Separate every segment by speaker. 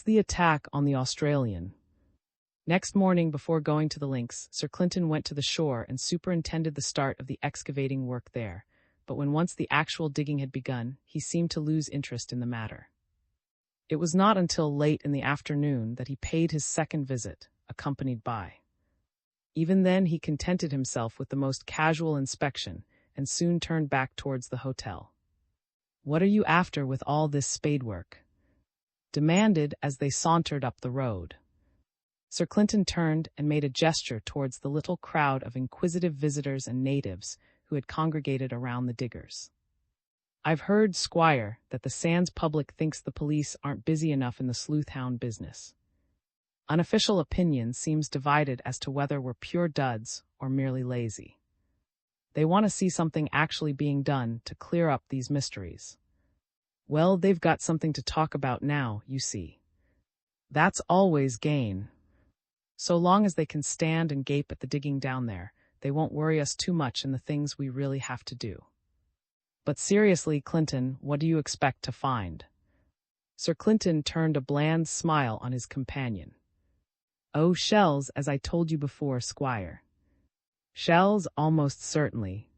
Speaker 1: The attack on the Australian. Next morning, before going to the links, Sir Clinton went to the shore and superintended the start of the excavating work there, but when once the actual digging had begun, he seemed to lose interest in the matter. It was not until late in the afternoon that he paid his second visit, accompanied by. Even then he contented himself with the most casual inspection, and soon turned back towards the hotel. "What are you after with all this spadework?" demanded as they sauntered up the road. Sir Clinton turned and made a gesture towards the little crowd of inquisitive visitors and natives who had congregated around the diggers. "I've heard, Squire, that the Sands public thinks the police aren't busy enough in the sleuth-hound business. Unofficial opinion seems divided as to whether we're pure duds or merely lazy. They want to see something actually being done to clear up these mysteries. Well, they've got something to talk about now, you see. That's always gain. So long as they can stand and gape at the digging down there, they won't worry us too much in the things we really have to do. But seriously, Clinton, what do you expect to find?" Sir Clinton turned a bland smile on his companion. "Oh, shells, as I told you before, Squire. Shells, almost certainly.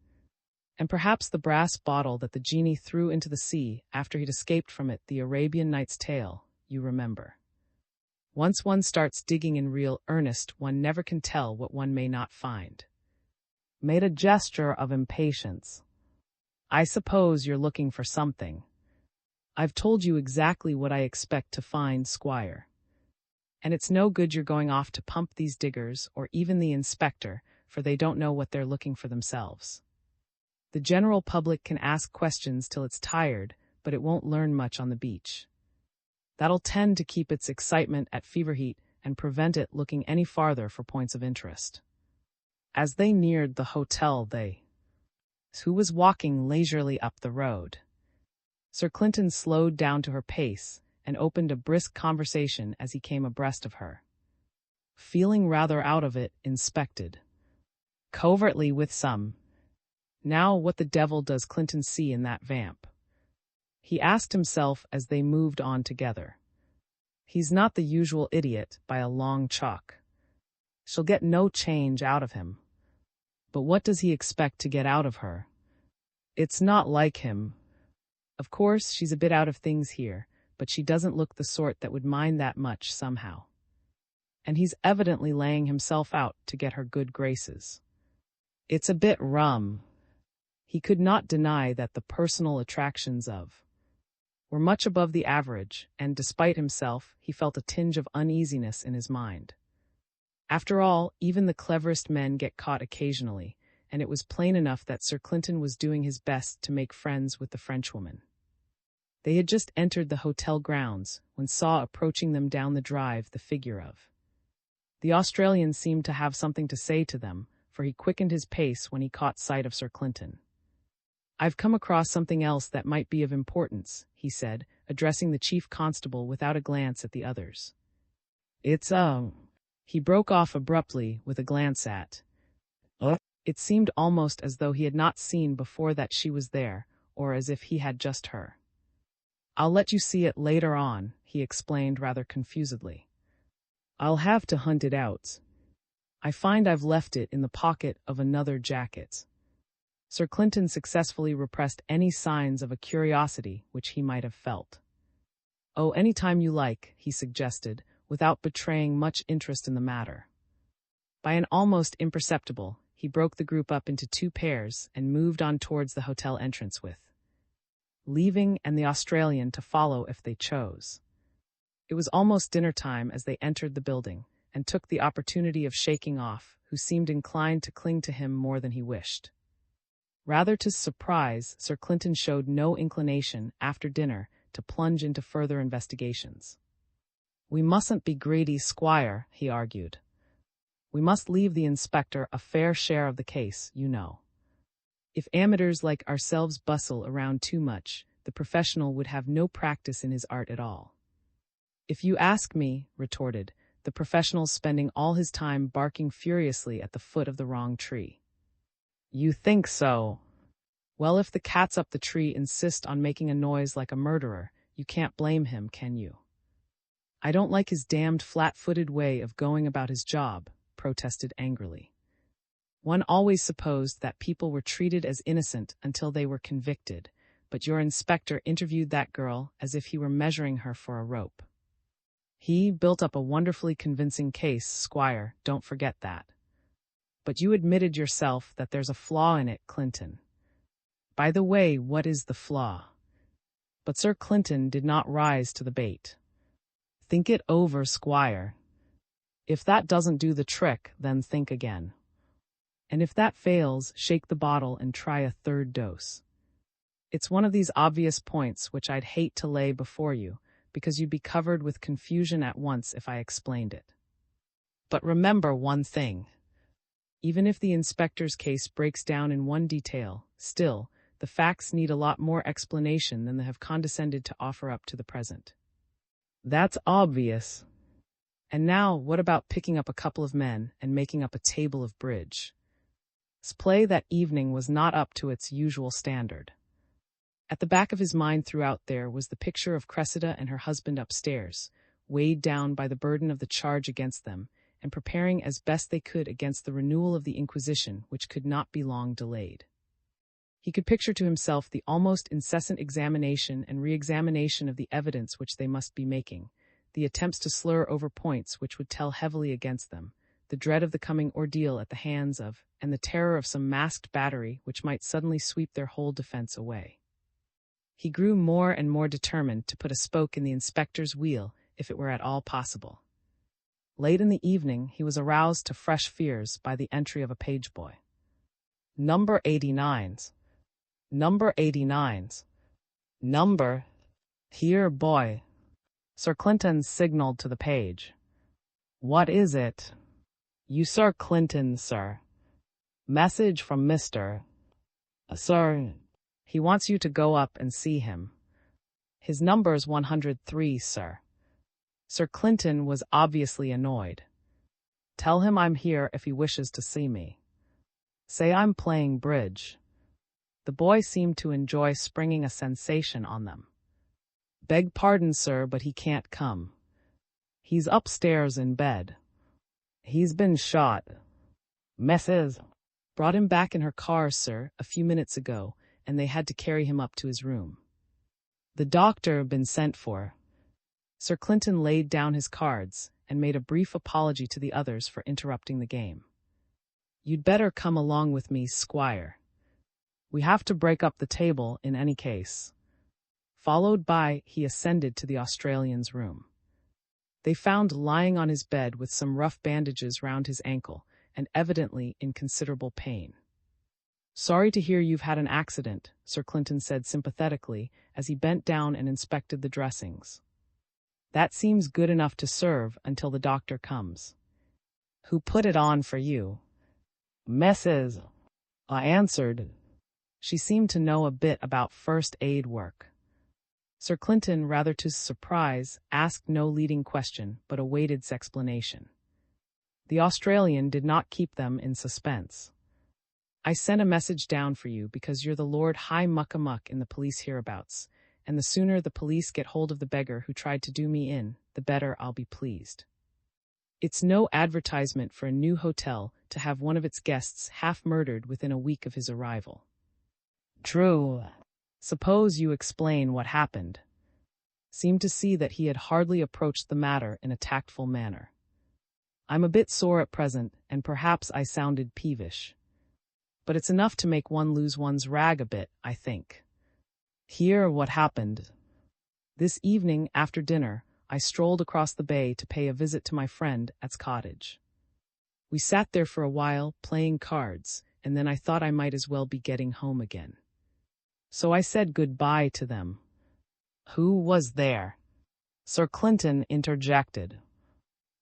Speaker 1: And perhaps the brass bottle that the genie threw into the sea after he'd escaped from it, the Arabian Nights tale, you remember. Once one starts digging in real earnest, one never can tell what one may not find." Made a gesture of impatience. "I suppose you're looking for something. I've told you exactly what I expect to find, Squire. And it's no good you're going off to pump these diggers, or even the inspector, for they don't know what they're looking for themselves. The general public can ask questions till it's tired, but it won't learn much on the beach. That'll tend to keep its excitement at fever heat and prevent it looking any farther for points of interest." As they neared the hotel, who was walking leisurely up the road. Sir Clinton slowed down to her pace and opened a brisk conversation as he came abreast of her. Feeling rather out of it, inspected. Covertly with some. Now what the devil does Clinton see in that vamp? He asked himself as they moved on together. He's not the usual idiot by a long chalk. She'll get no change out of him. But what does he expect to get out of her? It's not like him. Of course, she's a bit out of things here, but she doesn't look the sort that would mind that much somehow. And he's evidently laying himself out to get her good graces. It's a bit rum. He could not deny that the personal attractions were much above the average, and despite himself, he felt a tinge of uneasiness in his mind. After all, even the cleverest men get caught occasionally, and it was plain enough that Sir Clinton was doing his best to make friends with the Frenchwoman. They had just entered the hotel grounds, when saw approaching them down the drive the figure of. The Australian seemed to have something to say to them, for he quickened his pace when he caught sight of Sir Clinton. "I've come across something else that might be of importance," he said, addressing the chief constable without a glance at the others. "It's He broke off abruptly with a glance at. It seemed almost as though he had not seen before that she was there, or as if he had just her. "I'll let you see it later on," he explained rather confusedly. "I'll have to hunt it out. I find I've left it in the pocket of another jacket." Sir Clinton successfully repressed any signs of a curiosity which he might have felt. "Oh, any time you like," he suggested, without betraying much interest in the matter. By an almost imperceptible, he broke the group up into two pairs and moved on towards the hotel entrance leaving and the Australian to follow if they chose. It was almost dinner time as they entered the building, and took the opportunity of shaking off, who seemed inclined to cling to him more than he wished. Rather to his surprise, Sir Clinton showed no inclination, after dinner, to plunge into further investigations. "We mustn't be greedy, Squire," he argued. "We must leave the inspector a fair share of the case, you know. If amateurs like ourselves bustle around too much, the professional would have no practice in his art at all." "If you ask me," retorted, "the professional's spending all his time barking furiously at the foot of the wrong tree." "You think so? Well, if the cats up the tree insist on making a noise like a murderer, you can't blame him, can you?" I don't like his damned flat-footed way of going about his job, protested angrily. One always supposed that people were treated as innocent until they were convicted, but your inspector interviewed that girl as if he were measuring her for a rope. He built up a wonderfully convincing case, Squire, don't forget that. But you admitted yourself that there's a flaw in it, Clinton. By the way, what is the flaw? But Sir Clinton did not rise to the bait. Think it over, Squire. If that doesn't do the trick, then think again. And if that fails, shake the bottle and try a third dose. It's one of these obvious points which I'd hate to lay before you, because you'd be covered with confusion at once if I explained it. But remember one thing. Even if the inspector's case breaks down in one detail, still, the facts need a lot more explanation than they have condescended to offer up to the present. That's obvious. And now, what about picking up a couple of men and making up a table of bridge? His play that evening was not up to its usual standard. At the back of his mind throughout there was the picture of Cressida and her husband upstairs, weighed down by the burden of the charge against them, and preparing as best they could against the renewal of the Inquisition, which could not be long delayed. He could picture to himself the almost incessant examination and re-examination of the evidence which they must be making, the attempts to slur over points which would tell heavily against them, the dread of the coming ordeal at the hands of, and the terror of some masked battery which might suddenly sweep their whole defense away. He grew more and more determined to put a spoke in the inspector's wheel if it were at all possible. Late in the evening, he was aroused to fresh fears by the entry of a page boy. Number 89's. Number 89's. Number. Here, boy. Sir Clinton signaled to the page. What is it? You Sir Clinton, sir. Message from Mr. Sir. He wants you to go up and see him. His number's 103, sir. Sir Clinton was obviously annoyed. Tell him I'm here if he wishes to see me. Say I'm playing bridge. The boy seemed to enjoy springing a sensation on them. Beg pardon, sir, but he can't come. He's upstairs in bed. He's been shot. Mrs. brought him back in her car, sir, a few minutes ago, and they had to carry him up to his room. The doctor been sent for. Sir Clinton laid down his cards and made a brief apology to the others for interrupting the game. You'd better come along with me, Squire. We have to break up the table in any case. Followed by, he ascended to the Australian's room. They found lying on his bed with some rough bandages round his ankle and evidently in considerable pain. Sorry to hear you've had an accident, Sir Clinton said sympathetically as he bent down and inspected the dressings. That seems good enough to serve until the doctor comes. Who put it on for you? Mrs. I answered. She seemed to know a bit about first aid work. Sir Clinton, rather to his surprise, asked no leading question, but awaited his explanation. The Australian did not keep them in suspense. I sent a message down for you because you're the Lord High Muck-a-Muck in the police hereabouts, and the sooner the police get hold of the beggar who tried to do me in, the better I'll be pleased. It's no advertisement for a new hotel to have one of its guests half murdered within a week of his arrival. True. Suppose you explain what happened. Seemed to see that he had hardly approached the matter in a tactful manner. I'm a bit sore at present, and perhaps I sounded peevish. But it's enough to make one lose one's rag a bit, I think. Hear what happened. This evening, after dinner, I strolled across the bay to pay a visit to my friend at's cottage. We sat there for a while, playing cards, and then I thought I might as well be getting home again. So I said goodbye to them. Who was there? Sir Clinton interjected.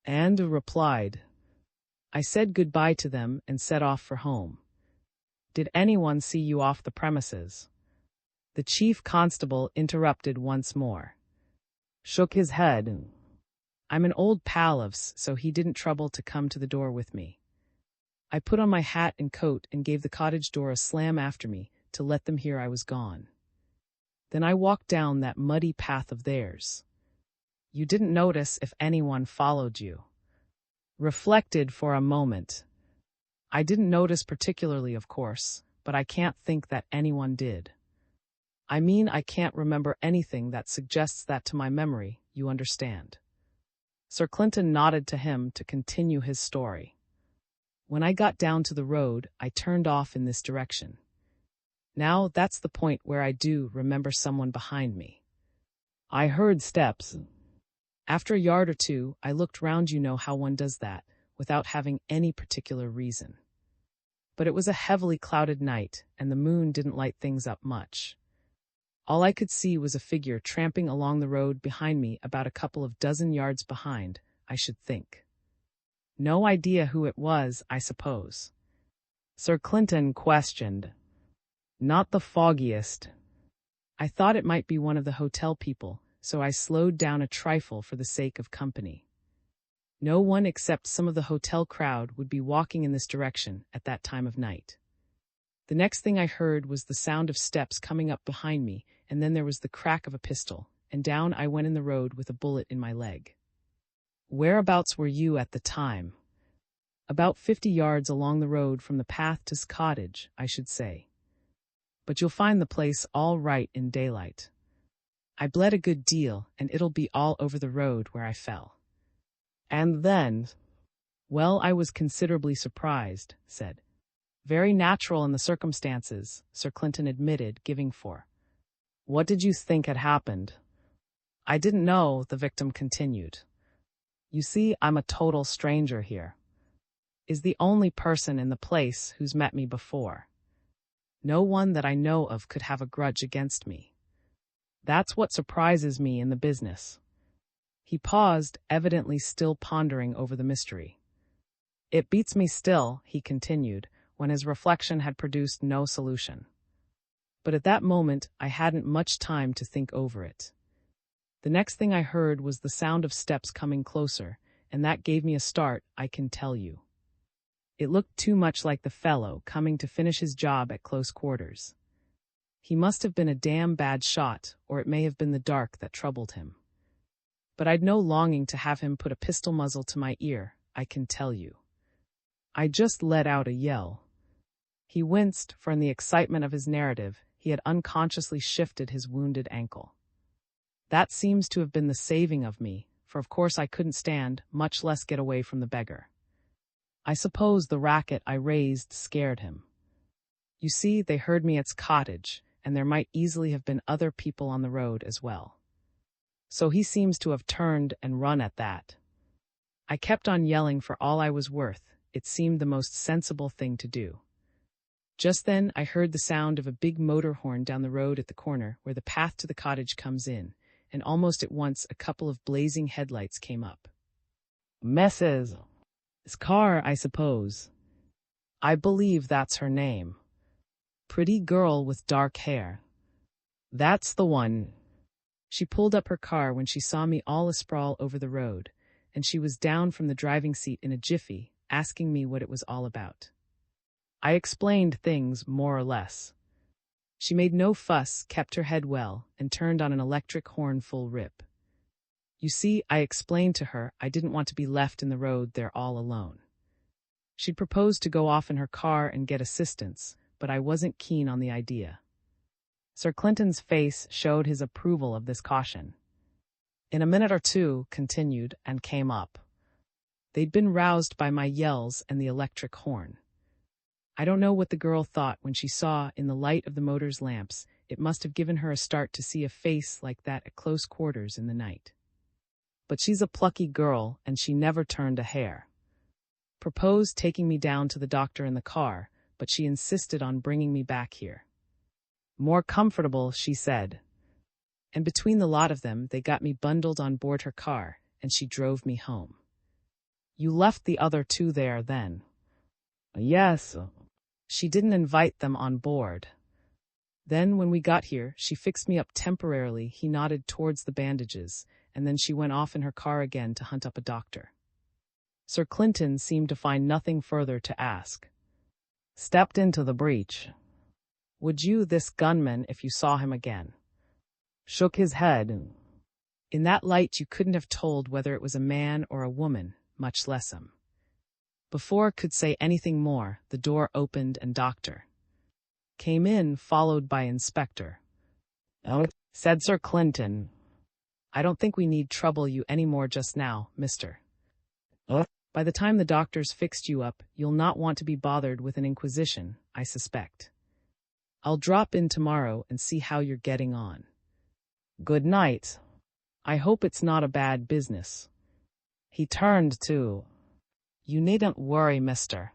Speaker 1: And replied. I said goodbye to them and set off for home. Did anyone see you off the premises? The chief constable interrupted once more. Shook his head. I'm an old pal of's, so he didn't trouble to come to the door with me. I put on my hat and coat and gave the cottage door a slam after me to let them hear I was gone. Then I walked down that muddy path of theirs. You didn't notice if anyone followed you. Reflected for a moment. I didn't notice particularly, of course, but I can't think that anyone did. I mean, I can't remember anything that suggests that to my memory, you understand. Sir Clinton nodded to him to continue his story. When I got down to the road, I turned off in this direction. Now, that's the point where I do remember someone behind me. I heard steps. After a yard or two, I looked round, you know how one does that, without having any particular reason. But it was a heavily clouded night, and the moon didn't light things up much. All I could see was a figure tramping along the road behind me, about a couple of dozen yards behind, I should think. No idea who it was, I suppose. Sir Clinton questioned. Not the foggiest. I thought it might be one of the hotel people, so I slowed down a trifle for the sake of company. No one except some of the hotel crowd would be walking in this direction at that time of night. The next thing I heard was the sound of steps coming up behind me, and then there was the crack of a pistol, and down I went in the road with a bullet in my leg. Whereabouts were you at the time? About 50 yards along the road from the path to his cottage, I should say. But you'll find the place all right in daylight. I bled a good deal, and it'll be all over the road where I fell. And then? Well, I was considerably surprised, said. Very natural in the circumstances, Sir Clinton admitted, giving for. What did you think had happened? I didn't know, the victim continued. You see, I'm a total stranger here. Is the only person in the place who's met me before. No one that I know of could have a grudge against me. That's what surprises me in the business. He paused, evidently still pondering over the mystery. It beats me still, he continued, when his reflection had produced no solution. But at that moment, I hadn't much time to think over it. The next thing I heard was the sound of steps coming closer, and that gave me a start, I can tell you. It looked too much like the fellow coming to finish his job at close quarters. He must have been a damn bad shot, or it may have been the dark that troubled him. But I'd no longing to have him put a pistol muzzle to my ear, I can tell you. I just let out a yell. He winced, for in the excitement of his narrative, he had unconsciously shifted his wounded ankle. That seems to have been the saving of me, for of course I couldn't stand, much less get away from the beggar. I suppose the racket I raised scared him. You see, they heard me at his cottage, and there might easily have been other people on the road as well. So he seems to have turned and run at that. I kept on yelling for all I was worth. It seemed the most sensible thing to do. Just then I heard the sound of a big motor horn down the road at the corner where the path to the cottage comes in, and almost at once a couple of blazing headlights came up. Mrs. His car, I suppose. I believe that's her name. Pretty girl with dark hair. That's the one. She pulled up her car when she saw me all asprawl over the road, and she was down from the driving seat in a jiffy, asking me what it was all about. I explained things more or less. She made no fuss, kept her head well, and turned on an electric horn full rip. You see, I explained to her I didn't want to be left in the road there all alone. She'd proposed to go off in her car and get assistance, but I wasn't keen on the idea. Sir Clinton's face showed his approval of this caution. In a minute or two, continued, and came up. They'd been roused by my yells and the electric horn. I don't know what the girl thought when she saw, in the light of the motor's lamps, it must have given her a start to see a face like that at close quarters in the night. But she's a plucky girl, and she never turned a hair. Proposed taking me down to the doctor in the car, but she insisted on bringing me back here. More comfortable, she said. And between the lot of them, they got me bundled on board her car, and she drove me home. You left the other two there then? Yes. She didn't invite them on board. Then, when we got here, she fixed me up temporarily. He nodded towards the bandages, and then she went off in her car again to hunt up a doctor. Sir Clinton seemed to find nothing further to ask. Stepped into the breach. Would you, this gunman, if you saw him again? Shook his head. In that light you couldn't have told whether it was a man or a woman, much less him. Before could say anything more, the door opened and Doctor came in, followed by Inspector. "Oh," said Sir Clinton. "I don't think we need trouble you any more just now, mister. By the time the doctors fixed you up, you'll not want to be bothered with an inquisition, I suspect. I'll drop in tomorrow and see how you're getting on. Good night. I hope it's not a bad business." He turned to, "You needn't worry, mister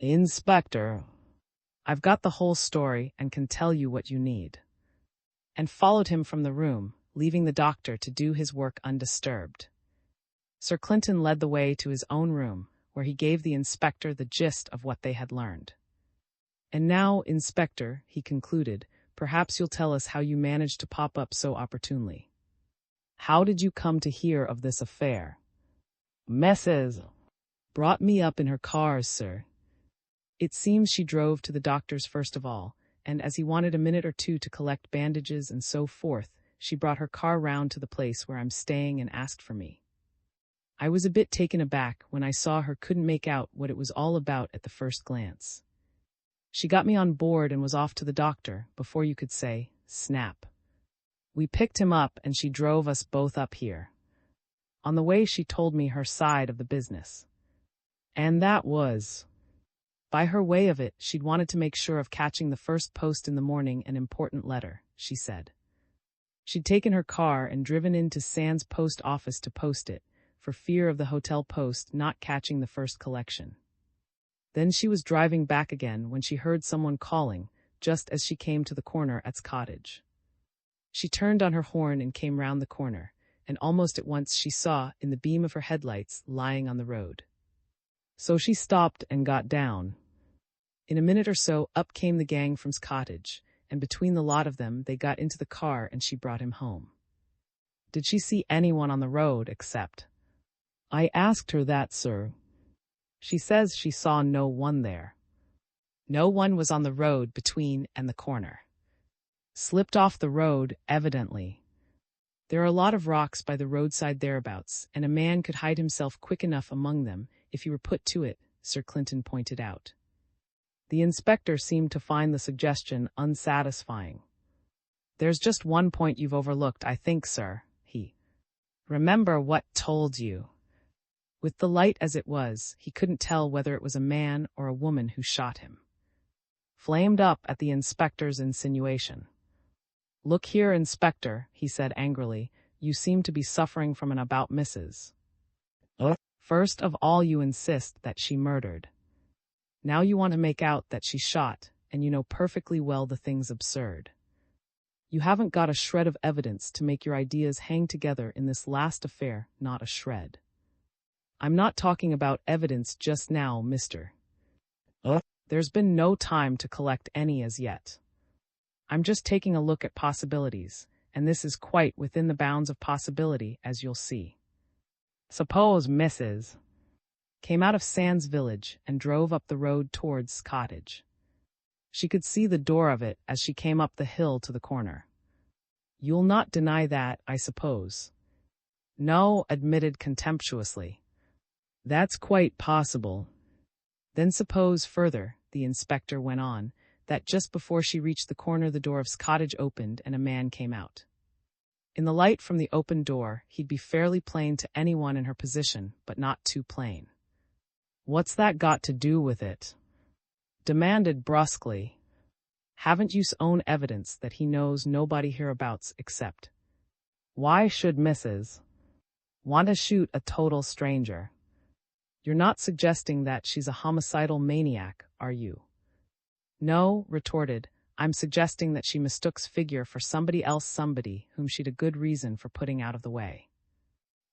Speaker 1: Inspector. I've got the whole story and can tell you what you need," and followed him from the room, leaving the doctor to do his work undisturbed. Sir Clinton led the way to his own room, where he gave the inspector the gist of what they had learned. "And now, Inspector," he concluded, "perhaps you'll tell us how you managed to pop up so opportunely. How did you come to hear of this affair?" "Mrs. brought me up in her car, sir." It seems she drove to the doctor's first of all, and as he wanted a minute or two to collect bandages and so forth, she brought her car round to the place where I'm staying and asked for me. I was a bit taken aback when I saw her couldn't make out what it was all about at the first glance. She got me on board and was off to the doctor before you could say, snap. We picked him up and she drove us both up here. On the way she told me her side of the business. And that was, by her way of it, she'd wanted to make sure of catching the first post in the morning an important letter, she said. She'd taken her car and driven into Sands post office to post it, for fear of the hotel post not catching the first collection. Then she was driving back again when she heard someone calling, just as she came to the corner at cottage. She turned on her horn and came round the corner, and almost at once she saw, in the beam of her headlights, lying on the road. So she stopped and got down. In a minute or so, up came the gang from cottage, and between the lot of them they got into the car and she brought him home. Did she see anyone on the road except? I asked her that, sir. She says she saw no one there. No one was on the road between and the corner. Slipped off the road, evidently. There are a lot of rocks by the roadside thereabouts, and a man could hide himself quick enough among them if he were put to it, Sir Clinton pointed out. The inspector seemed to find the suggestion unsatisfying. There's just one point you've overlooked, I think, sir, he. Remember what told you. With the light as it was, he couldn't tell whether it was a man or a woman who shot him. Flamed up at the inspector's insinuation. Look here, Inspector, he said angrily, you seem to be suffering from an about Mrs. First of all you insist that she murdered. Now you want to make out that she shot, and you know perfectly well the thing's absurd. You haven't got a shred of evidence to make your ideas hang together in this last affair, not a shred. I'm not talking about evidence just now, mister. There's been no time to collect any as yet. I'm just taking a look at possibilities, and this is quite within the bounds of possibility, as you'll see. Suppose Mrs. came out of Sands village and drove up the road towards cottage. She could see the door of it as she came up the hill to the corner. You'll not deny that, I suppose. No, admitted contemptuously. That's quite possible. Then suppose further, the inspector went on, that just before she reached the corner the door of cottage opened and a man came out. In the light from the open door, he'd be fairly plain to anyone in her position, but not too plain. What's that got to do with it? Demanded brusquely. Haven't you's own evidence that he knows nobody hereabouts except? Why should Mrs. want to shoot a total stranger? You're not suggesting that she's a homicidal maniac, are you? No, retorted, I'm suggesting that she mistooks figure for somebody else, somebody whom she'd a good reason for putting out of the way.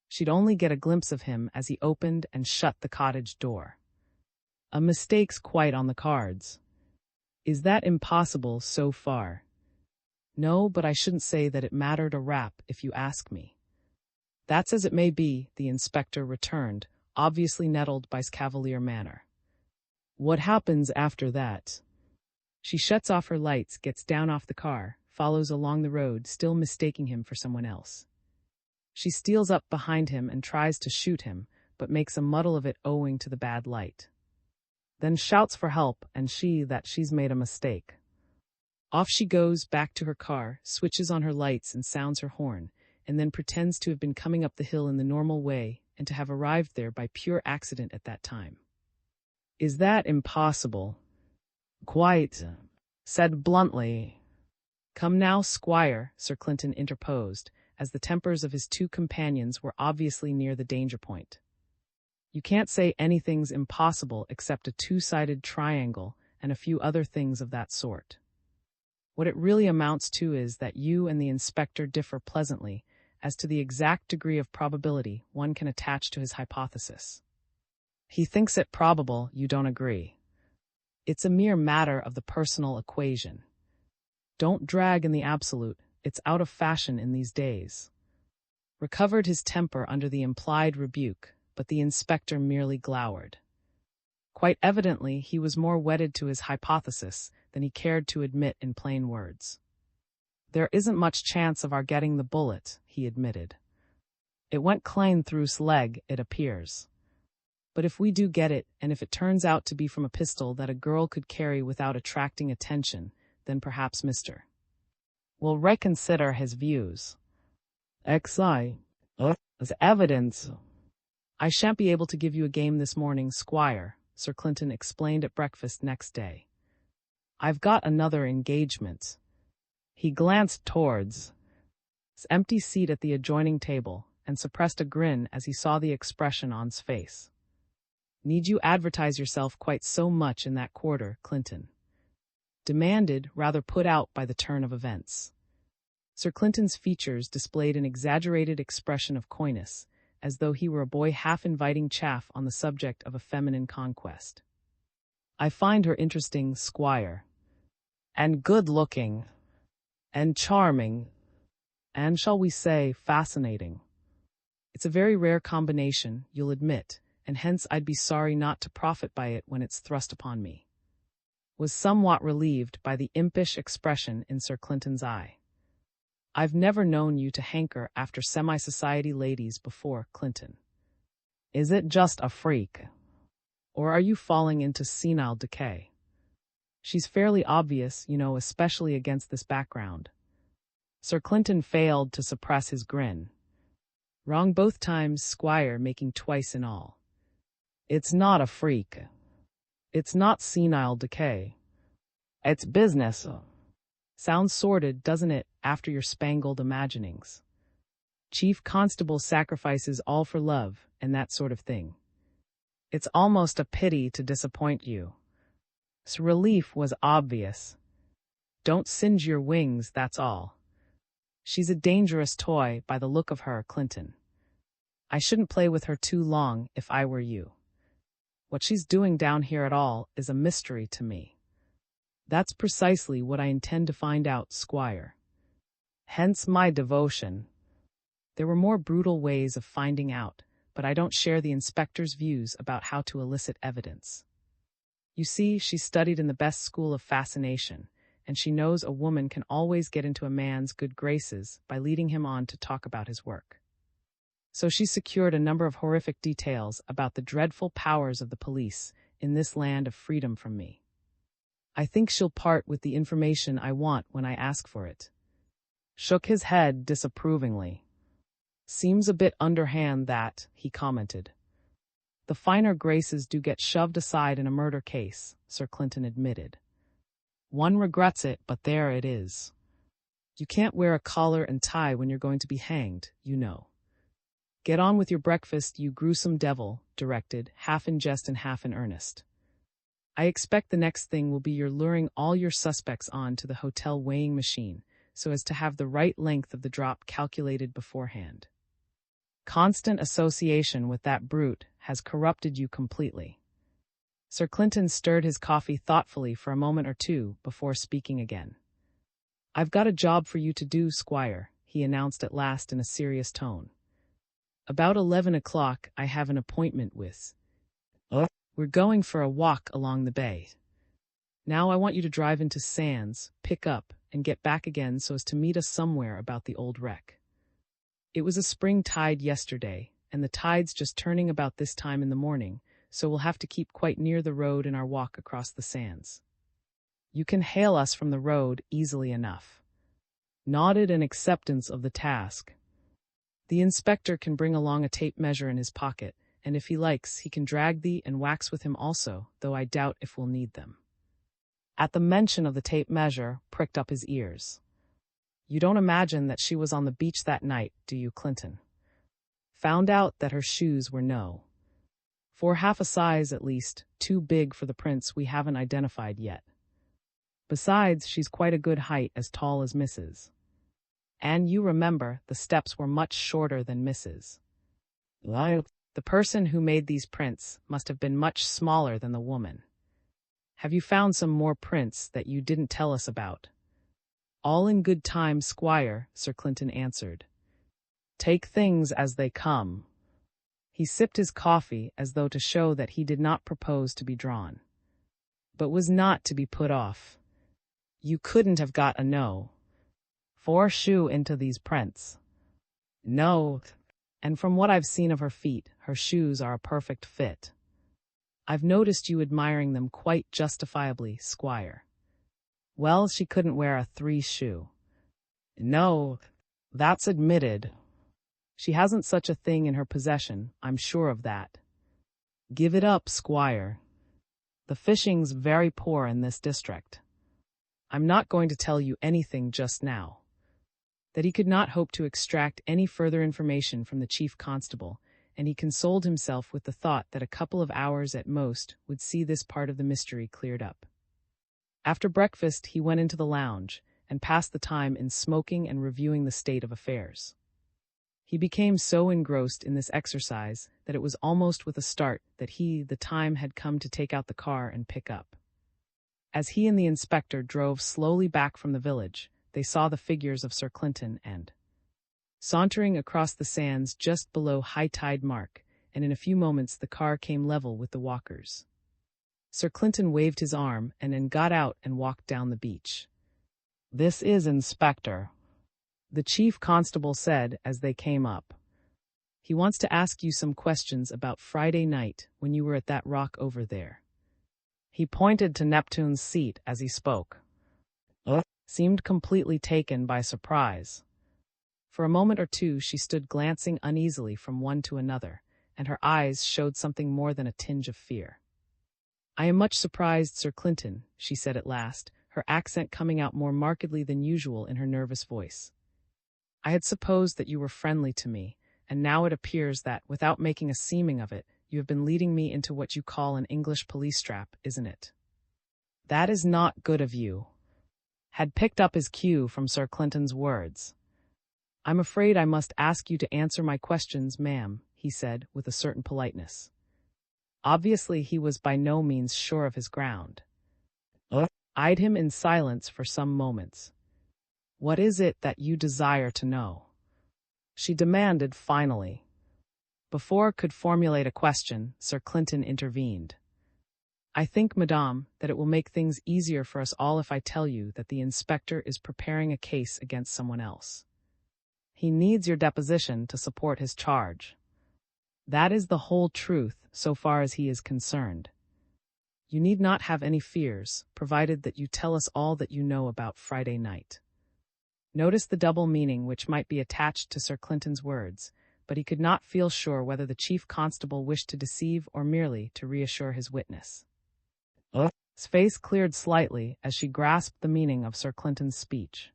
Speaker 1: She'd only get a glimpse of him as he opened and shut the cottage door. A mistake's quite on the cards. Is that impossible so far? No, but I shouldn't say that it mattered a rap if you ask me. That's as it may be, the inspector returned, obviously nettled by his cavalier manner. What happens after that? She shuts off her lights, gets down off the car, follows along the road, still mistaking him for someone else. She steals up behind him and tries to shoot him, but makes a muddle of it owing to the bad light. Then shouts for help and she's made a mistake. Off she goes back to her car, switches on her lights and sounds her horn, and then pretends to have been coming up the hill in the normal way and to have arrived there by pure accident at that time. Is that impossible? Quite, said bluntly. Come now, Squire, Sir Clinton interposed, as the tempers of his two companions were obviously near the danger point. You can't say anything's impossible except a two-sided triangle and a few other things of that sort. What it really amounts to is that you and the inspector differ pleasantly as to the exact degree of probability one can attach to his hypothesis. He thinks it probable, you don't agree. It's a mere matter of the personal equation. Don't drag in the absolute, it's out of fashion in these days. Recovered his temper under the implied rebuke, but the inspector merely glowered. Quite evidently, he was more wedded to his hypothesis than he cared to admit in plain words. There isn't much chance of our getting the bullet, he admitted. It went clean through his leg, it appears. But if we do get it, and if it turns out to be from a pistol that a girl could carry without attracting attention, then perhaps Mr. will reconsider his views. As evidence. I shan't be able to give you a game this morning, Squire, Sir Clinton explained at breakfast next day. I've got another engagement. He glanced towards his empty seat at the adjoining table and suppressed a grin as he saw the expression on his face. Need you advertise yourself quite so much in that quarter, Clinton? Demanded, rather put out by the turn of events. Sir Clinton's features displayed an exaggerated expression of coyness, as though he were a boy half inviting chaff on the subject of a feminine conquest. I find her interesting, Squire. And good-looking. And charming. And, shall we say, fascinating. It's a very rare combination, you'll admit, and hence I'd be sorry not to profit by it when it's thrust upon me. Was somewhat relieved by the impish expression in Sir Clinton's eye. I've never known you to hanker after semi-society ladies before, Clinton. Is it just a freak? Or are you falling into senile decay? She's fairly obvious, you know, especially against this background. Sir Clinton failed to suppress his grin. Wrong both times, Squire, making twice in all. It's not a freak. It's not senile decay. It's business. Sounds sordid, doesn't it, after your spangled imaginings? Chief Constable sacrifices all for love, and that sort of thing. It's almost a pity to disappoint you. His relief was obvious. Don't singe your wings, that's all. She's a dangerous toy by the look of her, Clinton. I shouldn't play with her too long if I were you. What she's doing down here at all is a mystery to me. That's precisely what I intend to find out, Squire. Hence my devotion. There were more brutal ways of finding out, but I don't share the inspector's views about how to elicit evidence. You see, she studied in the best school of fascination, and she knows a woman can always get into a man's good graces by leading him on to talk about his work. So she secured a number of horrific details about the dreadful powers of the police in this land of freedom from me. I think she'll part with the information I want when I ask for it. Shook his head disapprovingly. Seems a bit underhand that, he commented. The finer graces do get shoved aside in a murder case, Sir Clinton admitted. One regrets it, but there it is. You can't wear a collar and tie when you're going to be hanged, you know. Get on with your breakfast, you gruesome devil, directed, half in jest and half in earnest. I expect the next thing will be your luring all your suspects on to the hotel weighing machine, so as to have the right length of the drop calculated beforehand. Constant association with that brute has corrupted you completely. Sir Clinton stirred his coffee thoughtfully for a moment or two before speaking again. I've got a job for you to do, Squire, he announced at last in a serious tone. About 11 o'clock I have an appointment with. We're going for a walk along the bay. Now I want you to drive into Sands, pick up, and get back again so as to meet us somewhere about the old wreck. It was a spring tide yesterday, and the tide's just turning about this time in the morning, so we'll have to keep quite near the road in our walk across the sands. You can hail us from the road easily enough. Nodded in acceptance of the task. The inspector can bring along a tape measure in his pocket, and if he likes, he can drag thee and wax with him also, though I doubt if we'll need them. At the mention of the tape measure, pricked up his ears. You don't imagine that she was on the beach that night, do you, Clinton? Found out that her shoes were for half a size at least, too big for the prints we haven't identified yet. Besides, she's quite a good height, as tall as Mrs. And you remember, the steps were much shorter than Mrs. The person who made these prints must have been much smaller than the woman. Have you found some more prints that you didn't tell us about? All in good time, Squire, Sir Clinton answered. Take things as they come. He sipped his coffee as though to show that he did not propose to be drawn, but was not to be put off. You couldn't have got a for shoe into these prints. No, and from what I've seen of her feet, her shoes are a perfect fit. I've noticed you admiring them quite justifiably, Squire. Well, she couldn't wear a 3-shoe. No, that's admitted. She hasn't such a thing in her possession, I'm sure of that. Give it up, Squire. The fishing's very poor in this district. I'm not going to tell you anything just now. That he could not hope to extract any further information from the chief constable, and he consoled himself with the thought that a couple of hours at most would see this part of the mystery cleared up. After breakfast, he went into the lounge, and passed the time in smoking and reviewing the state of affairs. He became so engrossed in this exercise that it was almost with a start that the time had come to take out the car and pick up. As he and the inspector drove slowly back from the village, they saw the figures of Sir Clinton and sauntering across the sands just below high tide mark, and in a few moments the car came level with the walkers. Sir Clinton waved his arm and then got out and walked down the beach. This is Inspector, the chief constable said as they came up. He wants to ask you some questions about Friday night when you were at that rock over there. He pointed to Neptune's seat as he spoke. Seemed completely taken by surprise. For a moment or two she stood glancing uneasily from one to another, and her eyes showed something more than a tinge of fear. I am much surprised, Sir Clinton, she said at last, her accent coming out more markedly than usual in her nervous voice. I had supposed that you were friendly to me, and now it appears that, without making a seeming of it, you have been leading me into what you call an English police trap, isn't it? That is not good of you. Had picked up his cue from Sir Clinton's words. I'm afraid I must ask you to answer my questions, ma'am, he said, with a certain politeness. Obviously he was by no means sure of his ground. Eyed him in silence for some moments. What is it that you desire to know? She demanded finally. Before could formulate a question, Sir Clinton intervened. I think, madame, that it will make things easier for us all if I tell you that the inspector is preparing a case against someone else. He needs your deposition to support his charge. That is the whole truth, so far as he is concerned. You need not have any fears, provided that you tell us all that you know about Friday night. Notice the double meaning which might be attached to Sir Clinton's words, but he could not feel sure whether the chief constable wished to deceive or merely to reassure his witness. His face cleared slightly as she grasped the meaning of Sir Clinton's speech.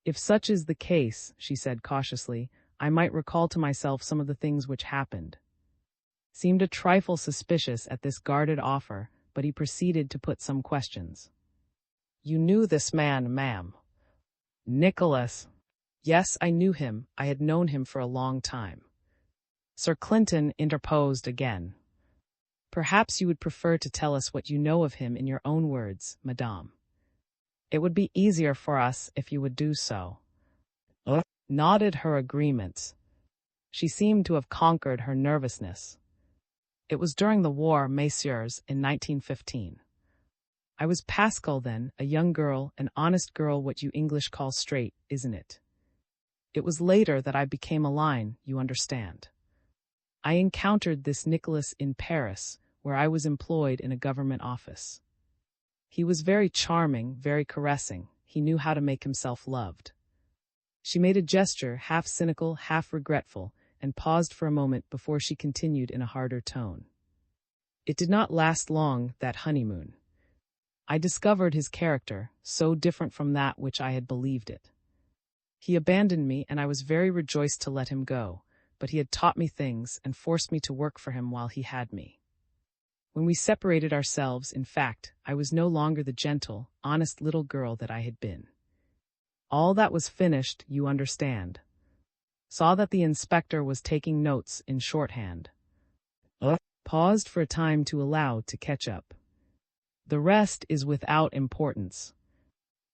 Speaker 1: If such is the case, she said cautiously, I might recall to myself some of the things which happened. Seemed a trifle suspicious at this guarded offer, but he proceeded to put some questions. You knew this man, ma'am? Nicholas. Yes, I knew him. I had known him for a long time. Sir Clinton interposed again. Perhaps you would prefer to tell us what you know of him in your own words, madame. It would be easier for us if you would do so. Nodded her agreement. She seemed to have conquered her nervousness. It was during the war, messieurs, in 1915. I was Pascal then, a young girl, an honest girl, what you English call straight, isn't it? It was later that I became a line, you understand. I encountered this Nicholas in Paris, where I was employed in a government office. He was very charming, very caressing. He knew how to make himself loved. She made a gesture, half cynical, half regretful, and paused for a moment before she continued in a harder tone. It did not last long, that honeymoon. I discovered his character, so different from that which I had believed it. He abandoned me, and I was very rejoiced to let him go, but he had taught me things and forced me to work for him while he had me. When we separated ourselves, in fact, I was no longer the gentle, honest little girl that I had been. All that was finished, you understand. Saw that the inspector was taking notes in shorthand. Paused for a time to allow to catch up. The rest is without importance.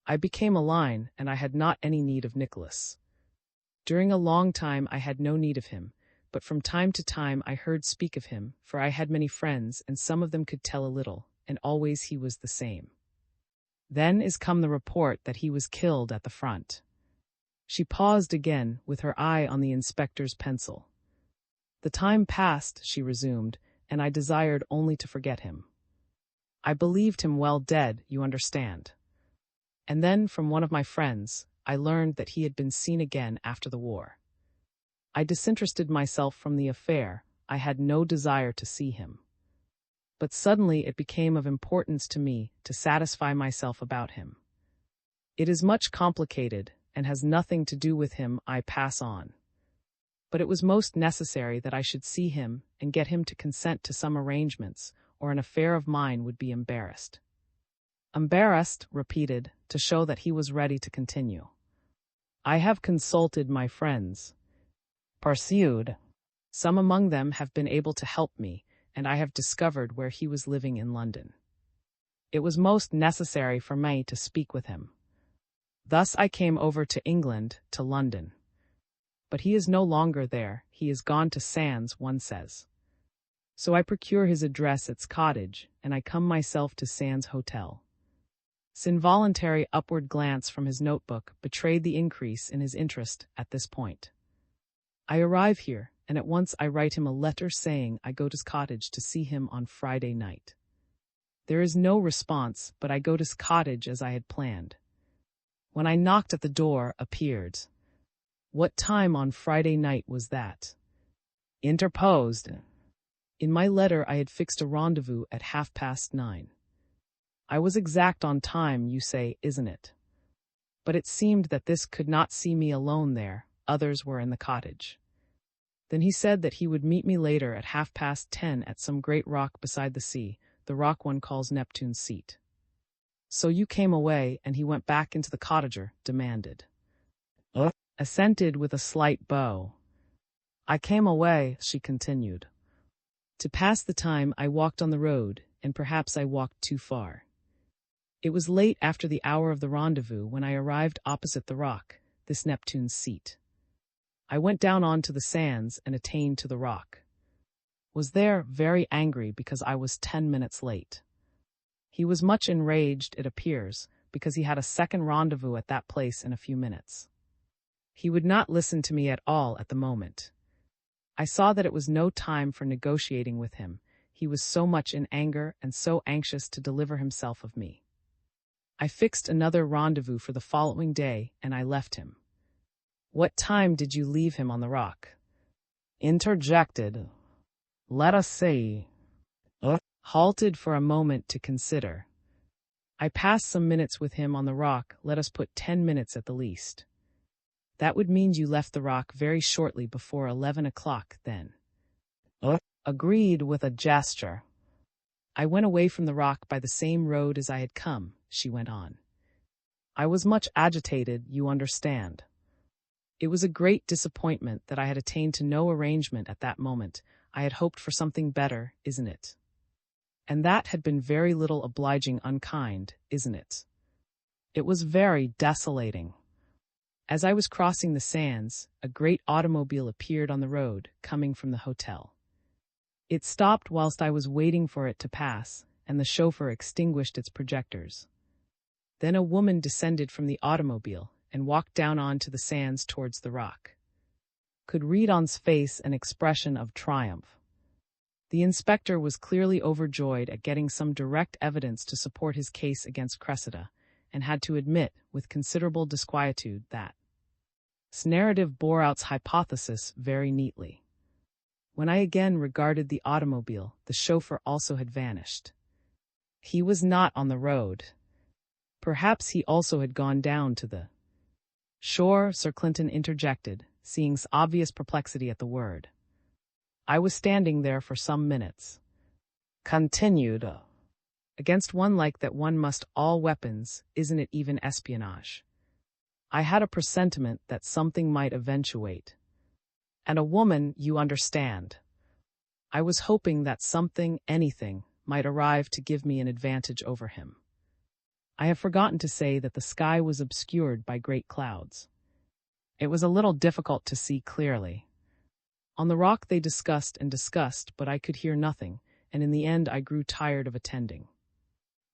Speaker 1: I became a line, and I had not any need of Nicholas. During a long time I had no need of him, but from time to time I heard speak of him, for I had many friends, and some of them could tell a little, and always he was the same. Then is come the report that he was killed at the front. She paused again, with her eye on the inspector's pencil. The time passed, she resumed, and I desired only to forget him. I believed him well dead, you understand. And then, from one of my friends, I learned that he had been seen again after the war. I disinterested myself from the affair. I had no desire to see him. But suddenly it became of importance to me to satisfy myself about him. It is much complicated, and has nothing to do with him. I pass on. But it was most necessary that I should see him and get him to consent to some arrangements, or an affair of mine would be embarrassed. Embarrassed, repeated, to show that he was ready to continue. I have consulted my friends. Pursued. Some among them have been able to help me, and I have discovered where he was living in London. It was most necessary for me to speak with him. Thus I came over to England, to London. But he is no longer there, he is gone to Sands, one says. So I procure his address at cottage, and I come myself to Sands Hotel. His involuntary upward glance from his notebook betrayed the increase in his interest at this point. I arrive here, and at once I write him a letter saying I go to his cottage to see him on Friday night. There is no response, but I go to his cottage as I had planned. When I knocked at the door, appeared. What time on Friday night was that? Interposed. In my letter I had fixed a rendezvous at 9:30. I was exact on time, you say, isn't it? But it seemed that this could not see me alone there, others were in the cottage. Then he said that he would meet me later at 10:30 at some great rock beside the sea, the rock one calls Neptune's Seat. So you came away, and he went back into the cottager, demanded. Assented with a slight bow. I came away, she continued. To pass the time I walked on the road, and perhaps I walked too far. It was late after the hour of the rendezvous when I arrived opposite the rock, this Neptune's Seat. I went down on to the sands and attained to the rock. Was there, very angry because I was 10 minutes late. He was much enraged, it appears, because he had a second rendezvous at that place in a few minutes. He would not listen to me at all at the moment. I saw that it was no time for negotiating with him. He was so much in anger and so anxious to deliver himself of me. I fixed another rendezvous for the following day, and I left him. What time did you leave him on the rock? Interjected. Let us see. Halted for a moment to consider. I passed some minutes with him on the rock, let us put 10 minutes at the least. That would mean you left the rock very shortly before 11 o'clock, then. Agreed with a gesture. I went away from the rock by the same road as I had come, she went on. I was much agitated, you understand. It was a great disappointment that I had attained to no arrangement at that moment. I had hoped for something better, isn't it? And that had been very little obliging unkind, isn't it? It was very desolating. As I was crossing the sands, a great automobile appeared on the road, coming from the hotel. It stopped whilst I was waiting for it to pass, and the chauffeur extinguished its projectors. Then a woman descended from the automobile, and walked down onto the sands towards the rock. Could read on's face an expression of triumph. The inspector was clearly overjoyed at getting some direct evidence to support his case against Cressida, and had to admit, with considerable disquietude, that his narrative bore out's hypothesis very neatly. When I again regarded the automobile, the chauffeur also had vanished. He was not on the road. Perhaps he also had gone down to the shore, Sir Clinton interjected, seeing obvious perplexity at the word. I was standing there for some minutes. Continued. Against one like that one must all weapons, isn't it even espionage? I had a presentiment that something might eventuate. And a woman, you understand. I was hoping that something, anything, might arrive to give me an advantage over him. I have forgotten to say that the sky was obscured by great clouds. It was a little difficult to see clearly. On the rock they discussed and discussed, but I could hear nothing, and in the end I grew tired of attending.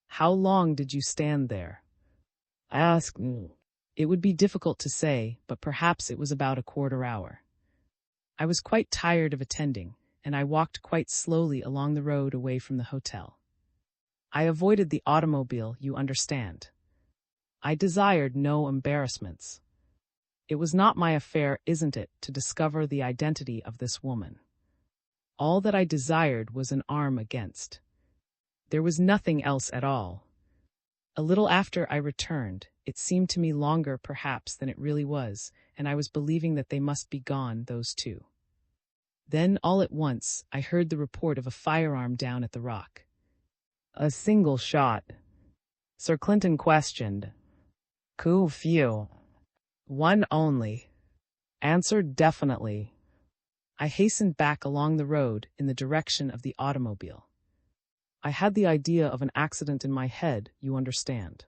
Speaker 1: How long did you stand there? I asked. It would be difficult to say, but perhaps it was about a quarter hour. I was quite tired of attending, and I walked quite slowly along the road away from the hotel. I avoided the automobile, you understand. I desired no embarrassments. It was not my affair, isn't it, to discover the identity of this woman. All that I desired was an arm against. There was nothing else at all. A little after I returned, it seemed to me longer perhaps than it really was, and I was believing that they must be gone, those two. Then, all at once, I heard the report of a firearm down at the rock. A single shot? Sir Clinton questioned. Coup few. One only. Answered definitely. I hastened back along the road in the direction of the automobile. I had the idea of an accident in my head, you understand.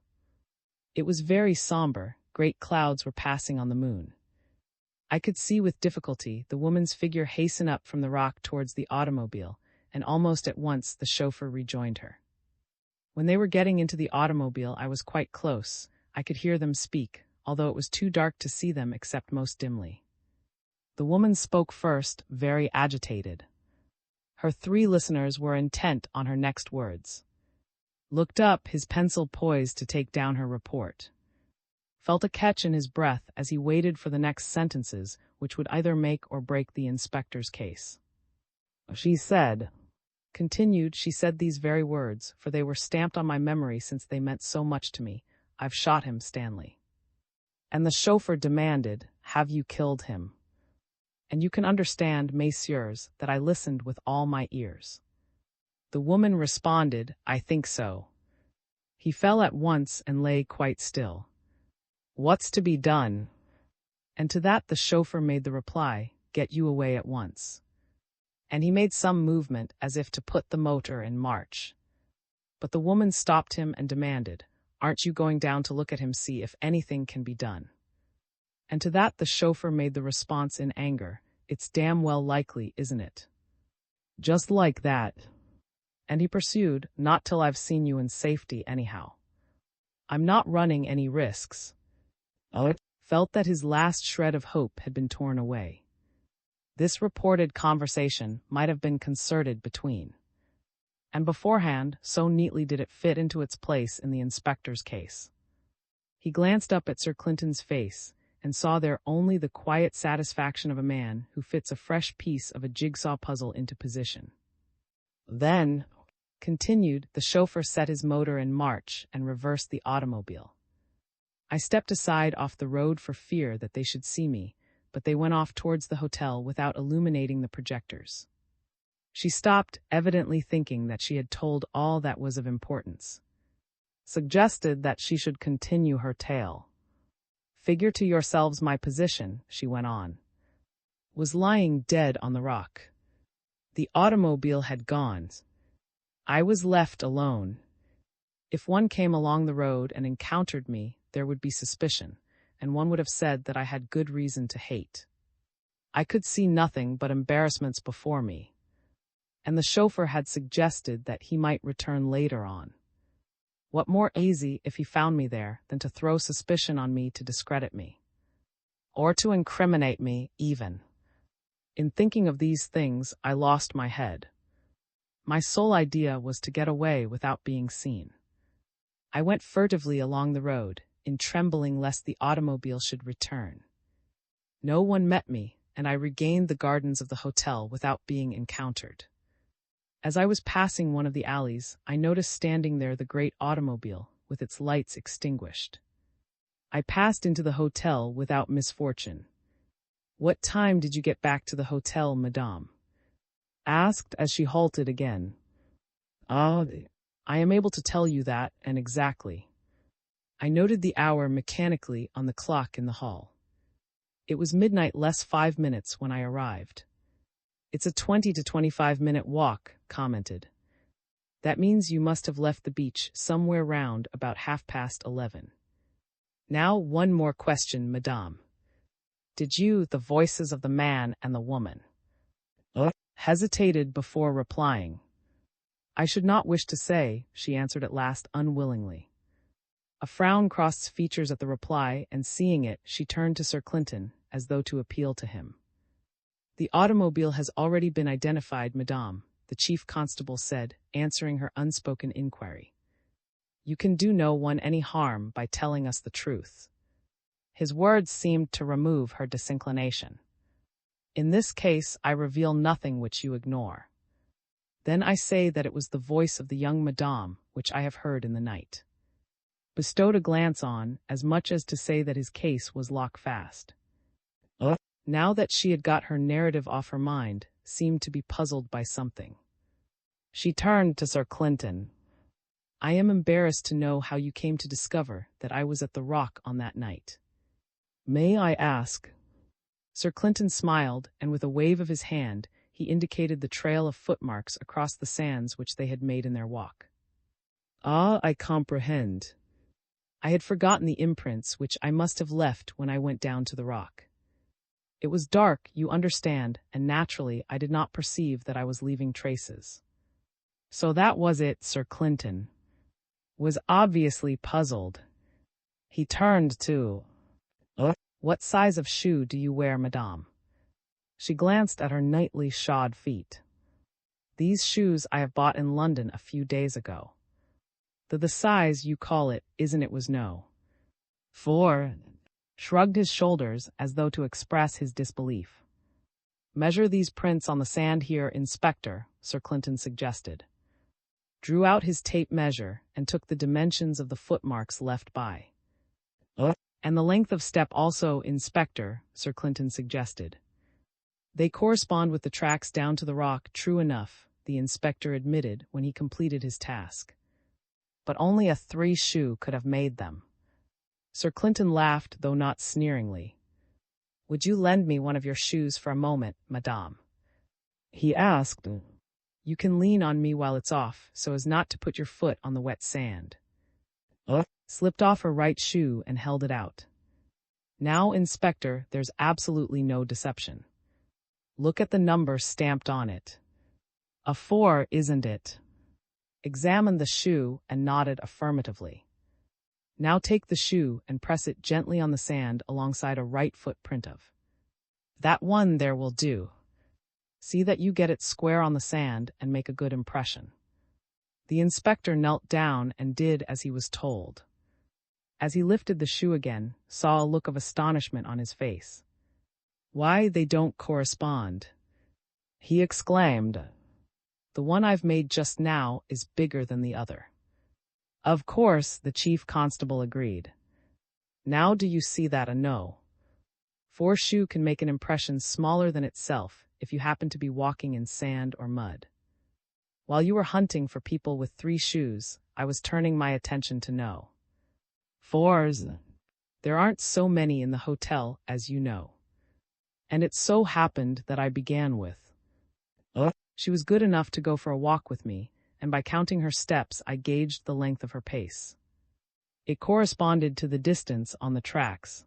Speaker 1: It was very somber, great clouds were passing on the moon. I could see with difficulty the woman's figure hasten up from the rock towards the automobile, and almost at once the chauffeur rejoined her. When they were getting into the automobile, I was quite close. I could hear them speak, although it was too dark to see them except most dimly. The woman spoke first, very agitated. Her three listeners were intent on her next words. Looked up, his pencil poised to take down her report. Felt a catch in his breath as he waited for the next sentences, which would either make or break the inspector's case. She said, continued, she said these very words, for they were stamped on my memory since they meant so much to me. I've shot him, Stanley. And the chauffeur demanded, have you killed him? And you can understand, messieurs, that I listened with all my ears. The woman responded, I think so. He fell at once and lay quite still. What's to be done? And to that the chauffeur made the reply, get you away at once. And he made some movement as if to put the motor in march. But the woman stopped him and demanded, aren't you going down to look at him, see if anything can be done? And to that the chauffeur made the response in anger, it's damn well likely, isn't it? Just like that. And he pursued, not till I've seen you in safety anyhow. I'm not running any risks. Felt that his last shred of hope had been torn away. This reported conversation might have been concerted between. And beforehand, so neatly did it fit into its place in the inspector's case. He glanced up at Sir Clinton's face, and saw there only the quiet satisfaction of a man who fits a fresh piece of a jigsaw puzzle into position. Then, continued, the chauffeur set his motor in march and reversed the automobile. I stepped aside off the road for fear that they should see me, but they went off towards the hotel without illuminating the projectors. She stopped, evidently thinking that she had told all that was of importance. Suggested that she should continue her tale. Figure to yourselves my position, she went on. Was lying dead on the rock. The automobile had gone. I was left alone. If one came along the road and encountered me, there would be suspicion, and one would have said that I had good reason to hate. I could see nothing but embarrassments before me, and the chauffeur had suggested that he might return later on. What more easy if he found me there than to throw suspicion on me to discredit me? Or to incriminate me, even. In thinking of these things, I lost my head. My sole idea was to get away without being seen. I went furtively along the road, in trembling lest the automobile should return. No one met me, and I regained the gardens of the hotel without being encountered. As I was passing one of the alleys, I noticed standing there the great automobile, with its lights extinguished. I passed into the hotel without misfortune. "What time did you get back to the hotel, madame?" asked as she halted again. "Ah, I am able to tell you that, and exactly." I noted the hour mechanically on the clock in the hall. It was midnight less 5 minutes when I arrived. "It's a 20 to 25-minute walk," commented. "That means you must have left the beach somewhere round about 11:30. Now one more question, madame. Did you, the voices of the man and the woman, hesitated before replying?" "I should not wish to say," she answered at last unwillingly. A frown crossed features at the reply, and seeing it, she turned to Sir Clinton, as though to appeal to him. "The automobile has already been identified, madame," the chief constable said, answering her unspoken inquiry. "You can do no one any harm by telling us the truth." His words seemed to remove her disinclination. "In this case, I reveal nothing which you ignore. Then I say that it was the voice of the young madame which I have heard in the night." Bestowed a glance on, as much as to say that his case was lock-fast. Now that she had got her narrative off her mind, seemed to be puzzled by something. She turned to Sir Clinton. "I am embarrassed to know how you came to discover that I was at the Rock on that night. May I ask?" Sir Clinton smiled, and with a wave of his hand, he indicated the trail of footmarks across the sands which they had made in their walk. "Ah, I comprehend. I had forgotten the imprints which I must have left when I went down to the Rock. It was dark, you understand, and naturally I did not perceive that I was leaving traces." "So that was it," Sir Clinton was obviously puzzled. He turned to, "What size of shoe do you wear, madame?" She glanced at her nightly shod feet. "These shoes I have bought in London a few days ago." The size you call it, isn't it, was no. Shrugged his shoulders as though to express his disbelief. "Measure these prints on the sand here, Inspector," Sir Clinton suggested. Drew out his tape measure and took the dimensions of the footmarks left by. "And the length of step also, Inspector," Sir Clinton suggested. "They correspond with the tracks down to the Rock, true enough," the inspector admitted when he completed his task. "But only a 3-shoe could have made them." Sir Clinton laughed, though not sneeringly. "Would you lend me one of your shoes for a moment, madame?" he asked. "You can lean on me while it's off, so as not to put your foot on the wet sand." Slipped off her right shoe and held it out. "Now, Inspector, there's absolutely no deception. Look at the number stamped on it. A 4, isn't it?" Examined the shoe and nodded affirmatively. "Now take the shoe and press it gently on the sand alongside a right footprint of. That one there will do. See that you get it square on the sand and make a good impression." The inspector knelt down and did as he was told. As he lifted the shoe again, saw a look of astonishment on his face. "Why, they don't correspond," he exclaimed. "The one I've made just now is bigger than the other." "Of course," the chief constable agreed. "Now do you see that a no? 4 shoe can make an impression smaller than itself if you happen to be walking in sand or mud. While you were hunting for people with 3 shoes, I was turning my attention to no. 4s. There aren't so many in the hotel, as you know. And it so happened that I began with. She was good enough to go for a walk with me, and by counting her steps I gauged the length of her pace. It corresponded to the distance on the tracks."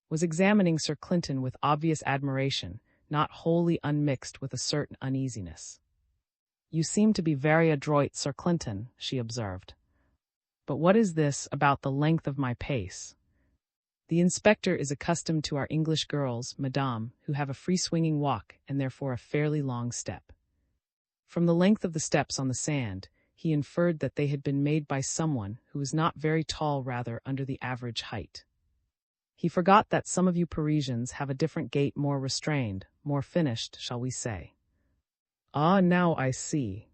Speaker 1: Was examining Sir Clinton with obvious admiration, not wholly unmixed with a certain uneasiness. "You seem to be very adroit, Sir Clinton," she observed. But what is this about the length of my pace? The inspector is accustomed to our English girls, madame, who have a free-swinging walk and therefore a fairly long step. From the length of the steps on the sand, he inferred that they had been made by someone who was not very tall, rather under the average height. He forgot that some of you Parisians have a different gait, more restrained, more finished, shall we say. Ah, now I see,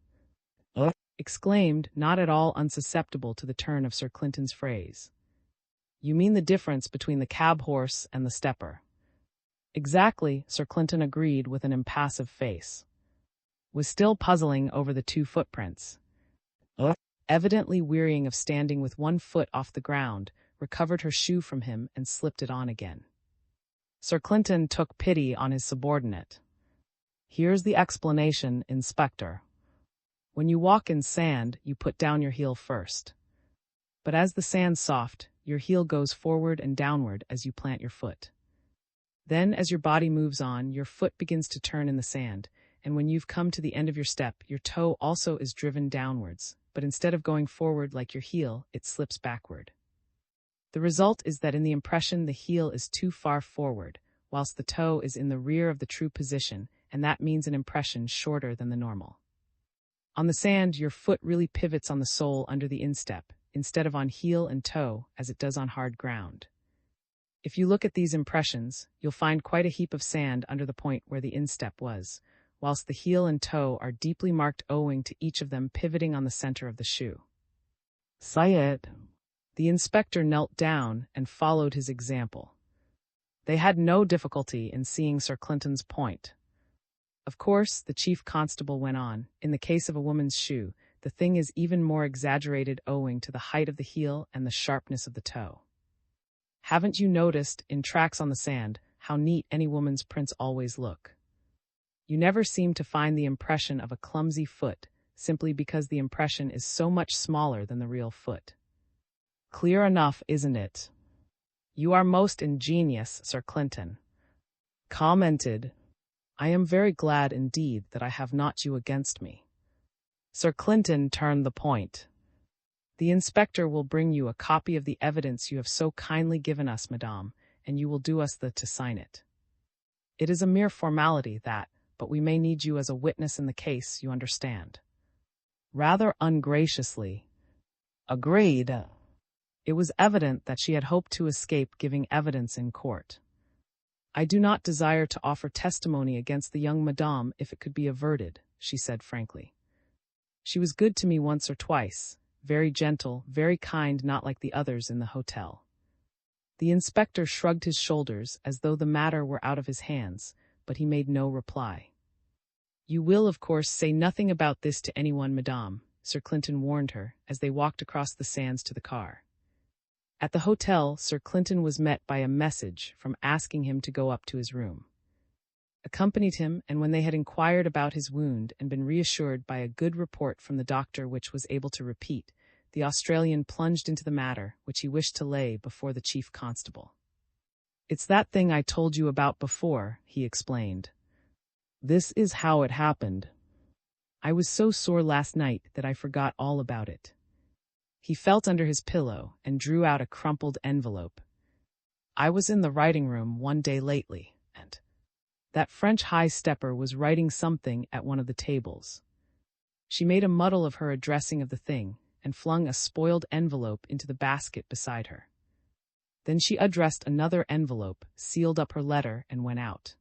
Speaker 1: exclaimed, not at all unsusceptible to the turn of Sir Clinton's phrase. You mean the difference between the cab horse and the stepper. Exactly, Sir Clinton agreed with an impassive face. Was still puzzling over the two footprints. Evidently wearying of standing with one foot off the ground, recovered her shoe from him and slipped it on again. Sir Clinton took pity on his subordinate. Here's the explanation, Inspector. When you walk in sand, you put down your heel first. But as the sand's soft, your heel goes forward and downward as you plant your foot. Then, as your body moves on, your foot begins to turn in the sand, and when you've come to the end of your step, your toe also is driven downwards, but instead of going forward like your heel, it slips backward. The result is that in the impression the heel is too far forward, whilst the toe is in the rear of the true position, and that means an impression shorter than the normal. On the sand, your foot really pivots on the sole under the instep, instead of on heel and toe, as it does on hard ground. If you look at these impressions, you'll find quite a heap of sand under the point where the instep was, whilst the heel and toe are deeply marked owing to each of them pivoting on the center of the shoe. Say it. The inspector knelt down and followed his example. They had no difficulty in seeing Sir Clinton's point. Of course, the chief constable went on, in the case of a woman's shoe, the thing is even more exaggerated owing to the height of the heel and the sharpness of the toe. Haven't you noticed, in tracks on the sand, how neat any woman's prints always look? You never seem to find the impression of a clumsy foot, simply because the impression is so much smaller than the real foot. Clear enough, isn't it? You are most ingenious, Sir Clinton commented. I am very glad indeed that I have not you against me. Sir Clinton turned the point. The inspector will bring you a copy of the evidence you have so kindly given us, madame, and you will do us the to sign it. It is a mere formality, that, but we may need you as a witness in the case, you understand. Rather ungraciously. Agreed. It was evident that she had hoped to escape giving evidence in court. I do not desire to offer testimony against the young madame if it could be averted, she said frankly. She was good to me once or twice, very gentle, very kind, not like the others in the hotel. The inspector shrugged his shoulders as though the matter were out of his hands, but he made no reply. You will, of course, say nothing about this to anyone, madame, Sir Clinton warned her as they walked across the sands to the car. At the hotel, Sir Clinton was met by a message from asking him to go up to his room. Accompanied him, and when they had inquired about his wound and been reassured by a good report from the doctor which was able to repeat, the Australian plunged into the matter which he wished to lay before the chief constable. It's that thing I told you about before, he explained. This is how it happened. I was so sore last night that I forgot all about it. He felt under his pillow and drew out a crumpled envelope. I was in the writing room one day lately, and that French high-stepper was writing something at one of the tables. She made a muddle of her addressing of the thing and flung a spoiled envelope into the basket beside her. Then she addressed another envelope, sealed up her letter, and went out.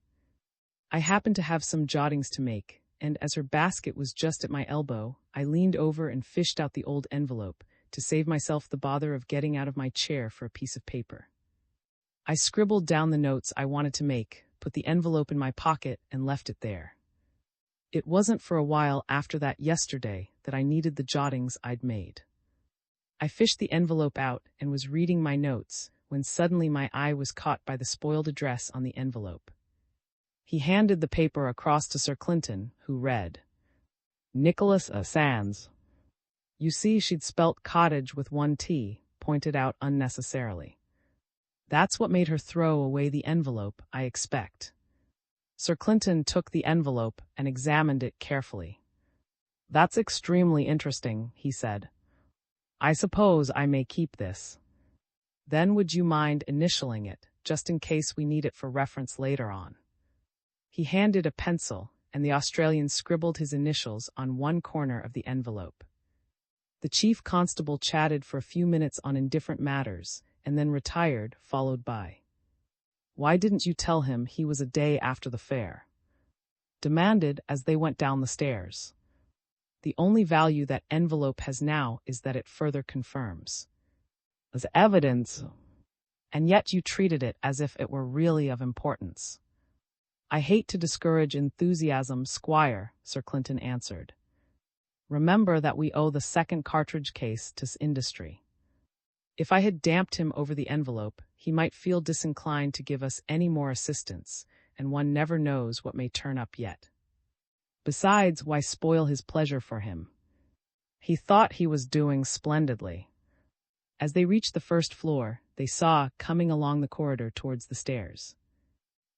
Speaker 1: I happened to have some jottings to make, and as her basket was just at my elbow, I leaned over and fished out the old envelope, to save myself the bother of getting out of my chair for a piece of paper. I scribbled down the notes I wanted to make, put the envelope in my pocket, and left it there. It wasn't for a while after that yesterday that I needed the jottings I'd made. I fished the envelope out and was reading my notes when suddenly my eye was caught by the spoiled address on the envelope. He handed the paper across to Sir Clinton, who read, Nicholas Sands. You see, she'd spelt cottage with one T, pointed out unnecessarily. That's what made her throw away the envelope, I expect. Sir Clinton took the envelope and examined it carefully. That's extremely interesting, he said. I suppose I may keep this. Then would you mind initialing it, just in case we need it for reference later on? He handed a pencil, and the Australian scribbled his initials on one corner of the envelope. The chief constable chatted for a few minutes on indifferent matters, and then retired, followed by, "Why didn't you tell him he was a day after the fair?" demanded as they went down the stairs. "The only value that envelope has now is that it further confirms. As evidence, and yet you treated it as if it were really of importance." "I hate to discourage enthusiasm, Squire," Sir Clinton answered. "Remember that we owe the second cartridge case to industry. If I had damped him over the envelope, he might feel disinclined to give us any more assistance, and one never knows what may turn up yet. Besides, why spoil his pleasure for him? He thought he was doing splendidly." As they reached the first floor, they saw, coming along the corridor towards the stairs,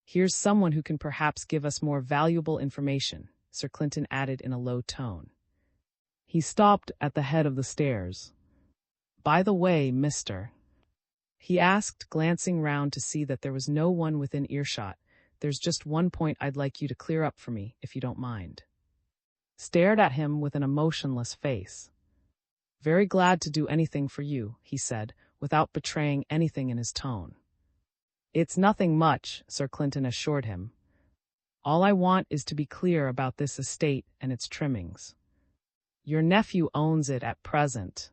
Speaker 1: "Here's someone who can perhaps give us more valuable information," Sir Clinton added in a low tone. He stopped at the head of the stairs. "By the way, mister," he asked, glancing round to see that there was no one within earshot, "there's just one point I'd like you to clear up for me, if you don't mind." Stared at him with an emotionless face. "Very glad to do anything for you," he said, without betraying anything in his tone. "It's nothing much," Sir Clinton assured him. "All I want is to be clear about this estate and its trimmings. Your nephew owns it at present.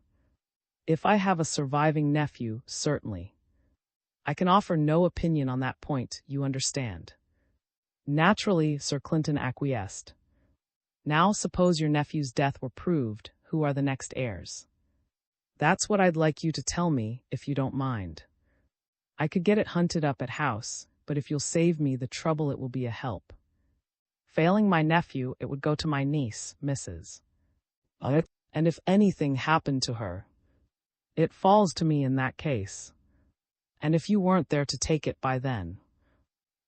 Speaker 1: If I have a surviving nephew, certainly. I can offer no opinion on that point, you understand." Naturally, Sir Clinton acquiesced. "Now suppose your nephew's death were proved, who are the next heirs?" "That's what I'd like you to tell me, if you don't mind. I could get it hunted up at house, but if you'll save me the trouble it will be a help. Failing my nephew, it would go to my niece, Mrs. And if anything happened to her, it falls to me in that case. And if you weren't there to take it by then,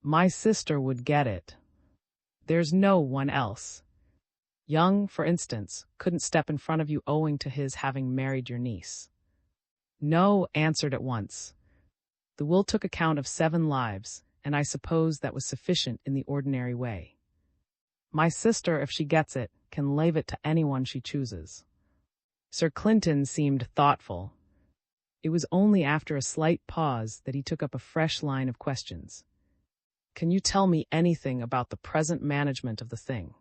Speaker 1: my sister would get it. There's no one else. Young, for instance, couldn't step in front of you owing to his having married your niece." "No," answered at once. "The will took account of 7 lives, and I suppose that was sufficient in the ordinary way. My sister, if she gets it, can leave it to anyone she chooses." Sir Clinton seemed thoughtful. It was only after a slight pause that he took up a fresh line of questions. "Can you tell me anything about the present management of the thing?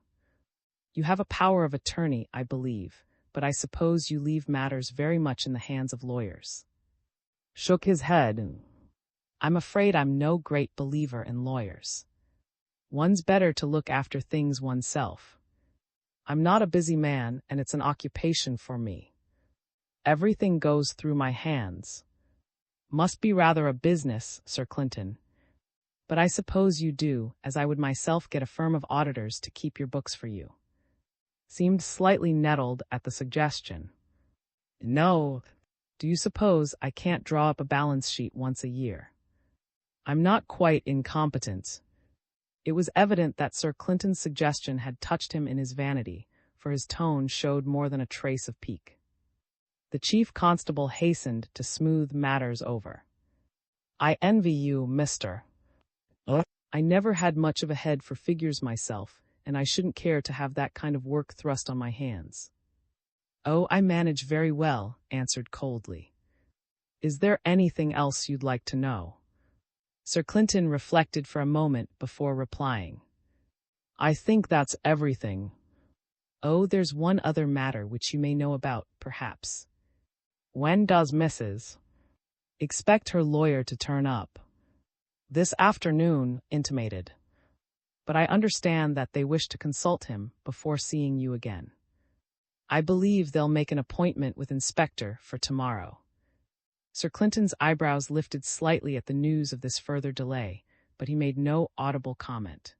Speaker 1: You have a power of attorney, I believe, but I suppose you leave matters very much in the hands of lawyers." Shook his head. "I'm afraid I'm no great believer in lawyers. One's better to look after things oneself. I'm not a busy man, and it's an occupation for me. Everything goes through my hands. Must be rather a business, Sir Clinton. But I suppose you do, as I would myself get a firm of auditors to keep your books for you." Seemed slightly nettled at the suggestion. "No. Do you suppose I can't draw up a balance sheet once a year? I'm not quite incompetent." It was evident that Sir Clinton's suggestion had touched him in his vanity, for his tone showed more than a trace of pique. The chief constable hastened to smooth matters over. "I envy you, mister. I never had much of a head for figures myself, and I shouldn't care to have that kind of work thrust on my hands." "Oh, I manage very well," answered coldly. "Is there anything else you'd like to know?" Sir Clinton reflected for a moment before replying. "I think that's everything. Oh, there's one other matter which you may know about, perhaps. When does Mrs. expect her lawyer to turn up?" "This afternoon," intimated. "But I understand that they wish to consult him before seeing you again. I believe they'll make an appointment with Inspector for tomorrow." Sir Clinton's eyebrows lifted slightly at the news of this further delay, but he made no audible comment.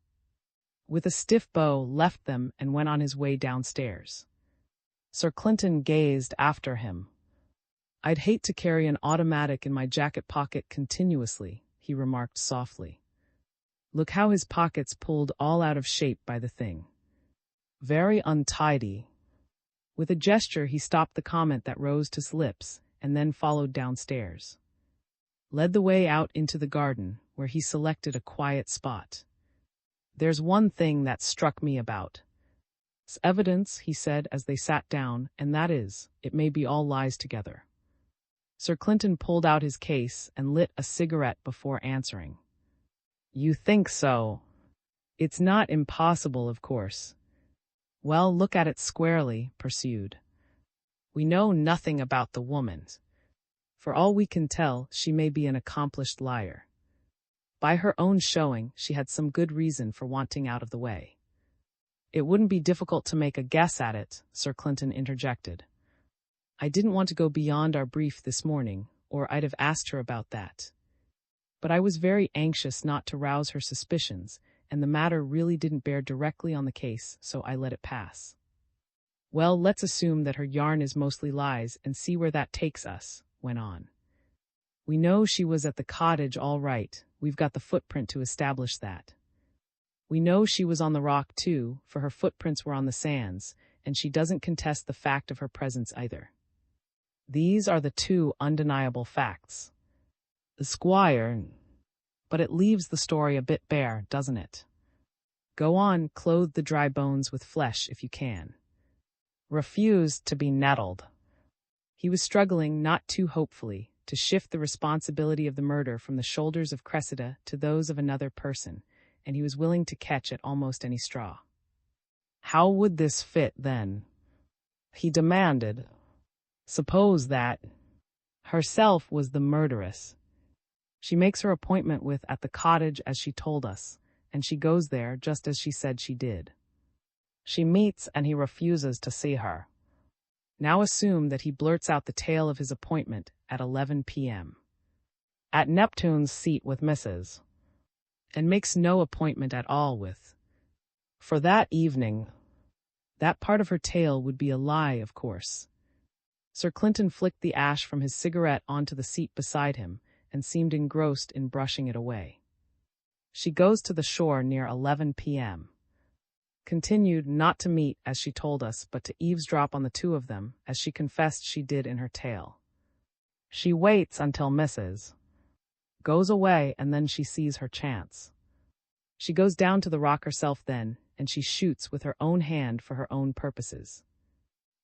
Speaker 1: With a stiff bow, left them and went on his way downstairs. Sir Clinton gazed after him. "I'd hate to carry an automatic in my jacket pocket continuously," he remarked softly. Look how his pockets pulled all out of shape by the thing. Very untidy. With a gesture, he stopped the comment that rose to his lips, and then followed downstairs. Led the way out into the garden, where he selected a quiet spot. "There's one thing that struck me about this evidence," he said as they sat down, "and that is, it may be all lies together." Sir Clinton pulled out his case and lit a cigarette before answering. "You think so? It's not impossible, of course." "Well, look at it squarely," pursued. "We know nothing about the woman. For all we can tell, she may be an accomplished liar. By her own showing, she had some good reason for wanting out of the way." "It wouldn't be difficult to make a guess at it," Sir Clinton interjected. "I didn't want to go beyond our brief this morning, or I'd have asked her about that. But I was very anxious not to rouse her suspicions, and the matter really didn't bear directly on the case, so I let it pass." "Well, let's assume that her yarn is mostly lies and see where that takes us," went on. "We know she was at the cottage all right. We've got the footprint to establish that. We know she was on the rock too, for her footprints were on the sands, and she doesn't contest the fact of her presence either. These are the two undeniable facts. The squire... But it leaves the story a bit bare, doesn't it? Go on, clothe the dry bones with flesh if you can." Refused to be nettled. He was struggling, not too hopefully, to shift the responsibility of the murder from the shoulders of Cressida to those of another person, and he was willing to catch at almost any straw. "How would this fit, then?" he demanded. "Suppose that herself was the murderess. She makes her appointment with at the cottage as she told us, and she goes there just as she said she did. She meets and he refuses to see her. Now assume that he blurts out the tale of his appointment at 11 p.m. at Neptune's seat with Mrs. and makes no appointment at all with for that evening. That part of her tale would be a lie, of course." Sir Clinton flicked the ash from his cigarette onto the seat beside him and seemed engrossed in brushing it away. "She goes to the shore near 11 p.m. Continued not to meet, as she told us, but to eavesdrop on the two of them, as she confessed she did in her tale. She waits until Mrs. goes away, and then she sees her chance. She goes down to the rock herself then, and she shoots with her own hand for her own purposes.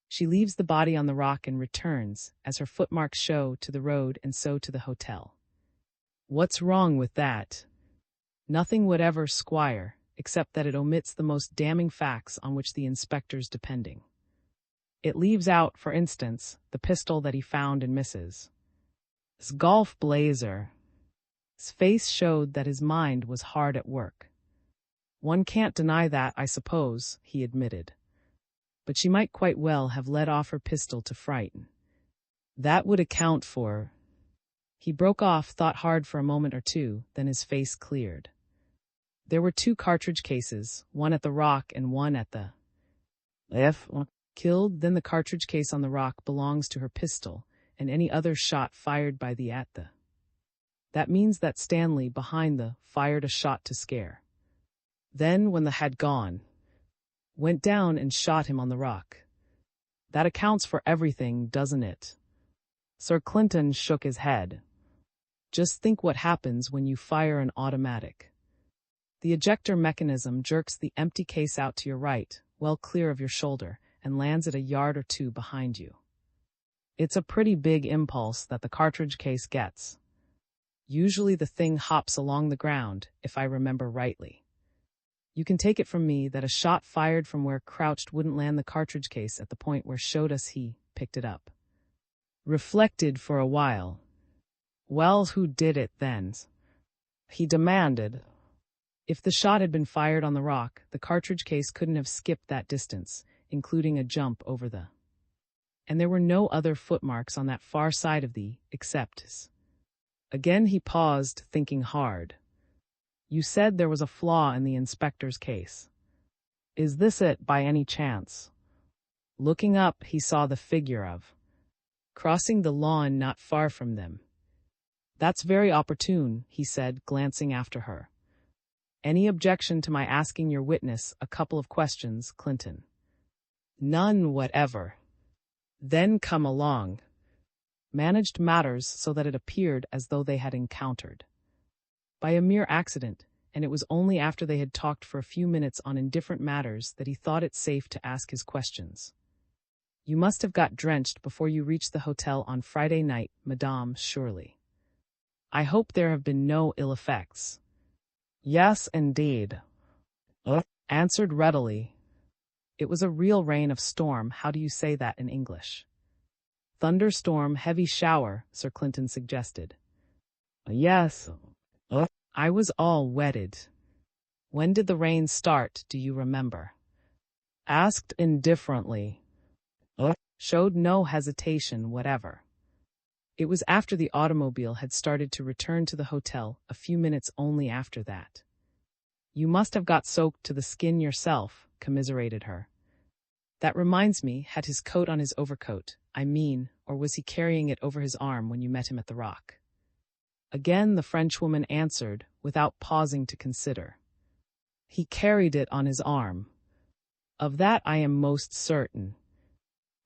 Speaker 1: She leaves the body on the rock and returns, as her footmarks show, to the road and so to the hotel. What's wrong with that?" "Nothing whatever, Squire, except that it omits the most damning facts on which the inspector's depending. It leaves out, for instance, the pistol that he found in Mrs. 's golf blazer." His face showed that his mind was hard at work. "One can't deny that, I suppose," he admitted. "But she might quite well have let off her pistol to frighten. That would account for..." He broke off, thought hard for a moment or two, then his face cleared. "There were two cartridge cases, one at the rock and one at the... If killed, then the cartridge case on the rock belongs to her pistol, and any other shot fired by the at the... That means that Stanley, behind the, fired a shot to scare. Then, when the had gone, went down and shot him on the rock. That accounts for everything, doesn't it?" Sir Clinton shook his head. "Just think what happens when you fire an automatic. The ejector mechanism jerks the empty case out to your right, well clear of your shoulder, and lands it a yard or two behind you. It's a pretty big impulse that the cartridge case gets. Usually the thing hops along the ground, if I remember rightly. You can take it from me that a shot fired from where crouched wouldn't land the cartridge case at the point where showed us he picked it up." Reflected for a while. "Well, who did it then?" he demanded. "If the shot had been fired on the rock, the cartridge case couldn't have skipped that distance, including a jump over the... And there were no other footmarks on that far side of the, except..." Again he paused, thinking hard. "You said there was a flaw in the inspector's case. Is this it, by any chance?" Looking up, he saw the figure of crossing the lawn not far from them. "That's very opportune," he said, glancing after her. "Any objection to my asking your witness a couple of questions, Clinton?" "None whatever." then come along, managed matters so that it appeared as though they had encountered. By a mere accident, and it was only after they had talked for a few minutes on indifferent matters that he thought it safe to ask his questions. You must have got drenched before you reached the hotel on Friday night, madame, surely. I hope there have been no ill effects. Yes, indeed. Answered readily. It was a real rain of storm. How do you say that in English? Thunderstorm, heavy shower, Sir Clinton suggested. Yes. I was all wetted. When did the rain start, do you remember? Asked indifferently. Showed no hesitation whatever. It was after the automobile had started to return to the hotel, a few minutes only after that. You must have got soaked to the skin yourself, commiserated her. That reminds me, had his coat on his overcoat, I mean, or was he carrying it over his arm when you met him at the Rock? Again the Frenchwoman answered, without pausing to consider. He carried it on his arm. Of that I am most certain.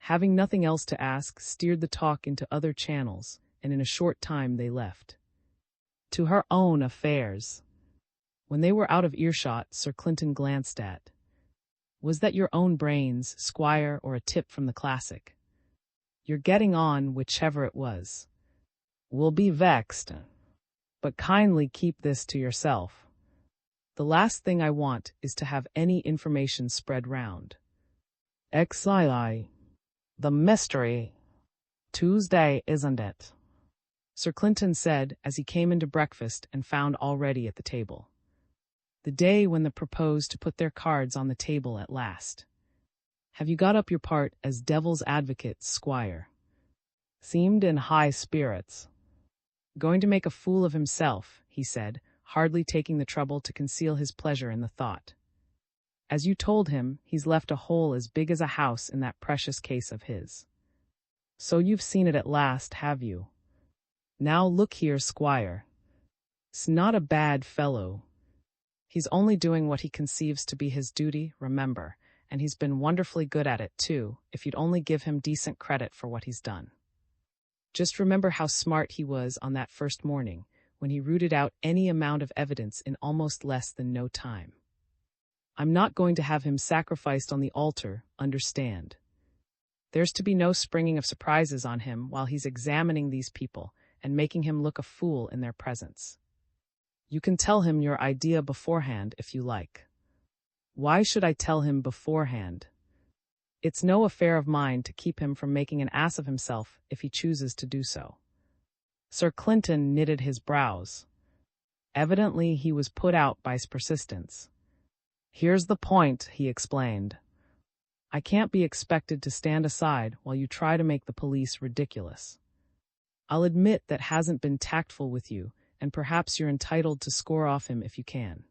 Speaker 1: Having nothing else to ask, steered the talk into other channels, and in a short time they left. To her own affairs. When they were out of earshot, Sir Clinton glanced at. Was that your own brains, Squire, or a tip from the classic? You're getting on, whichever it was. We'll be vexed. But kindly keep this to yourself. The last thing I want is to have any information spread round. Exili. The mystery. Tuesday, isn't it? Sir Clinton said as he came into breakfast and found all ready at the table. The day when they proposed to put their cards on the table at last. Have you got up your part as devil's advocate, Squire? Seemed in high spirits. Going to make a fool of himself, he said, hardly taking the trouble to conceal his pleasure in the thought. As you told him, he's left a hole as big as a house in that precious case of his. So you've seen it at last, have you? Now look here, Squire. It's not a bad fellow. He's only doing what he conceives to be his duty, remember, and he's been wonderfully good at it, too, if you'd only give him decent credit for what he's done. Just remember how smart he was on that first morning, when he rooted out any amount of evidence in almost less than no time. I'm not going to have him sacrificed on the altar, understand. There's to be no springing of surprises on him while he's examining these people and making him look a fool in their presence. You can tell him your idea beforehand if you like. Why should I tell him beforehand? It's no affair of mine to keep him from making an ass of himself if he chooses to do so. Sir Clinton knitted his brows. Evidently he was put out by his persistence. Here's the point, he explained. I can't be expected to stand aside while you try to make the police ridiculous. I'll admit that hasn't been tactful with you, and perhaps you're entitled to score off him if you can.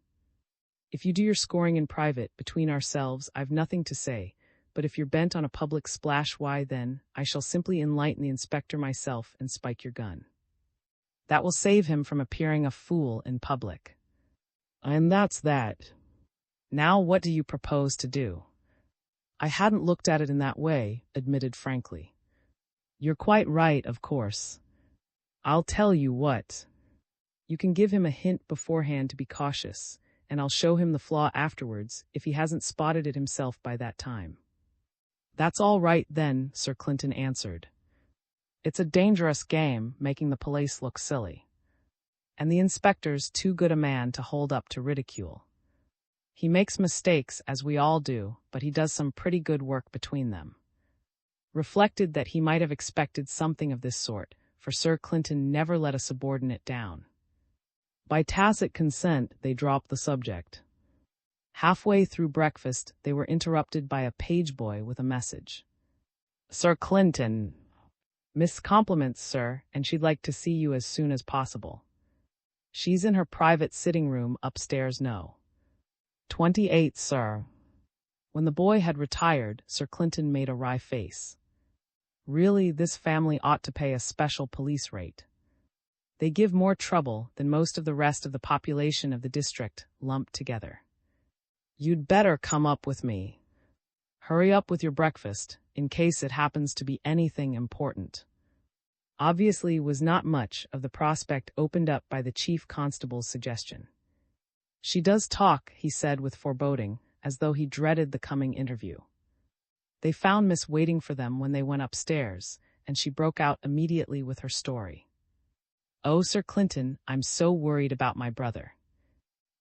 Speaker 1: If you do your scoring in private, between ourselves, I've nothing to say, but if you're bent on a public splash, why then, I shall simply enlighten the inspector myself and spike your gun. That will save him from appearing a fool in public. And that's that. Now what do you propose to do? I hadn't looked at it in that way, admitted frankly. You're quite right, of course. I'll tell you what. You can give him a hint beforehand to be cautious, and I'll show him the flaw afterwards if he hasn't spotted it himself by that time. That's all right then, Sir Clinton answered. It's a dangerous game, making the police look silly. And the inspector's too good a man to hold up to ridicule. He makes mistakes, as we all do, but he does some pretty good work between them. Reflected that he might have expected something of this sort, for Sir Clinton never let a subordinate down. By tacit consent, they dropped the subject. Halfway through breakfast, they were interrupted by a page boy with a message. Sir Clinton. Miss compliments, sir, and she'd like to see you as soon as possible. She's in her private sitting room upstairs, no. 28, sir. When the boy had retired, Sir Clinton made a wry face. Really, this family ought to pay a special police rate. They give more trouble than most of the rest of the population of the district lumped together. You'd better come up with me. Hurry up with your breakfast. in case it happens to be anything important. Obviously was not much of the prospect opened up by the chief constable's suggestion. She does talk, he said with foreboding, as though he dreaded the coming interview. They found Miss waiting for them when they went upstairs, and she broke out immediately with her story. "Oh, Sir Clinton, I'm so worried about my brother.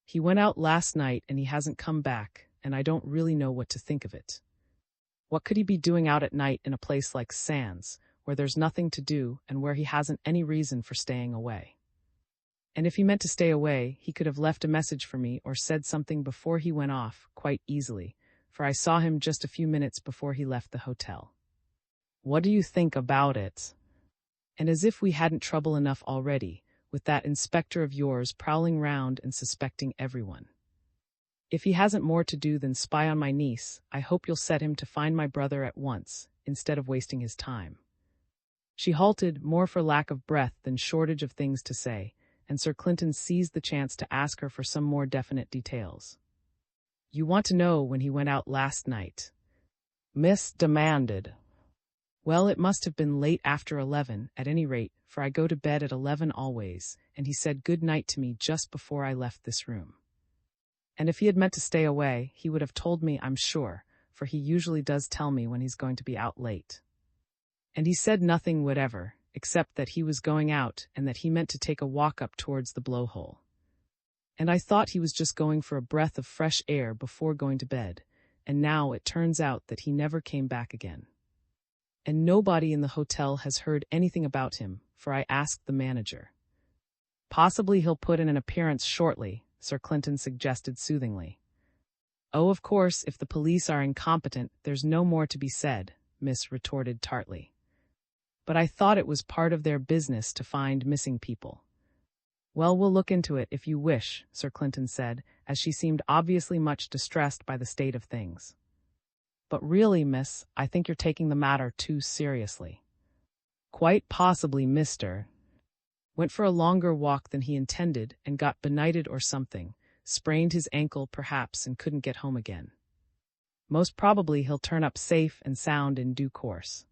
Speaker 1: He went out last night and he hasn't come back, and I don't really know what to think of it. What could he be doing out at night in a place like Sands, where there's nothing to do and where he hasn't any reason for staying away? And if he meant to stay away, he could have left a message for me or said something before he went off, quite easily, for I saw him just a few minutes before he left the hotel. What do you think about it? And as if we hadn't trouble enough already, with that inspector of yours prowling round and suspecting everyone. If he hasn't more to do than spy on my niece, I hope you'll set him to find my brother at once, instead of wasting his time." She halted, more for lack of breath than shortage of things to say, and Sir Clinton seized the chance to ask her for some more definite details. "You want to know when he went out last night?" Miss demanded. "Well, it must have been late after 11, at any rate, for I go to bed at 11 always, and he said good night to me just before I left this room. And if he had meant to stay away, he would have told me, I'm sure, for he usually does tell me when he's going to be out late. And he said nothing whatever, except that he was going out and that he meant to take a walk up towards the blowhole. And I thought he was just going for a breath of fresh air before going to bed, and now it turns out that he never came back again. And nobody in the hotel has heard anything about him, for I asked the manager. Possibly he'll put in an appearance shortly," Sir Clinton suggested soothingly. "Oh, of course, if the police are incompetent, there's no more to be said," Miss retorted tartly. "But I thought it was part of their business to find missing people." "Well, we'll look into it if you wish," Sir Clinton said, as she seemed obviously much distressed by the state of things. "But really, miss, I think you're taking the matter too seriously." "Quite possibly, mister. Went for a longer walk than he intended and got benighted or something, sprained his ankle perhaps and couldn't get home again. Most probably he'll turn up safe and sound in due course.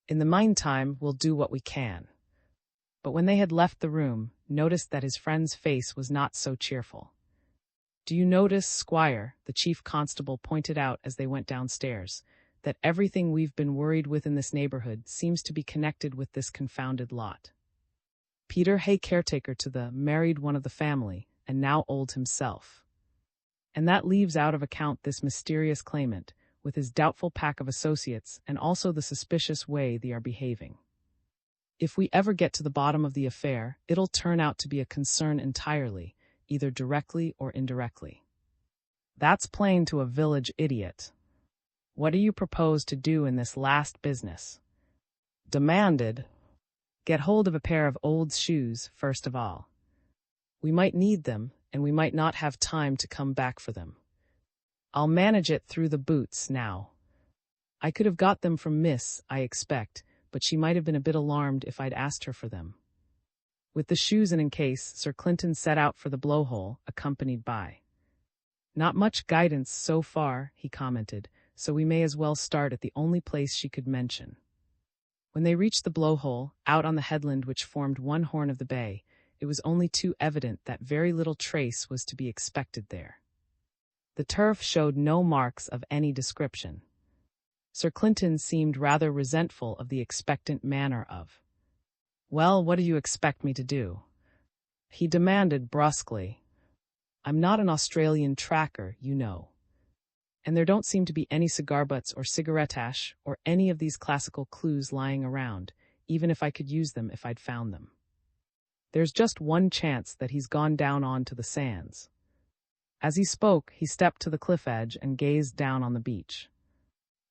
Speaker 1: In the meantime, we'll do what we can." But when they had left the room, noticed that his friend's face was not so cheerful. "Do you notice, Squire," the chief constable pointed out as they went downstairs, "that everything we've been worried with in this neighborhood seems to be connected with this confounded lot? Peter Hay, caretaker to the married one of the family, and now old himself. And that leaves out of account this mysterious claimant, with his doubtful pack of associates, and also the suspicious way they are behaving. If we ever get to the bottom of the affair, it'll turn out to be a concern entirely, either directly or indirectly. That's plain to a village idiot. What do you propose to do in this last business?" demanded. "Get hold of a pair of old shoes, first of all. We might need them, and we might not have time to come back for them. I'll manage it through the boots now. I could have got them from Miss, I expect, but she might have been a bit alarmed if I'd asked her for them." With the shoes in case, Sir Clinton set out for the blowhole, accompanied by. "Not much guidance so far," he commented, "so we may as well start at the only place she could mention." When they reached the blowhole, out on the headland which formed one horn of the bay, it was only too evident that very little trace was to be expected there. The turf showed no marks of any description. Sir Clinton seemed rather resentful of the expectant manner of. "Well, what do you expect me to do?" he demanded brusquely. "I'm not an Australian tracker, you know. And there don't seem to be any cigar butts or cigarette ash or any of these classical clues lying around, even if I could use them if I'd found them. There's just one chance that he's gone down on to the sands." As he spoke, he stepped to the cliff edge and gazed down on the beach.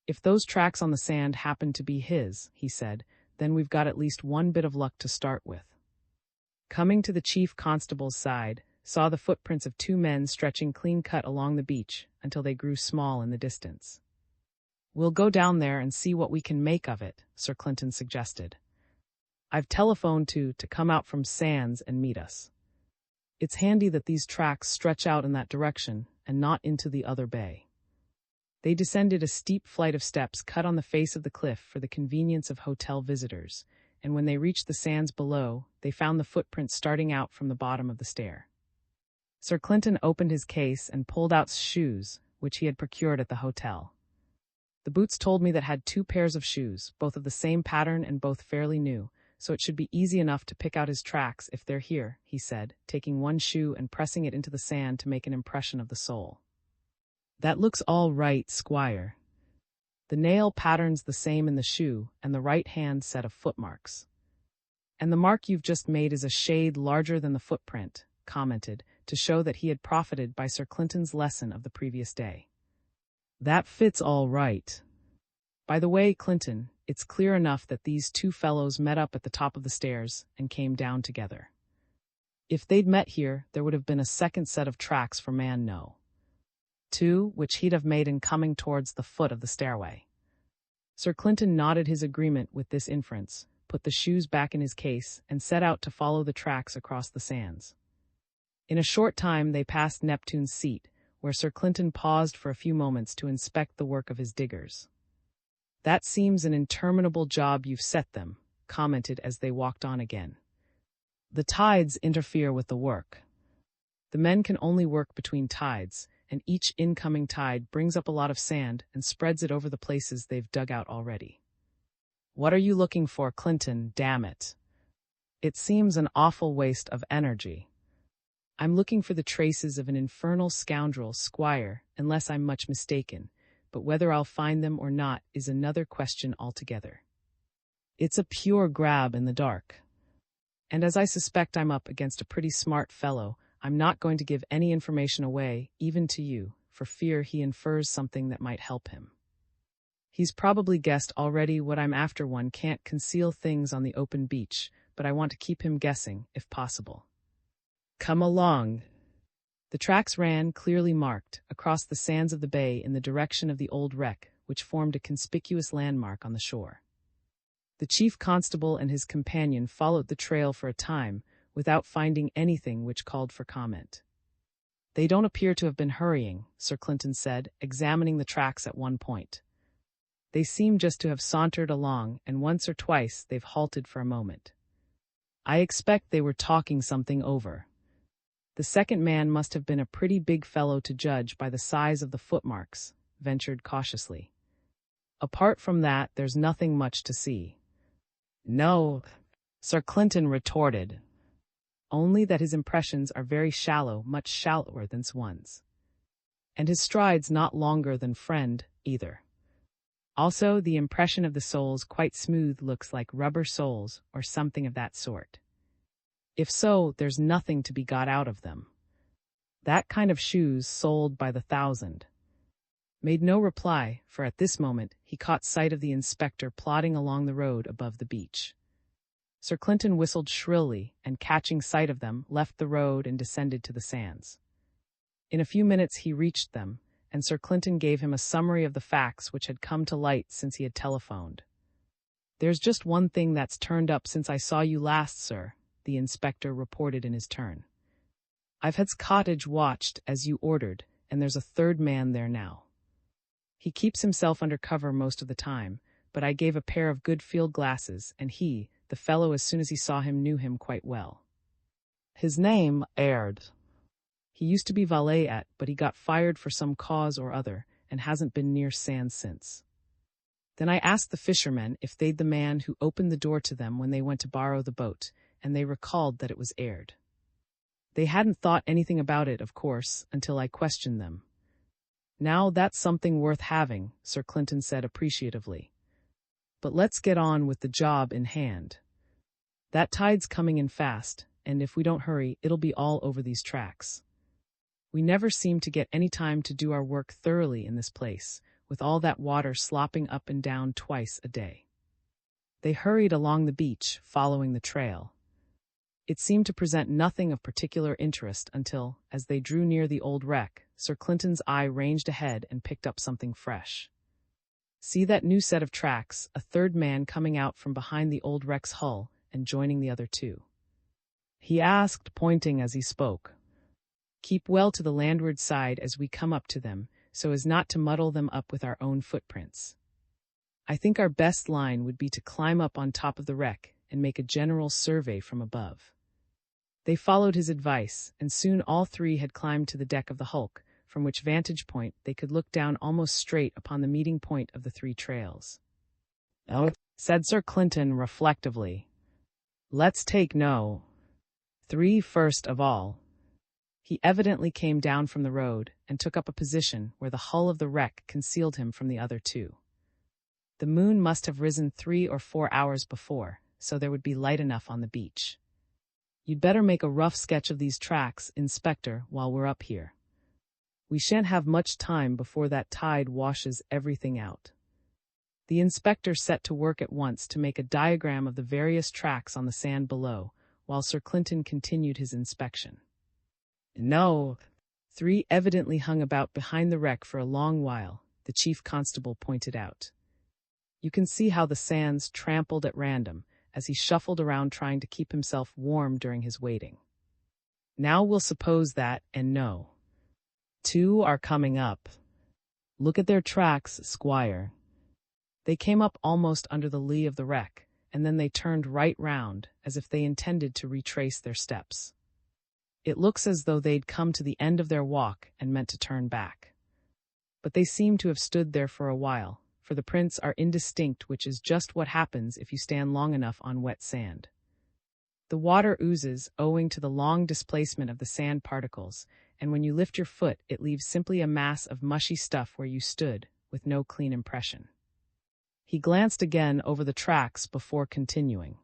Speaker 1: "If those tracks on the sand happen to be his," he said, "then we've got at least one bit of luck to start with." Coming to the chief constable's side, saw the footprints of two men stretching clean-cut along the beach until they grew small in the distance. "We'll go down there and see what we can make of it," Sir Clinton suggested. "I've telephoned to come out from Sands and meet us. It's handy that these tracks stretch out in that direction and not into the other bay." They descended a steep flight of steps cut on the face of the cliff for the convenience of hotel visitors, and when they reached the sands below, they found the footprints starting out from the bottom of the stair. Sir Clinton opened his case and pulled out shoes, which he had procured at the hotel. The boots told me that had 2 pairs of shoes, both of the same pattern and both fairly new, so it should be easy enough to pick out his tracks if they're here, he said, taking one shoe and pressing it into the sand to make an impression of the sole. That looks all right, Squire. The nail pattern's the same in the shoe, and the right-hand set of footmarks. And the mark you've just made is a shade larger than the footprint, commented, to show that he had profited by Sir Clinton's lesson of the previous day. That fits all right. By the way, Clinton, it's clear enough that these 2 fellows met up at the top of the stairs and came down together. If they'd met here, there would have been a second set of tracks for man No. 2, which he'd have made in coming towards the foot of the stairway. Sir Clinton nodded his agreement with this inference, put the shoes back in his case, and set out to follow the tracks across the sands. In a short time they passed Neptune's seat, where Sir Clinton paused for a few moments to inspect the work of his diggers. That seems an interminable job you've set them, commented as they walked on again. The tides interfere with the work. The men can only work between tides, and each incoming tide brings up a lot of sand and spreads it over the places they've dug out already. What are you looking for, Clinton, damn it? It seems an awful waste of energy. I'm looking for the traces of an infernal scoundrel, Squire, unless I'm much mistaken, but whether I'll find them or not is another question altogether. It's a pure grab in the dark. And as I suspect I'm up against a pretty smart fellow, I'm not going to give any information away, even to you, for fear he infers something that might help him. He's probably guessed already what I'm after. One can't conceal things on the open beach, but I want to keep him guessing, if possible. Come along. The tracks ran, clearly marked, across the sands of the bay in the direction of the old wreck, which formed a conspicuous landmark on the shore. The chief constable and his companion followed the trail for a time, without finding anything which called for comment. They don't appear to have been hurrying, Sir Clinton said, examining the tracks at one point. They seem just to have sauntered along, and once or twice they've halted for a moment. I expect they were talking something over. The second man must have been a pretty big fellow to judge by the size of the footmarks, ventured cautiously. Apart from that, there's nothing much to see. No, Sir Clinton retorted. Only that his impressions are very shallow, much shallower than one's. And his stride's not longer than friend, either. Also, the impression of the soles quite smooth, looks like rubber soles or something of that sort. If so, there's nothing to be got out of them. That kind of shoes sold by the thousand. Made no reply, for at this moment he caught sight of the inspector plodding along the road above the beach. Sir Clinton whistled shrilly, and catching sight of them, left the road and descended to the sands. In a few minutes he reached them, and Sir Clinton gave him a summary of the facts which had come to light since he had telephoned. There's just one thing that's turned up since I saw you last, sir, the inspector reported in his turn. I've had cottage watched, as you ordered, and there's a third man there now. He keeps himself under cover most of the time, but I gave a pair of good field glasses, and he, the fellow, as soon as he saw him, knew him quite well. His name, Aird. He used to be valet at, but he got fired for some cause or other, and hasn't been near sand since. Then I asked the fishermen if they'd the man who opened the door to them when they went to borrow the boat, and they recalled that it was Aird. They hadn't thought anything about it, of course, until I questioned them. Now that's something worth having, Sir Clinton said appreciatively. But let's get on with the job in hand. That tide's coming in fast, and if we don't hurry, it'll be all over these tracks. We never seem to get any time to do our work thoroughly in this place, with all that water slopping up and down twice a day. They hurried along the beach, following the trail. It seemed to present nothing of particular interest until, as they drew near the old wreck, Sir Clinton's eye ranged ahead and picked up something fresh. See that new set of tracks, a third man coming out from behind the old wreck's hull and joining the other two? He asked, pointing as he spoke. Keep well to the landward side as we come up to them, so as not to muddle them up with our own footprints. I think our best line would be to climb up on top of the wreck and make a general survey from above. They followed his advice, and soon all three had climbed to the deck of the hulk, from which vantage point they could look down almost straight upon the meeting point of the three trails. "Oh," said Sir Clinton reflectively. "Let's take No. 3 first of all." He evidently came down from the road and took up a position where the hull of the wreck concealed him from the other two. The moon must have risen 3 or 4 hours before, so there would be light enough on the beach. "You'd better make a rough sketch of these tracks, Inspector, while we're up here. We shan't have much time before that tide washes everything out." The inspector set to work at once to make a diagram of the various tracks on the sand below, while Sir Clinton continued his inspection. No. 3 evidently hung about behind the wreck for a long while, the chief constable pointed out. You can see how the sands trampled at random as he shuffled around trying to keep himself warm during his waiting. Now we'll suppose that, and No. 2 are coming up. Look at their tracks, Squire. They came up almost under the lee of the wreck, and then they turned right round, as if they intended to retrace their steps. It looks as though they'd come to the end of their walk and meant to turn back. But they seem to have stood there for a while, for the prints are indistinct, which is just what happens if you stand long enough on wet sand. The water oozes owing to the long displacement of the sand particles, and when you lift your foot, it leaves simply a mass of mushy stuff where you stood, with no clean impression. He glanced again over the tracks before continuing.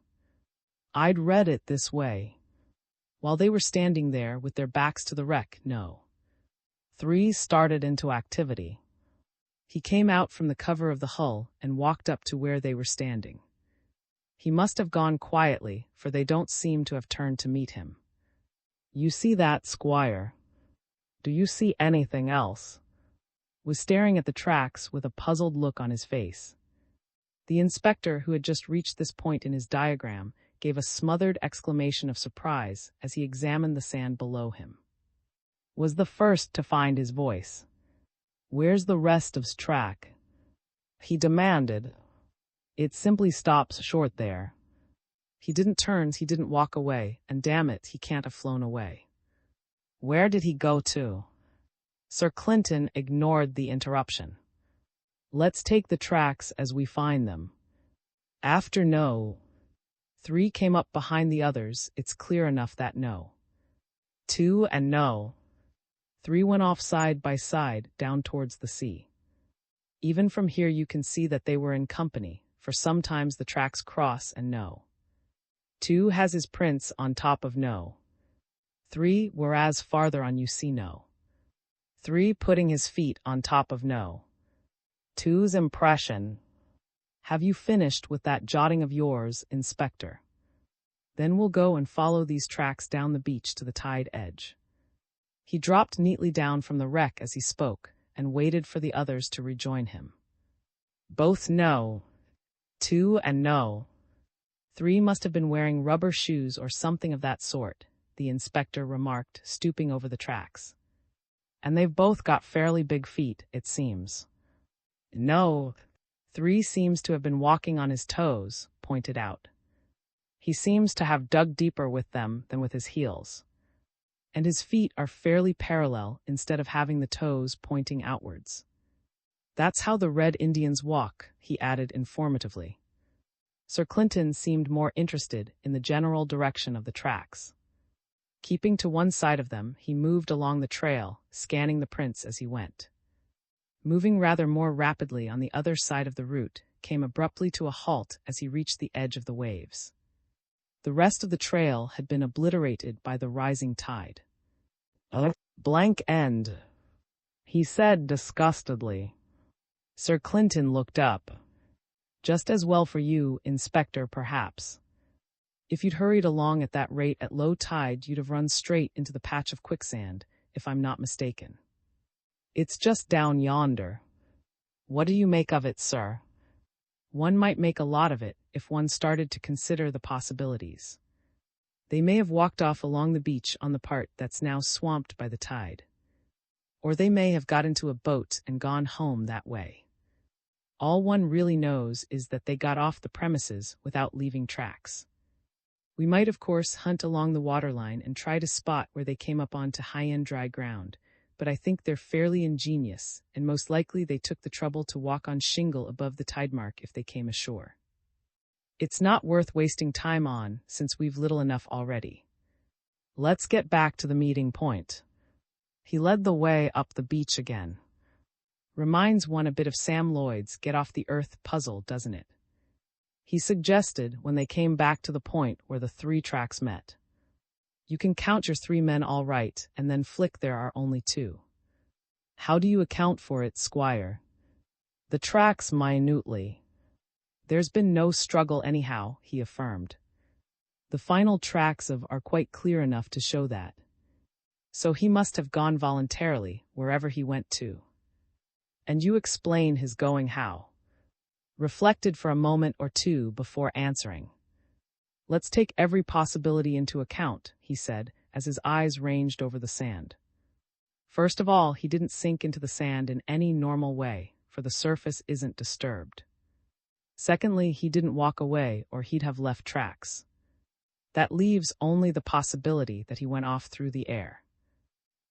Speaker 1: I'd read it this way. While they were standing there with their backs to the wreck, No. 3 started into activity. He came out from the cover of the hull and walked up to where they were standing. He must have gone quietly, for they don't seem to have turned to meet him. You see that, Squire? Do you see anything else? Was staring at the tracks with a puzzled look on his face. The inspector, who had just reached this point in his diagram, gave a smothered exclamation of surprise as he examined the sand below him. Was the first to find his voice. Where's the rest of's track? He demanded. It simply stops short there. He didn't turn, he didn't walk away, and damn it, he can't have flown away. Where did he go to? Sir Clinton ignored the interruption. Let's take the tracks as we find them. After No. 3 came up behind the others, it's clear enough that No. 2 and No. 3 went off side by side down towards the sea. Even from here you can see that they were in company, for sometimes the tracks cross and No. 2 has his prints on top of No. 3, whereas farther on you see No. 3 putting his feet on top of No. 2's impression. Have you finished with that jotting of yours, Inspector? Then we'll go and follow these tracks down the beach to the tide edge. He dropped neatly down from the wreck as he spoke and waited for the others to rejoin him. Both No. 2 and No. 3 must have been wearing rubber shoes or something of that sort, the inspector remarked, stooping over the tracks. And they've both got fairly big feet, it seems. No. 3 seems to have been walking on his toes, pointed out. He seems to have dug deeper with them than with his heels. And his feet are fairly parallel instead of having the toes pointing outwards. That's how the Red Indians walk, he added informatively. Sir Clinton seemed more interested in the general direction of the tracks. Keeping to one side of them, he moved along the trail, scanning the prints as he went. Moving rather more rapidly on the other side of the route, came abruptly to a halt as he reached the edge of the waves. The rest of the trail had been obliterated by the rising tide. A blank end, he said disgustedly. Sir Clinton looked up. Just as well for you, Inspector, perhaps. If you'd hurried along at that rate at low tide, you'd have run straight into the patch of quicksand, if I'm not mistaken. It's just down yonder. What do you make of it, sir? One might make a lot of it if one started to consider the possibilities. They may have walked off along the beach on the part that's now swamped by the tide. Or they may have got into a boat and gone home that way. All one really knows is that they got off the premises without leaving tracks. We might, of course, hunt along the waterline and try to spot where they came up onto high-end dry ground, but I think they're fairly ingenious, and most likely they took the trouble to walk on shingle above the tide mark if they came ashore. It's not worth wasting time on, since we've little enough already. Let's get back to the meeting point. He led the way up the beach again. Reminds one a bit of Sam Lloyd's Get Off the Earth puzzle, doesn't it? He suggested when they came back to the point where the 3 tracks met. You can count your 3 men all right, and then flick there are only 2. How do you account for it, Squire? The tracks minutely. There's been no struggle anyhow, he affirmed. The final tracks are quite clear enough to show that. So he must have gone voluntarily, wherever he went to. And you explain his going how? Reflected for a moment or two before answering. Let's take every possibility into account, he said, as his eyes ranged over the sand. First of all, he didn't sink into the sand in any normal way, for the surface isn't disturbed. Secondly, he didn't walk away, or he'd have left tracks. That leaves only the possibility that he went off through the air.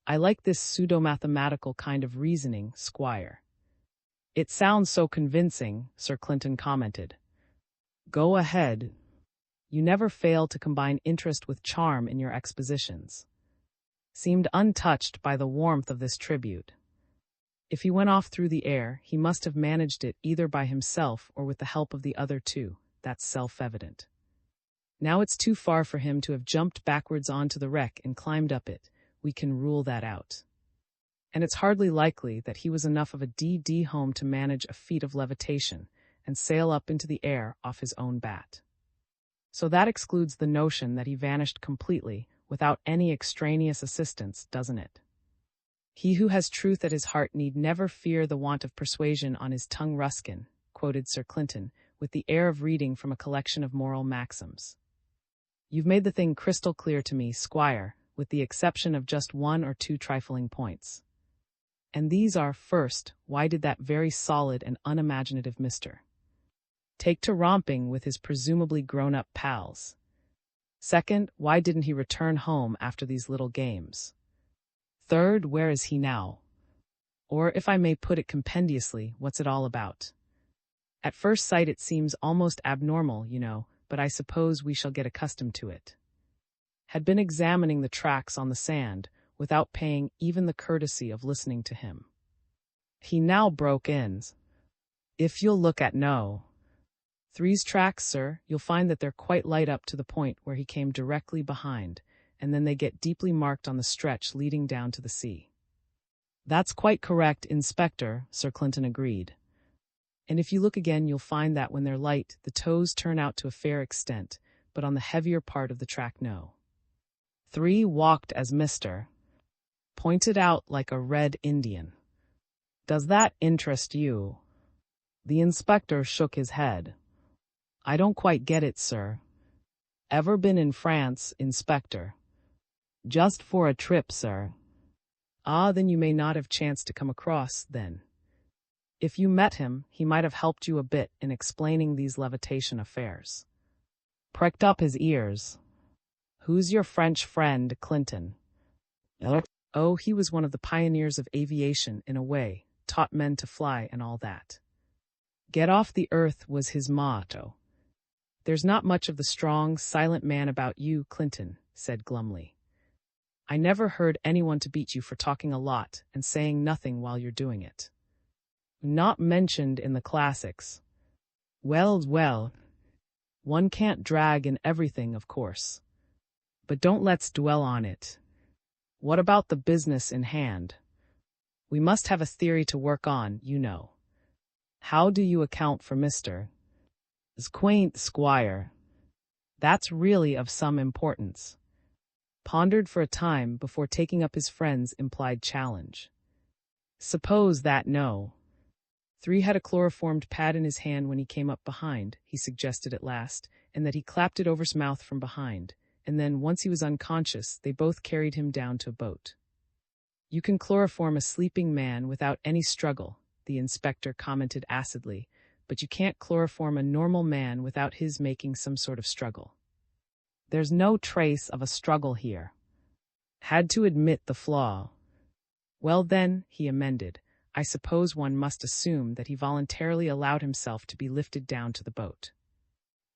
Speaker 1: I like this pseudo-mathematical kind of reasoning, Squire. It sounds so convincing, Sir Clinton commented. Go ahead. You never fail to combine interest with charm in your expositions. Seemed untouched by the warmth of this tribute. If he went off through the air, he must have managed it either by himself or with the help of the other 2. That's self-evident. Now it's too far for him to have jumped backwards onto the wreck and climbed up it. We can rule that out. And it's hardly likely that he was enough of a DD home to manage a feat of levitation and sail up into the air off his own bat. So that excludes the notion that he vanished completely without any extraneous assistance, doesn't it? He who has truth at his heart need never fear the want of persuasion on his tongue. Ruskin, quoted Sir Clinton, with the air of reading from a collection of moral maxims. You've made the thing crystal clear to me, Squire, with the exception of just 1 or 2 trifling points. And these are, first, why did that very solid and unimaginative Mr. take to romping with his presumably grown-up pals? Second, why didn't he return home after these little games? Third, where is he now? Or, if I may put it compendiously, what's it all about? At first sight it seems almost abnormal, you know, but I suppose we shall get accustomed to it. Had been examining the tracks on the sand, without paying even the courtesy of listening to him. He now broke in. If you'll look at No. 3's tracks, sir, you'll find that they're quite light up to the point where he came directly behind, and then they get deeply marked on the stretch leading down to the sea. That's quite correct, Inspector, Sir Clinton agreed. And if you look again, you'll find that when they're light, the toes turn out to a fair extent, but on the heavier part of the track No. 3 walked as Mr. pointed out like a red Indian. Does that interest you? The inspector shook his head. I don't quite get it, sir. Ever been in France, Inspector? Just for a trip, sir. Ah, then you may not have chanced to come across, then. If you met him, he might have helped you a bit in explaining these levitation affairs. Pricked up his ears. Who's your French friend, Clinton? Oh, he was one of the pioneers of aviation in a way, taught men to fly and all that. Get off the earth was his motto. There's not much of the strong, silent man about you, Clinton, said glumly. I never heard anyone to beat you for talking a lot and saying nothing while you're doing it. Not mentioned in the classics. Well, one can't drag in everything, of course. But don't let's dwell on it. What about the business in hand? We must have a theory to work on, you know. How do you account for Mr. quaint Squire? That's really of some importance. Pondered for a time before taking up his friend's implied challenge. Suppose that No. 3 had a chloroformed pad in his hand when he came up behind, he suggested at last, and that he clapped it over his mouth from behind, and then, once he was unconscious, they both carried him down to a boat. You can chloroform a sleeping man without any struggle, the inspector commented acidly, but you can't chloroform a normal man without his making some sort of struggle. There's no trace of a struggle here. Had to admit the flaw. Well then, he amended, I suppose one must assume that he voluntarily allowed himself to be lifted down to the boat.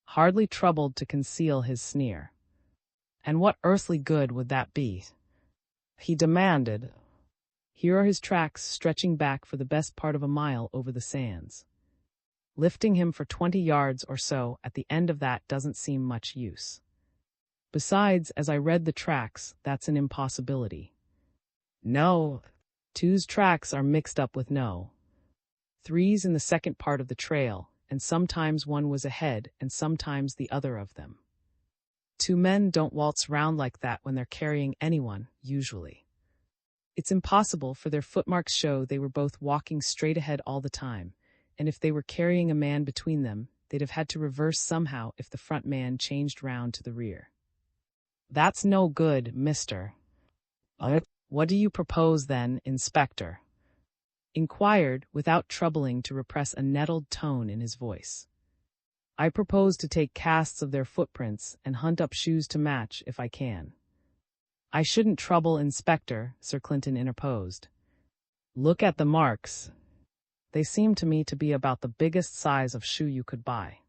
Speaker 1: Hardly troubled to conceal his sneer. And what earthly good would that be? He demanded. Here are his tracks stretching back for the best part of a mile over the sands. Lifting him for 20 yards or so at the end of that doesn't seem much use. Besides, as I read the tracks, that's an impossibility. No. 2's tracks are mixed up with no. 3's in the second part of the trail, and sometimes one was ahead and sometimes the other of them. 2 men don't waltz round like that when they're carrying anyone, usually. It's impossible, for their footmarks show they were both walking straight ahead all the time, and if they were carrying a man between them, they'd have had to reverse somehow if the front man changed round to the rear. That's no good, mister. What do you propose then, Inspector? Inquired, without troubling to repress a nettled tone in his voice. I propose to take casts of their footprints and hunt up shoes to match if I can. I shouldn't trouble, Inspector, Sir Clinton interposed. Look at the marks. They seem to me to be about the biggest size of shoe you could buy.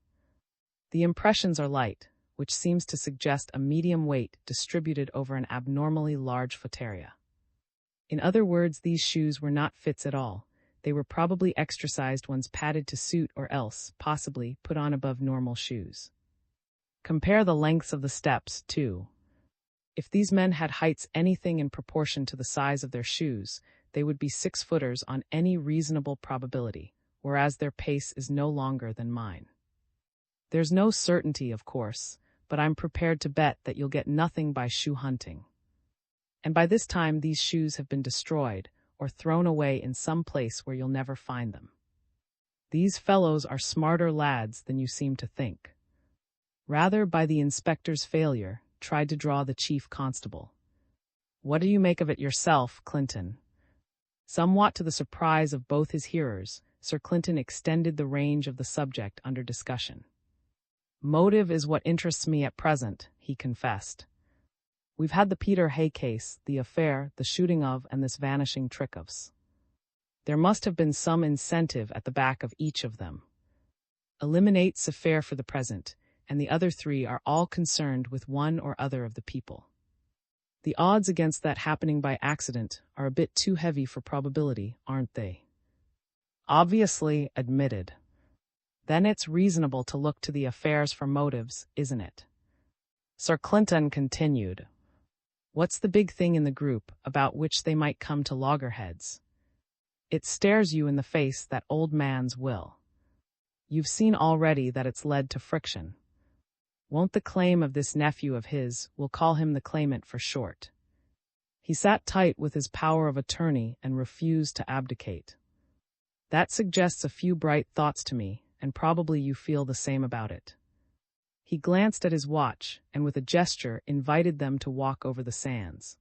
Speaker 1: The impressions are light, which seems to suggest a medium weight distributed over an abnormally large foot area. In other words, these shoes were not fits at all. They were probably extra-sized ones padded to suit or else, possibly, put on above normal shoes. Compare the lengths of the steps, too. If these men had heights anything in proportion to the size of their shoes, they would be 6-footers on any reasonable probability, whereas their pace is no longer than mine. There's no certainty, of course, but I'm prepared to bet that you'll get nothing by shoe hunting. And by this time these shoes have been destroyed or thrown away in some place where you'll never find them. These fellows are smarter lads than you seem to think. Rather, by the inspector's failure, tried to draw the chief constable. What do you make of it yourself, Clinton? Somewhat to the surprise of both his hearers, Sir Clinton extended the range of the subject under discussion. Motive is what interests me at present, he confessed. We've had the Peter Hay case, the affair, the shooting of, and this vanishing trick of's. There must have been some incentive at the back of each of them. Eliminate's affair for the present, and the other 3 are all concerned with one or other of the people. The odds against that happening by accident are a bit too heavy for probability, aren't they? Obviously, admitted. Then it's reasonable to look to the affairs for motives, isn't it? Sir Clinton continued. What's the big thing in the group about which they might come to loggerheads? It stares you in the face, that old man's will. You've seen already that it's led to friction. Won't the claim of this nephew of his, we'll call him the claimant for short. He sat tight with his power of attorney and refused to abdicate. That suggests a few bright thoughts to me, and probably you feel the same about it. He glanced at his watch, and with a gesture invited them to walk over the sands.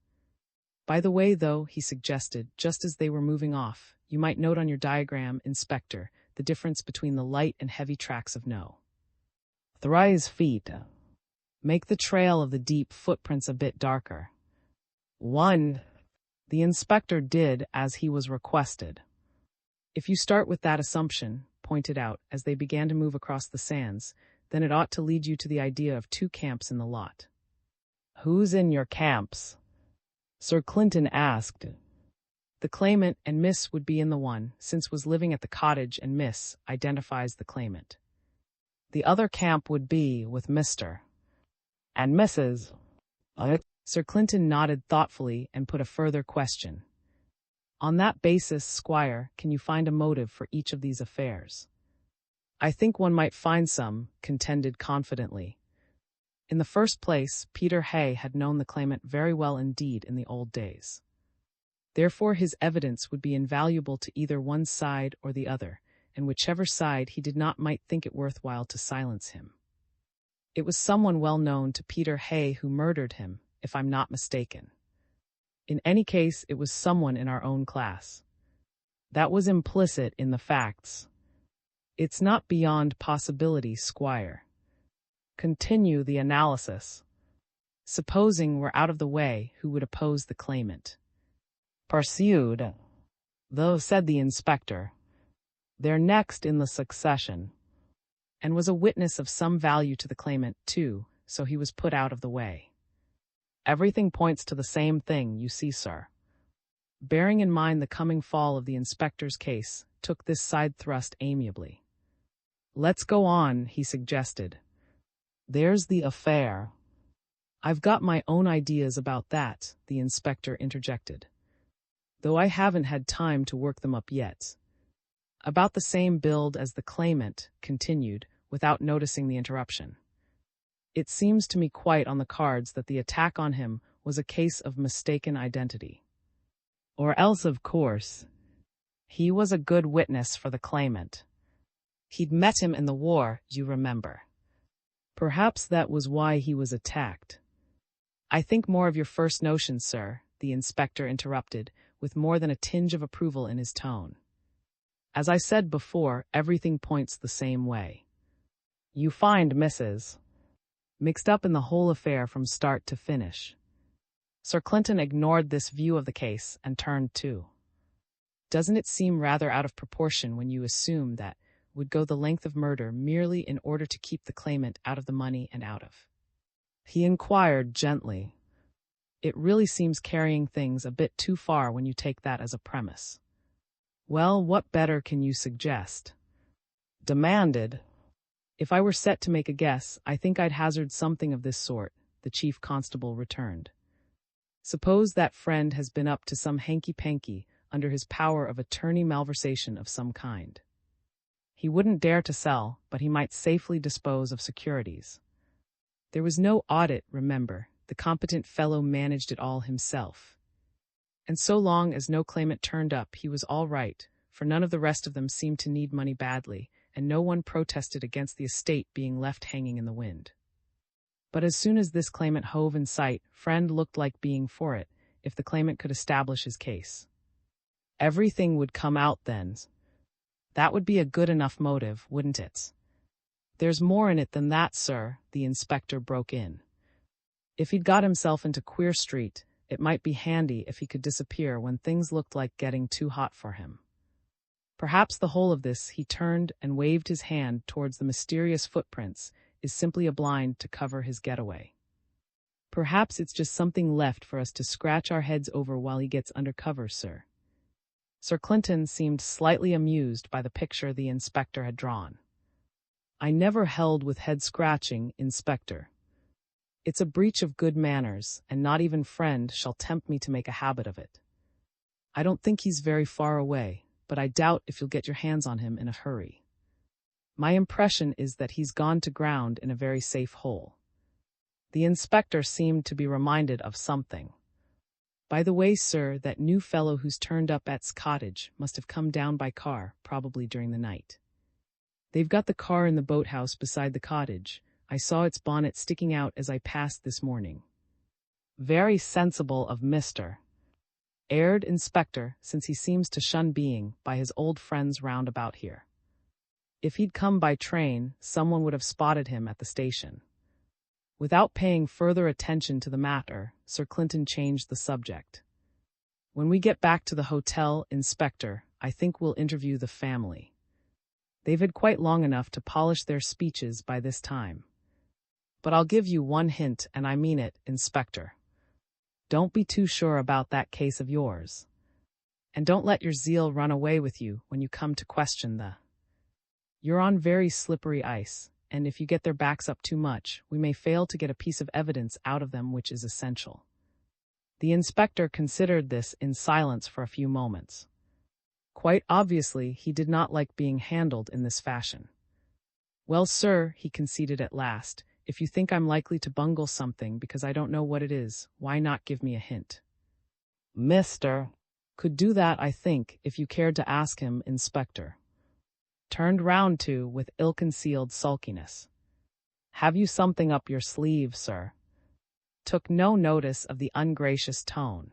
Speaker 1: By the way, though, he suggested, just as they were moving off, you might note on your diagram, Inspector, the difference between the light and heavy tracks of no. 3 feet. Make the trail of the deep footprints a bit darker. 1. The inspector did as he was requested. If you start with that assumption, pointed out as they began to move across the sands, then it ought to lead you to the idea of 2 camps in the lot. Who's in your camps? Sir Clinton asked. The claimant and Miss would be in the one, since was living at the cottage, and Miss identifies the claimant. The other camp would be with Mr. and Mrs. Sir Clinton nodded thoughtfully and put a further question. On that basis, Squire, can you find a motive for each of these affairs? I think one might find some, contended confidently. In the first place, Peter Hay had known the claimant very well indeed in the old days. Therefore his evidence would be invaluable to either one side or the other, and whichever side he did not might think it worthwhile to silence him. It was someone well known to Peter Hay who murdered him, if I'm not mistaken. In any case, it was someone in our own class. That was implicit in the facts. It's not beyond possibility, Squire. Continue the analysis. Supposing we're out of the way, who would oppose the claimant? Pursued, though, said the inspector. They're next in the succession, and was a witness of some value to the claimant, too, so he was put out of the way. Everything points to the same thing, you see, sir. Bearing in mind the coming fall of the inspector's case, took this side thrust amiably. Let's go on, he suggested. There's the affair. I've got my own ideas about that, the inspector interjected, though I haven't had time to work them up yet. About the same build as the claimant, continued, without noticing the interruption. It seems to me quite on the cards that the attack on him was a case of mistaken identity. Or else, of course, he was a good witness for the claimant. He'd met him in the war, you remember. Perhaps that was why he was attacked. I think more of your first notion, sir, the inspector interrupted, with more than a tinge of approval in his tone. As I said before, everything points the same way. You find Mrs. mixed up in the whole affair from start to finish. Sir Clinton ignored this view of the case and turned to. Doesn't it seem rather out of proportion when you assume that would go the length of murder merely in order to keep the claimant out of the money and out of? He inquired gently. It really seems carrying things a bit too far when you take that as a premise. Well, what better can you suggest? Demanded. If I were set to make a guess, I think I'd hazard something of this sort, the chief constable returned. Suppose that friend has been up to some hanky-panky under his power of attorney malversation of some kind. He wouldn't dare to sell, but he might safely dispose of securities. There was no audit, remember. The competent fellow managed it all himself. And so long as no claimant turned up, he was all right, for none of the rest of them seemed to need money badly, and no one protested against the estate being left hanging in the wind. But as soon as this claimant hove in sight, friend looked like being for it, if the claimant could establish his case. Everything would come out then. That would be a good enough motive, wouldn't it? There's more in it than that, sir, the inspector broke in. If he'd got himself into Queer Street, it might be handy if he could disappear when things looked like getting too hot for him. Perhaps the whole of this, he turned and waved his hand towards the mysterious footprints, is simply a blind to cover his getaway. Perhaps it's just something left for us to scratch our heads over while he gets under cover, sir. Sir Clinton seemed slightly amused by the picture the inspector had drawn. I never held with head-scratching, Inspector. It's a breach of good manners, and not even friend shall tempt me to make a habit of it. I don't think he's very far away, but I doubt if you'll get your hands on him in a hurry. My impression is that he's gone to ground in a very safe hole. The inspector seemed to be reminded of something. By the way, sir, that new fellow who's turned up at cottage must have come down by car, probably during the night. They've got the car in the boathouse beside the cottage. I saw its bonnet sticking out as I passed this morning. Very sensible of Mr. Aired Inspector, since he seems to shun being by his old friends round about here. If he'd come by train, someone would have spotted him at the station. Without paying further attention to the matter, Sir Clinton changed the subject. When we get back to the hotel, Inspector, I think we'll interview the family. They've had quite long enough to polish their speeches by this time. But I'll give you one hint, and I mean it, Inspector. Don't be too sure about that case of yours. And don't let your zeal run away with you when you come to question the... You're on very slippery ice, and if you get their backs up too much, we may fail to get a piece of evidence out of them which is essential. The inspector considered this in silence for a few moments. Quite obviously, he did not like being handled in this fashion. Well, sir, he conceded at last, if you think I'm likely to bungle something because I don't know what it is, why not give me a hint? Mr. Could do that, I think, if you cared to ask him, Inspector. Turned round to, with ill-concealed sulkiness. Have you something up your sleeve, sir? Took no notice of the ungracious tone.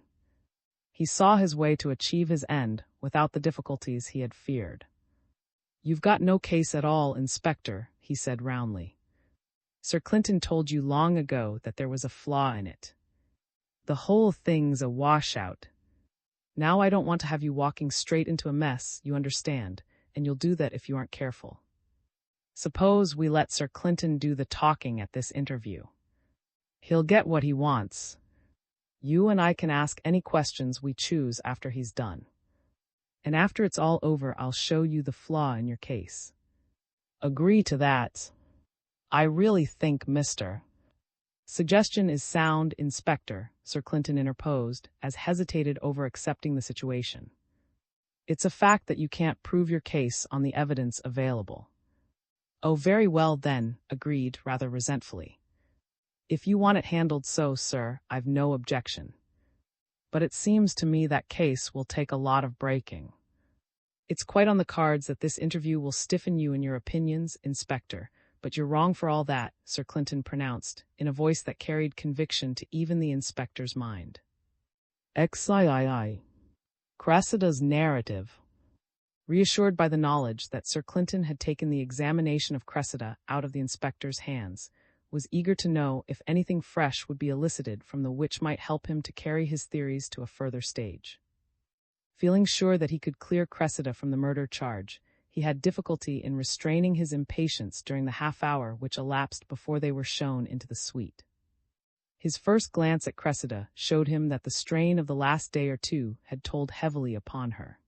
Speaker 1: He saw his way to achieve his end without the difficulties he had feared. "You've got no case at all, Inspector," he said roundly. "Sir Clinton told you long ago that there was a flaw in it. The whole thing's a washout. Now I don't want to have you walking straight into a mess, you understand, and you'll do that if you aren't careful. Suppose we let Sir Clinton do the talking at this interview. He'll get what he wants. You and I can ask any questions we choose after he's done. And after it's all over, I'll show you the flaw in your case." "Agree to that. I really think, Mr. Suggestion is sound, Inspector," Sir Clinton interposed, as hesitated over accepting the situation. "It's a fact that you can't prove your case on the evidence available." "Oh, very well then," agreed, rather resentfully. "If you want it handled so, sir, I've no objection. But it seems to me that case will take a lot of breaking. It's quite on the cards that this interview will stiffen you in your opinions, Inspector, but you're wrong for all that," Sir Clinton pronounced, in a voice that carried conviction to even the inspector's mind. XIII. Cressida's narrative. Reassured by the knowledge that Sir Clinton had taken the examination of Cressida out of the inspector's hands, was eager to know if anything fresh would be elicited from the which might help him to carry his theories to a further stage. Feeling sure that he could clear Cressida from the murder charge, he had difficulty in restraining his impatience during the half-hour which elapsed before they were shown into the suite. His first glance at Cressida showed him that the strain of the last day or two had told heavily upon her.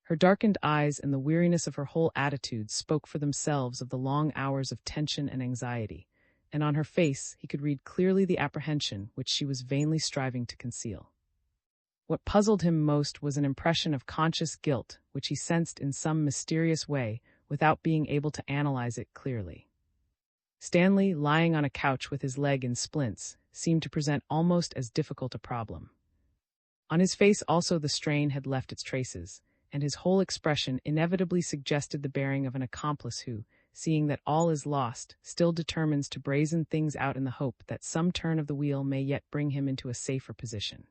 Speaker 1: Her darkened eyes and the weariness of her whole attitude spoke for themselves of the long hours of tension and anxiety, and on her face he could read clearly the apprehension which she was vainly striving to conceal. What puzzled him most was an impression of conscious guilt which he sensed in some mysterious way without being able to analyze it clearly. Stanley, lying on a couch with his leg in splints, seemed to present almost as difficult a problem. On his face also the strain had left its traces, and his whole expression inevitably suggested the bearing of an accomplice who, seeing that all is lost, still determines to brazen things out in the hope that some turn of the wheel may yet bring him into a safer position.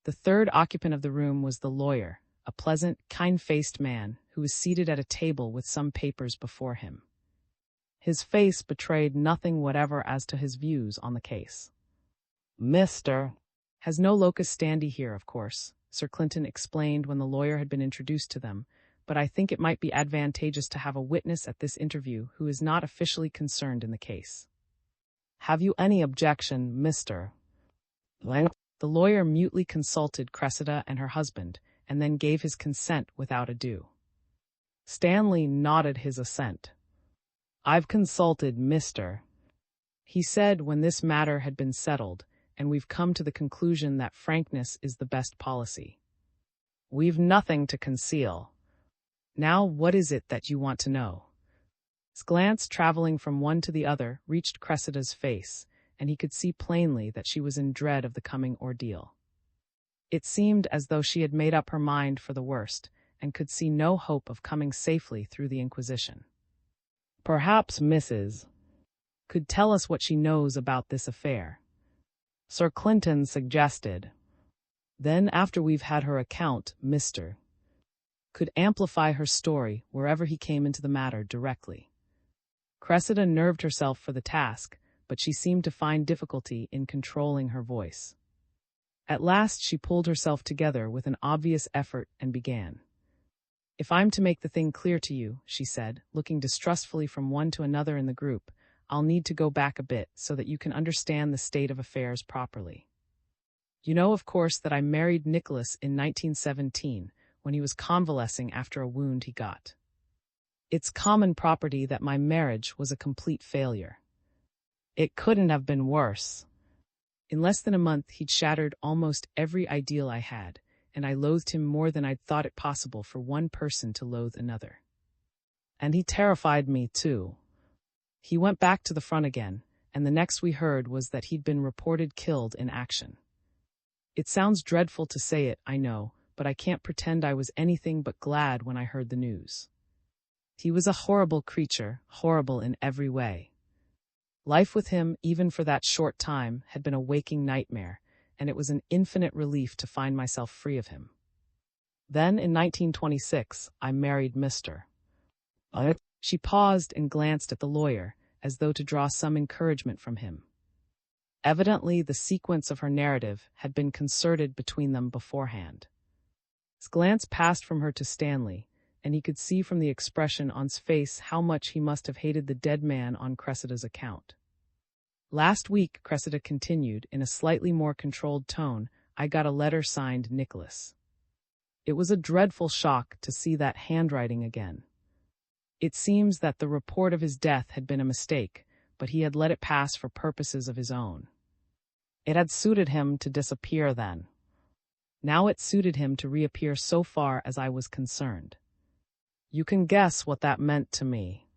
Speaker 1: The third occupant of the room was the lawyer, a pleasant, kind-faced man who was seated at a table with some papers before him. His face betrayed nothing whatever as to his views on the case. "Mr. has no locus standi here, of course," Sir Clinton explained when the lawyer had been introduced to them, "but I think it might be advantageous to have a witness at this interview who is not officially concerned in the case." "Have you any objection, Mr. Lynden?" The lawyer mutely consulted Cressida and her husband, and then gave his consent without ado. Stanley nodded his assent. "I've consulted Mr. he said when this matter had been settled, and we've come to the conclusion that frankness is the best policy. We've nothing to conceal. Now what is it that you want to know?" His glance, traveling from one to the other, reached Cressida's face, and he could see plainly that she was in dread of the coming ordeal. It seemed as though she had made up her mind for the worst, and could see no hope of coming safely through the Inquisition. "Perhaps Mrs. could tell us what she knows about this affair," Sir Clinton suggested. "Then, after we've had her account, Mr. could amplify her story wherever he came into the matter directly." Cressida nerved herself for the task, but she seemed to find difficulty in controlling her voice. At last she pulled herself together with an obvious effort and began. "If I'm to make the thing clear to you," she said, looking distrustfully from one to another in the group, "I'll need to go back a bit so that you can understand the state of affairs properly. You know, of course, that I married Nicholas in 1917, when he was convalescing after a wound he got. It's common property that my marriage was a complete failure. It couldn't have been worse. In less than a month, he'd shattered almost every ideal I had, and I loathed him more than I'd thought it possible for one person to loathe another. And he terrified me, too. He went back to the front again, and the next we heard was that he'd been reported killed in action. It sounds dreadful to say it, I know, but I can't pretend I was anything but glad when I heard the news. He was a horrible creature, horrible in every way. Life with him, even for that short time, had been a waking nightmare, and it was an infinite relief to find myself free of him. Then, in 1926, I married Mr. She paused and glanced at the lawyer, as though to draw some encouragement from him. Evidently, the sequence of her narrative had been concerted between them beforehand. His glance passed from her to Stanley, and he could see from the expression on his face how much he must have hated the dead man on Cressida's account. Last week, Cressida continued, in a slightly more controlled tone, I got a letter signed Nicholas. It was a dreadful shock to see that handwriting again. It seems that the report of his death had been a mistake, but he had let it pass for purposes of his own. It had suited him to disappear then. Now it suited him to reappear so far as I was concerned. You can guess what that meant to me.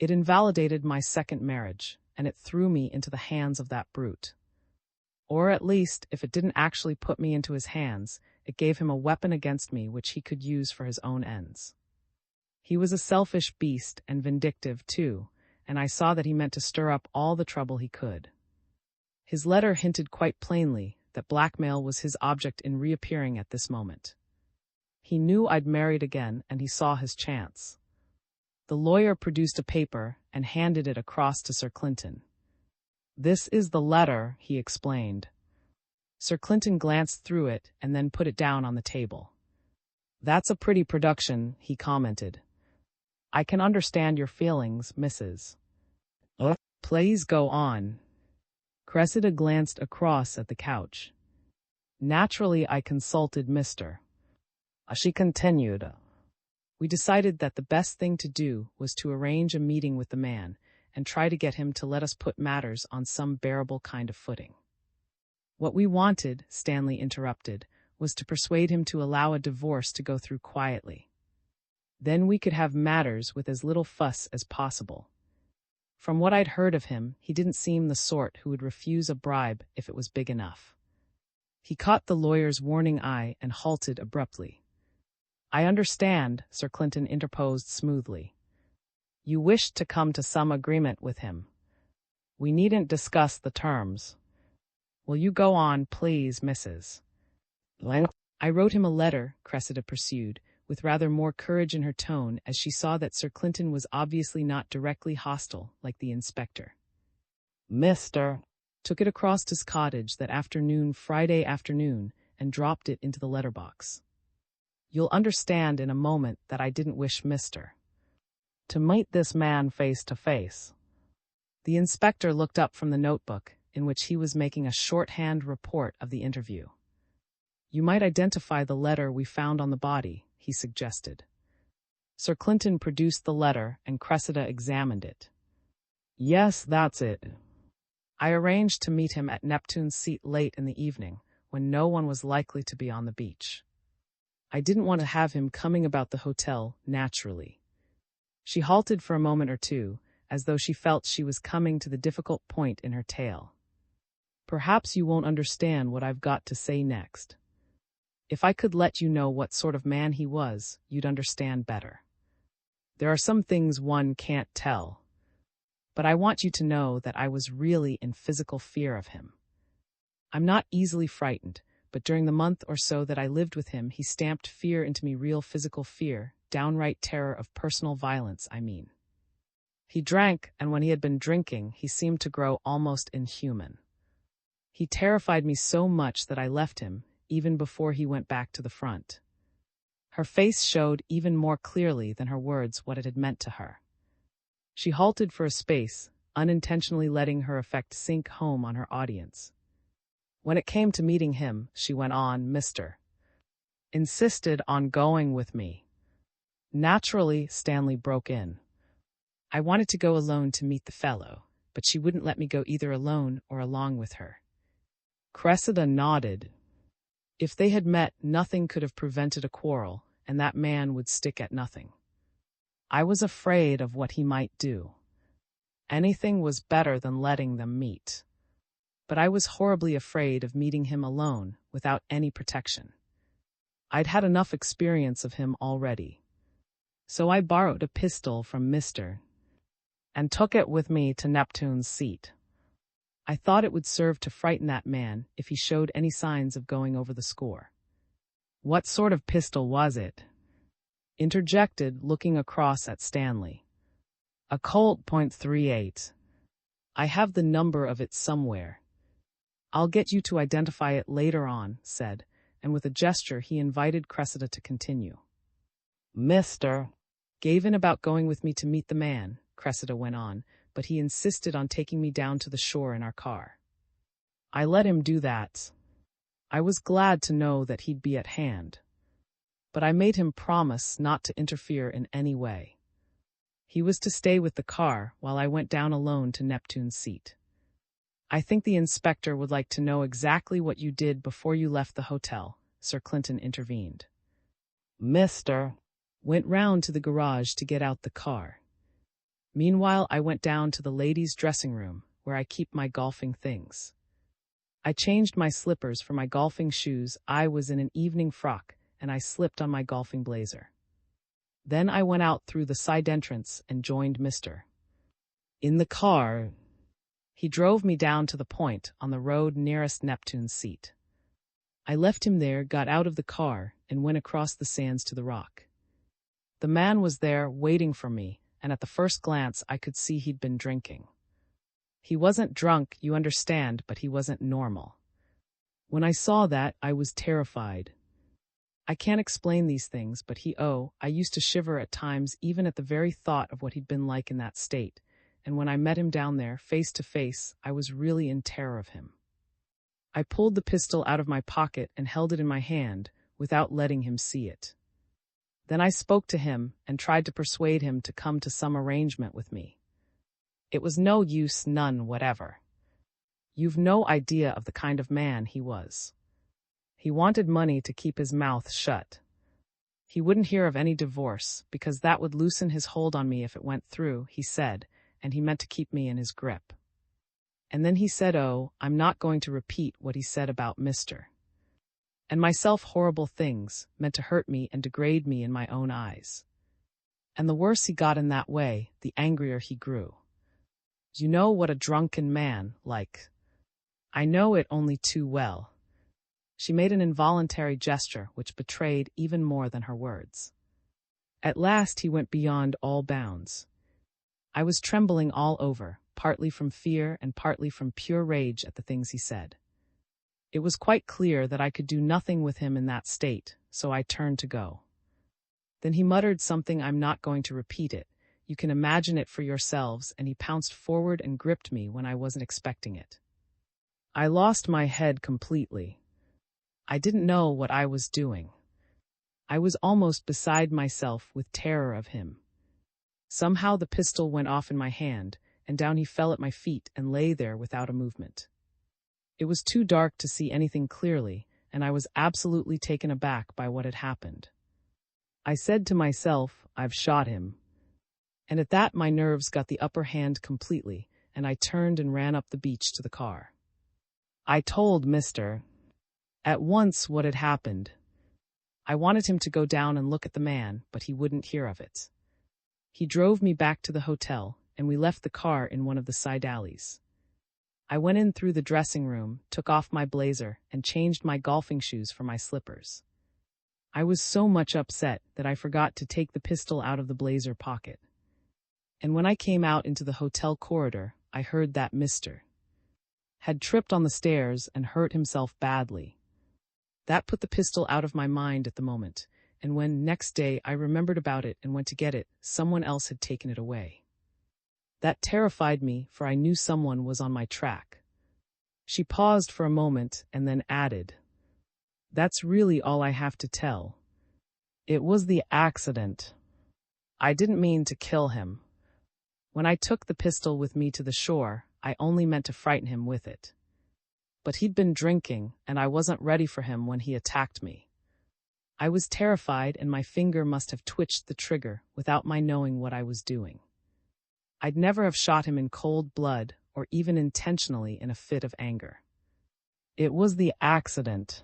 Speaker 1: It invalidated my second marriage, and it threw me into the hands of that brute. Or at least, if it didn't actually put me into his hands, it gave him a weapon against me which he could use for his own ends. He was a selfish beast and vindictive, too, and I saw that he meant to stir up all the trouble he could. His letter hinted quite plainly that blackmail was his object in reappearing at this moment. He knew I'd married again, and he saw his chance. The lawyer produced a paper and handed it across to Sir Clinton. This is the letter, he explained. Sir Clinton glanced through it and then put it down on the table. That's a pretty production, he commented. I can understand your feelings, Mrs. Please go on. Cressida glanced across at the couch. Naturally, I consulted Mr. She continued. We decided that the best thing to do was to arrange a meeting with the man and try to get him to let us put matters on some bearable kind of footing. What we wanted, Stanley interrupted, was to persuade him to allow a divorce to go through quietly. Then we could have matters with as little fuss as possible. From what I'd heard of him, he didn't seem the sort who would refuse a bribe if it was big enough. He caught the lawyer's warning eye and halted abruptly. I understand, Sir Clinton interposed smoothly. You wished to come to some agreement with him. We needn't discuss the terms. Will you go on, please, Mrs. I wrote him a letter, Cressida pursued, with rather more courage in her tone as she saw that Sir Clinton was obviously not directly hostile like the inspector. Mr. took it across to his cottage that afternoon, Friday afternoon, and dropped it into the letterbox. You'll understand in a moment that I didn't wish Mr. to meet this man face to face. The inspector looked up from the notebook in which he was making a shorthand report of the interview. You might identify the letter we found on the body, he suggested. Sir Clinton produced the letter and Cressida examined it. Yes, that's it. I arranged to meet him at Neptune's seat late in the evening, when no one was likely to be on the beach. I didn't want to have him coming about the hotel naturally. She halted for a moment or two, as though she felt she was coming to the difficult point in her tale. Perhaps you won't understand what I've got to say next. If I could let you know what sort of man he was, you'd understand better. There are some things one can't tell. But I want you to know that I was really in physical fear of him. I'm not easily frightened, but during the month or so that I lived with him, he stamped fear into me, real physical fear, downright terror of personal violence, I mean. He drank, and when he had been drinking, he seemed to grow almost inhuman. He terrified me so much that I left him, even before he went back to the front. Her face showed even more clearly than her words what it had meant to her. She halted for a space, unintentionally letting her effect sink home on her audience. When it came to meeting him, she went on, Mr. insisted on going with me. Naturally, Stanley broke in. I wanted to go alone to meet the fellow, but she wouldn't let me go either alone or along with her. Cressida nodded. If they had met, nothing could have prevented a quarrel, and that man would stick at nothing. I was afraid of what he might do. Anything was better than letting them meet. But I was horribly afraid of meeting him alone, without any protection. I'd had enough experience of him already. So I borrowed a pistol from Mr. and took it with me to Neptune's seat. I thought it would serve to frighten that man if he showed any signs of going over the score. What sort of pistol was it? Interjected, looking across at Stanley. A Colt .38. I have the number of it somewhere. I'll get you to identify it later on, said, and with a gesture he invited Cressida to continue. Mr. Gave in about going with me to meet the man, Cressida went on, but he insisted on taking me down to the shore in our car. I let him do that. I was glad to know that he'd be at hand. But I made him promise not to interfere in any way. He was to stay with the car while I went down alone to Neptune's seat. I think the inspector would like to know exactly what you did before you left the hotel, Sir Clinton intervened. Mr. Went round to the garage to get out the car. Meanwhile, I went down to the ladies' dressing room, where I keep my golfing things. I changed my slippers for my golfing shoes. I was in an evening frock, and I slipped on my golfing blazer. Then I went out through the side entrance and joined Mr. In the car. He drove me down to the point on the road nearest Neptune's seat. I left him there, got out of the car, and went across the sands to the rock. The man was there, waiting for me, and at the first glance I could see he'd been drinking. He wasn't drunk, you understand, but he wasn't normal. When I saw that, I was terrified. I can't explain these things, but I used to shiver at times even at the very thought of what he'd been like in that state, and when I met him down there, face to face, I was really in terror of him. I pulled the pistol out of my pocket and held it in my hand, without letting him see it. Then I spoke to him and tried to persuade him to come to some arrangement with me. It was no use, none whatever. You've no idea of the kind of man he was. He wanted money to keep his mouth shut. He wouldn't hear of any divorce, because that would loosen his hold on me if it went through, he said, and he meant to keep me in his grip. And then he said, I'm not going to repeat what he said about Mr. and myself, horrible things, meant to hurt me and degrade me in my own eyes. And the worse he got in that way, the angrier he grew. You know what a drunken man, like. I know it only too well. She made an involuntary gesture which betrayed even more than her words. At last he went beyond all bounds. I was trembling all over, partly from fear and partly from pure rage at the things he said. It was quite clear that I could do nothing with him in that state, so I turned to go. Then he muttered something. I'm not going to repeat it. You can imagine it for yourselves, and he pounced forward and gripped me when I wasn't expecting it. I lost my head completely. I didn't know what I was doing. I was almost beside myself with terror of him. Somehow the pistol went off in my hand, and down he fell at my feet and lay there without a movement. It was too dark to see anything clearly, and I was absolutely taken aback by what had happened. I said to myself, I've shot him. And at that my nerves got the upper hand completely, and I turned and ran up the beach to the car. I told Mr. at once what had happened. I wanted him to go down and look at the man, but he wouldn't hear of it. He drove me back to the hotel, and we left the car in one of the side alleys. I went in through the dressing room, took off my blazer, and changed my golfing shoes for my slippers. I was so much upset that I forgot to take the pistol out of the blazer pocket. And when I came out into the hotel corridor, I heard that Mr. had tripped on the stairs and hurt himself badly. That put the pistol out of my mind at the moment, and when next day I remembered about it and went to get it, someone else had taken it away. That terrified me, for I knew someone was on my track. She paused for a moment and then added, That's really all I have to tell. It was the accident. I didn't mean to kill him. When I took the pistol with me to the shore, I only meant to frighten him with it. But he'd been drinking, and I wasn't ready for him when he attacked me. I was terrified, and my finger must have twitched the trigger without my knowing what I was doing. I'd never have shot him in cold blood, or even intentionally in a fit of anger. It was the accident.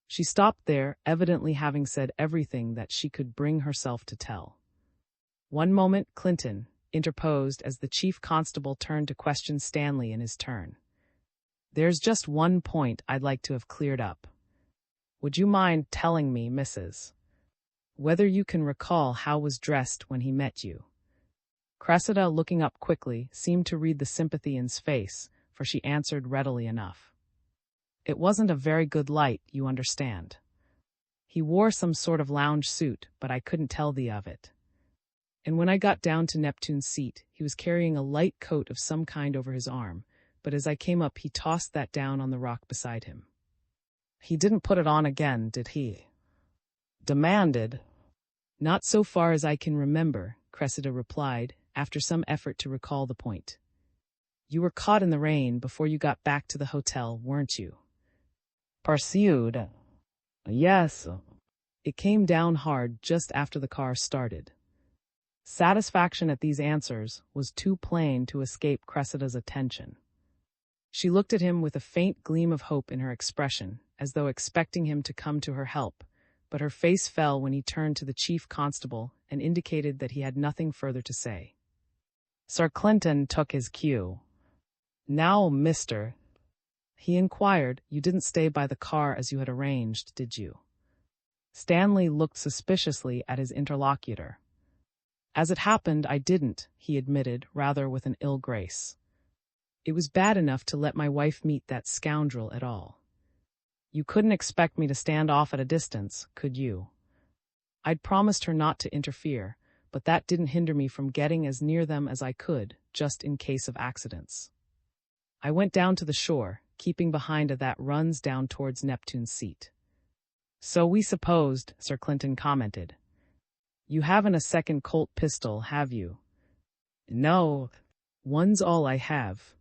Speaker 1: She stopped there, evidently having said everything that she could bring herself to tell. One moment, Clinton interposed as the chief constable turned to question Stanley in his turn. There's just one point I'd like to have cleared up. Would you mind telling me, Mrs., whether you can recall how was dressed when he met you?" Cressida, looking up quickly, seemed to read the sympathy in his face, for she answered readily enough. "It wasn't a very good light, you understand. He wore some sort of lounge suit, but I couldn't tell thee of it. And when I got down to Neptune's seat, he was carrying a light coat of some kind over his arm, but as I came up he tossed that down on the rock beside him." "He didn't put it on again, did he?" demanded. "Not so far as I can remember," Cressida replied, after some effort to recall the point. "You were caught in the rain before you got back to the hotel, weren't you?" "Pursued?" "Yes." "It came down hard just after the car started." Satisfaction at these answers was too plain to escape Cressida's attention. She looked at him with a faint gleam of hope in her expression, as though expecting him to come to her help, but her face fell when he turned to the chief constable and indicated that he had nothing further to say. Sir Clinton took his cue. "Now, mister," he inquired, "you didn't stay by the car as you had arranged, did you?" Stanley looked suspiciously at his interlocutor. "As it happened, I didn't," he admitted, rather with an ill grace. "It was bad enough to let my wife meet that scoundrel at all. You couldn't expect me to stand off at a distance, could you? I'd promised her not to interfere, but that didn't hinder me from getting as near them as I could, just in case of accidents. I went down to the shore, keeping behind that runs down towards Neptune's seat." "So we supposed," Sir Clinton commented. "You haven't a second Colt pistol, have you?" "No, one's all I have."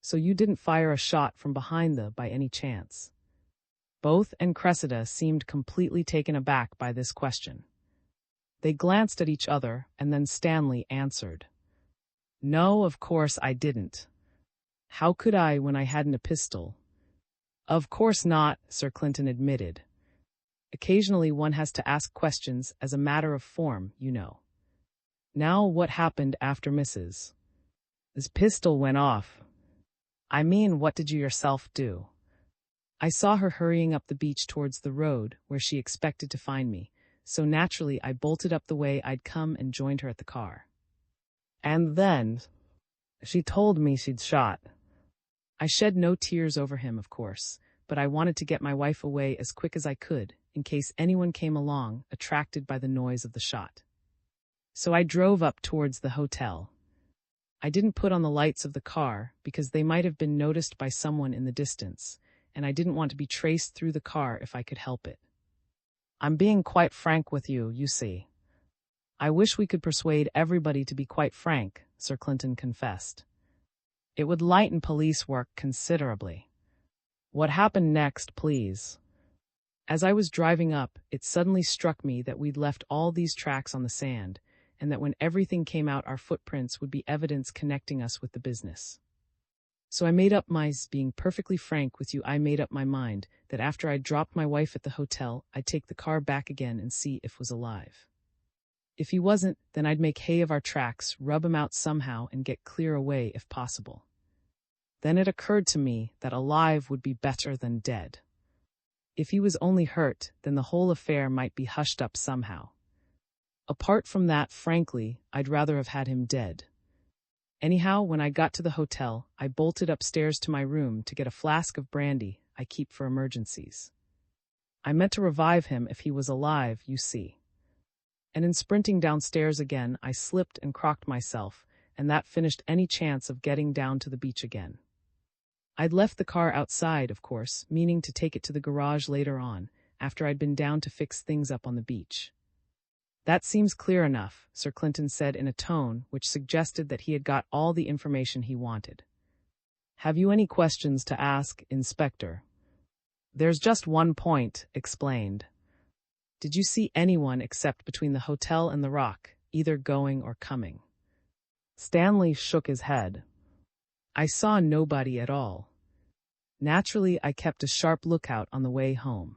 Speaker 1: "So you didn't fire a shot from behind by any chance?" Both and Cressida seemed completely taken aback by this question. They glanced at each other, and then Stanley answered. "No, of course I didn't. How could I when I hadn't a pistol?" "Of course not," Sir Clinton admitted. "Occasionally one has to ask questions as a matter of form, you know. Now, what happened after Mrs. His pistol went off?" "I mean, what did you yourself do?" "I saw her hurrying up the beach towards the road, where she expected to find me, so naturally I bolted up the way I'd come and joined her at the car." "And then?" "She told me she'd shot." I shed no tears over him, of course, but I wanted to get my wife away as quick as I could, in case anyone came along, attracted by the noise of the shot. So I drove up towards the hotel. I didn't put on the lights of the car, because they might have been noticed by someone in the distance, and I didn't want to be traced through the car if I could help it. I'm being quite frank with you, you see. I wish we could persuade everybody to be quite frank, Sir Clinton confessed. It would lighten police work considerably. What happened next, please? As I was driving up, it suddenly struck me that we'd left all these tracks on the sand, and that when everything came out our footprints would be evidence connecting us with the business. So being perfectly frank with you, I made up my mind that after I'd dropped my wife at the hotel, I'd take the car back again and see if he was alive. If he wasn't, then I'd make hay of our tracks, rub him out somehow, and get clear away if possible. Then it occurred to me that alive would be better than dead. If he was only hurt, then the whole affair might be hushed up somehow. Apart from that, frankly, I'd rather have had him dead. Anyhow, when I got to the hotel, I bolted upstairs to my room to get a flask of brandy I keep for emergencies. I meant to revive him if he was alive, you see. And in sprinting downstairs again, I slipped and crocked myself, and that finished any chance of getting down to the beach again. I'd left the car outside, of course, meaning to take it to the garage later on, after I'd been down to fix things up on the beach. That seems clear enough, Sir Clinton said in a tone which suggested that he had got all the information he wanted. Have you any questions to ask, Inspector? There's just one point, explained. Did you see anyone except between the hotel and the rock, either going or coming? Stanley shook his head. I saw nobody at all. Naturally, I kept a sharp lookout on the way home.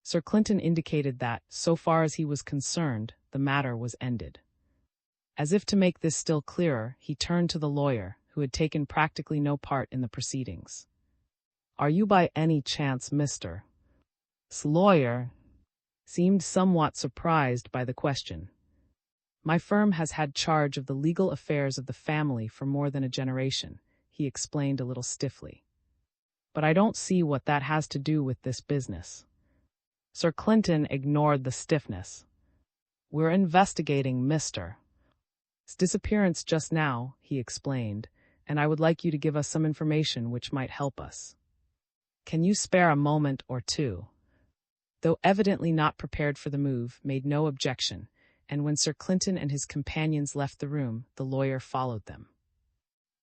Speaker 1: Sir Clinton indicated that, so far as he was concerned, the matter was ended. As if to make this still clearer, he turned to the lawyer, who had taken practically no part in the proceedings. Are you by any chance Mr. S lawyer? Seemed somewhat surprised by the question. My firm has had charge of the legal affairs of the family for more than a generation, he explained a little stiffly. But I don't see what that has to do with this business. Sir Clinton ignored the stiffness. We're investigating Mr. S disappearance just now, he explained, and I would like you to give us some information which might help us. Can you spare a moment or two? Though evidently not prepared for the move, made no objection, and when Sir Clinton and his companions left the room, the lawyer followed them.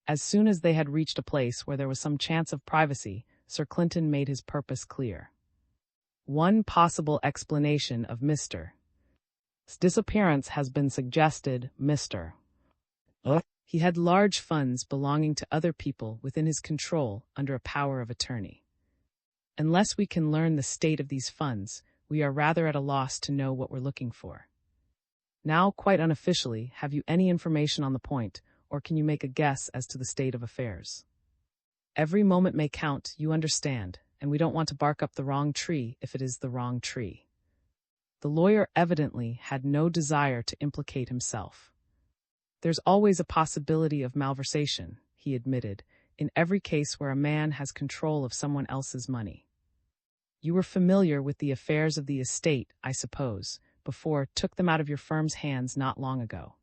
Speaker 1: As soon as they had reached a place where there was some chance of privacy, Sir Clinton made his purpose clear. One possible explanation of Mr. S disappearance has been suggested, Mr. He had large funds belonging to other people within his control under a power of attorney. Unless we can learn the state of these funds, we are rather at a loss to know what we're looking for. Now, quite unofficially, have you any information on the point, or can you make a guess as to the state of affairs? Every moment may count, you understand, and we don't want to bark up the wrong tree if it is the wrong tree. The lawyer evidently had no desire to implicate himself. There's always a possibility of malversation, he admitted, in every case where a man has control of someone else's money. You were familiar with the affairs of the estate, I suppose, before took them out of your firm's hands not long ago.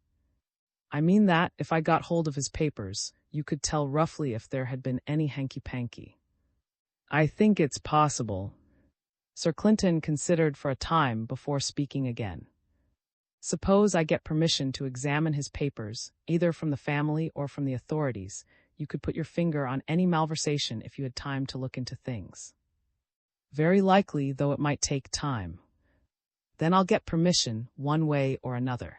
Speaker 1: I mean that, if I got hold of his papers, you could tell roughly if there had been any hanky-panky. I think it's possible. Sir Clinton considered for a time before speaking again. Suppose I get permission to examine his papers, either from the family or from the authorities. You could put your finger on any malversation if you had time to look into things. Very likely, though it might take time. Then I'll get permission, one way or another.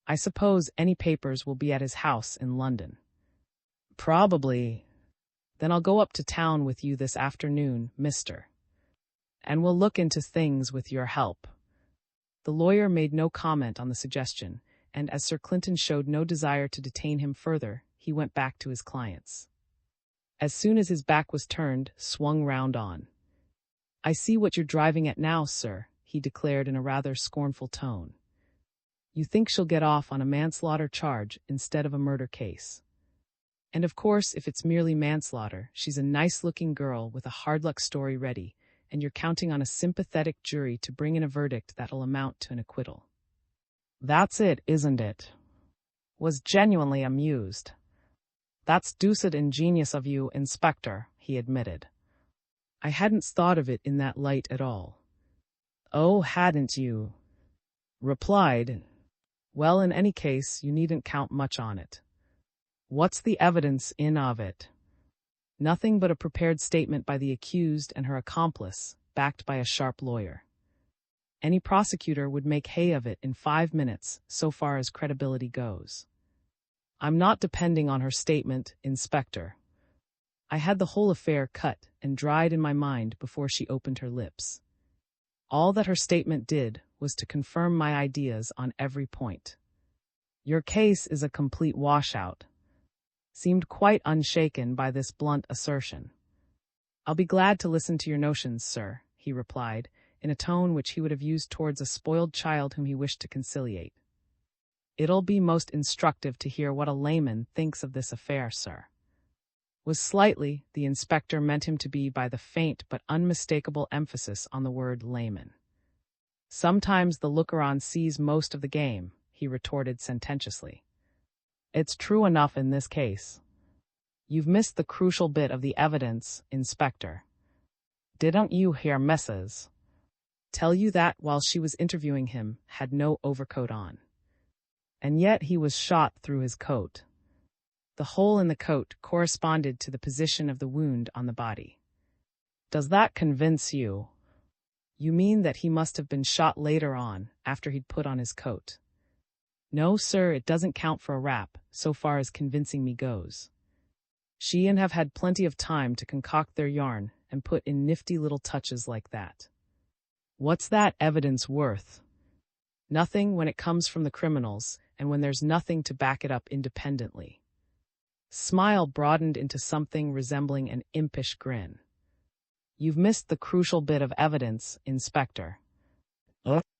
Speaker 1: I suppose any papers will be at his house in London. Probably. Then I'll go up to town with you this afternoon, Mr. And we'll look into things with your help. The lawyer made no comment on the suggestion, and as Sir Clinton showed no desire to detain him further, he went back to his clients. As soon as his back was turned, swung round on. I see what you're driving at now, sir, he declared in a rather scornful tone. You think she'll get off on a manslaughter charge instead of a murder case. And of course, if it's merely manslaughter, she's a nice-looking girl with a hard-luck story ready, and you're counting on a sympathetic jury to bring in a verdict that'll amount to an acquittal. That's it, isn't it? Was genuinely amused. That's deuced ingenious of you, Inspector, he admitted. I hadn't thought of it in that light at all. Oh, hadn't you? Replied. Well, in any case, you needn't count much on it. What's the evidence in of it? Nothing but a prepared statement by the accused and her accomplice, backed by a sharp lawyer. Any prosecutor would make hay of it in 5 minutes, so far as credibility goes. I'm not depending on her statement, Inspector. I had the whole affair cut and dried in my mind before she opened her lips. All that her statement did was to confirm my ideas on every point. Your case is a complete washout. Seemed quite unshaken by this blunt assertion. I'll be glad to listen to your notions, sir, he replied, in a tone which he would have used towards a spoiled child whom he wished to conciliate. It'll be most instructive to hear what a layman thinks of this affair, sir. Was slightly, the inspector meant him to be by the faint but unmistakable emphasis on the word layman. Sometimes the looker-on sees most of the game, he retorted sententiously. It's true enough in this case. You've missed the crucial bit of the evidence, Inspector. Didn't you hear Mrs. tell you that, while she was interviewing him, had no overcoat on? And yet he was shot through his coat. The hole in the coat corresponded to the position of the wound on the body. Does that convince you? You mean that he must have been shot later on, after he'd put on his coat? No, sir, it doesn't count for a rap, so far as convincing me goes. She and have had plenty of time to concoct their yarn and put in nifty little touches like that. What's that evidence worth? Nothing when it comes from the criminals, and when there's nothing to back it up independently. Smile broadened into something resembling an impish grin. You've missed the crucial bit of evidence, Inspector.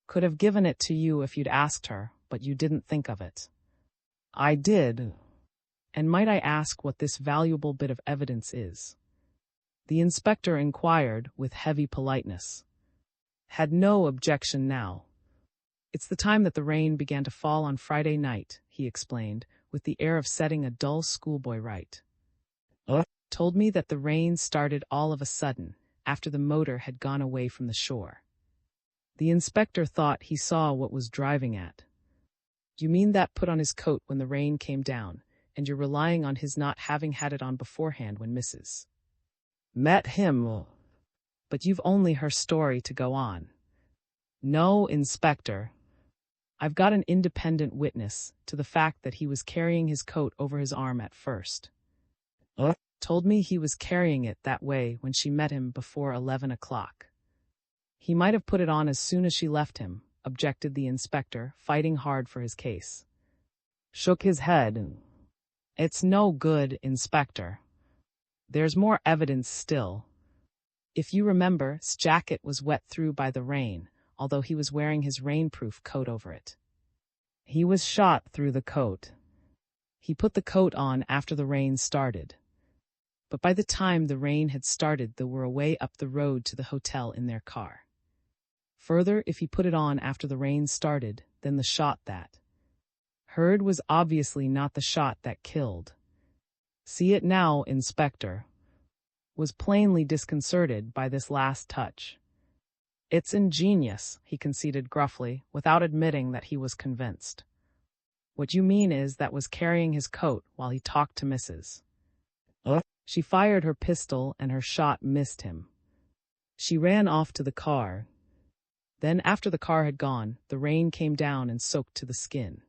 Speaker 1: Could have given it to you if you'd asked her, but you didn't think of it. I did. And might I ask what this valuable bit of evidence is? The inspector inquired with heavy politeness. Had no objection now. It's the time that the rain began to fall on Friday night, he explained, with the air of setting a dull schoolboy right. Told me that the rain started all of a sudden, after the motor had gone away from the shore. The inspector thought he saw what was driving at. You mean that put on his coat when the rain came down, and you're relying on his not having had it on beforehand when Mrs. met him. But you've only her story to go on. No, Inspector. I've got an independent witness to the fact that he was carrying his coat over his arm at first. Told me he was carrying it that way when she met him before 11 o'clock. He might have put it on as soon as she left him, objected the inspector, fighting hard for his case. Shook his head. It's no good, Inspector. There's more evidence still. If you remember, his jacket was wet through by the rain, although he was wearing his rainproof coat over it. He was shot through the coat. He put the coat on after the rain started. But by the time the rain had started, they were away up the road to the hotel in their car. Further, if he put it on after the rain started, then the shot that heard was obviously not the shot that killed. See it now, Inspector. Was plainly disconcerted by this last touch. It's ingenious, he conceded gruffly, without admitting that he was convinced. What you mean is that was carrying his coat while he talked to Mrs. She fired her pistol and her shot missed him. She ran off to the car. Then, after the car had gone, the rain came down and soaked to the skin.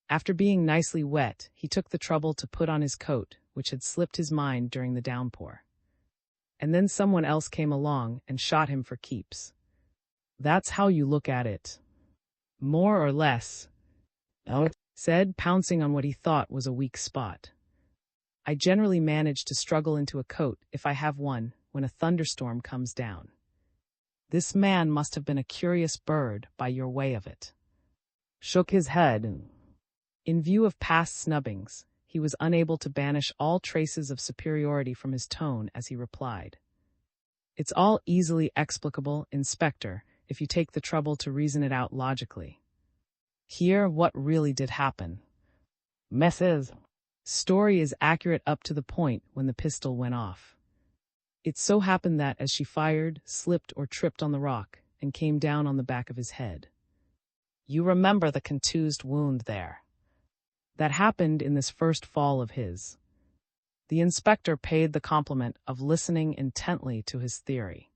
Speaker 1: After being nicely wet, he took the trouble to put on his coat, which had slipped his mind during the downpour. And then someone else came along and shot him for keeps. That's how you look at it. More or less, said, pouncing on what he thought was a weak spot. I generally manage to struggle into a coat, if I have one, when a thunderstorm comes down. This man must have been a curious bird by your way of it. Shook his head. In view of past snubbings, he was unable to banish all traces of superiority from his tone as he replied. It's all easily explicable, Inspector, if you take the trouble to reason it out logically. Here, what really did happen. Mrs. Story is accurate up to the point when the pistol went off. It so happened that as she fired, slipped or tripped on the rock and came down on the back of his head. You remember the contused wound there. That happened in this first fall of his. The inspector paid the compliment of listening intently to his theory.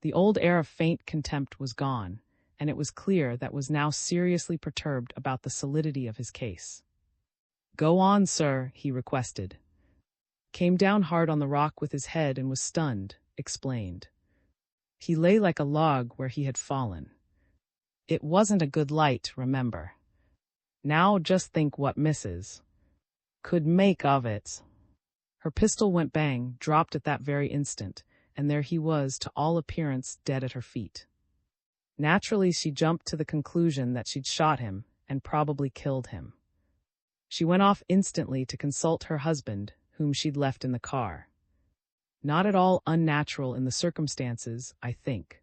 Speaker 1: The old air of faint contempt was gone, and it was clear that was now seriously perturbed about the solidity of his case. Go on, sir, he requested. Came down hard on the rock with his head and was stunned, explained. He lay like a log where he had fallen. It wasn't a good light, remember. Now just think what Mrs. could make of it. Her pistol went bang, dropped at that very instant, and there he was, to all appearance, dead at her feet. Naturally, she jumped to the conclusion that she'd shot him, and probably killed him. She went off instantly to consult her husband, whom she'd left in the car. Not at all unnatural in the circumstances, I think.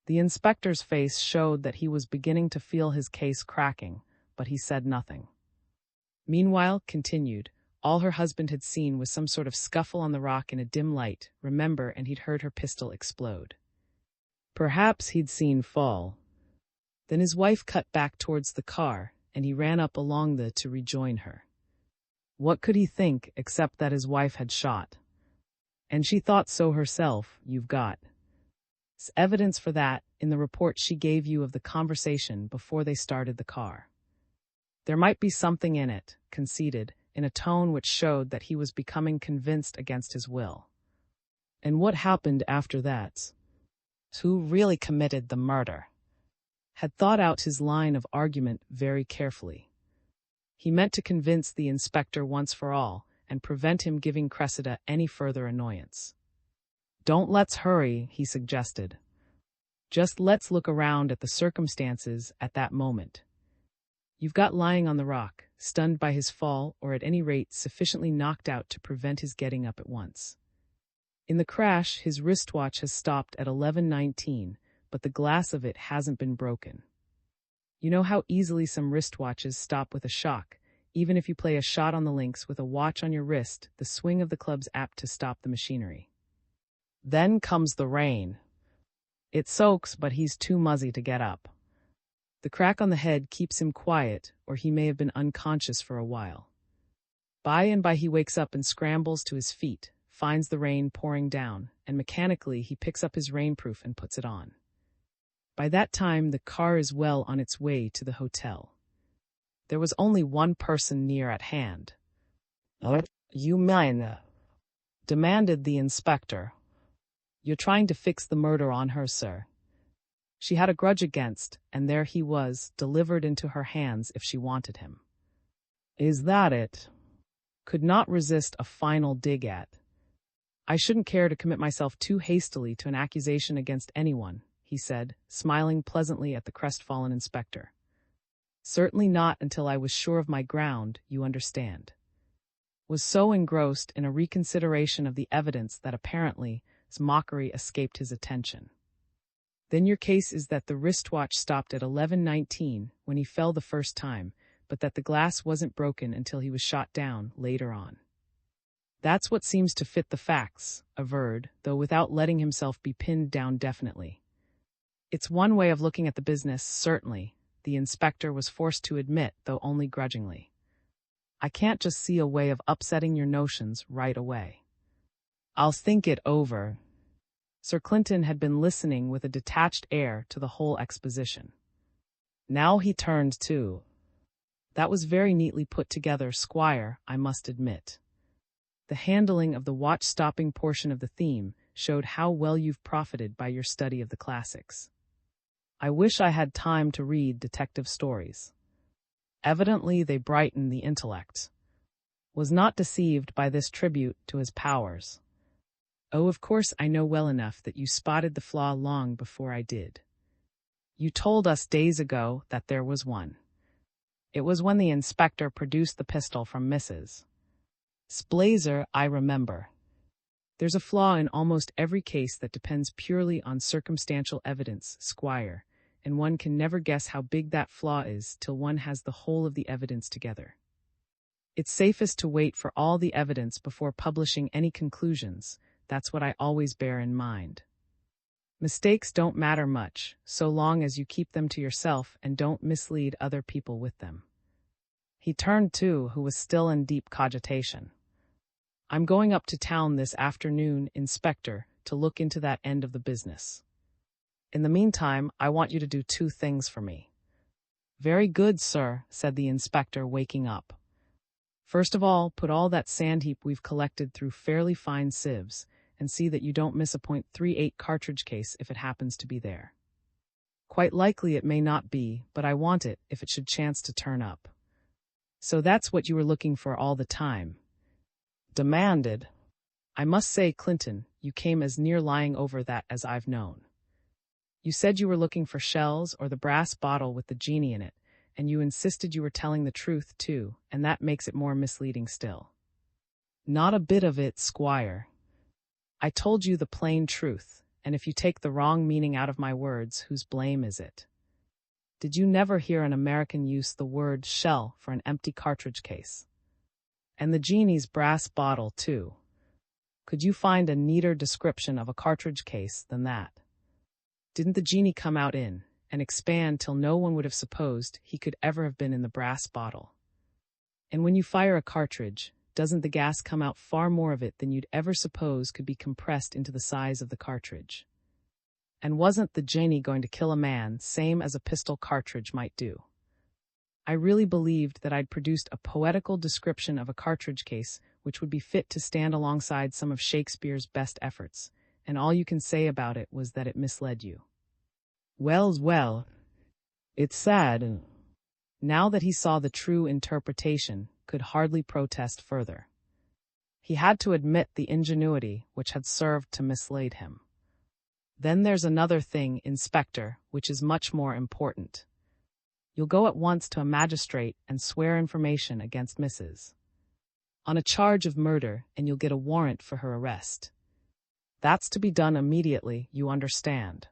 Speaker 1: The inspector's face showed that he was beginning to feel his case cracking, but he said nothing. Meanwhile, continued, all her husband had seen was some sort of scuffle on the rock in a dim light, remember, and he'd heard her pistol explode. Perhaps he'd seen fall. Then his wife cut back towards the car, and he ran up along to rejoin her. What could he think except that his wife had shot? And she thought so herself. You've got evidence for that in the report she gave you of the conversation before they started the car. There might be something in it, conceded, in a tone which showed that he was becoming convinced against his will. And what happened after that? Who really committed the murder? Had thought out his line of argument very carefully. He meant to convince the inspector once for all and prevent him giving Cressida any further annoyance. Don't let's hurry, he suggested. Just let's look around at the circumstances at that moment. You've got lying on the rock, stunned by his fall, or at any rate sufficiently knocked out to prevent his getting up at once. In the crash, his wristwatch has stopped at 11:19, but the glass of it hasn't been broken. You know how easily some wristwatches stop with a shock. Even if you play a shot on the links with a watch on your wrist, the swing of the club's apt to stop the machinery. Then comes the rain. It soaks, but he's too muzzy to get up. The crack on the head keeps him quiet, or he may have been unconscious for a while. By and by he wakes up and scrambles to his feet, finds the rain pouring down, and mechanically he picks up his rainproof and puts it on. By that time the car is well on its way to the hotel. There was only one person near at hand. You mean? Demanded the inspector. You're trying to fix the murder on her, sir. She had a grudge against, and there he was, delivered into her hands if she wanted him. Is that it? Could not resist a final dig at. I shouldn't care to commit myself too hastily to an accusation against anyone, he said, smiling pleasantly at the crestfallen inspector. Certainly not until I was sure of my ground, you understand. Was so engrossed in a reconsideration of the evidence that apparently his mockery escaped his attention. Then your case is that the wristwatch stopped at 11:19 when he fell the first time, but that the glass wasn't broken until he was shot down later on. That's what seems to fit the facts, averred, though without letting himself be pinned down definitely. It's one way of looking at the business, certainly, the inspector was forced to admit, though only grudgingly. I can't just see a way of upsetting your notions right away. I'll think it over. Sir Clinton had been listening with a detached air to the whole exposition. Now he turned to. That was very neatly put together, Squire, I must admit. The handling of the watch-stopping portion of the theme showed how well you've profited by your study of the classics. I wish I had time to read detective stories. Evidently they brighten the intellect. Was not deceived by this tribute to his powers. Oh, of course I know well enough that you spotted the flaw long before I did. You told us days ago that there was one. It was when the inspector produced the pistol from Mrs. Blazer, I remember. There's a flaw in almost every case that depends purely on circumstantial evidence, Squire, and one can never guess how big that flaw is till one has the whole of the evidence together. It's safest to wait for all the evidence before publishing any conclusions. That's what I always bear in mind. Mistakes don't matter much, so long as you keep them to yourself and don't mislead other people with them. He turned to who was still in deep cogitation. I'm going up to town this afternoon, Inspector, to look into that end of the business. In the meantime, I want you to do two things for me. Very good, sir, said the inspector, waking up. First of all, put all that sand heap we've collected through fairly fine sieves, and see that you don't miss a .38 cartridge case if it happens to be there. Quite likely it may not be, but I want it if it should chance to turn up. So that's what you were looking for all the time. Demanded. I must say, Clinton, you came as near lying over that as I've known. You said you were looking for shells or the brass bottle with the genie in it, and you insisted you were telling the truth, too, and that makes it more misleading still. Not a bit of it, Squire. I told you the plain truth, and if you take the wrong meaning out of my words, whose blame is it? Did you never hear an American use the word shell for an empty cartridge case? And the genie's brass bottle, too. Could you find a neater description of a cartridge case than that? Didn't the genie come out in and expand till no one would have supposed he could ever have been in the brass bottle? And when you fire a cartridge, doesn't the gas come out far more of it than you'd ever suppose could be compressed into the size of the cartridge? And wasn't the genie going to kill a man, same as a pistol cartridge might do? I really believed that I'd produced a poetical description of a cartridge case which would be fit to stand alongside some of Shakespeare's best efforts, and all you can say about it was that it misled you. Well, it's sad, and now that he saw the true interpretation, could hardly protest further. He had to admit the ingenuity which had served to mislead him. Then there's another thing, Inspector, which is much more important. You'll go at once to a magistrate and swear information against Mrs. on a charge of murder, and you'll get a warrant for her arrest. That's to be done immediately, you understand.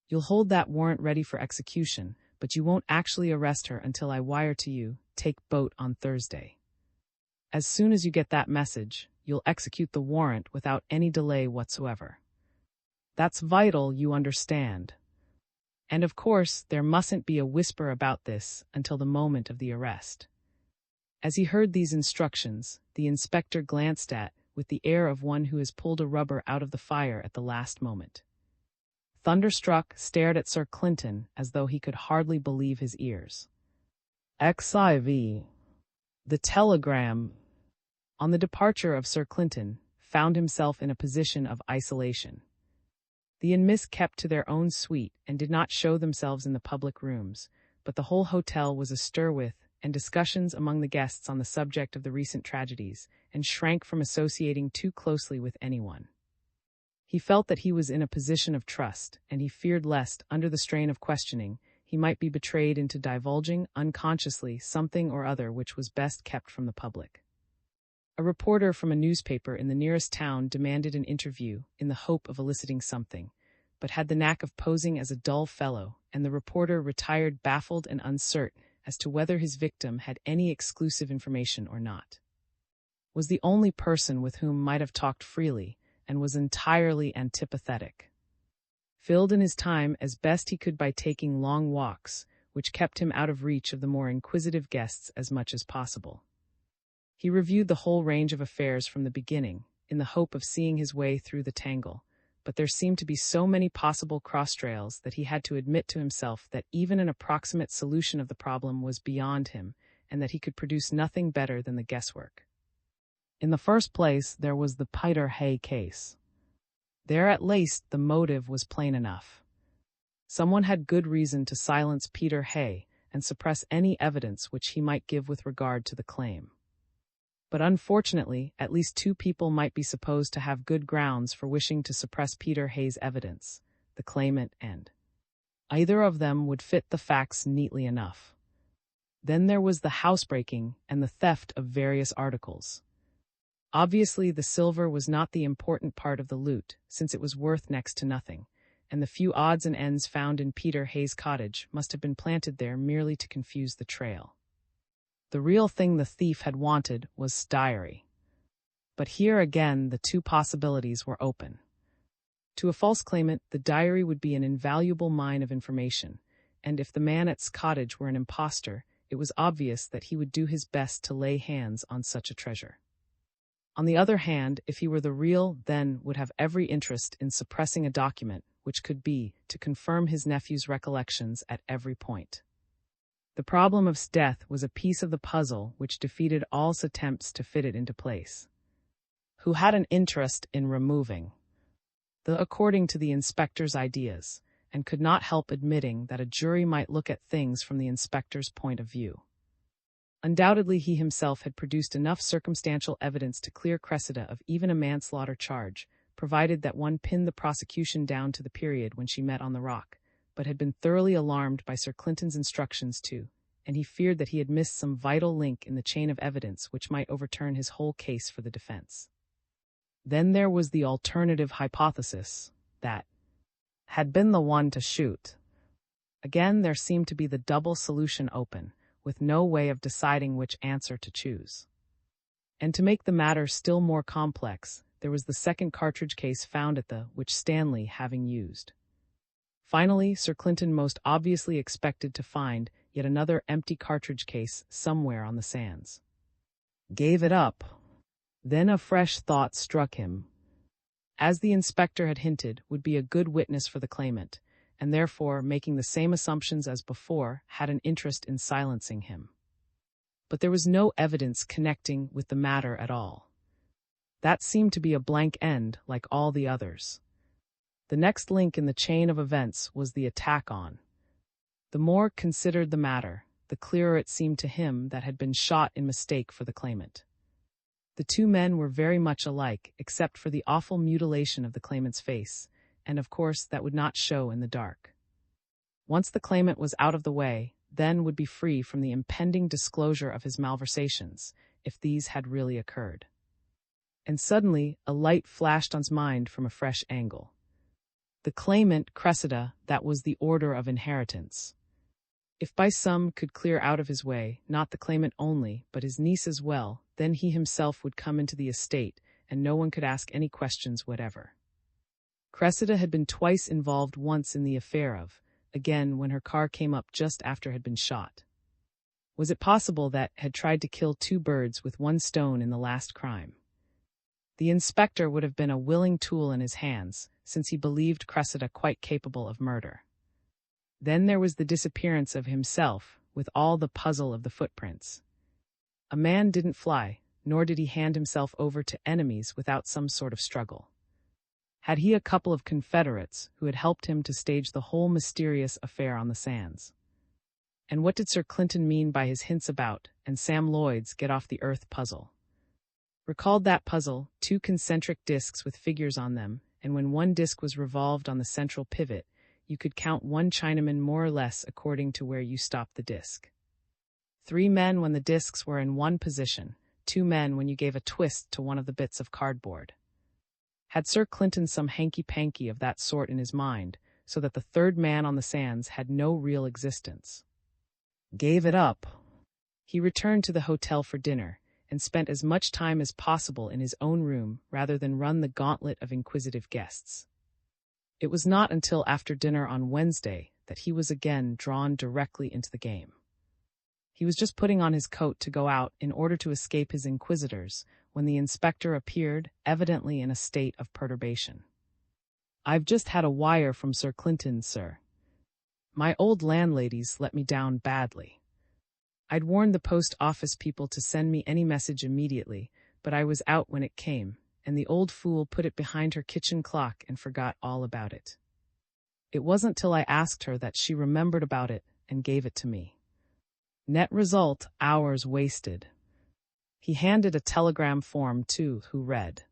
Speaker 1: You'll hold that warrant ready for execution, but you won't actually arrest her until I wire to you, take boat on Thursday. As soon as you get that message, you'll execute the warrant without any delay whatsoever. That's vital, you understand. And of course, there mustn't be a whisper about this until the moment of the arrest. As he heard these instructions, the inspector glanced at, with the air of one who has pulled a rubber out of the fire at the last moment. Thunderstruck, stared at Sir Clinton as though he could hardly believe his ears. XIV. The telegram. On the departure of Sir Clinton, found himself in a position of isolation. The Miss kept to their own suite and did not show themselves in the public rooms, but the whole hotel was astir with, and discussions among the guests on the subject of the recent tragedies, and shrank from associating too closely with anyone. He felt that he was in a position of trust, and he feared lest, under the strain of questioning, he might be betrayed into divulging, unconsciously, something or other which was best kept from the public. A reporter from a newspaper in the nearest town demanded an interview in the hope of eliciting something, but had the knack of posing as a dull fellow, and the reporter retired baffled and uncertain as to whether his victim had any exclusive information or not. Was the only person with whom might have talked freely, and was entirely antipathetic. Filled in his time as best he could by taking long walks, which kept him out of reach of the more inquisitive guests as much as possible. He reviewed the whole range of affairs from the beginning, in the hope of seeing his way through the tangle, but there seemed to be so many possible cross-trails that he had to admit to himself that even an approximate solution of the problem was beyond him, and that he could produce nothing better than the guesswork. In the first place, there was the Peter Hay case. There at least the motive was plain enough. Someone had good reason to silence Peter Hay and suppress any evidence which he might give with regard to the claim. But unfortunately, at least two people might be supposed to have good grounds for wishing to suppress Peter Hay's evidence, the claimant and either of them would fit the facts neatly enough. Then there was the housebreaking and the theft of various articles. Obviously, the silver was not the important part of the loot, since it was worth next to nothing, and the few odds and ends found in Peter Hay's cottage must have been planted there merely to confuse the trail. The real thing the thief had wanted was diary. But here again the two possibilities were open. To a false claimant, the diary would be an invaluable mine of information, and if the man at cottage were an impostor, it was obvious that he would do his best to lay hands on such a treasure. On the other hand, if he were the real, then would have every interest in suppressing a document which could be to confirm his nephew's recollections at every point. The problem of death was a piece of the puzzle which defeated all attempts to fit it into place. Who had an interest in removing the according to the inspector's ideas, and could not help admitting that a jury might look at things from the inspector's point of view. Undoubtedly he himself had produced enough circumstantial evidence to clear Cressida of even a manslaughter charge, provided that one pinned the prosecution down to the period when she met on the rock, but had been thoroughly alarmed by Sir Clinton's instructions too, and he feared that he had missed some vital link in the chain of evidence which might overturn his whole case for the defense. Then there was the alternative hypothesis, that had been the one to shoot. Again there seemed to be the double solution open, with no way of deciding which answer to choose. And to make the matter still more complex, there was the second cartridge case found at the which Stanley having used. Finally, Sir Clinton most obviously expected to find yet another empty cartridge case somewhere on the sands. Gave it up. Then a fresh thought struck him. As the inspector had hinted, would be a good witness for the claimant, and therefore, making the same assumptions as before, had an interest in silencing him. But there was no evidence connecting with the matter at all. That seemed to be a blank end, like all the others. The next link in the chain of events was the attack on. The more considered the matter, the clearer it seemed to him that had been shot in mistake for the claimant. The two men were very much alike, except for the awful mutilation of the claimant's face, and of course that would not show in the dark. Once the claimant was out of the way, then would be free from the impending disclosure of his malversations, if these had really occurred. And suddenly, a light flashed on his mind from a fresh angle. The claimant, Cressida, that was the order of inheritance. If by some could clear out of his way, not the claimant only, but his niece as well, then he himself would come into the estate, and no one could ask any questions whatever. Cressida had been twice involved, once in the affair of, again when her car came up just after had been shot. Was it possible that had tried to kill two birds with one stone in the last crime? The inspector would have been a willing tool in his hands, since he believed Cressida quite capable of murder. Then there was the disappearance of himself, with all the puzzle of the footprints. A man didn't fly, nor did he hand himself over to enemies without some sort of struggle. Had he a couple of confederates who had helped him to stage the whole mysterious affair on the sands? And what did Sir Clinton mean by his hints about, and Sam Lloyd's get off the earth puzzle? Recalled that puzzle, two concentric discs with figures on them, and when one disc was revolved on the central pivot, you could count one Chinaman more or less according to where you stopped the disc. 3 men when the discs were in one position, 2 men when you gave a twist to one of the bits of cardboard. Had Sir Clinton some hanky-panky of that sort in his mind, so that the third man on the sands had no real existence? Gave it up. He returned to the hotel for dinner, and spent as much time as possible in his own room rather than run the gauntlet of inquisitive guests. It was not until after dinner on Wednesday that he was again drawn directly into the game. He was just putting on his coat to go out in order to escape his inquisitors, when the inspector appeared, evidently in a state of perturbation. "I've just had a wire from Sir Clinton, sir. My old landlady's let me down badly. I'd warned the post office people to send me any message immediately, but I was out when it came, and the old fool put it behind her kitchen clock and forgot all about it. It wasn't till I asked her that she remembered about it and gave it to me. Net result, hours wasted." He handed a telegram form to who read,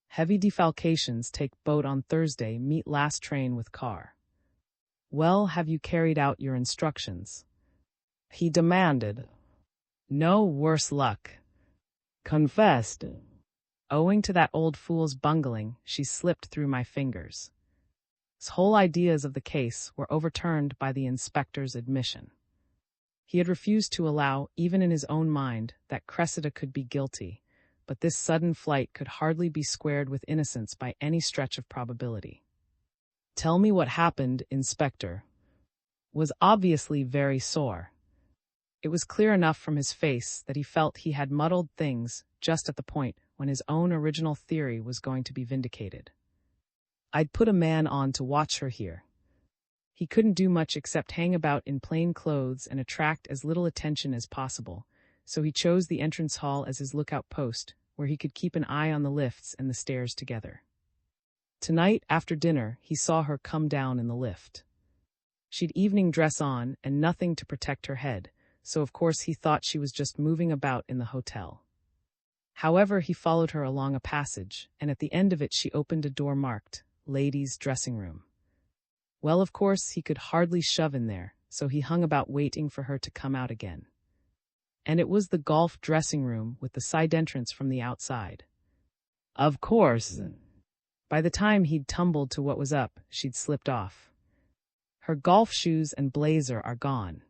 Speaker 1: "Heavy defalcations, take boat on Thursday, meet last train with car. Well, have you carried out your instructions?" He demanded. "No worse luck." Confessed. "Owing to that old fool's bungling, she slipped through my fingers." His whole ideas of the case were overturned by the inspector's admission. He had refused to allow, even in his own mind, that Cressida could be guilty, but this sudden flight could hardly be squared with innocence by any stretch of probability. "Tell me what happened, Inspector." Was obviously very sore. It was clear enough from his face that he felt he had muddled things just at the point when his own original theory was going to be vindicated. "I'd put a man on to watch her here." He couldn't do much except hang about in plain clothes and attract as little attention as possible, so he chose the entrance hall as his lookout post, where he could keep an eye on the lifts and the stairs together. Tonight, after dinner, he saw her come down in the lift. She'd evening dress on and nothing to protect her head, so of course he thought she was just moving about in the hotel. However, he followed her along a passage, and at the end of it she opened a door marked, "Ladies' Dressing Room." Well, of course, he could hardly shove in there, so he hung about waiting for her to come out again. And it was the golf dressing room with the side entrance from the outside. Of course. By the time he'd tumbled to what was up, she'd slipped off. Her golf shoes and blazer are gone.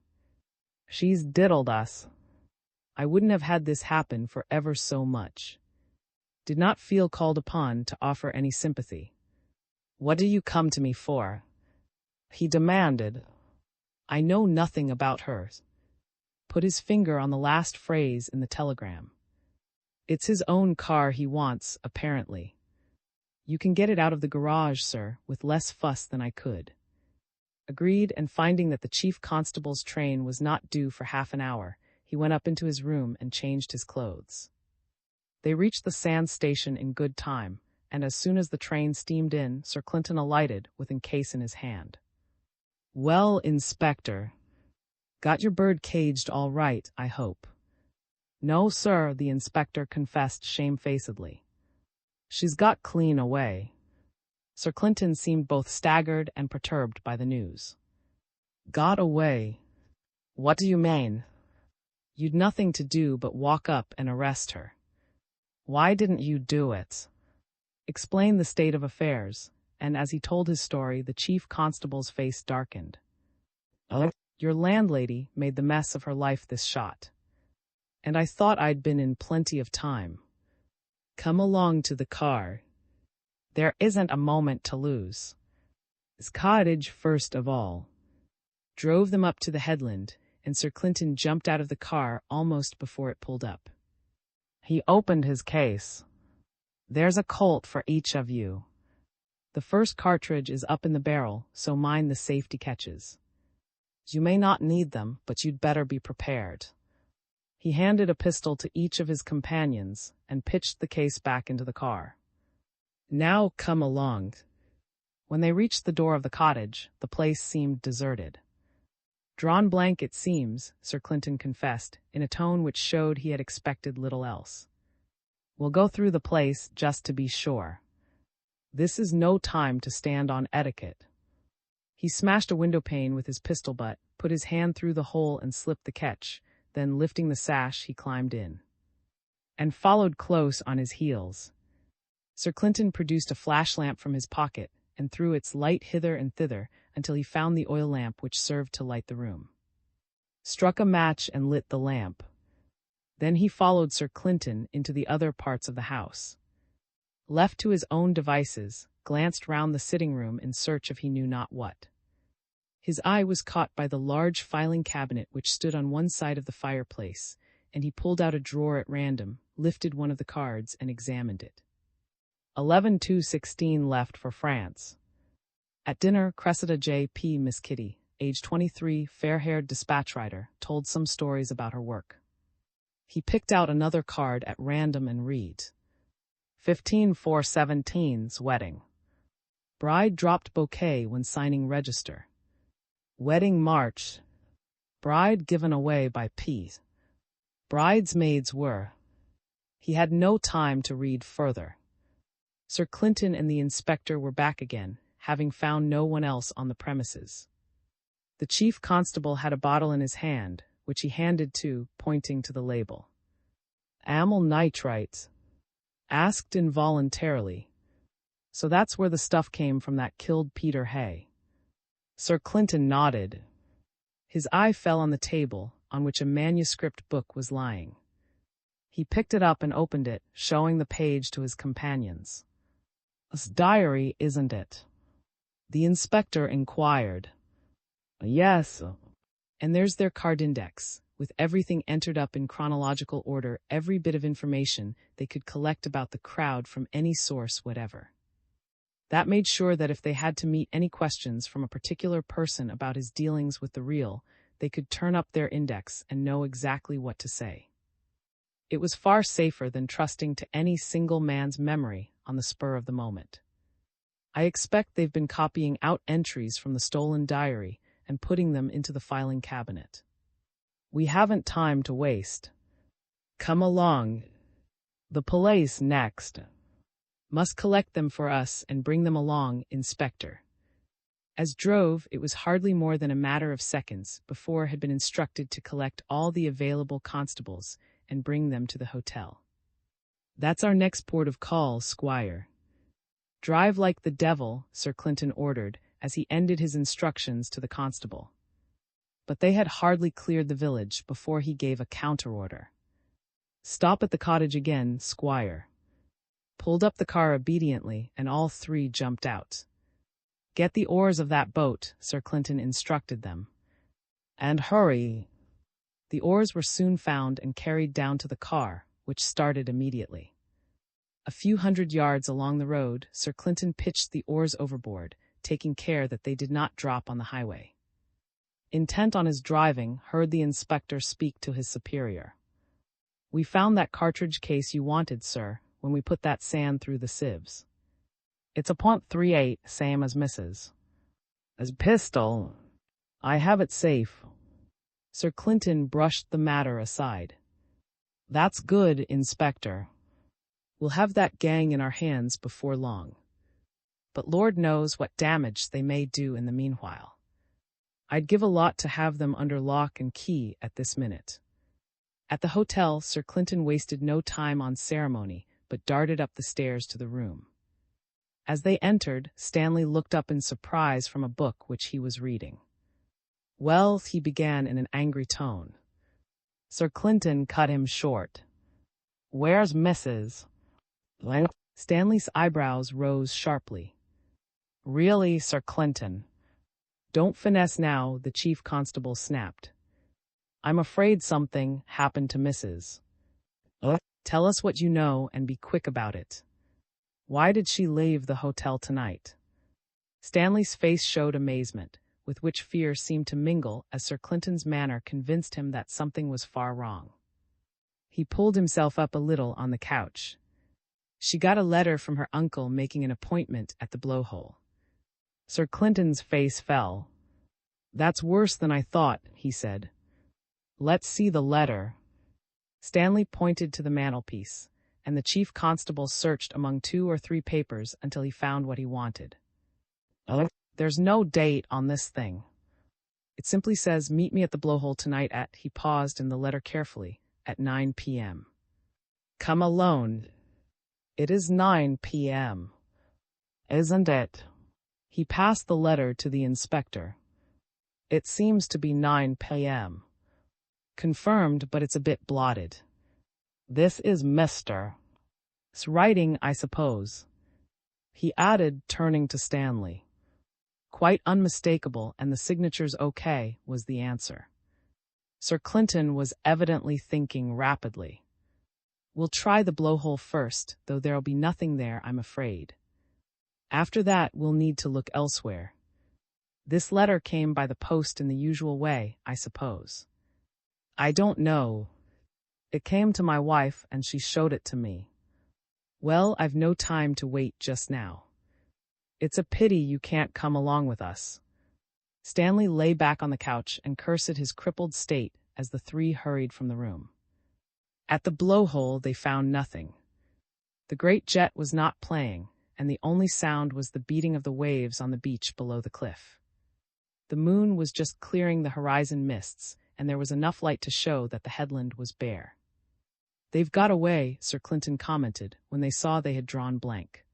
Speaker 1: She's diddled us. I wouldn't have had this happen for ever so much. Did not feel called upon to offer any sympathy. "What do you come to me for?" he demanded. "I know nothing about her." Put his finger on the last phrase in the telegram. "It's his own car he wants, apparently." "You can get it out of the garage, sir, with less fuss than I could." Agreed, and finding that the chief constable's train was not due for half an hour, he went up into his room and changed his clothes. They reached the Sands station in good time, and as soon as the train steamed in, Sir Clinton alighted with an case in his hand. "Well, Inspector, got your bird caged all right, I hope." No, sir, the inspector confessed shamefacedly. She's got clean away. Sir Clinton seemed both staggered and perturbed by the news. Got away? What do you mean? You'd nothing to do but walk up and arrest her. Why didn't you do it? Explain the state of affairs, and as he told his story, the chief constable's face darkened. Your landlady made the mess of her life this shot. And I thought I'd been in plenty of time. Come along to the car. There isn't a moment to lose. His cottage first of all. Drove them up to the headland, and Sir Clinton jumped out of the car almost before it pulled up. He opened his case. There's a Colt for each of you. The first cartridge is up in the barrel, so mind the safety catches. You may not need them, but you'd better be prepared. He handed a pistol to each of his companions and pitched the case back into the car. Now come along. When they reached the door of the cottage, the place seemed deserted. Drawn blank it seems, Sir Clinton confessed, in a tone which showed he had expected little else. We'll go through the place just to be sure. This is no time to stand on etiquette. He smashed a window pane with his pistol butt, put his hand through the hole and slipped the catch, then lifting the sash he climbed in. And followed close on his heels. Sir Clinton produced a flash lamp from his pocket and threw its light hither and thither until he found the oil lamp which served to light the room. Struck a match and lit the lamp. Then he followed Sir Clinton into the other parts of the house. Left to his own devices, glanced round the sitting room in search of he knew not what. His eye was caught by the large filing cabinet which stood on one side of the fireplace, and he pulled out a drawer at random, lifted one of the cards, and examined it. 11/2/16 left for France. At dinner, Cressida J.P. Miss Kitty, age 23, fair-haired dispatch rider, told some stories about her work. He picked out another card at random and read. 15/4/17's wedding. Bride dropped bouquet when signing register. Wedding March. Bride given away by P. Bridesmaids were. He had no time to read further. Sir Clinton and the inspector were back again, having found no one else on the premises. The chief constable had a bottle in his hand, which he handed to, pointing to the label. Amyl nitrite. Asked involuntarily. So that's where the stuff came from that killed Peter Hay. Sir Clinton nodded. His eye fell on the table, on which a manuscript book was lying. He picked it up and opened it, showing the page to his companions. "A diary, isn't it?" The inspector inquired. "Yes." And there's their card index, with everything entered up in chronological order, every bit of information they could collect about the crowd from any source whatever. That made sure that if they had to meet any questions from a particular person about his dealings with the real, they could turn up their index and know exactly what to say. It was far safer than trusting to any single man's memory on the spur of the moment. I expect they've been copying out entries from the stolen diary and putting them into the filing cabinet. We haven't time to waste. Come along. The police next. Must collect them for us and bring them along, Inspector. As drove, it was hardly more than a matter of seconds before had been instructed to collect all the available constables and bring them to the hotel. That's our next port of call, Squire. Drive like the devil, Sir Clinton ordered, as he ended his instructions to the constable. But they had hardly cleared the village before he gave a counter-order. Stop at the cottage again, Squire. Pulled up the car obediently, and all three jumped out. Get the oars of that boat, Sir Clinton instructed them. And hurry. The oars were soon found and carried down to the car, which started immediately. A few hundred yards along the road, Sir Clinton pitched the oars overboard, taking care that they did not drop on the highway. Intent on his driving, heard the inspector speak to his superior. We found that cartridge case you wanted, sir, when we put that sand through the sieves. It's a .38, same as Mrs. As pistol. I have it safe. Sir Clinton brushed the matter aside. That's good, Inspector. We'll have that gang in our hands before long. But Lord knows what damage they may do in the meanwhile. I'd give a lot to have them under lock and key at this minute. At the hotel, Sir Clinton wasted no time on ceremony, but darted up the stairs to the room. As they entered, Stanley looked up in surprise from a book which he was reading. Well, he began in an angry tone. Sir Clinton cut him short. Where's Mrs.? Stanley's eyebrows rose sharply. Really, Sir Clinton? Don't finesse now, the chief constable snapped. I'm afraid something happened to Mrs. Tell us what you know and be quick about it. Why did she leave the hotel tonight? Stanley's face showed amazement, with which fear seemed to mingle as Sir Clinton's manner convinced him that something was far wrong. He pulled himself up a little on the couch. She got a letter from her uncle making an appointment at the blowhole. Sir Clinton's face fell. That's worse than I thought, he said. Let's see the letter. Stanley pointed to the mantelpiece, and the chief constable searched among 2 or 3 papers until he found what he wanted. There's no date on this thing. It simply says, meet me at the blowhole tonight at, he paused in the letter carefully, at 9 p.m. Come alone. It is 9 p.m. Isn't it? He passed the letter to the inspector. It seems to be 9 p.m. Confirmed, but it's a bit blotted. This is Mr. S writing, I suppose. He added, turning to Stanley. Quite unmistakable, and the signature's okay, was the answer. Sir Clinton was evidently thinking rapidly. We'll try the blowhole first, though there'll be nothing there, I'm afraid. After that, we'll need to look elsewhere. This letter came by the post in the usual way, I suppose. I don't know. It came to my wife, and she showed it to me. Well, I've no time to wait just now. It's a pity you can't come along with us. Stanley lay back on the couch and cursed his crippled state as the 3 hurried from the room. At the blowhole, they found nothing. The great jet was not playing, and the only sound was the beating of the waves on the beach below the cliff. The moon was just clearing the horizon mists, and there was enough light to show that the headland was bare. They've got away, Sir Clinton commented, when they saw they had drawn blank.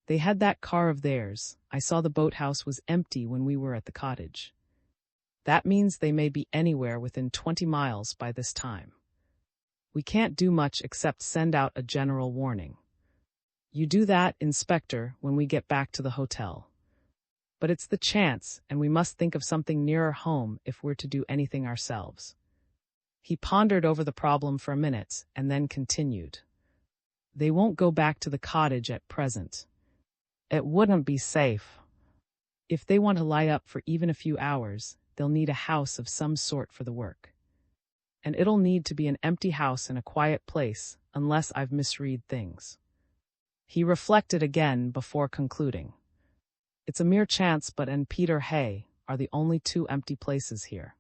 Speaker 1: They had that car of theirs. I saw the boathouse was empty when we were at the cottage. That means they may be anywhere within 20 miles by this time. We can't do much except send out a general warning. You do that, Inspector, when we get back to the hotel. But it's the chance, and we must think of something nearer home if we're to do anything ourselves. He pondered over the problem for a minute, and then continued. They won't go back to the cottage at present. It wouldn't be safe. If they want to lie up for even a few hours, they'll need a house of some sort for the work. And it'll need to be an empty house in a quiet place, unless I've misread things. He reflected again before concluding. It's a mere chance, but and Peter Hay are the only 2 empty places here.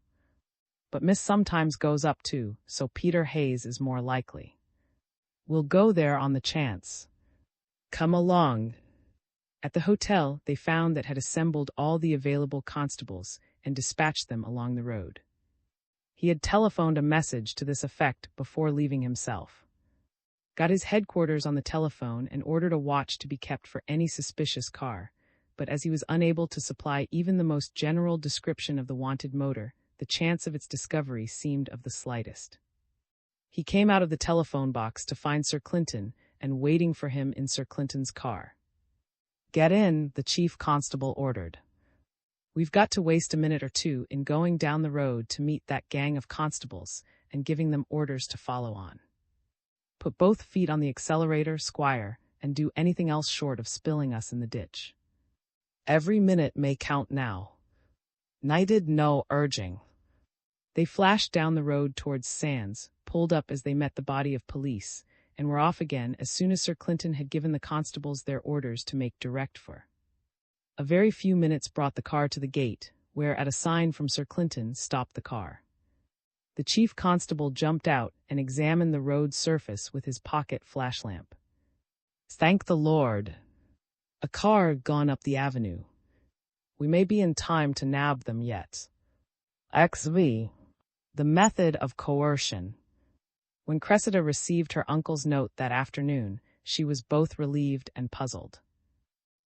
Speaker 1: But Miss sometimes goes up too, so Peter Hayes is more likely. We'll go there on the chance. Come along. At the hotel, they found that had assembled all the available constables and dispatched them along the road. He had telephoned a message to this effect before leaving himself. Got his headquarters on the telephone and ordered a watch to be kept for any suspicious car, but as he was unable to supply even the most general description of the wanted motor, the chance of its discovery seemed of the slightest. He came out of the telephone box to find Sir Clinton and waiting for him in Sir Clinton's car. Get in, the chief constable ordered. We've got to waste a minute or 2 in going down the road to meet that gang of constables and giving them orders to follow on. Put both feet on the accelerator, Squire, and do anything else short of spilling us in the ditch. Every minute may count now. Needed no urging. They flashed down the road towards Sands, pulled up as they met the body of police, and were off again as soon as Sir Clinton had given the constables their orders to make direct for. A very few minutes brought the car to the gate, where, at a sign from Sir Clinton, stopped the car. The chief constable jumped out and examined the road's surface with his pocket flashlamp. "Thank the Lord. A car had gone up the avenue. We may be in time to nab them yet." XV. The method of coercion. When Cressida received her uncle's note that afternoon, she was both relieved and puzzled.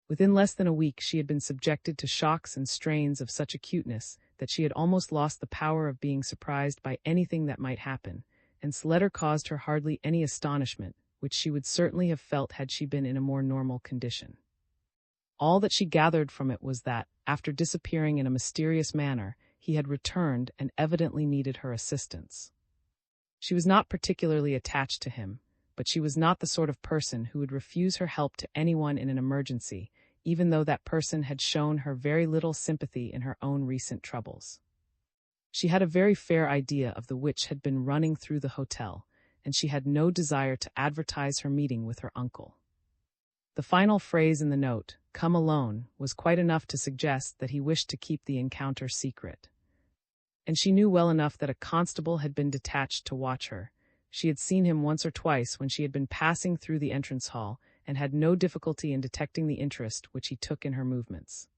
Speaker 1: Within less than a week, she had been subjected to shocks and strains of such acuteness that she had almost lost the power of being surprised by anything that might happen, and this letter caused her hardly any astonishment, which she would certainly have felt had she been in a more normal condition. All that she gathered from it was that, after disappearing in a mysterious manner, he had returned and evidently needed her assistance. She was not particularly attached to him, but she was not the sort of person who would refuse her help to anyone in an emergency, even though that person had shown her very little sympathy in her own recent troubles. She had a very fair idea of the witch had been running through the hotel, and she had no desire to advertise her meeting with her uncle. The final phrase in the note, "Come alone," was quite enough to suggest that he wished to keep the encounter secret. And she knew well enough that a constable had been detached to watch her. She had seen him once or twice when she had been passing through the entrance hall, and had no difficulty in detecting the interest which he took in her movements.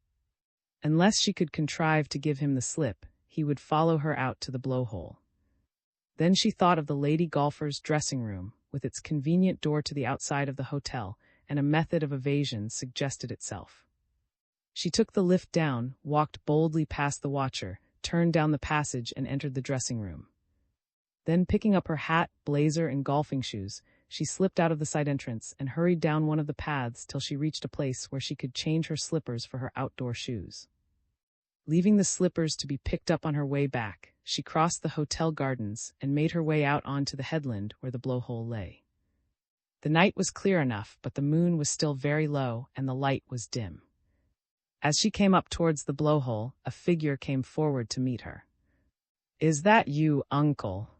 Speaker 1: Unless she could contrive to give him the slip, he would follow her out to the blowhole. Then she thought of the lady golfer's dressing room, with its convenient door to the outside of the hotel, and a method of evasion suggested itself. She took the lift down, walked boldly past the watcher, turned down the passage and entered the dressing room. Then, picking up her hat, blazer, and golfing shoes, she slipped out of the side entrance and hurried down one of the paths till she reached a place where she could change her slippers for her outdoor shoes. Leaving the slippers to be picked up on her way back, she crossed the hotel gardens and made her way out onto the headland where the blowhole lay. The night was clear enough, but the moon was still very low and the light was dim. As she came up towards the blowhole, a figure came forward to meet her. "Is that you, uncle?"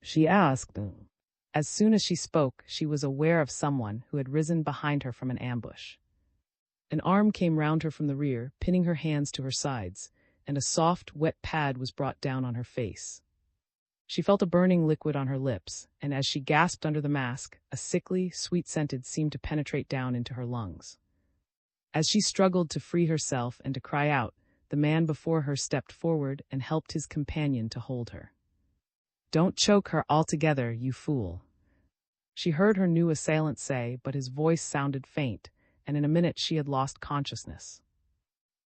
Speaker 1: she asked. As soon as she spoke, she was aware of someone who had risen behind her from an ambush. An arm came round her from the rear, pinning her hands to her sides, and a soft, wet pad was brought down on her face. She felt a burning liquid on her lips, and as she gasped under the mask, a sickly, sweet-scented seemed to penetrate down into her lungs. As she struggled to free herself and to cry out, the man before her stepped forward and helped his companion to hold her. "Don't choke her altogether, you fool," she heard her new assailant say, but his voice sounded faint, and in a minute she had lost consciousness.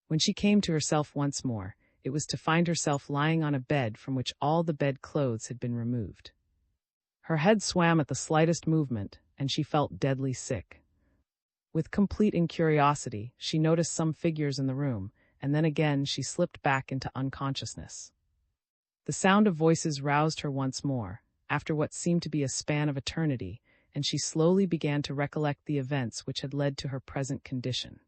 Speaker 1: When she came to herself once more, it was to find herself lying on a bed from which all the bedclothes had been removed. Her head swam at the slightest movement, and she felt deadly sick. With complete incuriosity, she noticed some figures in the room, and then again she slipped back into unconsciousness. The sound of voices roused her once more, after what seemed to be a span of eternity, and she slowly began to recollect the events which had led to her present condition.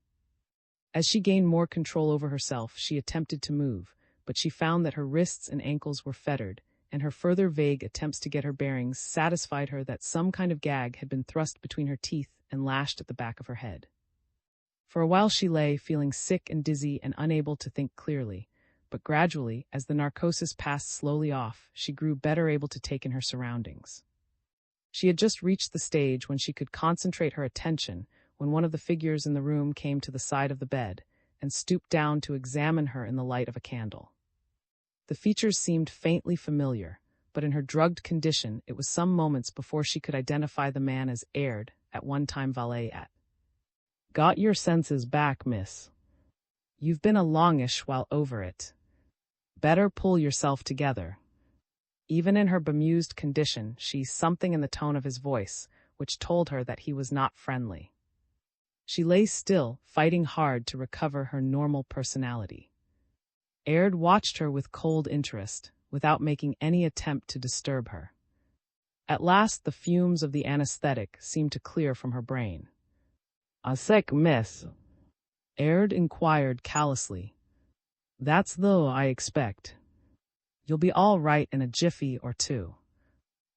Speaker 1: As she gained more control over herself, she attempted to move, but she found that her wrists and ankles were fettered, and her further vague attempts to get her bearings satisfied her that some kind of gag had been thrust between her teeth and lashed at the back of her head. For a while she lay, feeling sick and dizzy and unable to think clearly, but gradually, as the narcosis passed slowly off, she grew better able to take in her surroundings. She had just reached the stage when she could concentrate her attention when one of the figures in the room came to the side of the bed and stooped down to examine her in the light of a candle. The features seemed faintly familiar, but in her drugged condition it was some moments before she could identify the man as Aird, at one time valet at. "Got your senses back, miss? You've been a longish while over it. Better pull yourself together." Even in her bemused condition, she saw something in the tone of his voice, which told her that he was not friendly. She lay still, fighting hard to recover her normal personality. Aird watched her with cold interest, without making any attempt to disturb her. At last the fumes of the anesthetic seemed to clear from her brain. "A sick, miss?" Aird inquired callously. "That's though, I expect. You'll be all right in a jiffy or two."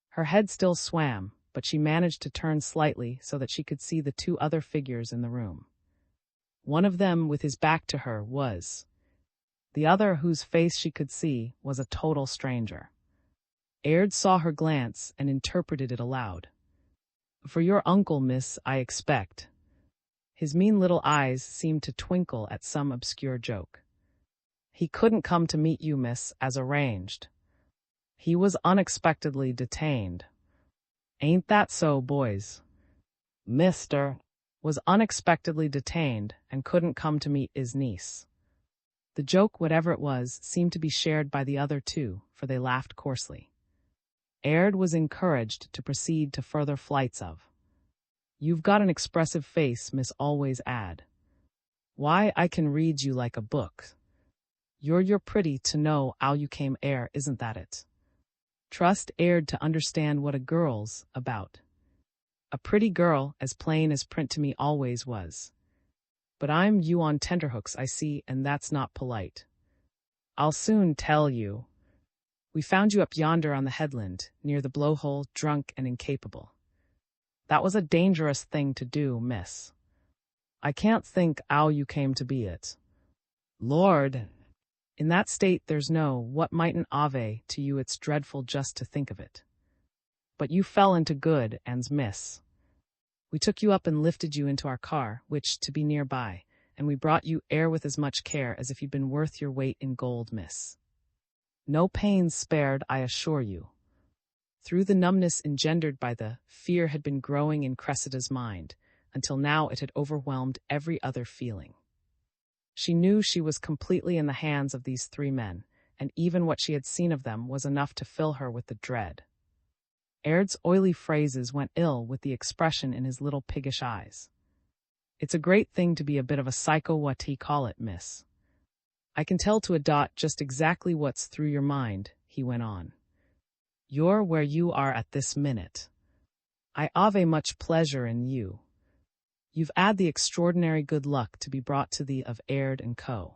Speaker 1: Her head still swam, but she managed to turn slightly so that she could see the two other figures in the room. One of them, with his back to her, was. The other, whose face she could see, was a total stranger. Aird saw her glance and interpreted it aloud. For your uncle, miss, I expect. His mean little eyes seemed to twinkle at some obscure joke. He couldn't come to meet you, miss, as arranged. He was unexpectedly detained. Ain't that so, boys? Mr. was unexpectedly detained and couldn't come to meet his niece. The joke, whatever it was, seemed to be shared by the other two, for they laughed coarsely. Aird was encouraged to proceed to further flights of. You've got an expressive face, miss always add. Why, I can read you like a book. You're pretty to know 'ow you came 'ere, isn't that it? Trust Aird to understand what a girl's about. A pretty girl, as plain as print to me always was. But I'm you on tenterhooks, I see, and that's not polite. I'll soon tell you. We found you up yonder on the headland, near the blowhole, drunk and incapable. That was a dangerous thing to do, miss. I can't think 'ow you came to be it. Lord! In that state there's no what mightn't ave to you, it's dreadful just to think of it. But you fell into good hands, miss. We took you up and lifted you into our car, which to be nearby, and we brought you air with as much care as if you'd been worth your weight in gold, miss. No pains spared, I assure you. Through the numbness engendered by the fear had been growing in Cressida's mind, until now it had overwhelmed every other feeling. She knew she was completely in the hands of these three men, and even what she had seen of them was enough to fill her with the dread. Aird's oily phrases went ill with the expression in his little piggish eyes. It's a great thing to be a bit of a psycho, what he call it, miss. I can tell to a dot just exactly what's through your mind, he went on. You're where you are at this minute. I ave much pleasure in you. You've 'ad the extraordinary good luck to be brought to thee of Aird and Co.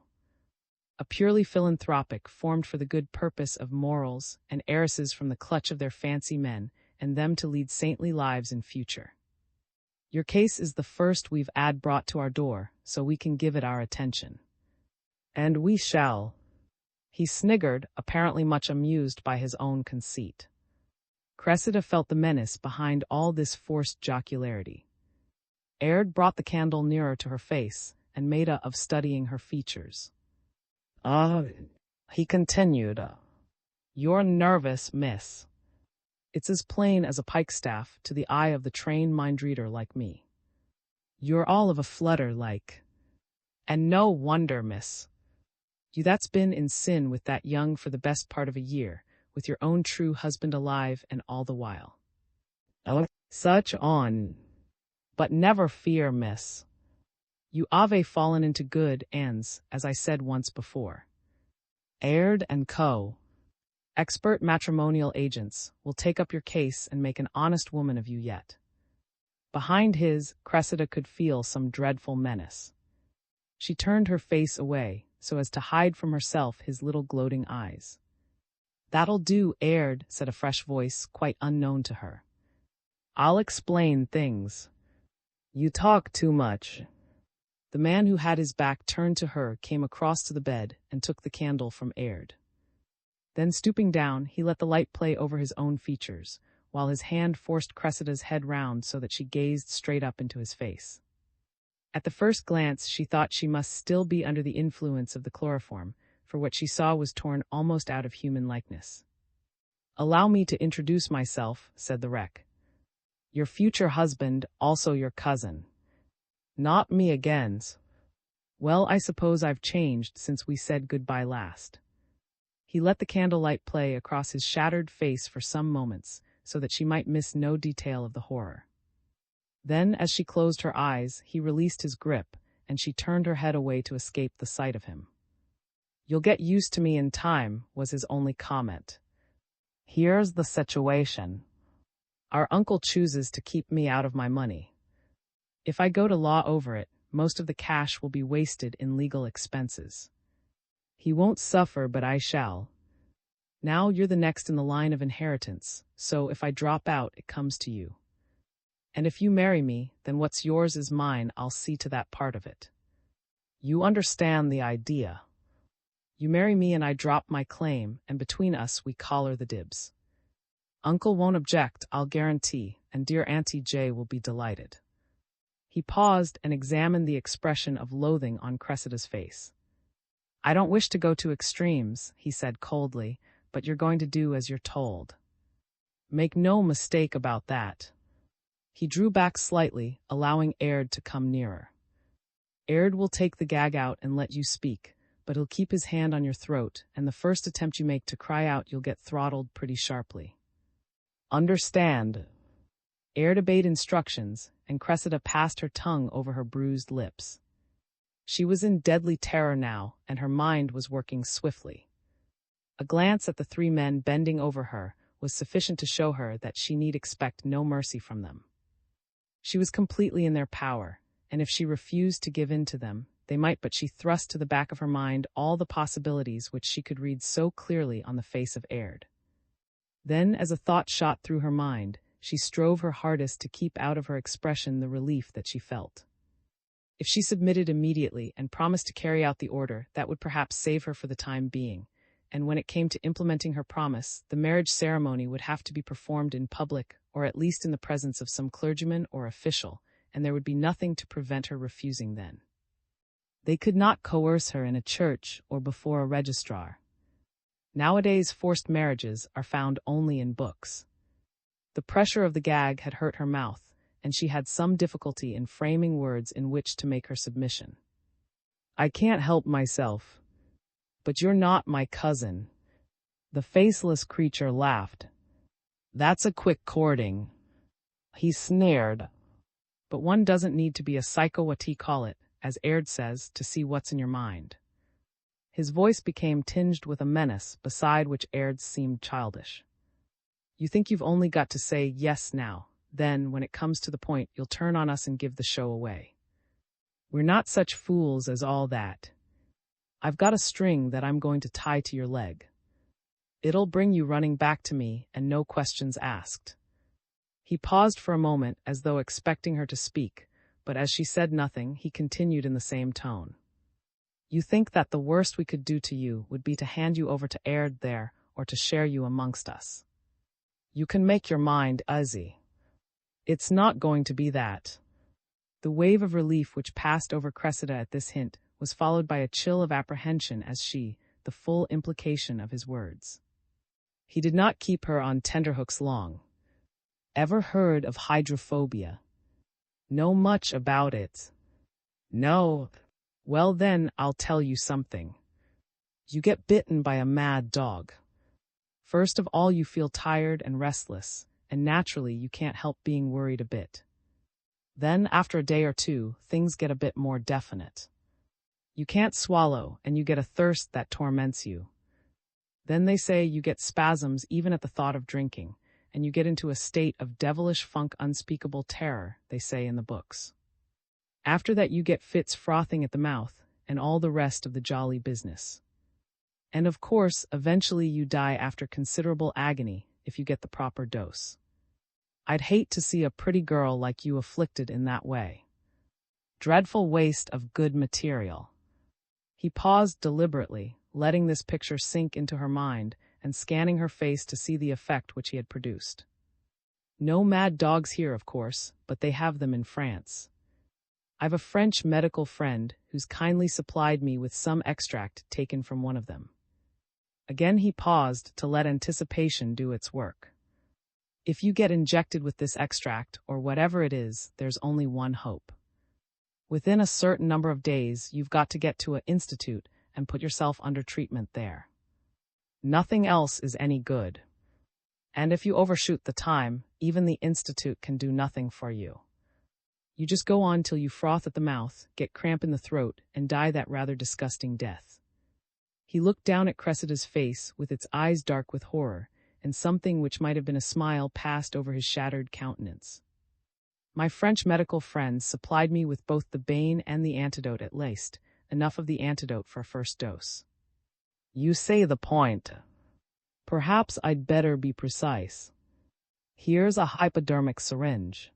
Speaker 1: A purely philanthropic, formed for the good purpose of morals and heiresses from the clutch of their fancy men, and them to lead saintly lives in future. Your case is the first we've 'ad brought to our door, so we can give it our attention. And we shall. He sniggered, apparently much amused by his own conceit. Cressida felt the menace behind all this forced jocularity. Aird brought the candle nearer to her face, and made of studying her features. He continued, you're nervous, miss. It's as plain as a pikestaff to the eye of the trained mind-reader like me. You're all of a flutter like. And no wonder, miss. You that's been in sin with that young for the best part of a year, with your own true husband alive and all the while. Such on. But never fear, miss. You ave fallen into good ends, as I said once before. Aird and Co., expert matrimonial agents, will take up your case and make an honest woman of you yet. Behind his, Cressida could feel some dreadful menace. She turned her face away, so as to hide from herself his little gloating eyes. That'll do, Aird, said a fresh voice, quite unknown to her. I'll explain things. You talk too much. The man who had his back turned to her came across to the bed and took the candle from Aird. Then stooping down, he let the light play over his own features, while his hand forced Cressida's head round so that she gazed straight up into his face. At the first glance she thought she must still be under the influence of the chloroform, for what she saw was torn almost out of human likeness. Allow me to introduce myself, said the wreck. Your future husband, also your cousin. Not me agains. Well, I suppose I've changed since we said goodbye last. He let the candlelight play across his shattered face for some moments, so that she might miss no detail of the horror. Then, as she closed her eyes, he released his grip, and she turned her head away to escape the sight of him. You'll get used to me in time, was his only comment. Here's the situation. Our uncle chooses to keep me out of my money. If I go to law over it, most of the cash will be wasted in legal expenses. He won't suffer, but I shall. Now you're the next in the line of inheritance, so if I drop out, it comes to you. And if you marry me, then what's yours is mine, I'll see to that part of it. You understand the idea. You marry me and I drop my claim, and between us we collar the dibs. Uncle won't object, I'll guarantee, and dear Auntie Jay will be delighted. He paused and examined the expression of loathing on Cressida's face. I don't wish to go to extremes, he said coldly, but you're going to do as you're told. Make no mistake about that. He drew back slightly, allowing Aird to come nearer. Aird will take the gag out and let you speak, but he'll keep his hand on your throat, and the first attempt you make to cry out you'll get throttled pretty sharply. Understand? Aird obeyed instructions, and Cressida passed her tongue over her bruised lips. She was in deadly terror now, and her mind was working swiftly. A glance at the three men bending over her was sufficient to show her that she need expect no mercy from them. She was completely in their power, and if she refused to give in to them, they might, but she thrust to the back of her mind all the possibilities which she could read so clearly on the face of Aird. Then, as a thought shot through her mind, she strove her hardest to keep out of her expression the relief that she felt. If she submitted immediately and promised to carry out the order, that would perhaps save her for the time being, and when it came to implementing her promise, the marriage ceremony would have to be performed in public, or at least in the presence of some clergyman or official, and there would be nothing to prevent her refusing then. They could not coerce her in a church or before a registrar. Nowadays, forced marriages are found only in books. The pressure of the gag had hurt her mouth, and she had some difficulty in framing words in which to make her submission. I can't help myself. But you're not my cousin. The faceless creature laughed. That's a quick courting. He sneered. But one doesn't need to be a psycho, what he call it, as Aird says, to see what's in your mind. His voice became tinged with a menace, beside which Aird seemed childish. You think you've only got to say yes now, then, when it comes to the point, you'll turn on us and give the show away. We're not such fools as all that. I've got a string that I'm going to tie to your leg. It'll bring you running back to me, and no questions asked. He paused for a moment as though expecting her to speak, but as she said nothing, he continued in the same tone. You think that the worst we could do to you would be to hand you over to Aird there, or to share you amongst us. You can make your mind easy. It's not going to be that. The wave of relief which passed over Cressida at this hint was followed by a chill of apprehension as she, the full implication of his words. He did not keep her on tenterhooks long. Ever heard of hydrophobia? Know much about it? No. Well then, I'll tell you something. You get bitten by a mad dog. First of all, you feel tired and restless, and naturally you can't help being worried a bit. Then, after a day or two, things get a bit more definite. You can't swallow, and you get a thirst that torments you. Then they say you get spasms even at the thought of drinking, and you get into a state of devilish funk, unspeakable terror, they say in the books. After that you get fits frothing at the mouth, and all the rest of the jolly business. And of course, eventually you die after considerable agony, if you get the proper dose. I'd hate to see a pretty girl like you afflicted in that way. Dreadful waste of good material. He paused deliberately, letting this picture sink into her mind and scanning her face to see the effect which he had produced. No mad dogs here, of course, but they have them in France. I've a French medical friend who's kindly supplied me with some extract taken from one of them. Again he paused to let anticipation do its work. If you get injected with this extract, or whatever it is, there's only one hope. Within a certain number of days, you've got to get to an institute and put yourself under treatment there. Nothing else is any good. And if you overshoot the time, even the institute can do nothing for you. You just go on till you froth at the mouth, get cramp in the throat, and die that rather disgusting death. He looked down at Cressida's face with its eyes dark with horror, and something which might have been a smile passed over his shattered countenance. My French medical friends supplied me with both the bane and the antidote at least, enough of the antidote for a first dose. You say the point. Perhaps I'd better be precise. Here's a hypodermic syringe.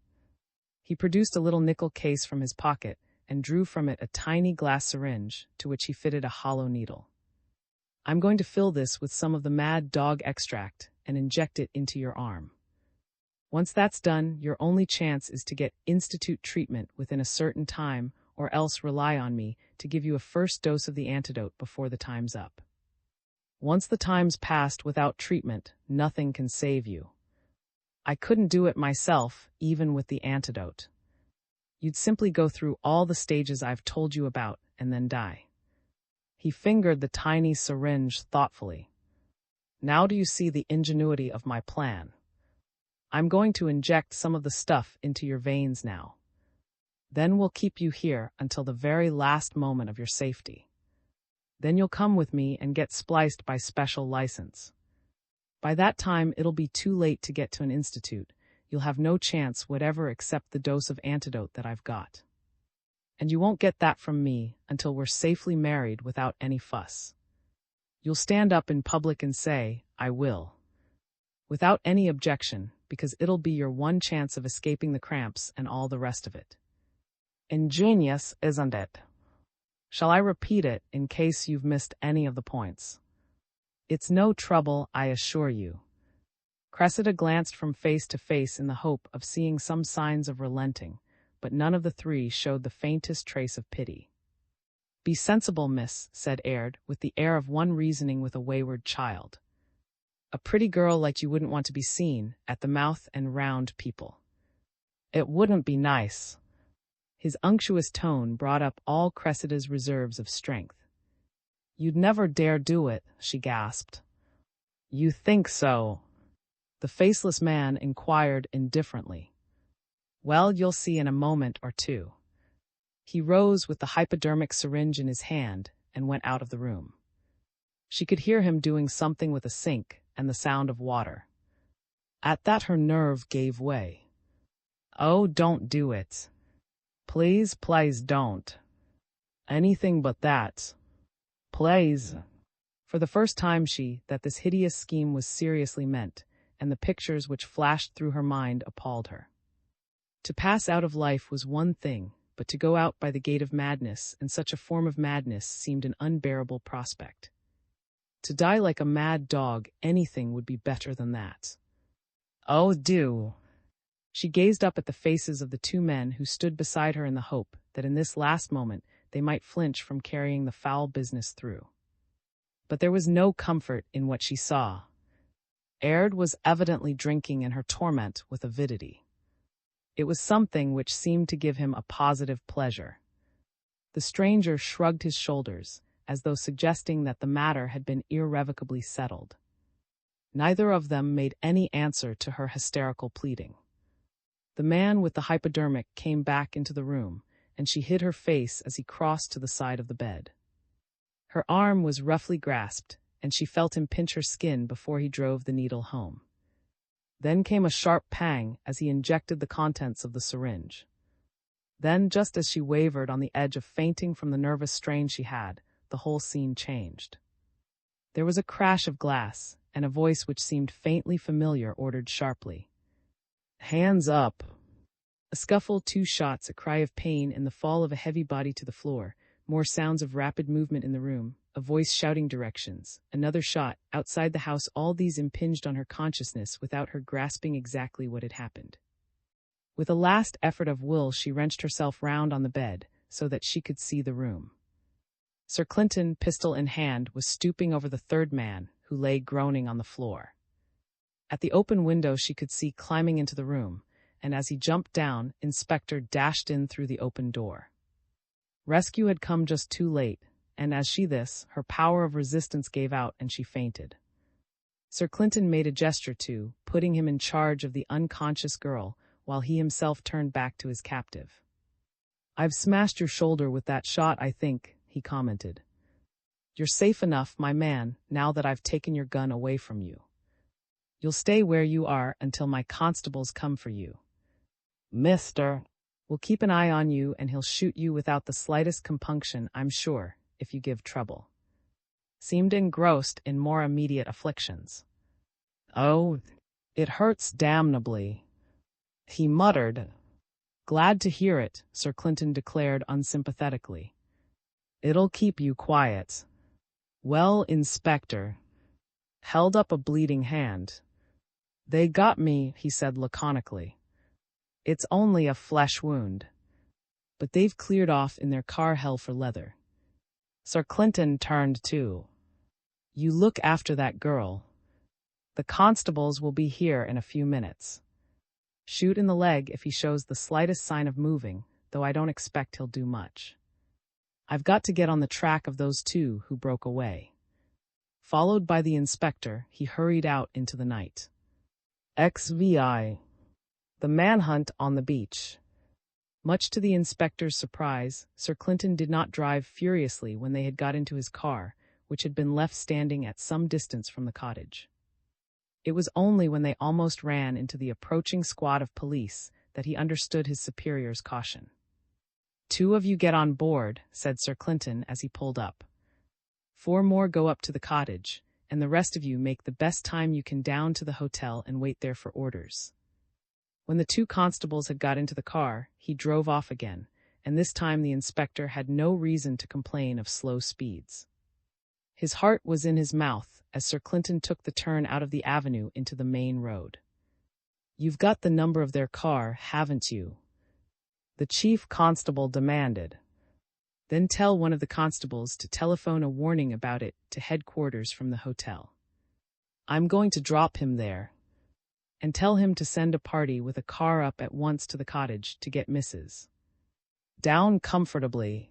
Speaker 1: He produced a little nickel case from his pocket and drew from it a tiny glass syringe to which he fitted a hollow needle. I'm going to fill this with some of the mad dog extract, and inject it into your arm. Once that's done, your only chance is to get institute treatment within a certain time, or else rely on me to give you a first dose of the antidote before the time's up. Once the time's passed without treatment, nothing can save you. I couldn't do it myself, even with the antidote. You'd simply go through all the stages I've told you about and then die. He fingered the tiny syringe thoughtfully. Now do you see the ingenuity of my plan? I'm going to inject some of the stuff into your veins now. Then we'll keep you here until the very last moment of your safety. Then you'll come with me and get spliced by special license. By that time, it'll be too late to get to an institute. You'll have no chance whatever except the dose of antidote that I've got. And you won't get that from me until we're safely married without any fuss. You'll stand up in public and say, I will. Without any objection, because it'll be your one chance of escaping the cramps and all the rest of it. Ingenious, isn't it? Shall I repeat it in case you've missed any of the points? It's no trouble, I assure you. Cressida glanced from face to face in the hope of seeing some signs of relenting, but none of the three showed the faintest trace of pity. Be sensible, miss, said Aird, with the air of one reasoning with a wayward child. A pretty girl like you wouldn't want to be seen at the mouth and round people. It wouldn't be nice. His unctuous tone brought up all Cressida's reserves of strength. You'd never dare do it, she gasped. You think so? The faceless man inquired indifferently. Well, you'll see in a moment or two. He rose with the hypodermic syringe in his hand and went out of the room. She could hear him doing something with a sink and the sound of water. At that her nerve gave way. Oh, don't do it. Please, please don't. Anything but that. Please. For the first time that this hideous scheme was seriously meant, and the pictures which flashed through her mind appalled her. To pass out of life was one thing, but to go out by the gate of madness, and such a form of madness seemed an unbearable prospect. To die like a mad dog, anything would be better than that. Oh, do. She gazed up at the faces of the two men who stood beside her in the hope that in this last moment they might flinch from carrying the foul business through. But there was no comfort in what she saw. Aird was evidently drinking in her torment with avidity. It was something which seemed to give him a positive pleasure. The stranger shrugged his shoulders, as though suggesting that the matter had been irrevocably settled. Neither of them made any answer to her hysterical pleading. The man with the hypodermic came back into the room, and she hid her face as he crossed to the side of the bed. Her arm was roughly grasped, and she felt him pinch her skin before he drove the needle home. Then came a sharp pang as he injected the contents of the syringe. Then, just as she wavered on the edge of fainting from the nervous strain she had, the whole scene changed. There was a crash of glass, and a voice which seemed faintly familiar ordered sharply, "Hands up!" A scuffle, 2 shots, a cry of pain, and the fall of a heavy body to the floor, more sounds of rapid movement in the room, a voice shouting directions, another shot, outside the house. All these impinged on her consciousness without her grasping exactly what had happened. With a last effort of will she wrenched herself round on the bed, so that she could see the room. Sir Clinton, pistol in hand, was stooping over the third man, who lay groaning on the floor. At the open window she could see climbing into the room, and as he jumped down, Inspector dashed in through the open door. Rescue had come just too late, and as her power of resistance gave out and she fainted. Sir Clinton made a gesture to, putting him in charge of the unconscious girl, while he himself turned back to his captive. "I've smashed your shoulder with that shot, I think," he commented. "You're safe enough, my man, now that I've taken your gun away from you. You'll stay where you are until my constables come for you. Mister, we'll keep an eye on you, and he'll shoot you without the slightest compunction, I'm sure, if you give trouble." Seemed engrossed in more immediate afflictions. "Oh, it hurts damnably," he muttered. "Glad to hear it," Sir Clinton declared unsympathetically. "It'll keep you quiet." "Well, Inspector," held up a bleeding hand, "They got me," he said laconically. "It's only a flesh wound. But they've cleared off in their car hell for leather." Sir Clinton turned too. "You look after that girl. The constables will be here in a few minutes. Shoot in the leg if he shows the slightest sign of moving, though I don't expect he'll do much. I've got to get on the track of those two who broke away." Followed by the inspector, he hurried out into the night. XVI. The manhunt on the beach. Much to the inspector's surprise, Sir Clinton did not drive furiously when they had got into his car, which had been left standing at some distance from the cottage. It was only when they almost ran into the approaching squad of police that he understood his superior's caution. "Two of you get on board," said Sir Clinton as he pulled up. "4 more go up to the cottage, and the rest of you make the best time you can down to the hotel and wait there for orders." When the 2 constables had got into the car, he drove off again, and this time the inspector had no reason to complain of slow speeds. His heart was in his mouth as Sir Clinton took the turn out of the avenue into the main road. "You've got the number of their car, haven't you?" the chief constable demanded. "Then tell one of the constables to telephone a warning about it to headquarters from the hotel. I'm going to drop him there. And tell him to send a party with a car up at once to the cottage to get Mrs. down comfortably.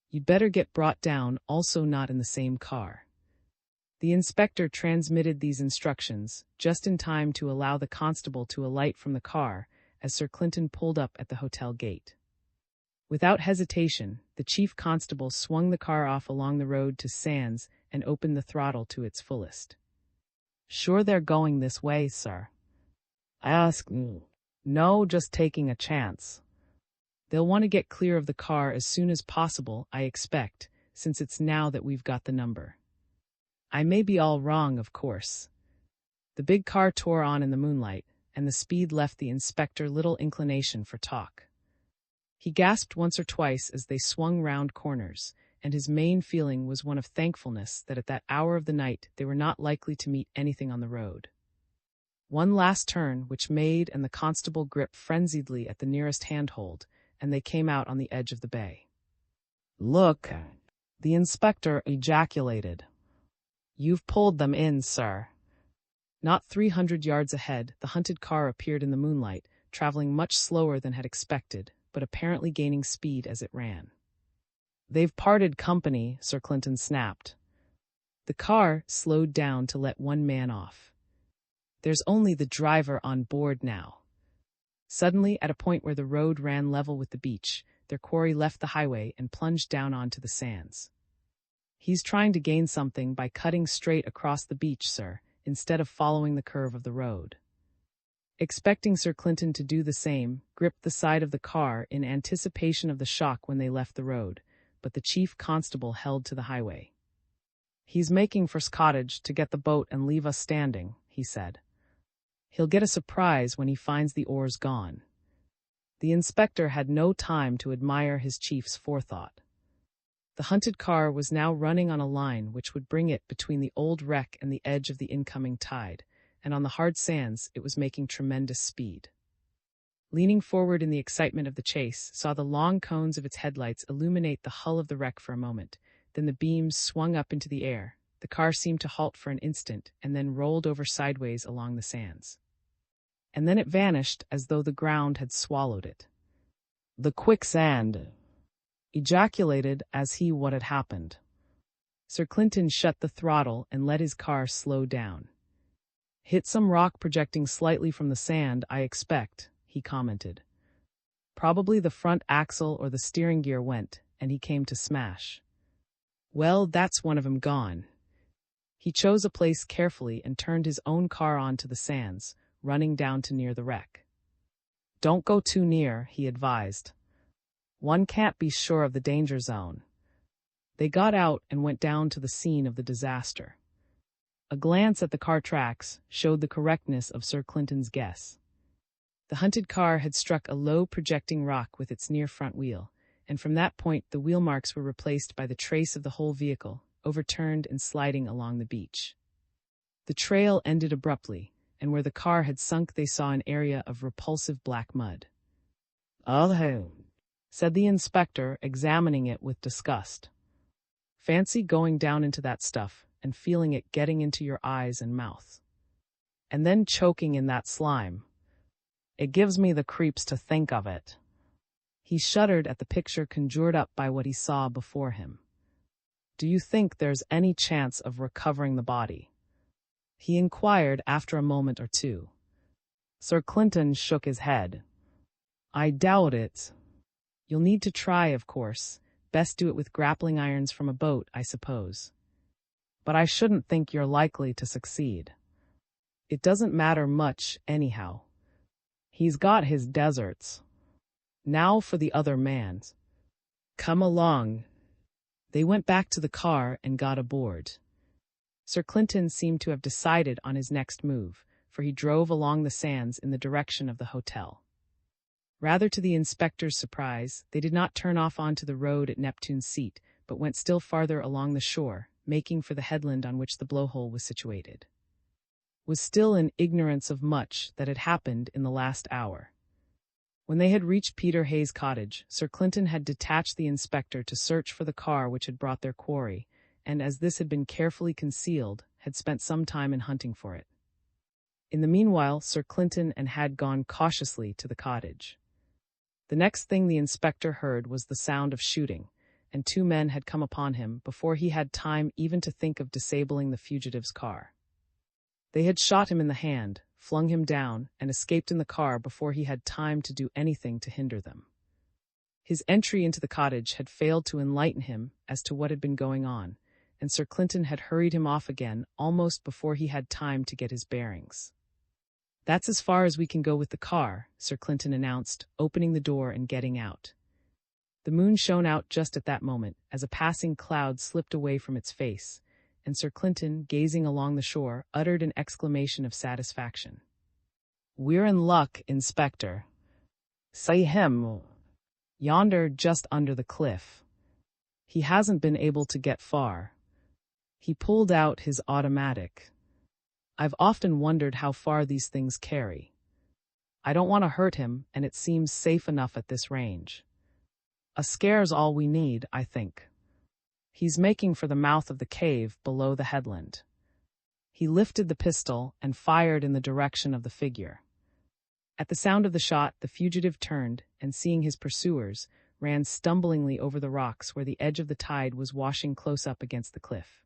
Speaker 1: You'd better get brought down, also not in the same car." The inspector transmitted these instructions just in time to allow the constable to alight from the car as Sir Clinton pulled up at the hotel gate. Without hesitation, the chief constable swung the car off along the road to Sands and opened the throttle to its fullest. "Sure they're going this way, sir?" I asked. "No, just taking a chance. They'll want to get clear of the car as soon as possible, I expect, since it's now that we've got the number. I may be all wrong, of course." The big car tore on in the moonlight, and the speed left the inspector little inclination for talk. He gasped once or twice as they swung round corners, and his main feeling was one of thankfulness that at that hour of the night they were not likely to meet anything on the road. One last turn which made and the constable gripped frenziedly at the nearest handhold, and they came out on the edge of the bay. "Look," the inspector ejaculated. "You've pulled them in, sir." Not 300 yards ahead, the hunted car appeared in the moonlight, traveling much slower than had expected, but apparently gaining speed as it ran. "They've parted company," Sir Clinton snapped. The car slowed down to let one man off. "There's only the driver on board now." Suddenly, at a point where the road ran level with the beach, their quarry left the highway and plunged down onto the sands. "He's trying to gain something by cutting straight across the beach, sir, instead of following the curve of the road." Expecting Sir Clinton to do the same, gripped the side of the car in anticipation of the shock when they left the road, but the chief constable held to the highway. "He's making for Cottage to get the boat and leave us standing," he said. "He'll get a surprise when he finds the oars gone." The inspector had no time to admire his chief's forethought. The hunted car was now running on a line which would bring it between the old wreck and the edge of the incoming tide, and on the hard sands it was making tremendous speed. Leaning forward in the excitement of the chase, saw the long cones of its headlights illuminate the hull of the wreck for a moment, then the beams swung up into the air. The car seemed to halt for an instant and then rolled over sideways along the sands. And then it vanished as though the ground had swallowed it. "The quicksand!" ejaculated as he what had happened. Sir Clinton shut the throttle and let his car slow down. "Hit some rock projecting slightly from the sand, I expect," he commented. "Probably the front axle or the steering gear went, and he came to smash. Well, that's one of 'em gone." He chose a place carefully and turned his own car onto the sands, running down to near the wreck. "Don't go too near," he advised. "One can't be sure of the danger zone." They got out and went down to the scene of the disaster. A glance at the car tracks showed the correctness of Sir Clinton's guess. The hunted car had struck a low projecting rock with its near front wheel, and from that point the wheel marks were replaced by the trace of the whole vehicle, overturned and sliding along the beach. The trail ended abruptly, and where the car had sunk they saw an area of repulsive black mud. "Oh," said the inspector, examining it with disgust. "Fancy going down into that stuff and feeling it getting into your eyes and mouth. And then choking in that slime. It gives me the creeps to think of it." He shuddered at the picture conjured up by what he saw before him. "Do you think there's any chance of recovering the body?" he inquired after a moment or two. Sir Clinton shook his head. "I doubt it. You'll need to try, of course. Best do it with grappling irons from a boat, I suppose. But I shouldn't think you're likely to succeed. It doesn't matter much, anyhow. He's got his deserts. Now for the other man's. Come along." They went back to the car and got aboard. Sir Clinton seemed to have decided on his next move, for he drove along the sands in the direction of the hotel. Rather to the inspector's surprise, they did not turn off onto the road at Neptune's Seat, but went still farther along the shore, making for the headland on which the blowhole was situated. Was still in ignorance of much that had happened in the last hour. When they had reached Peter Hay's cottage, Sir Clinton had detached the inspector to search for the car which had brought their quarry, and as this had been carefully concealed, had spent some time in hunting for it. In the meanwhile, Sir Clinton had gone cautiously to the cottage. The next thing the inspector heard was the sound of shooting, and 2 men had come upon him before he had time even to think of disabling the fugitive's car. They had shot him in the hand, flung him down, and escaped in the car before he had time to do anything to hinder them. His entry into the cottage had failed to enlighten him as to what had been going on, and Sir Clinton had hurried him off again almost before he had time to get his bearings. "That's as far as we can go with the car," Sir Clinton announced, opening the door and getting out. The moon shone out just at that moment, as a passing cloud slipped away from its face, and Sir Clinton, gazing along the shore, uttered an exclamation of satisfaction. "We're in luck, Inspector. See him yonder just under the cliff. He hasn't been able to get far." He pulled out his automatic. "I've often wondered how far these things carry. I don't want to hurt him, and it seems safe enough at this range. A scare's all we need, I think. He's making for the mouth of the cave below the headland." He lifted the pistol and fired in the direction of the figure. At the sound of the shot, the fugitive turned, and seeing his pursuers, ran stumblingly over the rocks where the edge of the tide was washing close up against the cliff.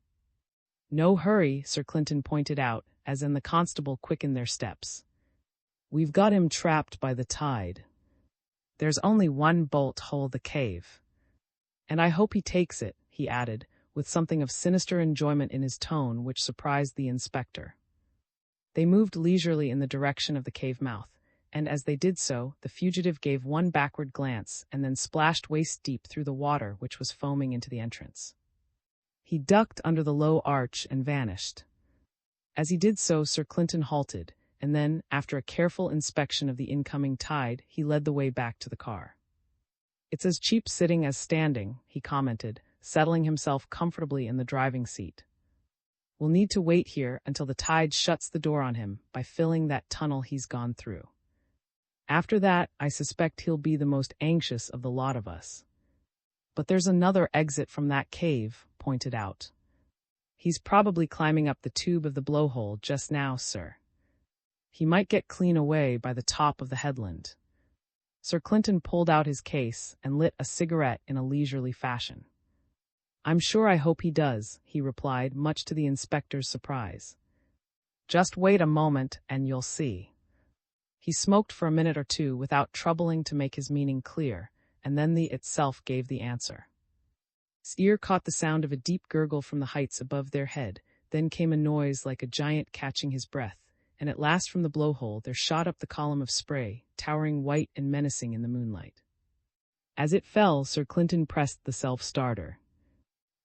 Speaker 1: "No hurry," Sir Clinton pointed out, as the constable quickened their steps. "We've got him trapped by the tide. There's only one bolt hole the cave. And I hope he takes it," he added, with something of sinister enjoyment in his tone which surprised the inspector. They moved leisurely in the direction of the cave mouth, and as they did so, the fugitive gave one backward glance and then splashed waist-deep through the water which was foaming into the entrance. He ducked under the low arch and vanished. As he did so, Sir Clinton halted, and then, after a careful inspection of the incoming tide, he led the way back to the car. "It's as cheap sitting as standing," he commented, settling himself comfortably in the driving seat. "We'll need to wait here until the tide shuts the door on him by filling that tunnel he's gone through. After that, I suspect he'll be the most anxious of the lot of us." "But there's another exit from that cave," pointed out. "He's probably climbing up the tube of the blowhole just now, sir. He might get clean away by the top of the headland." Sir Clinton pulled out his case and lit a cigarette in a leisurely fashion. "I'm sure I hope he does," he replied, much to the inspector's surprise. "Just wait a moment and you'll see." He smoked for a minute or two without troubling to make his meaning clear, and then the itself gave the answer. His ear caught the sound of a deep gurgle from the heights above their head, then came a noise like a giant catching his breath, and at last from the blowhole there shot up the column of spray, towering white and menacing in the moonlight. As it fell, Sir Clinton pressed the self-starter.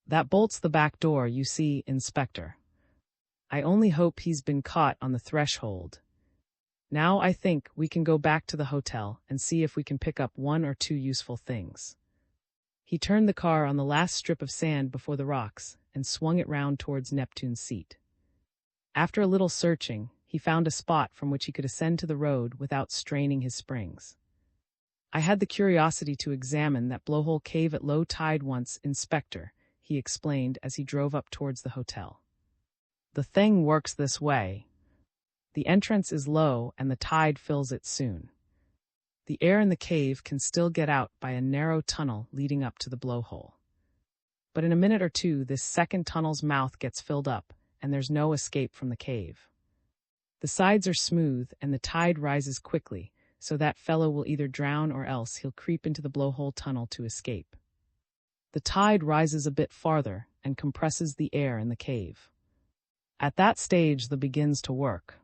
Speaker 1: "That bolts the back door, you see, Inspector. I only hope he's been caught on the threshold. Now I think we can go back to the hotel and see if we can pick up 1 or 2 useful things." He turned the car on the last strip of sand before the rocks and swung it round towards Neptune's Seat. After a little searching, he found a spot from which he could ascend to the road without straining his springs. "I had the curiosity to examine that blowhole cave at low tide once, Inspector," he explained as he drove up towards the hotel. "The thing works this way. The entrance is low and the tide fills it soon. The air in the cave can still get out by a narrow tunnel leading up to the blowhole. But in a minute or two, this second tunnel's mouth gets filled up, and there's no escape from the cave. The sides are smooth and the tide rises quickly, so that fellow will either drown or else he'll creep into the blowhole tunnel to escape. The tide rises a bit farther and compresses the air in the cave. At that stage, the begins to work.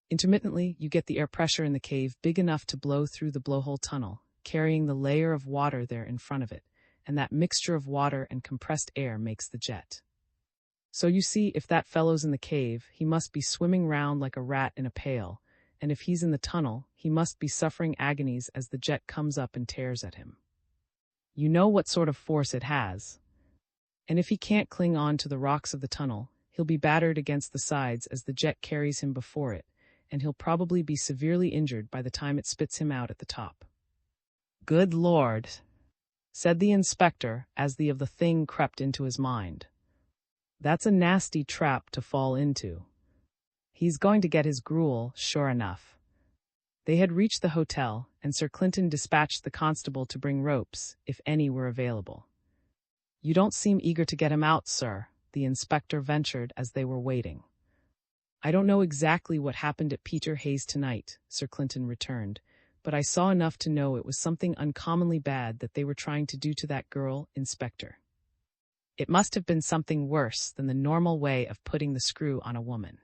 Speaker 1: Intermittently, you get the air pressure in the cave big enough to blow through the blowhole tunnel, carrying the layer of water there in front of it, and that mixture of water and compressed air makes the jet. So you see, if that fellow's in the cave, he must be swimming round like a rat in a pail, and if he's in the tunnel, he must be suffering agonies as the jet comes up and tears at him. You know what sort of force it has. And if he can't cling on to the rocks of the tunnel, he'll be battered against the sides as the jet carries him before it, and he'll probably be severely injured by the time it spits him out at the top." "Good Lord," said the inspector as the thing crept into his mind. "That's a nasty trap to fall into. He's going to get his gruel, sure enough." They had reached the hotel, and Sir Clinton dispatched the constable to bring ropes, if any were available. "You don't seem eager to get him out, sir," the inspector ventured as they were waiting. "I don't know exactly what happened at Peter Hayes tonight," Sir Clinton returned, "but I saw enough to know it was something uncommonly bad that they were trying to do to that girl, Inspector. It must have been something worse than the normal way of putting the screw on a woman.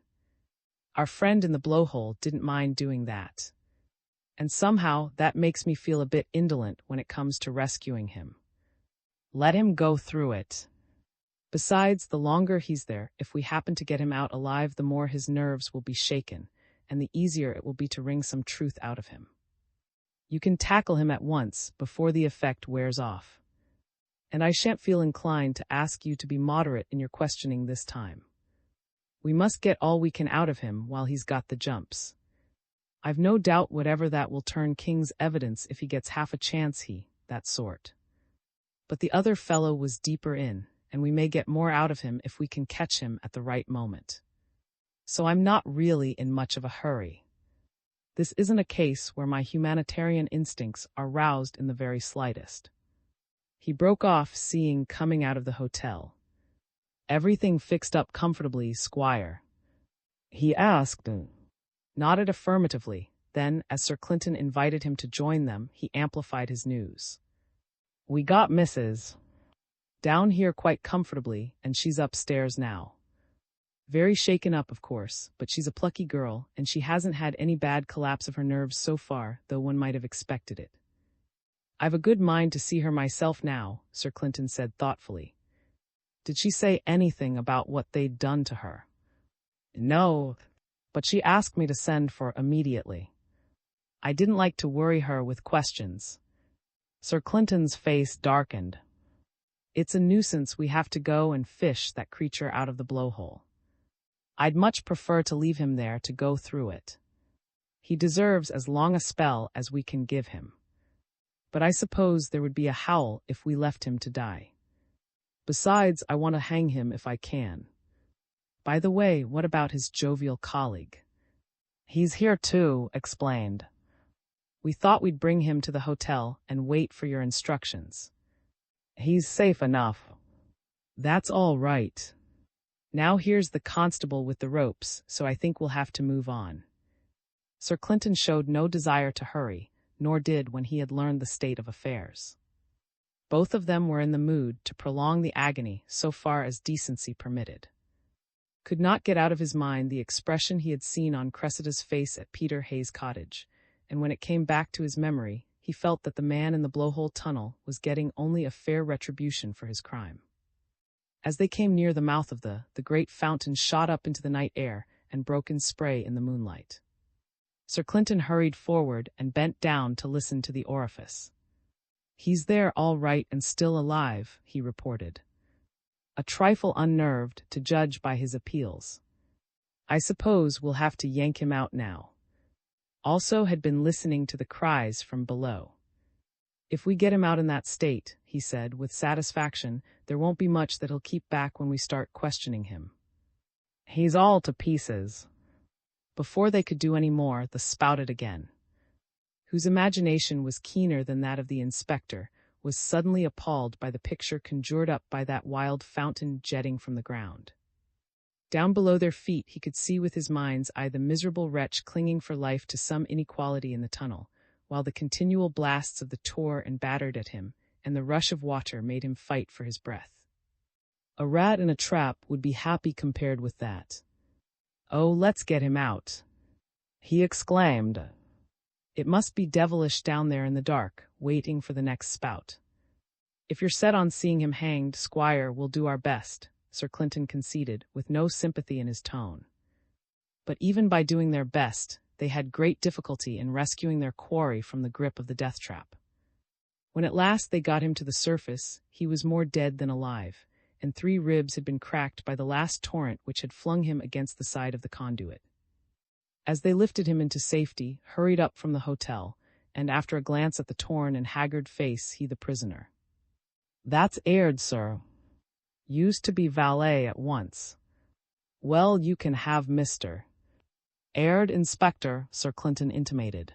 Speaker 1: Our friend in the blowhole didn't mind doing that. And somehow that makes me feel a bit indolent when it comes to rescuing him. Let him go through it. Besides, the longer he's there, if we happen to get him out alive, the more his nerves will be shaken, and the easier it will be to wring some truth out of him. You can tackle him at once, before the effect wears off. And I shan't feel inclined to ask you to be moderate in your questioning this time. We must get all we can out of him while he's got the jumps. I've no doubt whatever that will turn King's evidence if he gets half a chance, that sort. But the other fellow was deeper in, and we may get more out of him if we can catch him at the right moment. So I'm not really in much of a hurry. This isn't a case where my humanitarian instincts are roused in the very slightest." He broke off, seeing coming out of the hotel. "Everything fixed up comfortably, Squire?" he asked. Nodded affirmatively. Then, as Sir Clinton invited him to join them, he amplified his news. "We got Mrs. down here quite comfortably, and she's upstairs now. Very shaken up, of course, but she's a plucky girl, and she hasn't had any bad collapse of her nerves so far, though one might have expected it. I've a good mind to see her myself now," Sir Clinton said thoughtfully. "Did she say anything about what they'd done to her?" "No, but she asked me to send for immediately. I didn't like to worry her with questions." Sir Clinton's face darkened. "It's a nuisance we have to go and fish that creature out of the blowhole. I'd much prefer to leave him there to go through it. He deserves as long a spell as we can give him. But I suppose there would be a howl if we left him to die. Besides, I want to hang him if I can. By the way, what about his jovial colleague?" "He's here too," explained. "We thought we'd bring him to the hotel and wait for your instructions. He's safe enough." "That's all right. Now here's the constable with the ropes, so I think we'll have to move on." Sir Clinton showed no desire to hurry, nor did when he had learned the state of affairs. Both of them were in the mood to prolong the agony so far as decency permitted. Could not get out of his mind the expression he had seen on Cressida's face at Peter Hayes' cottage, and when it came back to his memory, he felt that the man in the blowhole tunnel was getting only a fair retribution for his crime. As they came near the mouth of the great fountain shot up into the night air and broke in spray in the moonlight. Sir Clinton hurried forward and bent down to listen to the orifice. "He's there all right and still alive," he reported. "A trifle unnerved, to judge by his appeals. I suppose we'll have to yank him out now. Also had been listening to the cries from below. If we get him out in that state, he said, with satisfaction, there won't be much that he'll keep back when we start questioning him. He's all to pieces. Before they could do any more, the spouted again, whose imagination was keener than that of the inspector, was suddenly appalled by the picture conjured up by that wild fountain jetting from the ground. Down below their feet he could see with his mind's eye the miserable wretch clinging for life to some inequality in the tunnel, while the continual blasts of the tore and battered at him, and the rush of water made him fight for his breath. A rat in a trap would be happy compared with that. "Oh, let's get him out," he exclaimed. "It must be devilish down there in the dark, waiting for the next spout." "If you're set on seeing him hanged, Squire, we'll do our best," Sir Clinton conceded, with no sympathy in his tone. But even by doing their best, they had great difficulty in rescuing their quarry from the grip of the death trap. When at last they got him to the surface, he was more dead than alive, and 3 ribs had been cracked by the last torrent which had flung him against the side of the conduit. As they lifted him into safety, hurried up from the hotel, and after a glance at the torn and haggard face, he the prisoner. "That's Aird, sir. Used to be valet at once. Well, you can have Mr. Aird Inspector," Sir Clinton intimated.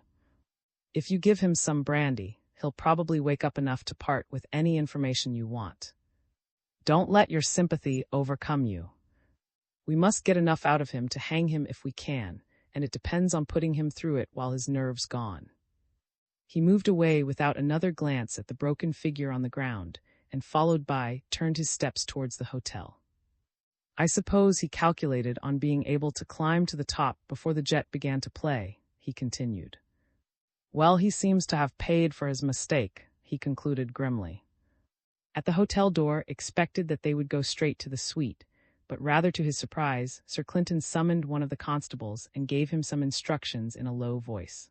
Speaker 1: "If you give him some brandy, he'll probably wake up enough to part with any information you want. Don't let your sympathy overcome you. We must get enough out of him to hang him if we can, and it depends on putting him through it while his nerve's gone." He moved away without another glance at the broken figure on the ground, and followed by, turned his steps towards the hotel. "I suppose he calculated on being able to climb to the top before the jet began to play," he continued. "Well, he seems to have paid for his mistake," he concluded grimly. At the hotel door, expected that they would go straight to the suite, but rather to his surprise, Sir Clinton summoned one of the constables and gave him some instructions in a low voice.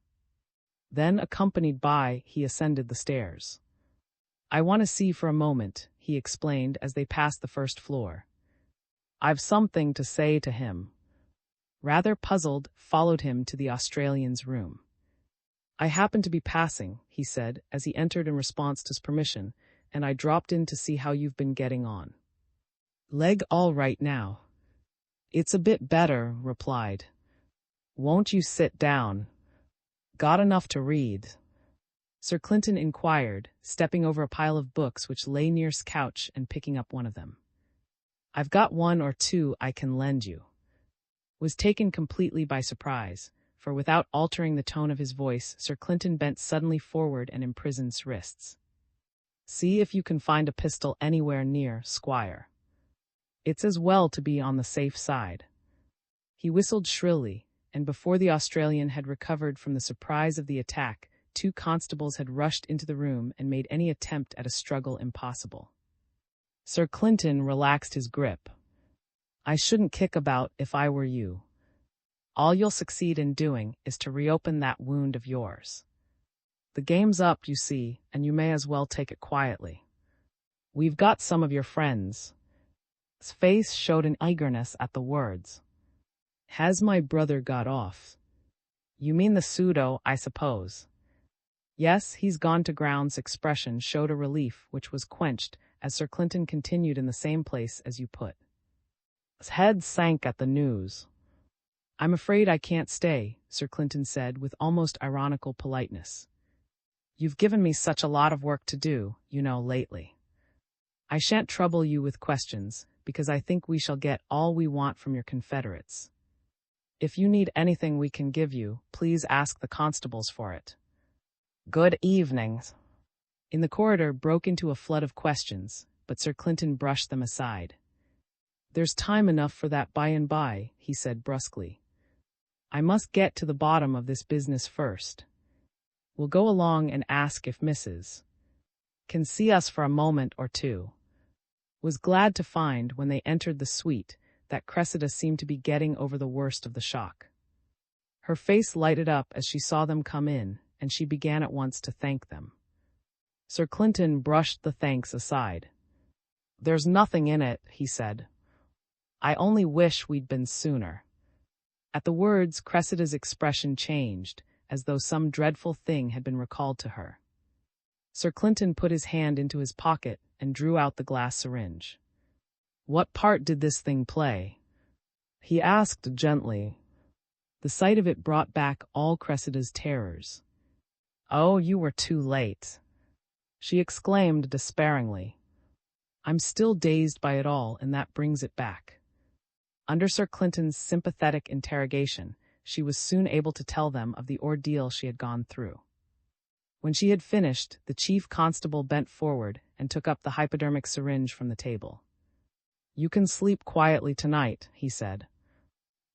Speaker 1: Then, accompanied by, he ascended the stairs. "I want to see for a moment," he explained as they passed the first floor. "I've something to say to him." Rather puzzled, followed him to the Australian's room. "I happened to be passing," he said, as he entered in response to his permission, "and I dropped in to see how you've been getting on." "Leg all right now?" "It's a bit better," replied. "Won't you sit down? Got enough to read?" Sir Clinton inquired, stepping over a pile of books which lay near his couch and picking up one of them. "I've got 1 or 2 I can lend you." Was taken completely by surprise, for without altering the tone of his voice, Sir Clinton bent suddenly forward and imprisoned his wrists. "See if you can find a pistol anywhere near, Squire. It's as well to be on the safe side." He whistled shrilly, and before the Australian had recovered from the surprise of the attack, 2 constables had rushed into the room and made any attempt at a struggle impossible. Sir Clinton relaxed his grip. "I shouldn't kick about if I were you. All you'll succeed in doing is to reopen that wound of yours. The game's up, you see, and you may as well take it quietly. We've got some of your friends." His face showed an eagerness at the words. "Has my brother got off?" "You mean the pseudo, I suppose." "Yes, he's gone to ground's expression showed a relief which was quenched as Sir Clinton continued in the same place as you put. His head sank at the news. "I'm afraid I can't stay," Sir Clinton said with almost ironical politeness. "You've given me such a lot of work to do, you know, lately. I shan't trouble you with questions, because I think we shall get all we want from your confederates. If you need anything we can give you, please ask the constables for it. Good evening." In the corridor broke into a flood of questions, but Sir Clinton brushed them aside. "There's time enough for that by and by," he said brusquely. "I must get to the bottom of this business first. We'll go along and ask if Mrs. can see us for a moment or 2. Was glad to find, when they entered the suite, that Cressida seemed to be getting over the worst of the shock. Her face lighted up as she saw them come in, and she began at once to thank them. Sir Clinton brushed the thanks aside. "There's nothing in it," he said. "I only wish we'd been sooner. At the words, Cressida's expression changed, as though some dreadful thing had been recalled to her. Sir Clinton put his hand into his pocket and drew out the glass syringe. "What part did this thing play?" he asked gently. The sight of it brought back all Cressida's terrors. "Oh, you were too late," she exclaimed despairingly. "I'm still dazed by it all, and that brings it back." Under Sir Clinton's sympathetic interrogation, she was soon able to tell them of the ordeal she had gone through. When she had finished, the chief constable bent forward and took up the hypodermic syringe from the table. "You can sleep quietly tonight," he said.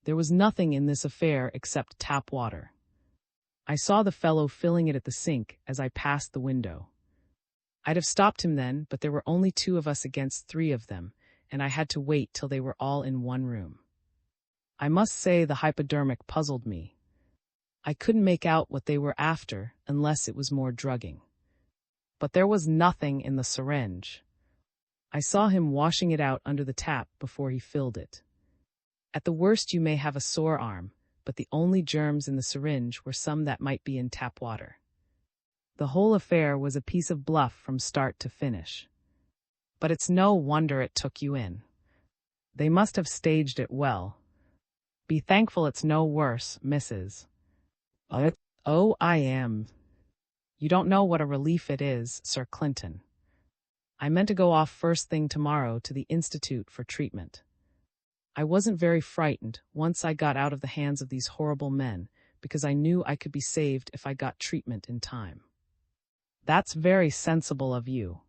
Speaker 1: "There was nothing in this affair except tap water. I saw the fellow filling it at the sink as I passed the window. I'd have stopped him then, but there were only 2 of us against 3 of them, and I had to wait till they were all in one room. I must say the hypodermic puzzled me. I couldn't make out what they were after unless it was more drugging. But there was nothing in the syringe. I saw him washing it out under the tap before he filled it. At the worst you may have a sore arm, but the only germs in the syringe were some that might be in tap water. The whole affair was a piece of bluff from start to finish. But it's no wonder it took you in. They must have staged it well. Be thankful it's no worse, Mrs. Oh, I am. You don't know what a relief it is, Sir Clinton. I meant to go off first thing tomorrow to the Institute for treatment. I wasn't very frightened once I got out of the hands of these horrible men, because I knew I could be saved if I got treatment in time. That's very sensible of you.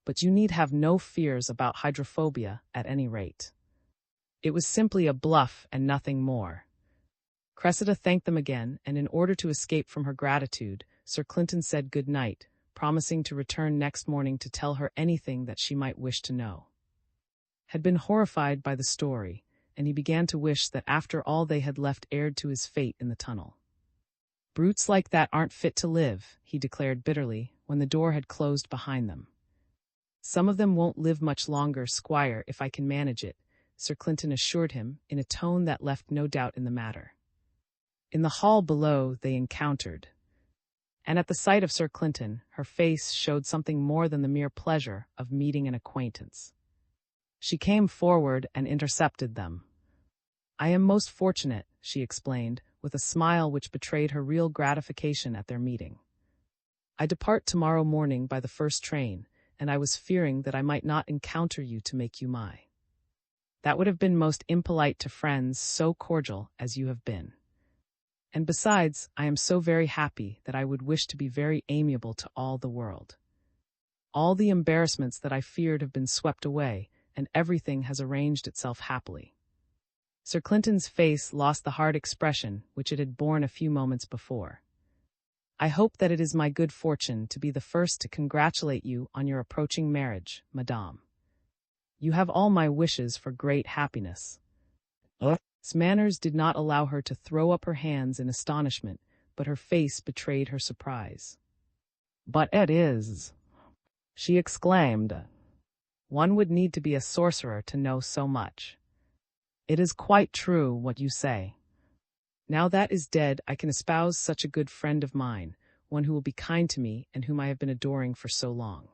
Speaker 1: But you need have no fears about hydrophobia at any rate. It was simply a bluff and nothing more." Cressida thanked them again, and in order to escape from her gratitude, Sir Clinton said good night, promising to return next morning to tell her anything that she might wish to know. Had been horrified by the story, and he began to wish that after all they had left heired to his fate in the tunnel. "Brutes like that aren't fit to live," he declared bitterly, when the door had closed behind them. "Some of them won't live much longer, Squire, if I can manage it," Sir Clinton assured him, in a tone that left no doubt in the matter. In the hall below they encountered, and at the sight of Sir Clinton, her face showed something more than the mere pleasure of meeting an acquaintance. She came forward and intercepted them. "I am most fortunate," she explained, with a smile which betrayed her real gratification at their meeting. "I depart tomorrow morning by the first train, and I was fearing that I might not encounter you to make you my. That would have been most impolite to friends so cordial as you have been. And besides, I am so very happy that I would wish to be very amiable to all the world. All the embarrassments that I feared have been swept away, and everything has arranged itself happily." Sir Clinton's face lost the hard expression which it had borne a few moments before. "I hope that it is my good fortune to be the first to congratulate you on your approaching marriage, madame. You have all my wishes for great happiness." His manners did not allow her to throw up her hands in astonishment, but her face betrayed her surprise. "But it is," she exclaimed. "One would need to be a sorcerer to know so much. It is quite true what you say. Now that is dead, I can espouse such a good friend of mine, one who will be kind to me and whom I have been adoring for so long.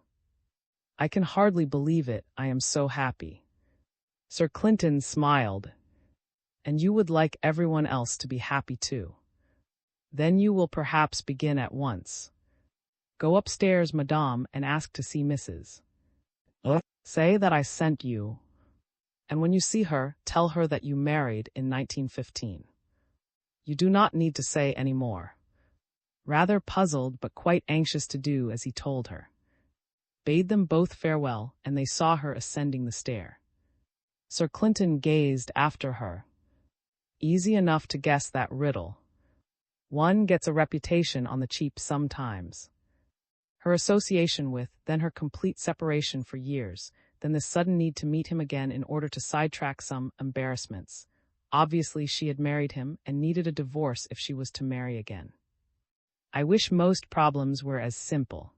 Speaker 1: I can hardly believe it, I am so happy." Sir Clinton smiled. "And you would like everyone else to be happy too. Then you will perhaps begin at once. Go upstairs, madame, and ask to see Mrs. Say that I sent you. And when you see her, tell her that you married in 1915. You do not need to say any more." Rather puzzled but quite anxious to do as he told her, bade them both farewell, and they saw her ascending the stair. Sir Clinton gazed after her. Easy enough to guess that riddle. One gets a reputation on the cheap sometimes. Her association with, then her complete separation for years, then this sudden need to meet him again in order to sidetrack some embarrassments. Obviously she had married him and needed a divorce if she was to marry again. I wish most problems were as simple.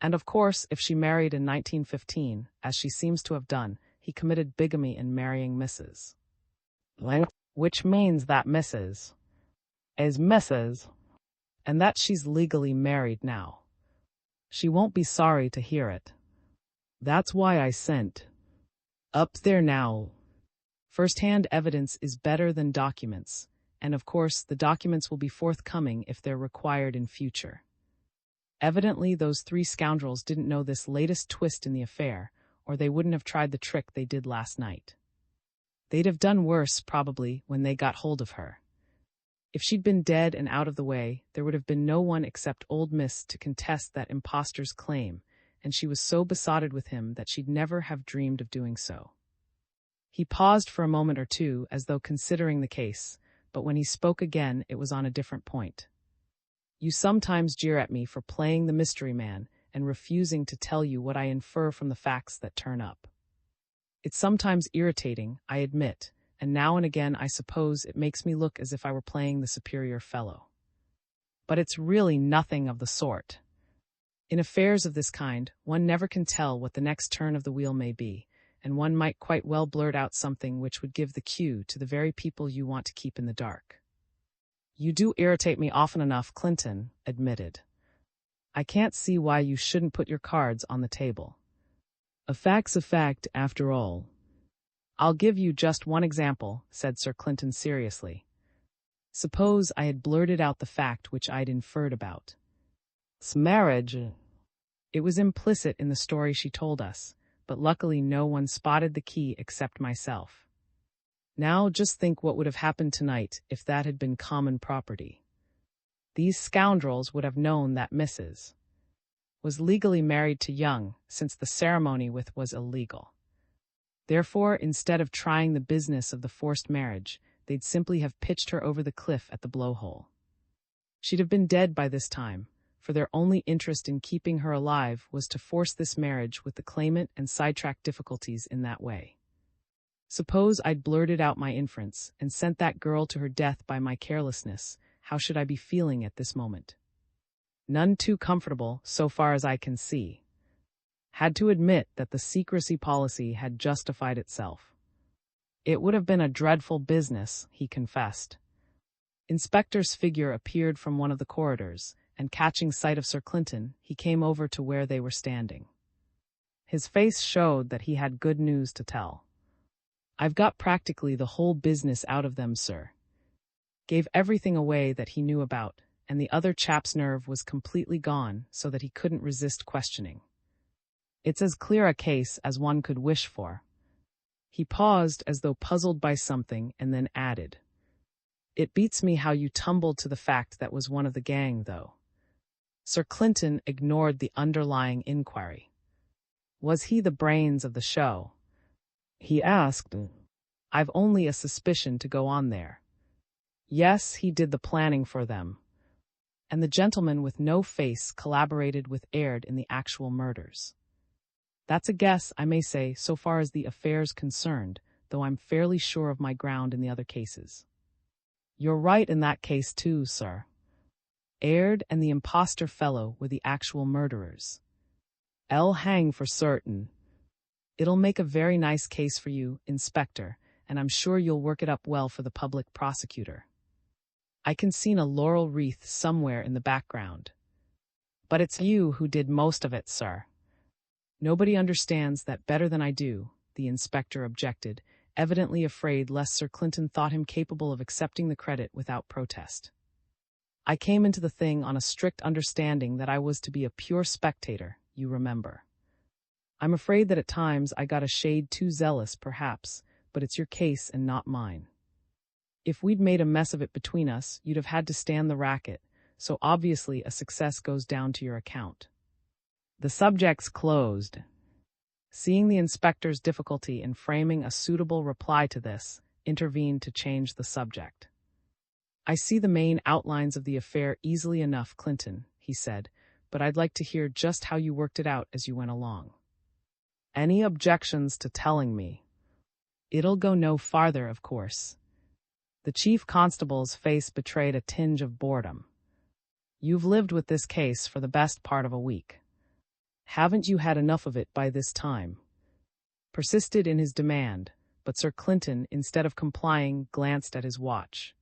Speaker 1: And of course, if she married in 1915, as she seems to have done, he committed bigamy in marrying Mrs. which means that Mrs. is Mrs. and that she's legally married now. She won't be sorry to hear it. That's why I sent up there now. First-hand evidence is better than documents, and of course the documents will be forthcoming if they're required in future. Evidently those three scoundrels didn't know this latest twist in the affair, or they wouldn't have tried the trick they did last night. They'd have done worse, probably, when they got hold of her. If she'd been dead and out of the way, there would have been no one except old Miss to contest that impostor's claim, and she was so besotted with him that she'd never have dreamed of doing so. He paused for a moment or two, as though considering the case, but when he spoke again, it was on a different point. You sometimes jeer at me for playing the mystery man and refusing to tell you what I infer from the facts that turn up. It's sometimes irritating, I admit, and now and again I suppose it makes me look as if I were playing the superior fellow. But it's really nothing of the sort. In affairs of this kind, one never can tell what the next turn of the wheel may be, and one might quite well blurt out something which would give the cue to the very people you want to keep in the dark. You do irritate me often enough, Clinton admitted. I can't see why you shouldn't put your cards on the table. A fact's a fact, after all. I'll give you just one example, said Sir Clinton seriously. Suppose I had blurted out the fact which I'd inferred about. Marriage. It was implicit in the story she told us, but luckily no one spotted the key except myself. Now just think what would have happened tonight if that had been common property. These scoundrels would have known that Mrs. was legally married to Young, since the ceremony was illegal. Therefore, instead of trying the business of the forced marriage, they'd simply have pitched her over the cliff at the blowhole. She'd have been dead by this time, for their only interest in keeping her alive was to force this marriage with the claimant and sidetrack difficulties in that way. Suppose I'd blurted out my inference and sent that girl to her death by my carelessness, how should I be feeling at this moment? None too comfortable, so far as I can see. Had to admit that the secrecy policy had justified itself. It would have been a dreadful business, he confessed. Inspector's figure appeared from one of the corridors, and catching sight of Sir Clinton, he came over to where they were standing. His face showed that he had good news to tell. I've got practically the whole business out of them, sir. Gave everything away that he knew about, and the other chap's nerve was completely gone so that he couldn't resist questioning. It's as clear a case as one could wish for. He paused as though puzzled by something and then added, It beats me how you tumbled to the fact that was one of the gang, though. Sir Clinton ignored the underlying inquiry. Was he the brains of the show? He asked. I've only a suspicion to go on there. Yes, he did the planning for them. And the gentleman with no face collaborated with Aird in the actual murders. That's a guess, I may say, so far as the affair's concerned, though I'm fairly sure of my ground in the other cases. You're right in that case too, sir. Aird and the impostor fellow were the actual murderers. I'll hang for certain. It'll make a very nice case for you, Inspector, and I'm sure you'll work it up well for the public prosecutor. I can see a laurel wreath somewhere in the background. But it's you who did most of it, sir. Nobody understands that better than I do, the inspector objected, evidently afraid lest Sir Clinton thought him capable of accepting the credit without protest. I came into the thing on a strict understanding that I was to be a pure spectator, you remember. I'm afraid that at times I got a shade too zealous, perhaps, but it's your case and not mine. If we'd made a mess of it between us, you'd have had to stand the racket, so obviously a success goes down to your account. The subject's closed. Seeing the inspector's difficulty in framing a suitable reply to this, intervened to change the subject. I see the main outlines of the affair easily enough, Clinton, he said, but I'd like to hear just how you worked it out as you went along. Any objections to telling me? It'll go no farther, of course. The chief constable's face betrayed a tinge of boredom. You've lived with this case for the best part of a week. Haven't you had enough of it by this time? Persisted in his demand, but Sir Clinton, instead of complying, glanced at his watch.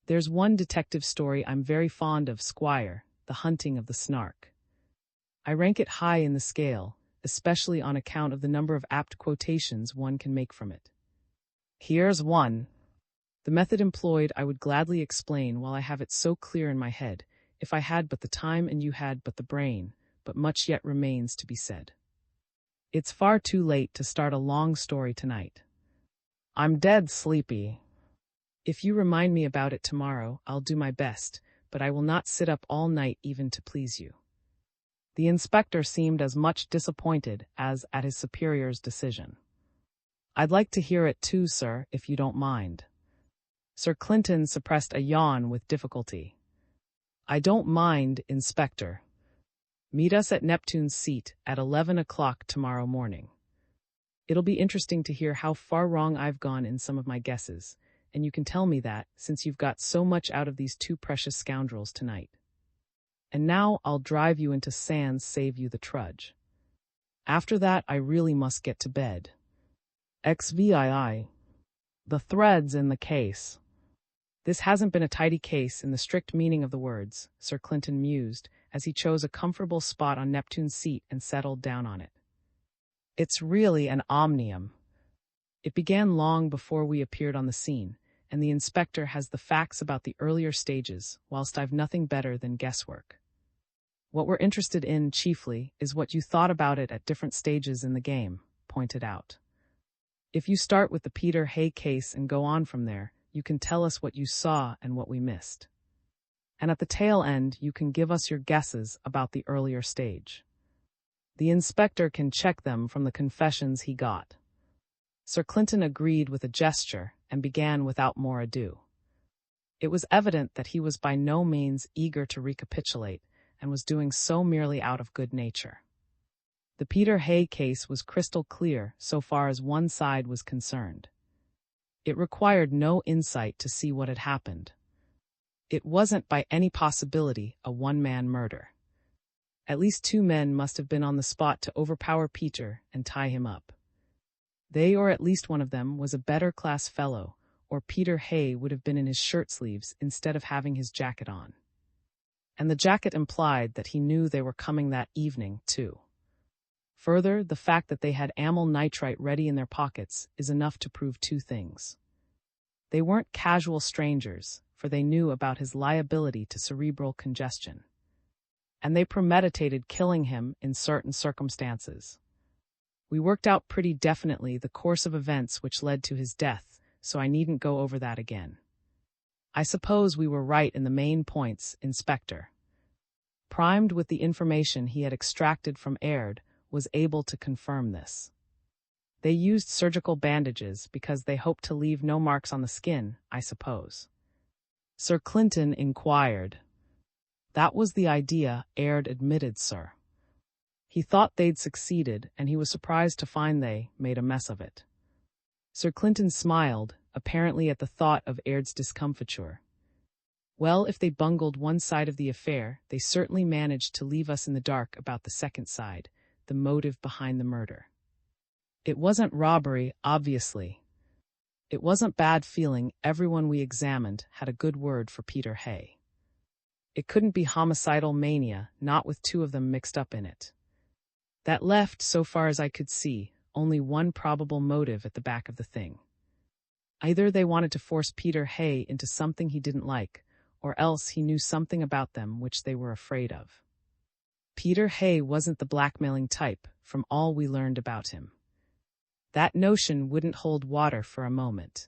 Speaker 1: "There's one detective story I'm very fond of, Squire, The Hunting of the Snark. I rank it high in the scale, especially on account of the number of apt quotations one can make from it. Here's one. The method employed I would gladly explain while I have it so clear in my head, if I had but the time and you had but the brain, but much yet remains to be said. It's far too late to start a long story tonight. I'm dead sleepy. If you remind me about it tomorrow, I'll do my best, but I will not sit up all night even to please you." The inspector seemed as much disappointed as at his superior's decision. "I'd like to hear it too, sir, if you don't mind." Sir Clinton suppressed a yawn with difficulty. "I don't mind, Inspector. Meet us at Neptune's seat at 11 o'clock tomorrow morning. It'll be interesting to hear how far wrong I've gone in some of my guesses, and you can tell me that, since you've got so much out of these two precious scoundrels tonight. And now I'll drive you into Sands, save you the trudge. After that I really must get to bed. XVII. The threads in the case." "This hasn't been a tidy case in the strict meaning of the words," Sir Clinton mused, as he chose a comfortable spot on Neptune's seat and settled down on it. "It's really an omnium. It began long before we appeared on the scene, and the inspector has the facts about the earlier stages, whilst I've nothing better than guesswork. What we're interested in, chiefly, is what you thought about it at different stages in the game," pointed out. "If you start with the Peter Hay case and go on from there, you can tell us what you saw and what we missed. And at the tail end, you can give us your guesses about the earlier stage. The inspector can check them from the confessions he got." Sir Clinton agreed with a gesture and began without more ado. It was evident that he was by no means eager to recapitulate, and was doing so merely out of good nature. The Peter Hay case was crystal clear so far as one side was concerned. It required no insight to see what had happened. It wasn't by any possibility a one-man murder. At least two men must have been on the spot to overpower Peter and tie him up. They, or at least one of them, was a better-class fellow, or Peter Hay would have been in his shirt-sleeves instead of having his jacket on. And the jacket implied that he knew they were coming that evening, too. Further, the fact that they had amyl nitrite ready in their pockets is enough to prove two things. They weren't casual strangers, for they knew about his liability to cerebral congestion. And they premeditated killing him in certain circumstances. We worked out pretty definitely the course of events which led to his death, so I needn't go over that again. I suppose we were right in the main points, Inspector." Primed with the information he had extracted from Aird, was able to confirm this. "They used surgical bandages because they hoped to leave no marks on the skin, I suppose?" Sir Clinton inquired. "That was the idea," Aird admitted, sir. "He thought they'd succeeded, and he was surprised to find they made a mess of it." Sir Clinton smiled, apparently at the thought of Aird's discomfiture. "Well, if they bungled one side of the affair, they certainly managed to leave us in the dark about the second side, the motive behind the murder. It wasn't robbery, obviously. It wasn't bad feeling. Everyone we examined had a good word for Peter Hay. It couldn't be homicidal mania, not with two of them mixed up in it. That left, so far as I could see, only one probable motive at the back of the thing. Either they wanted to force Peter Hay into something he didn't like, or else he knew something about them which they were afraid of. Peter Hay wasn't the blackmailing type, from all we learned about him. That notion wouldn't hold water for a moment.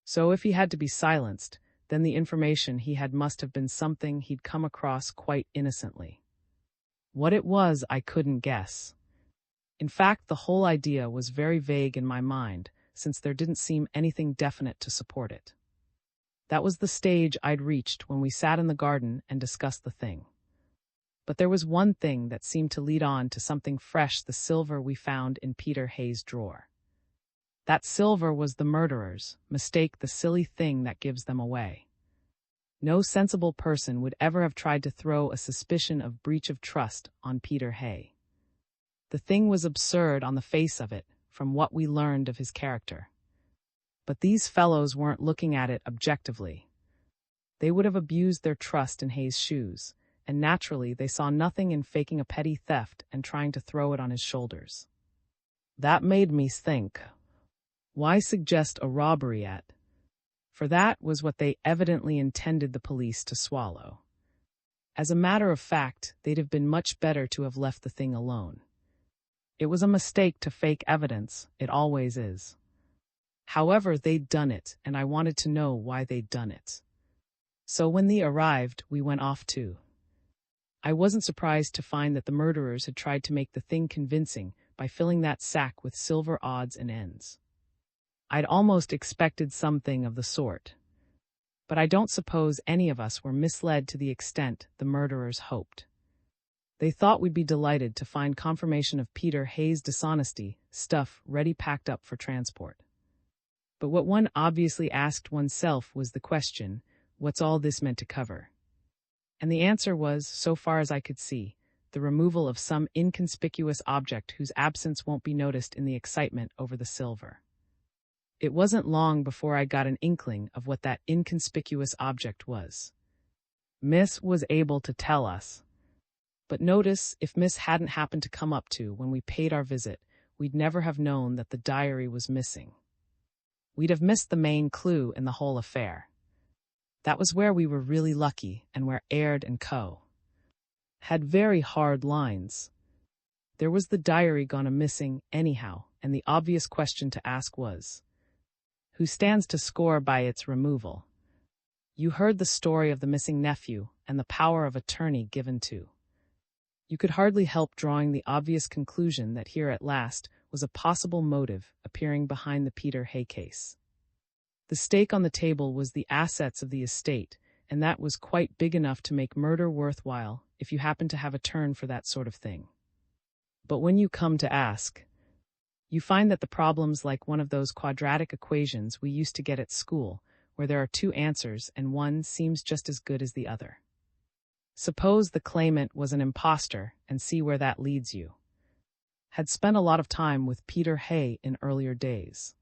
Speaker 1: So if he had to be silenced, then the information he had must have been something he'd come across quite innocently. What it was, I couldn't guess. In fact, the whole idea was very vague in my mind, since there didn't seem anything definite to support it. That was the stage I'd reached when we sat in the garden and discussed the thing. But there was one thing that seemed to lead on to something fresh: the silver we found in Peter Hay's drawer. That silver was the murderer's. Mistake the silly thing that gives them away. No sensible person would ever have tried to throw a suspicion of breach of trust on Peter Hay. The thing was absurd on the face of it, from what we learned of his character. But these fellows weren't looking at it objectively. They would have abused their trust in Hayes' shoes, and naturally they saw nothing in faking a petty theft and trying to throw it on his shoulders. That made me think, why suggest a robbery at? For that was what they evidently intended the police to swallow. As a matter of fact, they'd have been much better to have left the thing alone. It was a mistake to fake evidence, it always is. However, they'd done it, and I wanted to know why they'd done it. So when they arrived, we went off too. I wasn't surprised to find that the murderers had tried to make the thing convincing by filling that sack with silver odds and ends. I'd almost expected something of the sort. But I don't suppose any of us were misled to the extent the murderers hoped. They thought we'd be delighted to find confirmation of Peter Hayes' dishonesty, stuff ready packed up for transport. But what one obviously asked oneself was the question, what's all this meant to cover? And the answer was, so far as I could see, the removal of some inconspicuous object whose absence won't be noticed in the excitement over the silver. It wasn't long before I got an inkling of what that inconspicuous object was. Miss was able to tell us. But notice, if Miss hadn't happened to come up to when we paid our visit, we'd never have known that the diary was missing. We'd have missed the main clue in the whole affair. That was where we were really lucky, and where Aird and Co. had very hard lines. There was the diary gone a-missing anyhow, and the obvious question to ask was, who stands to score by its removal? You heard the story of the missing nephew and the power of attorney given to. You could hardly help drawing the obvious conclusion that here at last was a possible motive appearing behind the Peter Hay case. The stake on the table was the assets of the estate, and that was quite big enough to make murder worthwhile if you happen to have a turn for that sort of thing. But when you come to ask, you find that the problem's like one of those quadratic equations we used to get at school, where there are two answers and one seems just as good as the other. Suppose the claimant was an imposter, and see where that leads you. Had spent a lot of time with Peter Hay in earlier days.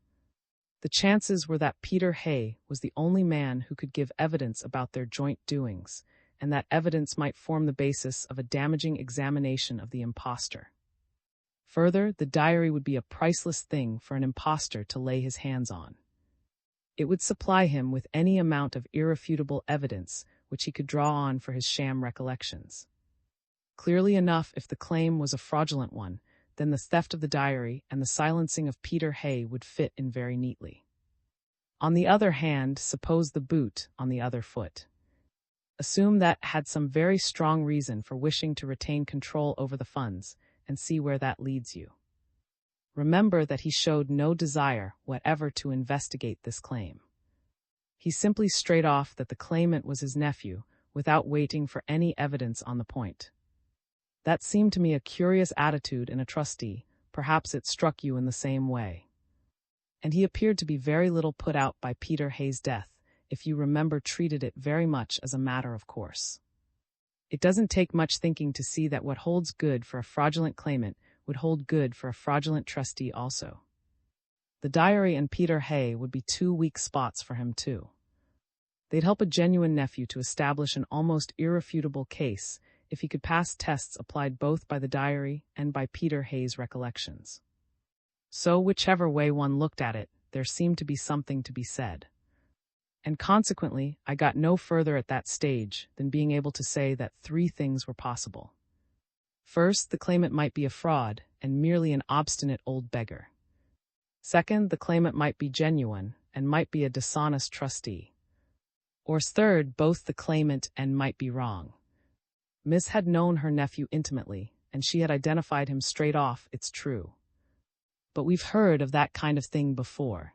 Speaker 1: The chances were that Peter Hay was the only man who could give evidence about their joint doings, and that evidence might form the basis of a damaging examination of the imposter. Further, the diary would be a priceless thing for an imposter to lay his hands on. It would supply him with any amount of irrefutable evidence which he could draw on for his sham recollections. Clearly enough, if the claim was a fraudulent one, then the theft of the diary and the silencing of Peter Hay would fit in very neatly. On the other hand, suppose the boot on the other foot. Assume that had some very strong reason for wishing to retain control over the funds, and see where that leads you. Remember that he showed no desire whatever to investigate this claim. He simply straight off that the claimant was his nephew, without waiting for any evidence on the point. That seemed to me a curious attitude in a trustee. Perhaps it struck you in the same way. And he appeared to be very little put out by Peter Hay's death, if you remember treated it very much as a matter of course. It doesn't take much thinking to see that what holds good for a fraudulent claimant would hold good for a fraudulent trustee also. The diary and Peter Hay would be two weak spots for him too. They'd help a genuine nephew to establish an almost irrefutable case if he could pass tests applied both by the diary and by Peter Hay's recollections. So whichever way one looked at it, there seemed to be something to be said. And consequently, I got no further at that stage than being able to say that three things were possible. First, the claimant might be a fraud and merely an obstinate old beggar. Second, the claimant might be genuine and might be a dishonest trustee. Or third, both the claimant and might be wrong. Miss had known her nephew intimately, and she had identified him straight off, it's true. But we've heard of that kind of thing before.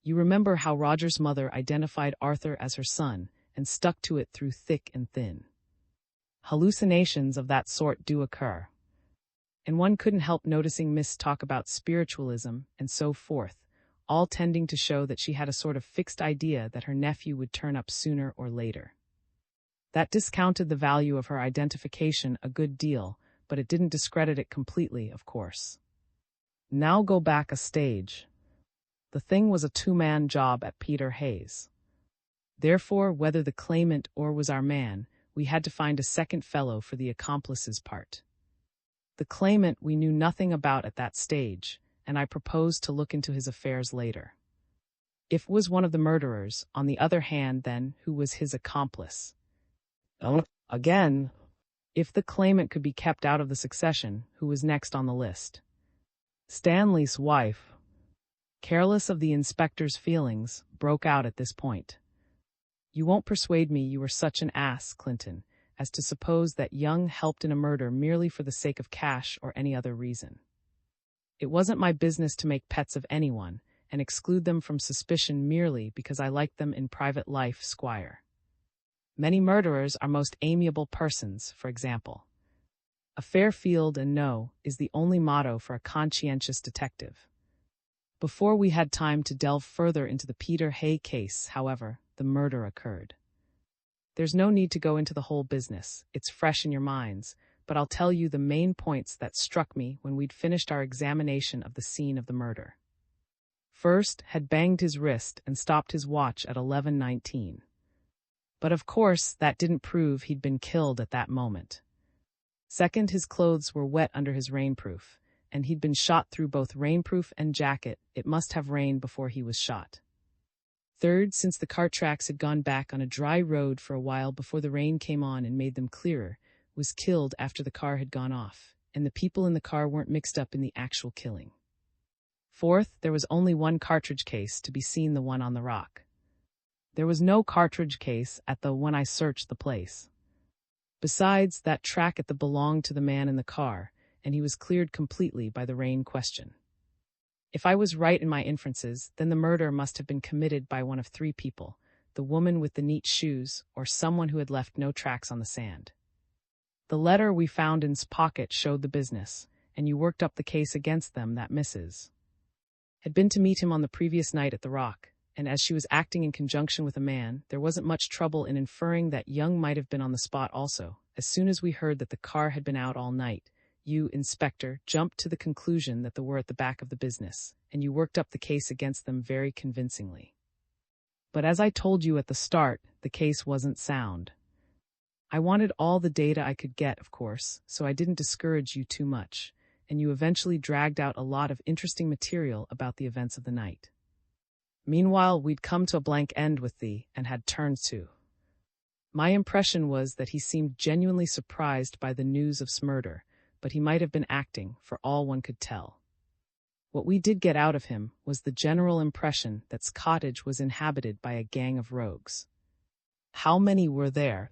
Speaker 1: You remember how Roger's mother identified Arthur as her son and stuck to it through thick and thin. Hallucinations of that sort do occur. And one couldn't help noticing Miss talk about spiritualism and so forth, all tending to show that she had a sort of fixed idea that her nephew would turn up sooner or later. That discounted the value of her identification a good deal, but it didn't discredit it completely, of course. Now go back a stage. The thing was a two-man job at Peter Hayes. Therefore, whether the claimant or was our man, we had to find a second fellow for the accomplice's part. The claimant we knew nothing about at that stage, and I proposed to look into his affairs later. If it was one of the murderers, on the other hand, then, who was his accomplice? Again, if the claimant could be kept out of the succession, who was next on the list? Stanley's wife, careless of the inspector's feelings, broke out at this point. You won't persuade me you were such an ass, Clinton, as to suppose that Young helped in a murder merely for the sake of cash or any other reason. It wasn't my business to make pets of anyone, and exclude them from suspicion merely because I liked them in private life, Squire. Many murderers are most amiable persons, for example. A fair field and no is the only motto for a conscientious detective. Before we had time to delve further into the Peter Hay case, however, the murder occurred. There's no need to go into the whole business, it's fresh in your minds, but I'll tell you the main points that struck me when we'd finished our examination of the scene of the murder. First, had banged his wrist and stopped his watch at 11:19. But of course, that didn't prove he'd been killed at that moment. Second, his clothes were wet under his rainproof, and he'd been shot through both rainproof and jacket. It must have rained before he was shot. Third, since the cart tracks had gone back on a dry road for a while before the rain came on and made them clearer, was killed after the car had gone off, and the people in the car weren't mixed up in the actual killing. Fourth, there was only one cartridge case to be seen, the one on the rock. There was no cartridge case at the when I searched the place. Besides, that track at the belonged to the man in the car, and he was cleared completely by the rain question. If I was right in my inferences, then the murder must have been committed by one of three people, the woman with the neat shoes, or someone who had left no tracks on the sand. The letter we found in his pocket showed the business, and you worked up the case against them that Mrs. had been to meet him on the previous night at the Rock, and as she was acting in conjunction with a man, there wasn't much trouble in inferring that Young might have been on the spot also. As soon as we heard that the car had been out all night, you, Inspector, jumped to the conclusion that they were at the back of the business, and you worked up the case against them very convincingly. But as I told you at the start, the case wasn't sound. I wanted all the data I could get, of course, so I didn't discourage you too much, and you eventually dragged out a lot of interesting material about the events of the night. Meanwhile, we'd come to a blank end with thee, and had turned to. My impression was that he seemed genuinely surprised by the news of murder, but he might have been acting, for all one could tell. What we did get out of him was the general impression that cottage was inhabited by a gang of rogues. How many were there?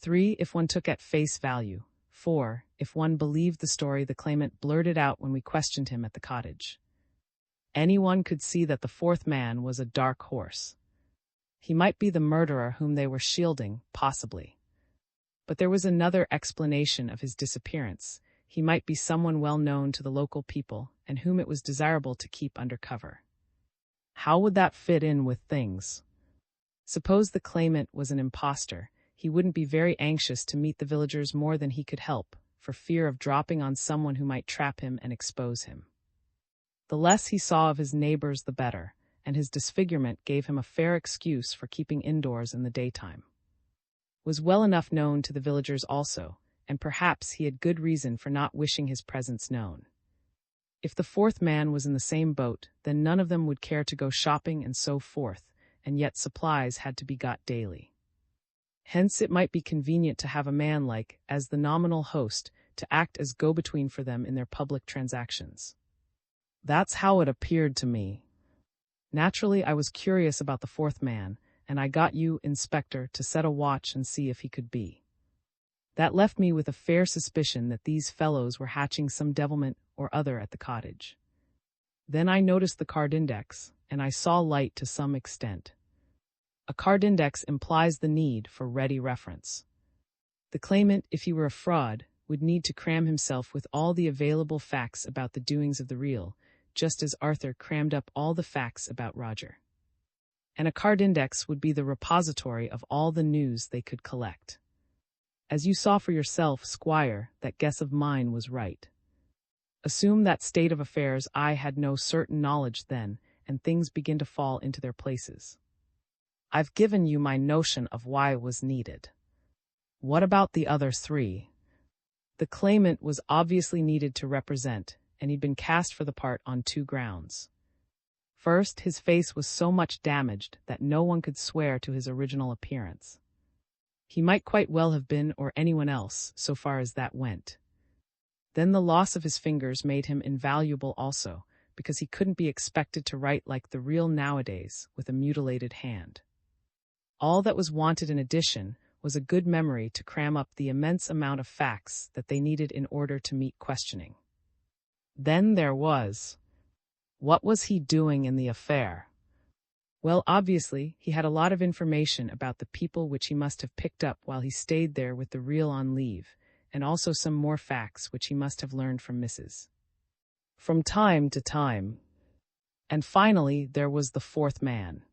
Speaker 1: 3, if one took at face value. 4, if one believed the story the claimant blurted out when we questioned him at the cottage. Anyone could see that the fourth man was a dark horse. He might be the murderer whom they were shielding, possibly. But there was another explanation of his disappearance. He might be someone well known to the local people, and whom it was desirable to keep under cover. How would that fit in with things? Suppose the claimant was an imposter. He wouldn't be very anxious to meet the villagers more than he could help, for fear of dropping on someone who might trap him and expose him. The less he saw of his neighbors the better, and his disfigurement gave him a fair excuse for keeping indoors in the daytime. Was well enough known to the villagers also, and perhaps he had good reason for not wishing his presence known. If the fourth man was in the same boat, then none of them would care to go shopping and so forth, and yet supplies had to be got daily. Hence it might be convenient to have a man like, as the nominal host, to act as go-between for them in their public transactions. That's how it appeared to me. Naturally, I was curious about the fourth man, and I got you, Inspector, to set a watch and see if he could be. That left me with a fair suspicion that these fellows were hatching some devilment or other at the cottage. Then I noticed the card index, and I saw light to some extent. A card index implies the need for ready reference. The claimant, if he were a fraud, would need to cram himself with all the available facts about the doings of the real, just as Arthur crammed up all the facts about Roger. And a card index would be the repository of all the news they could collect. As you saw for yourself, Squire, that guess of mine was right. Assume that state of affairs I had no certain knowledge then, and things begin to fall into their places. I've given you my notion of why it was needed. What about the other three? The claimant was obviously needed to represent, and he'd been cast for the part on two grounds. First, his face was so much damaged that no one could swear to his original appearance. He might quite well have been, or anyone else, so far as that went. Then the loss of his fingers made him invaluable also, because he couldn't be expected to write like the real nowadays with a mutilated hand. All that was wanted in addition was a good memory to cram up the immense amount of facts that they needed in order to meet questioning. Then there was, what was he doing in the affair? Well, obviously, he had a lot of information about the people which he must have picked up while he stayed there with the real on leave, and also some more facts which he must have learned from Mrs. from time to time. And finally, there was the fourth man.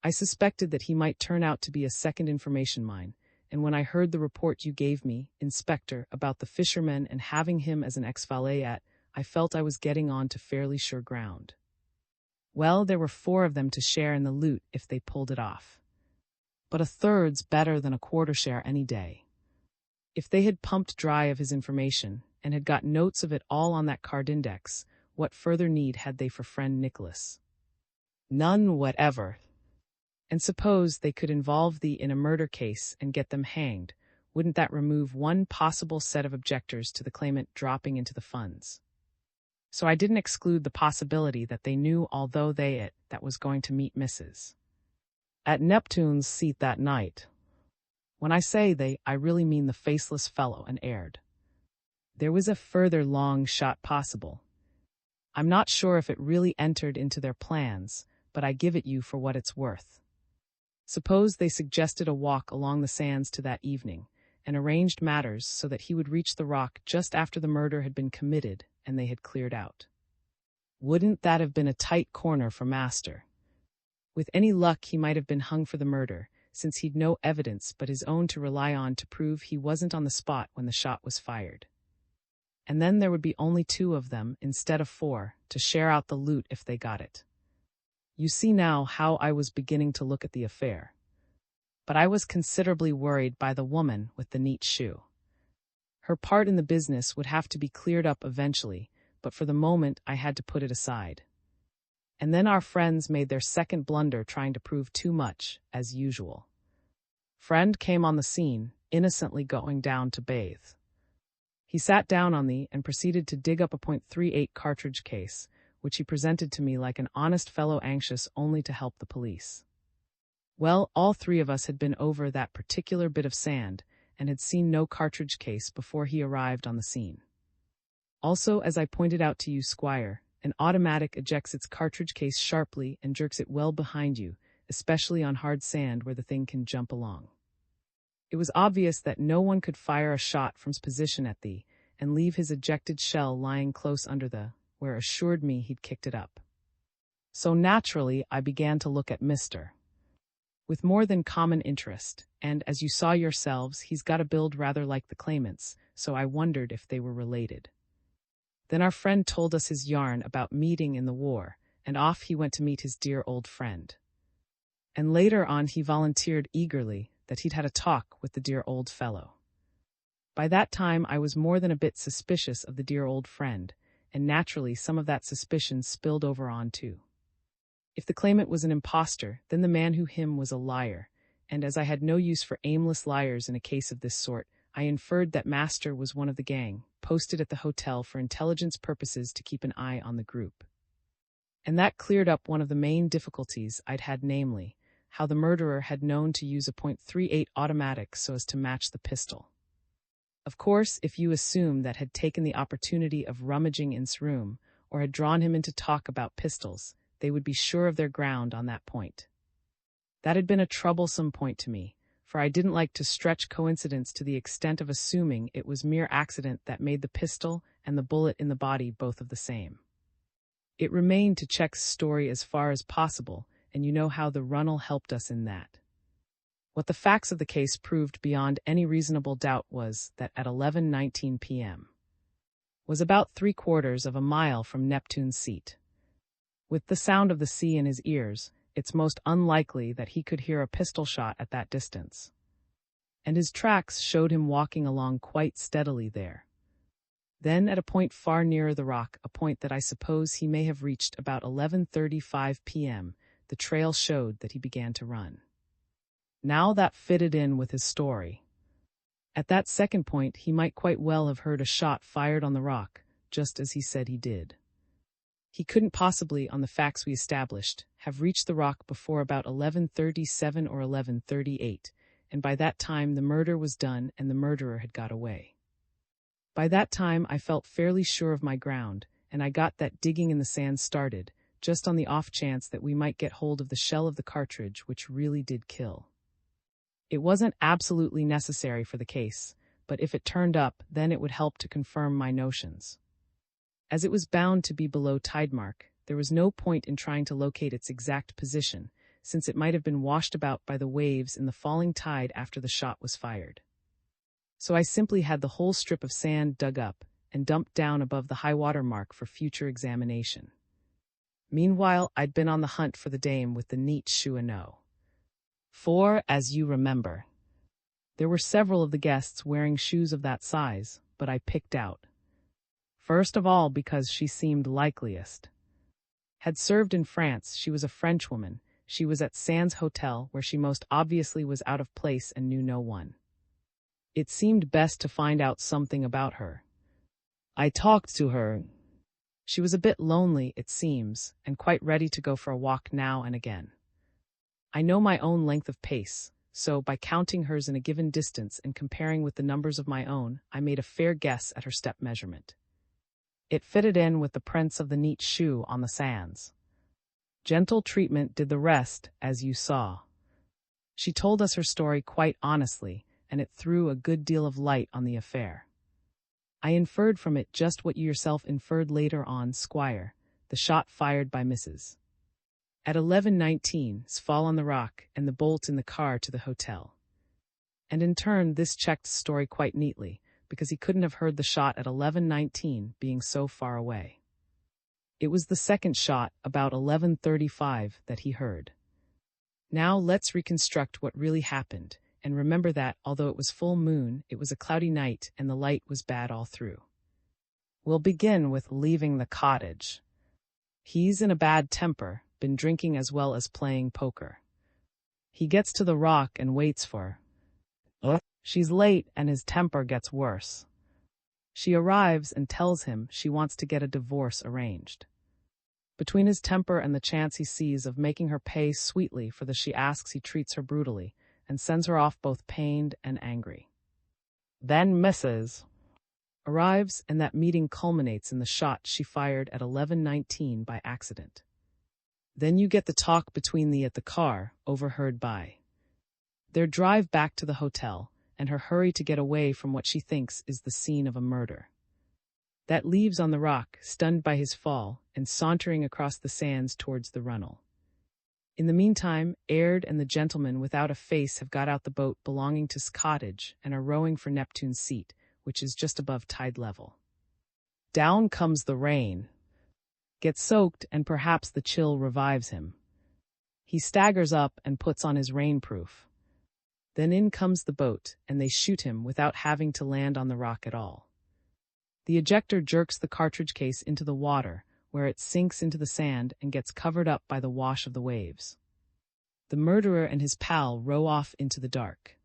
Speaker 1: I suspected that he might turn out to be a second information mine, and when I heard the report you gave me, Inspector, about the fisherman and having him as an ex-valet, I felt I was getting on to fairly sure ground. Well, there were 4 of them to share in the loot if they pulled it off. But a third's better than a quarter share any day. If they had pumped dry of his information, and had got notes of it all on that card index, what further need had they for friend Nicholas? None whatever. And suppose they could involve thee in a murder case and get them hanged, wouldn't that remove one possible set of objectors to the claimant dropping into the funds? So I didn't exclude the possibility that they knew although that was going to meet Mrs. at Neptune's seat that night. When I say they, I really mean the faceless fellow and Aird. There was a further long shot possible. I'm not sure if it really entered into their plans, but I give it you for what it's worth. Suppose they suggested a walk along the sands to that evening, and arranged matters so that he would reach the rock just after the murder had been committed and they had cleared out. Wouldn't that have been a tight corner for Master? With any luck he might have been hung for the murder, since he'd no evidence but his own to rely on to prove he wasn't on the spot when the shot was fired. And then there would be only 2 of them, instead of 4, to share out the loot if they got it. You see now how I was beginning to look at the affair. But I was considerably worried by the woman with the neat shoe. Her part in the business would have to be cleared up eventually, but for the moment I had to put it aside. And then our friends made their second blunder trying to prove too much, as usual. Friend came on the scene, innocently going down to bathe. He sat down on the and proceeded to dig up a .38 cartridge case, which he presented to me like an honest fellow anxious only to help the police. Well, all 3 of us had been over that particular bit of sand, and had seen no cartridge case before he arrived on the scene. Also, as I pointed out to you, Squire, an automatic ejects its cartridge case sharply and jerks it well behind you, especially on hard sand where the thing can jump along. It was obvious that no one could fire a shot from his position at thee, and leave his ejected shell lying close under where assured me he'd kicked it up. So naturally I began to look at Mr. with more than common interest, and as you saw yourselves, he's got a build rather like the claimant's, so I wondered if they were related. Then our friend told us his yarn about meeting in the war, and off he went to meet his dear old friend. And later on he volunteered eagerly that he'd had a talk with the dear old fellow. By that time I was more than a bit suspicious of the dear old friend, and naturally some of that suspicion spilled over on too. If the claimant was an impostor, then the man who him was a liar, and as I had no use for aimless liars in a case of this sort, I inferred that Master was one of the gang, posted at the hotel for intelligence purposes to keep an eye on the group. And that cleared up one of the main difficulties I'd had, namely, how the murderer had known to use a .38 automatic so as to match the pistol. Of course, if you assume that had taken the opportunity of rummaging in his room, or had drawn him into talk about pistols, they would be sure of their ground on that point. That had been a troublesome point to me, for I didn't like to stretch coincidence to the extent of assuming it was mere accident that made the pistol and the bullet in the body both of the same. It remained to check his story as far as possible, and you know how the runnel helped us in that. What the facts of the case proved beyond any reasonable doubt was that at 11:19 p.m. was about 3/4 of a mile from Neptune's seat. With the sound of the sea in his ears, it's most unlikely that he could hear a pistol shot at that distance. And his tracks showed him walking along quite steadily there. Then at a point far nearer the rock, a point that I suppose he may have reached about 11:35 p.m., the trail showed that he began to run. Now that fitted in with his story. At that second point, he might quite well have heard a shot fired on the rock, just as he said he did. He couldn't possibly, on the facts we established, have reached the rock before about 11:37 or 11:38, and by that time the murder was done and the murderer had got away. By that time I felt fairly sure of my ground, and I got that digging in the sand started, just on the off chance that we might get hold of the shell of the cartridge which really did kill. It wasn't absolutely necessary for the case, but if it turned up, then it would help to confirm my notions. As it was bound to be below tide mark, there was no point in trying to locate its exact position, since it might have been washed about by the waves in the falling tide after the shot was fired. So I simply had the whole strip of sand dug up and dumped down above the high water mark for future examination. Meanwhile, I'd been on the hunt for the dame with the neat shoe and no. For, as you remember, there were several of the guests wearing shoes of that size, but I picked out. First of all, because she seemed likeliest. Had served in France, she was a Frenchwoman. She was at Sands Hotel, where she most obviously was out of place and knew no one. It seemed best to find out something about her. I talked to her. She was a bit lonely, it seems, and quite ready to go for a walk now and again. I know my own length of pace, so by counting hers in a given distance and comparing with the numbers of my own, I made a fair guess at her step measurement. It fitted in with the prints of the neat shoe on the sands. Gentle treatment did the rest, as you saw. She told us her story quite honestly, and it threw a good deal of light on the affair. I inferred from it just what you yourself inferred later on, Squire, the shot fired by Mrs. At 11:19's fall on the rock and the bolt in the car to the hotel. And in turn this checked the story quite neatly, because he couldn't have heard the shot at 11:19 being so far away. It was the second shot, about 11:35, that he heard. Now let's reconstruct what really happened, and remember that, although it was full moon, it was a cloudy night and the light was bad all through. We'll begin with leaving the cottage. He's in a bad temper, been drinking as well as playing poker. He gets to the rock and waits for her. She's late and his temper gets worse. She arrives and tells him she wants to get a divorce arranged. Between his temper and the chance he sees of making her pay sweetly for the she asks, he treats her brutally and sends her off both pained and angry. Then Mrs. arrives, and that meeting culminates in the shot she fired at 11:19 by accident. Then you get the talk between the at the car, overheard by their drive back to the hotel, and her hurry to get away from what she thinks is the scene of a murder. That leaves on the rock, stunned by his fall, and sauntering across the sands towards the runnel. In the meantime, Aird and the gentleman without a face have got out the boat belonging to Cottage and are rowing for Neptune's Seat, which is just above tide level. Down comes the rain. Gets soaked, and perhaps the chill revives him. He staggers up and puts on his rainproof. Then in comes the boat, and they shoot him without having to land on the rock at all. The ejector jerks the cartridge case into the water, where it sinks into the sand and gets covered up by the wash of the waves. The murderer and his pal row off into the dark.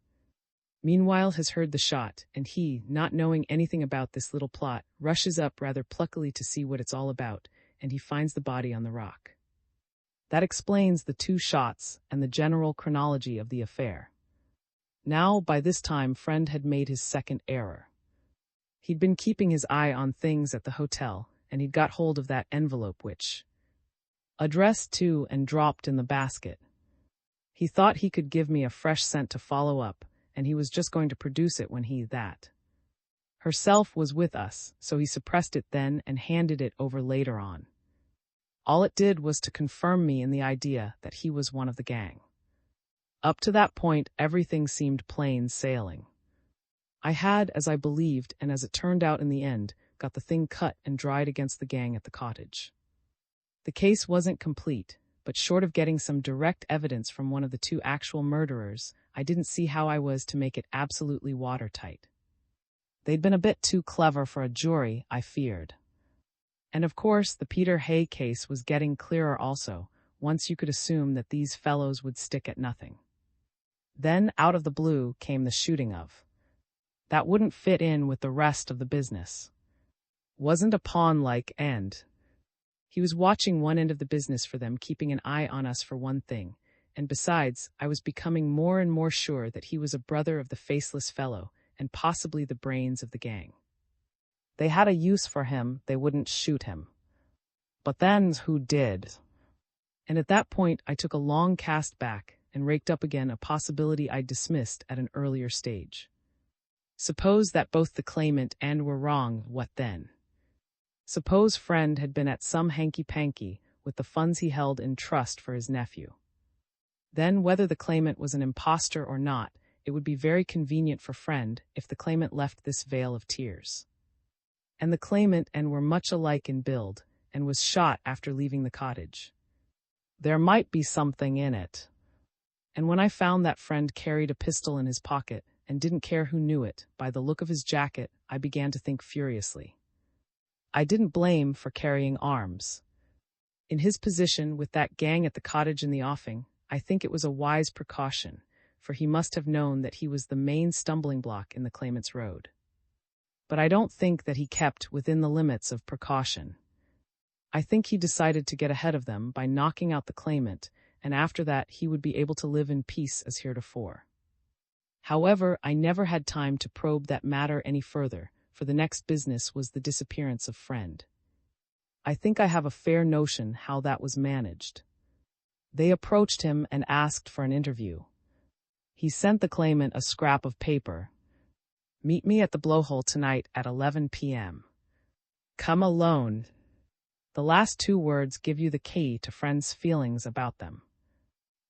Speaker 1: Meanwhile has heard the shot, and he, not knowing anything about this little plot, rushes up rather pluckily to see what it's all about, and he finds the body on the rock. That explains the two shots and the general chronology of the affair. Now, by this time, Friend had made his second error. He'd been keeping his eye on things at the hotel, and he'd got hold of that envelope which addressed to and dropped in the basket. He thought he could give me a fresh scent to follow up, and he was just going to produce it when that herself was with us, so he suppressed it then and handed it over later on. All it did was to confirm me in the idea that he was one of the gang. Up to that point, everything seemed plain sailing. I had, as I believed, and as it turned out in the end, got the thing cut and dried against the gang at the cottage. The case wasn't complete, but short of getting some direct evidence from one of the two actual murderers, I didn't see how I was to make it absolutely watertight. They'd been a bit too clever for a jury, I feared. And of course, the Peter Hay case was getting clearer also, once you could assume that these fellows would stick at nothing. Then, out of the blue, came the shooting of. That wouldn't fit in with the rest of the business. Wasn't a pawn-like end. He was watching one end of the business for them, keeping an eye on us for one thing, and besides, I was becoming more and more sure that he was a brother of the faceless fellow, and possibly the brains of the gang. They had a use for him, they wouldn't shoot him. But then, who did? And at that point, I took a long cast back and raked up again a possibility I'd dismissed at an earlier stage. Suppose that both the claimant and were wrong, what then? Suppose Friend had been at some hanky-panky with the funds he held in trust for his nephew. Then, whether the claimant was an impostor or not, it would be very convenient for Friend if the claimant left this vale of tears. And the claimant and were much alike in build, and was shot after leaving the cottage. There might be something in it. And when I found that Friend carried a pistol in his pocket, and didn't care who knew it, by the look of his jacket, I began to think furiously. I didn't blame for carrying arms. In his position, with that gang at the cottage in the offing, I think it was a wise precaution, for he must have known that he was the main stumbling block in the claimant's road. But I don't think that he kept within the limits of precaution. I think he decided to get ahead of them by knocking out the claimant, and after that he would be able to live in peace as heretofore. However, I never had time to probe that matter any further, for the next business was the disappearance of Friend. I think I have a fair notion how that was managed. They approached him and asked for an interview. He sent the claimant a scrap of paper. Meet me at the blowhole tonight at 11 p.m. Come alone. The last two words give you the key to Friend's feelings about them.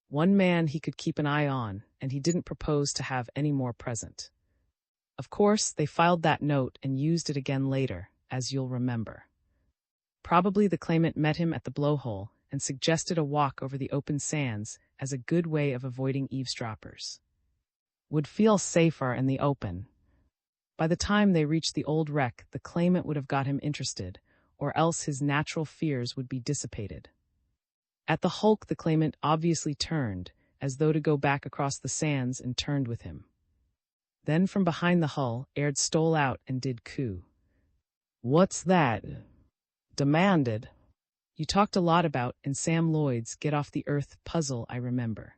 Speaker 1: One man he could keep an eye on, and he didn't propose to have any more present. Of course, they filed that note and used it again later, as you'll remember. Probably the claimant met him at the blowhole and suggested a walk over the open sands as a good way of avoiding eavesdroppers. Would feel safer in the open. By the time they reached the old wreck, the claimant would have got him interested, or else his natural fears would be dissipated. At the hulk, the claimant obviously turned, as though to go back across the sands, and turned with him. Then from behind the hull, Aird stole out and did coup. What's that? Demanded. You talked a lot about, in Sam Lloyd's Get Off the Earth puzzle, I remember.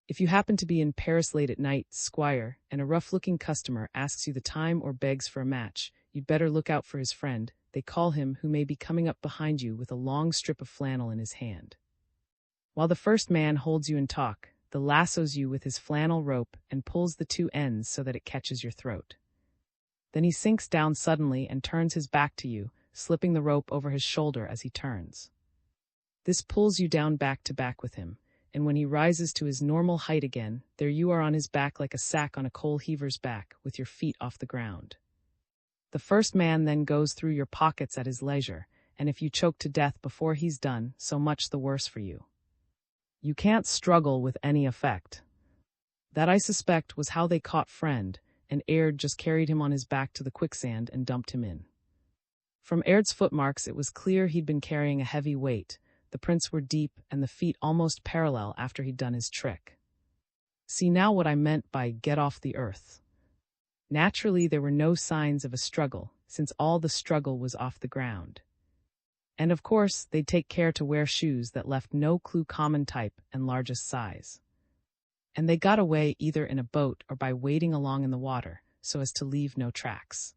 Speaker 1: If you happen to be in Paris late at night, Squire, and a rough-looking customer asks you the time or begs for a match, you'd better look out for his friend, they call him, who may be coming up behind you with a long strip of flannel in his hand. While the first man holds you in talk, the lassos you with his flannel rope and pulls the two ends so that it catches your throat. Then he sinks down suddenly and turns his back to you, slipping the rope over his shoulder as he turns. This pulls you down back to back with him, and when he rises to his normal height again, there you are on his back like a sack on a coal heaver's back, with your feet off the ground. The first man then goes through your pockets at his leisure, and if you choke to death before he's done, so much the worse for you. You can't struggle with any effect. That, I suspect, was how they caught Friend, and Aird just carried him on his back to the quicksand and dumped him in. From Aird's footmarks it was clear he'd been carrying a heavy weight. The prints were deep and the feet almost parallel after he'd done his trick. See now what I meant by get off the earth. Naturally, there were no signs of a struggle, since all the struggle was off the ground. And of course, they'd take care to wear shoes that left no clue common type and largest size. And they got away either in a boat or by wading along in the water, so as to leave no tracks.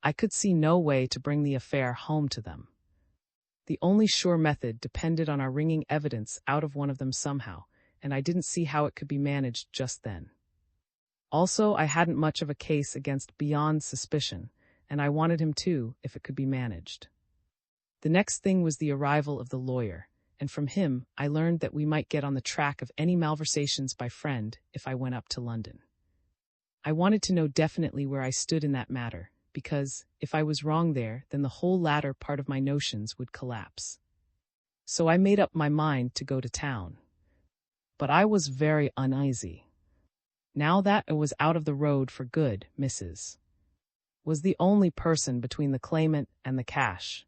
Speaker 1: I could see no way to bring the affair home to them. The only sure method depended on our wringing evidence out of one of them somehow, and I didn't see how it could be managed just then. Also, I hadn't much of a case against beyond suspicion, and I wanted him too, if it could be managed. The next thing was the arrival of the lawyer, and from him I learned that we might get on the track of any malversations by Friend if I went up to London. I wanted to know definitely where I stood in that matter, because, if I was wrong there, then the whole latter part of my notions would collapse. So I made up my mind to go to town. But I was very uneasy. Now that it was out of the road for good, Mrs. was the only person between the claimant and the cash.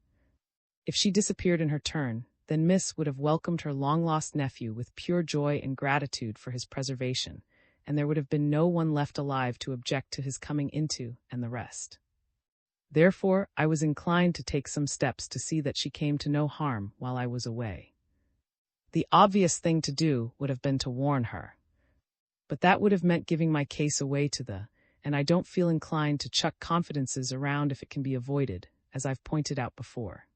Speaker 1: If she disappeared in her turn, then Miss would have welcomed her long-lost nephew with pure joy and gratitude for his preservation, and there would have been no one left alive to object to his coming into and the rest. Therefore, I was inclined to take some steps to see that she came to no harm while I was away. The obvious thing to do would have been to warn her. But that would have meant giving my case away to and I don't feel inclined to chuck confidences around if it can be avoided, as I've pointed out before.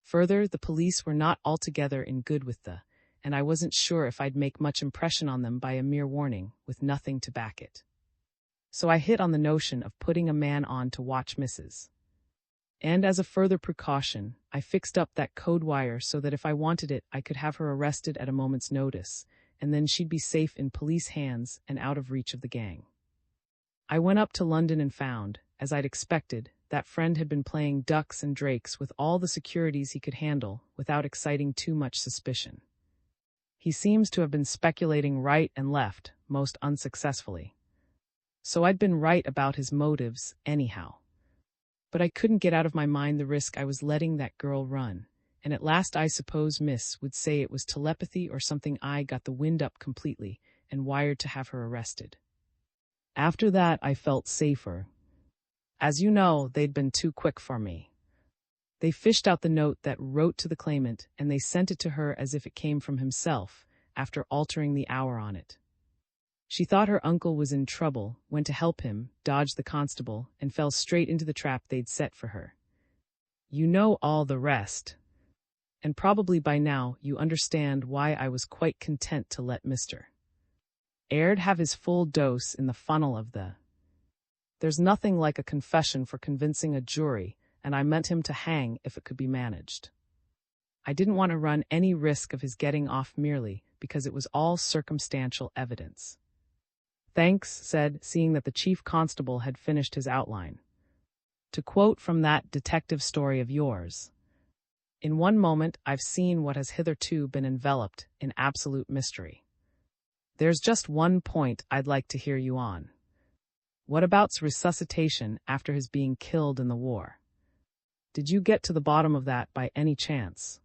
Speaker 1: Further, the police were not altogether in good with and I wasn't sure if I'd make much impression on them by a mere warning, with nothing to back it. So I hit on the notion of putting a man on to watch Mrs. And as a further precaution, I fixed up that code wire so that if I wanted it, I could have her arrested at a moment's notice, and then she'd be safe in police hands and out of reach of the gang. I went up to London and found, as I'd expected, that friend had been playing ducks and drakes with all the securities he could handle without exciting too much suspicion. He seems to have been speculating right and left, most unsuccessfully. So I'd been right about his motives, anyhow. But I couldn't get out of my mind the risk I was letting that girl run, and at last I suppose Miss would say it was telepathy or something. I got the wind up completely and wired to have her arrested. After that I felt safer. As you know, they'd been too quick for me. They fished out the note that wrote to the claimant, and they sent it to her as if it came from himself, after altering the hour on it. She thought her uncle was in trouble, went to help him, dodged the constable, and fell straight into the trap they'd set for her. You know all the rest. And probably by now you understand why I was quite content to let Mr. Aird have his full dose in the funnel of There's nothing like a confession for convincing a jury, and I meant him to hang if it could be managed. I didn't want to run any risk of his getting off merely because it was all circumstantial evidence. Thanks, said, seeing that the chief constable had finished his outline. To quote from that detective story of yours, in one moment I've seen what has hitherto been enveloped in absolute mystery. There's just one point I'd like to hear you on. What about's resuscitation after his being killed in the war? Did you get to the bottom of that by any chance?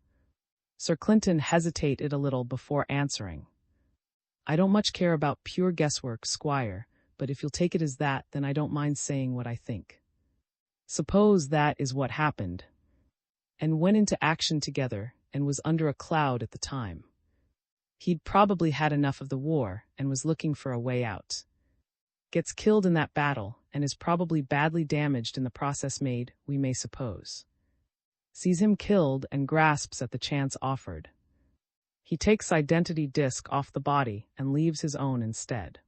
Speaker 1: Sir Clinton hesitated a little before answering. I don't much care about pure guesswork, Squire, but if you'll take it as that, then I don't mind saying what I think. Suppose that is what happened, and went into action together, and was under a cloud at the time. He'd probably had enough of the war, and was looking for a way out. Gets killed in that battle, and is probably badly damaged in the process made, we may suppose. Sees him killed and grasps at the chance offered. He takes identity disc off the body and leaves his own instead.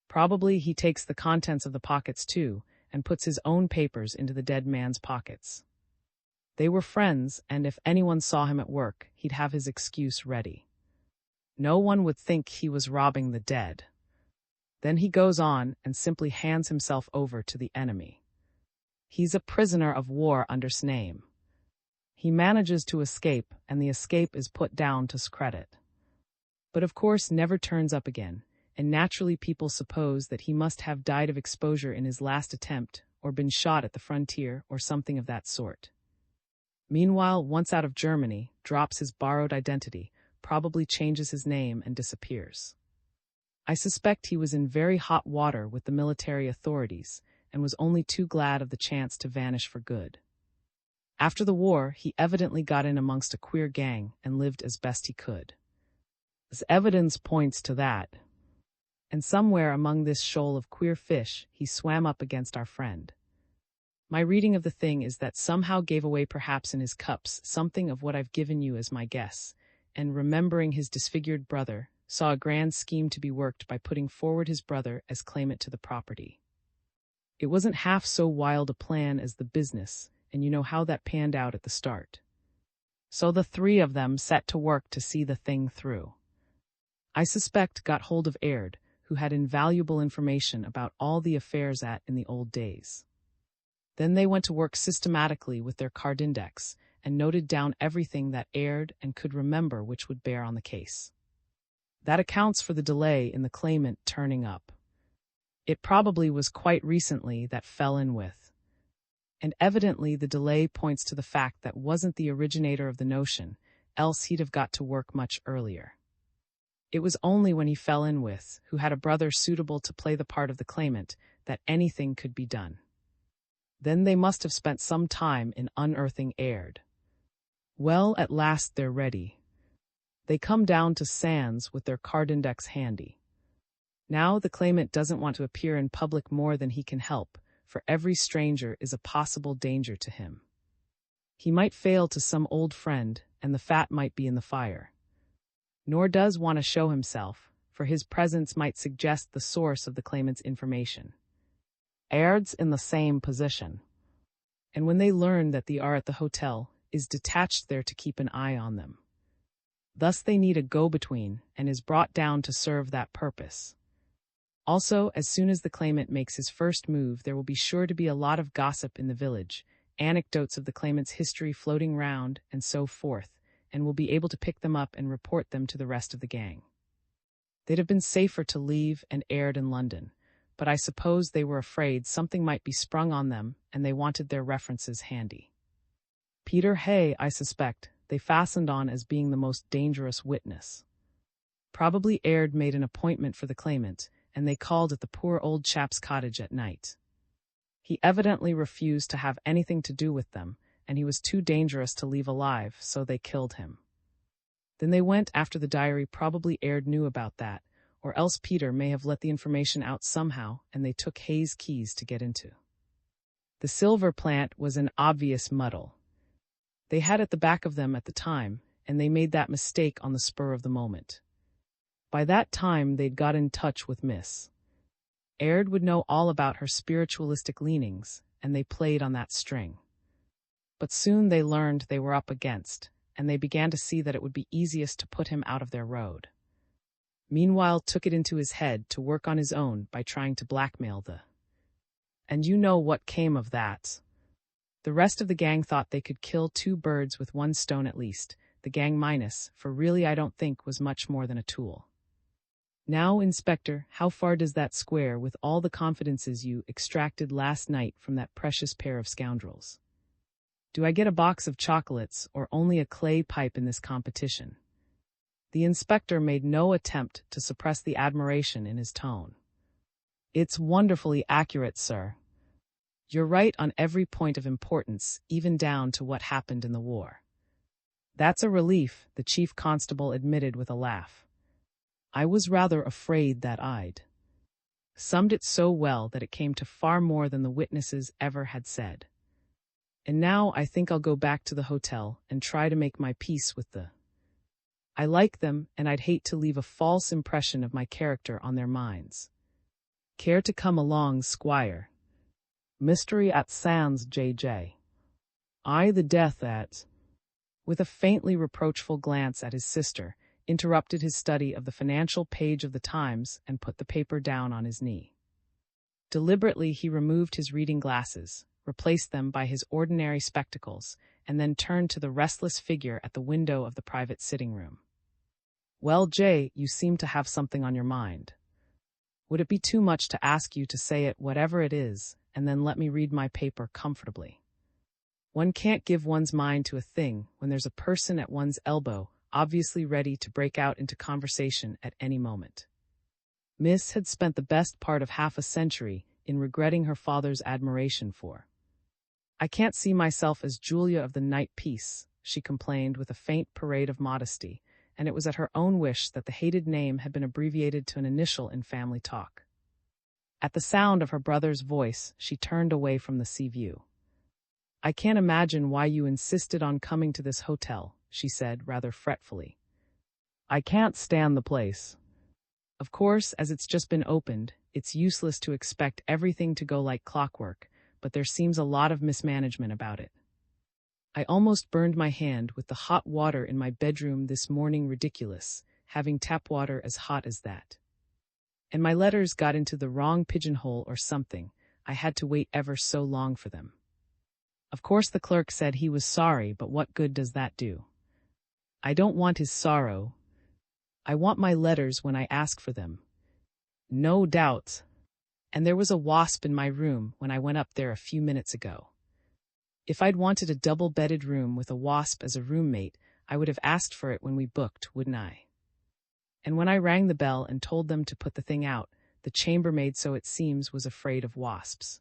Speaker 1: Probably he takes the contents of the pockets too, and puts his own papers into the dead man's pockets. They were friends, and if anyone saw him at work, he'd have his excuse ready. No one would think he was robbing the dead. Then he goes on and simply hands himself over to the enemy. He's a prisoner of war under name. He manages to escape, and the escape is put down to credit. But of course never turns up again, and naturally people suppose that he must have died of exposure in his last attempt, or been shot at the frontier, or something of that sort. Meanwhile, once out of Germany, drops his borrowed identity, probably changes his name and disappears. I suspect he was in very hot water with the military authorities, and was only too glad of the chance to vanish for good. After the war, he evidently got in amongst a queer gang and lived as best he could. As evidence points to that. And somewhere among this shoal of queer fish, he swam up against our friend. My reading of the thing is that somehow gave away perhaps in his cups something of what I've given you as my guess, and remembering his disfigured brother, saw a grand scheme to be worked by putting forward his brother as claimant to the property. It wasn't half so wild a plan as the business, and you know how that panned out at the start. So the three of them set to work to see the thing through. I suspect got hold of Aird, who had invaluable information about all the affairs in the old days. Then they went to work systematically with their card index, and noted down everything that aired and could remember which would bear on the case. That accounts for the delay in the claimant turning up. It probably was quite recently that fell in with. And evidently the delay points to the fact that wasn't the originator of the notion, else he'd have got to work much earlier. It was only when he fell in with, who had a brother suitable to play the part of the claimant, that anything could be done. Then they must have spent some time in unearthing Aird. Well, at last they're ready. They come down to Sands with their card index handy. Now the claimant doesn't want to appear in public more than he can help, for every stranger is a possible danger to him. He might fail to some old friend, and the fat might be in the fire. Nor does want to show himself, for his presence might suggest the source of the claimant's information. Aird's in the same position. And when they learn that they are at the hotel, is detached there to keep an eye on them. Thus they need a go-between, and is brought down to serve that purpose. Also, as soon as the claimant makes his first move, there will be sure to be a lot of gossip in the village, anecdotes of the claimant's history floating round, and so forth, and will be able to pick them up and report them to the rest of the gang. They'd have been safer to leave and Aird in London, but I suppose they were afraid something might be sprung on them, and they wanted their references handy. Peter Hay, I suspect, they fastened on as being the most dangerous witness. Probably Aird made an appointment for the claimant, and they called at the poor old chap's cottage at night. He evidently refused to have anything to do with them, and he was too dangerous to leave alive, so they killed him. Then they went after the diary. Probably Aird knew about that, or else Peter may have let the information out somehow, and they took Hay's keys to get into. The silver plant was an obvious muddle. They had at the back of them at the time, and they made that mistake on the spur of the moment. By that time they'd got in touch with Miss. Aird would know all about her spiritualistic leanings, and they played on that string. But soon they learned they were up against, and they began to see that it would be easiest to put him out of their road. Meanwhile took it into his head to work on his own by trying to blackmail the. And you know what came of that. The rest of the gang thought they could kill two birds with one stone at least, the gang minus, for really I don't think was much more than a tool. Now, Inspector, how far does that square with all the confidences you extracted last night from that precious pair of scoundrels? Do I get a box of chocolates or only a clay pipe in this competition? The inspector made no attempt to suppress the admiration in his tone. It's wonderfully accurate, sir. You're right on every point of importance, even down to what happened in the war. That's a relief, the chief constable admitted with a laugh. I was rather afraid that I'd summed it so well that it came to far more than the witnesses ever had said. And now I think I'll go back to the hotel and try to make my peace with the. I like them, and I'd hate to leave a false impression of my character on their minds. Care to come along, Squire? Mystery at Sands, J.J. I the death at. With a faintly reproachful glance at his sister, interrupted his study of the financial page of the Times and put the paper down on his knee. Deliberately he removed his reading glasses, replaced them by his ordinary spectacles, and then turned to the restless figure at the window of the private sitting room. Well, Jay, you seem to have something on your mind. Would it be too much to ask you to say it, whatever it is, and then let me read my paper comfortably? One can't give one's mind to a thing when there's a person at one's elbow, obviously ready to break out into conversation at any moment. Miss had spent the best part of half a century in regretting her father's admiration for. I can't see myself as Julia of the Night Piece, she complained with a faint parade of modesty, and it was at her own wish that the hated name had been abbreviated to an initial in family talk. At the sound of her brother's voice, she turned away from the sea view. I can't imagine why you insisted on coming to this hotel, she said rather fretfully. I can't stand the place. Of course, as it's just been opened, it's useless to expect everything to go like clockwork, but there seems a lot of mismanagement about it. I almost burned my hand with the hot water in my bedroom this morning. Ridiculous, having tap water as hot as that. And my letters got into the wrong pigeonhole or something. I had to wait ever so long for them. Of course the clerk said he was sorry, but what good does that do? I don't want his sorrow. I want my letters when I ask for them. No doubt. And there was a wasp in my room when I went up there a few minutes ago. If I'd wanted a double-bedded room with a wasp as a roommate, I would have asked for it when we booked, wouldn't I? And when I rang the bell and told them to put the thing out, the chambermaid, so it seems, was afraid of wasps.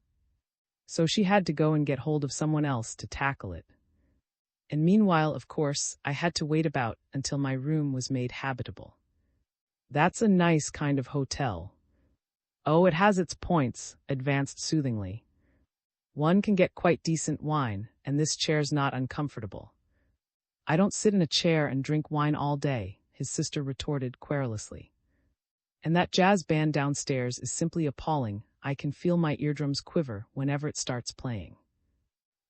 Speaker 1: So she had to go and get hold of someone else to tackle it. And meanwhile, of course, I had to wait about until my room was made habitable. That's a nice kind of hotel. Oh, it has its points, advanced soothingly. One can get quite decent wine, and this chair's not uncomfortable. I don't sit in a chair and drink wine all day, his sister retorted querulously. And that jazz band downstairs is simply appalling. I can feel my eardrums quiver whenever it starts playing.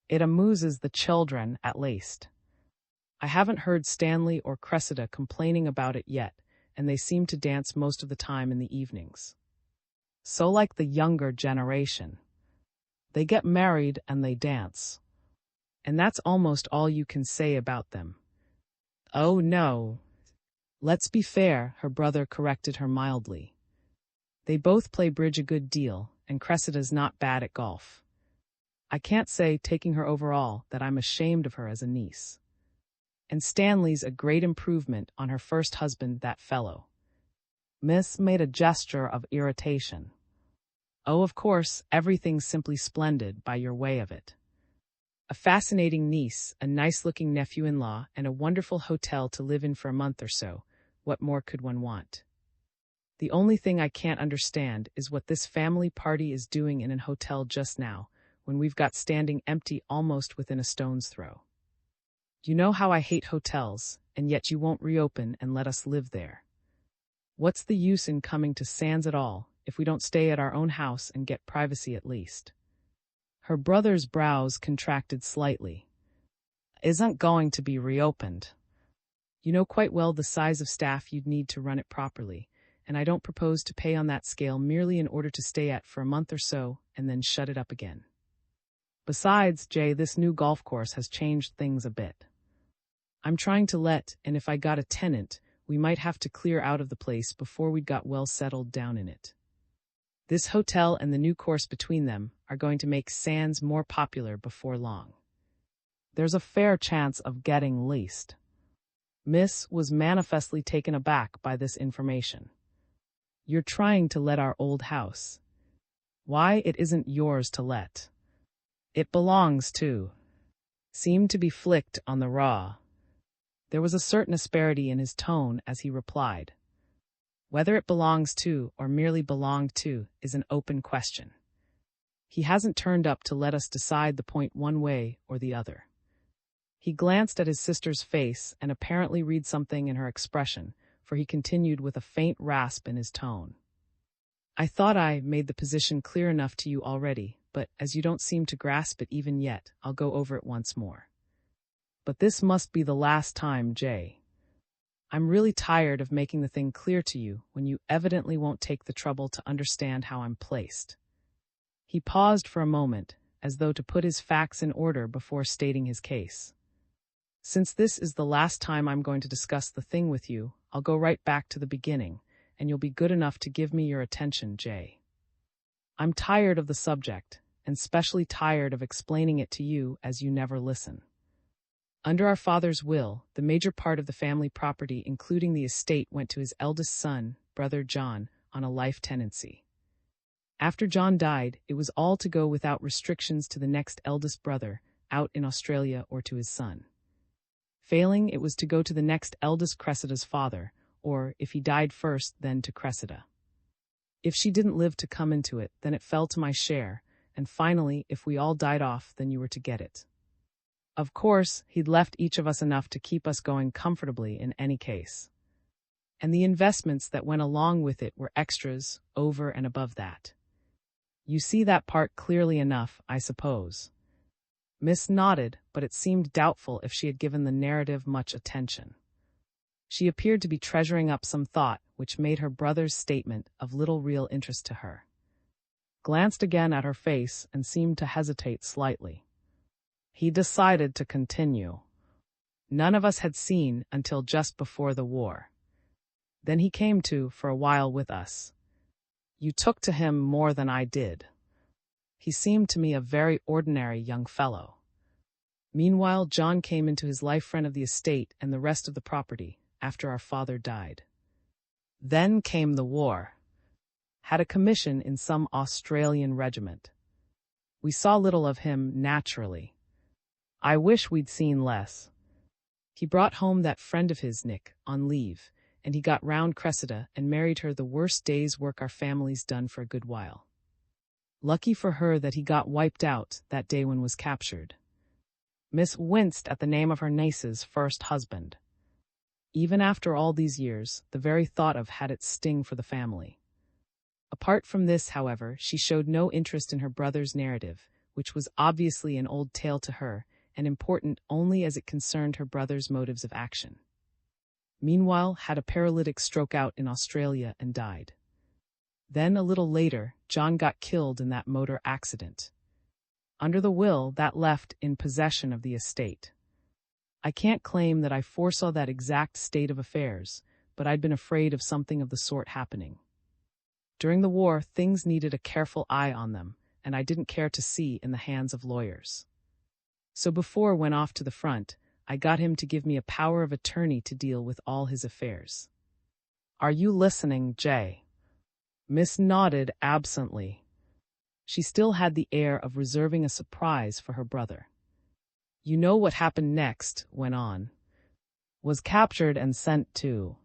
Speaker 1: It amuses the children, at least. I haven't heard Stanley or Cressida complaining about it yet, and they seem to dance most of the time in the evenings. So like the younger generation. They get married and they dance. And that's almost all you can say about them. Oh no. Let's be fair, her brother corrected her mildly. They both play bridge a good deal, and Cressida's not bad at golf. I can't say, taking her overall, that I'm ashamed of her as a niece. And Stanley's a great improvement on her first husband, that fellow. Miss made a gesture of irritation. Oh, of course, everything's simply splendid by your way of it. A fascinating niece, a nice-looking nephew-in-law, and a wonderful hotel to live in for a month or so. What more could one want? The only thing I can't understand is what this family party is doing in an hotel just now, when we've got standing empty almost within a stone's throw. You know how I hate hotels, and yet you won't reopen and let us live there. What's the use in coming to Sands at all, if we don't stay at our own house and get privacy at least? Her brother's brows contracted slightly. Isn't going to be reopened. You know quite well the size of staff you'd need to run it properly, and I don't propose to pay on that scale merely in order to stay at for a month or so and then shut it up again. Besides, Jay, this new golf course has changed things a bit. I'm trying to let, and if I got a tenant, we might have to clear out of the place before we'd got well settled down in it. This hotel and the new course between them are going to make Sands more popular before long. There's a fair chance of getting leased. Miss was manifestly taken aback by this information. You're trying to let our old house. Why, it isn't yours to let. It belongs to. Seemed to be flicked on the raw. There was a certain asperity in his tone as he replied. Whether it belongs to or merely belonged to is an open question. He hasn't turned up to let us decide the point one way or the other. He glanced at his sister's face and apparently read something in her expression, for he continued with a faint rasp in his tone. I thought I made the position clear enough to you already, but as you don't seem to grasp it even yet, I'll go over it once more. But this must be the last time, Jay. I'm really tired of making the thing clear to you when you evidently won't take the trouble to understand how I'm placed. He paused for a moment, as though to put his facts in order before stating his case. Since this is the last time I'm going to discuss the thing with you, I'll go right back to the beginning, and you'll be good enough to give me your attention, Jay. I'm tired of the subject, and specially tired of explaining it to you as you never listen. Under our father's will, the major part of the family property, including the estate, went to his eldest son, brother John, on a life tenancy. After John died, it was all to go without restrictions to the next eldest brother, out in Australia, or to his son. Failing, it was to go to the next eldest, Cressida's father, or, if he died first, then to Cressida. If she didn't live to come into it, then it fell to my share, and finally, if we all died off, then you were to get it. Of course, he'd left each of us enough to keep us going comfortably in any case. And the investments that went along with it were extras, over and above that. You see that part clearly enough, I suppose. Miss nodded, but it seemed doubtful if she had given the narrative much attention. She appeared to be treasuring up some thought, which made her brother's statement of little real interest to her. Glanced again at her face and seemed to hesitate slightly. He decided to continue. None of us had seen until just before the war. Then he came to for a while with us. You took to him more than I did. He seemed to me a very ordinary young fellow. Meanwhile, John came into his life friend of the estate and the rest of the property after our father died. Then came the war. Had a commission in some Australian regiment. We saw little of him, naturally. I wish we'd seen less. He brought home that friend of his, Nick, on leave, and he got round Cressida and married her the worst day's work our family's done for a good while. Lucky for her that he got wiped out that day when was captured. Miss winced at the name of her niece's first husband. Even after all these years, the very thought of had its sting for the family. Apart from this, however, she showed no interest in her brother's narrative, which was obviously an old tale to her, and important only as it concerned her brother's motives of action. Meanwhile, had a paralytic stroke out in Australia and died. Then, a little later, John got killed in that motor accident. Under the will, that left in possession of the estate. I can't claim that I foresaw that exact state of affairs, but I'd been afraid of something of the sort happening. During the war, things needed a careful eye on them, and I didn't care to see in the hands of lawyers. So before I went off to the front, I got him to give me a power of attorney to deal with all his affairs. Are you listening, Jay? Miss nodded absently. She still had the air of reserving a surprise for her brother. You know what happened next, went on. Was captured and sent to.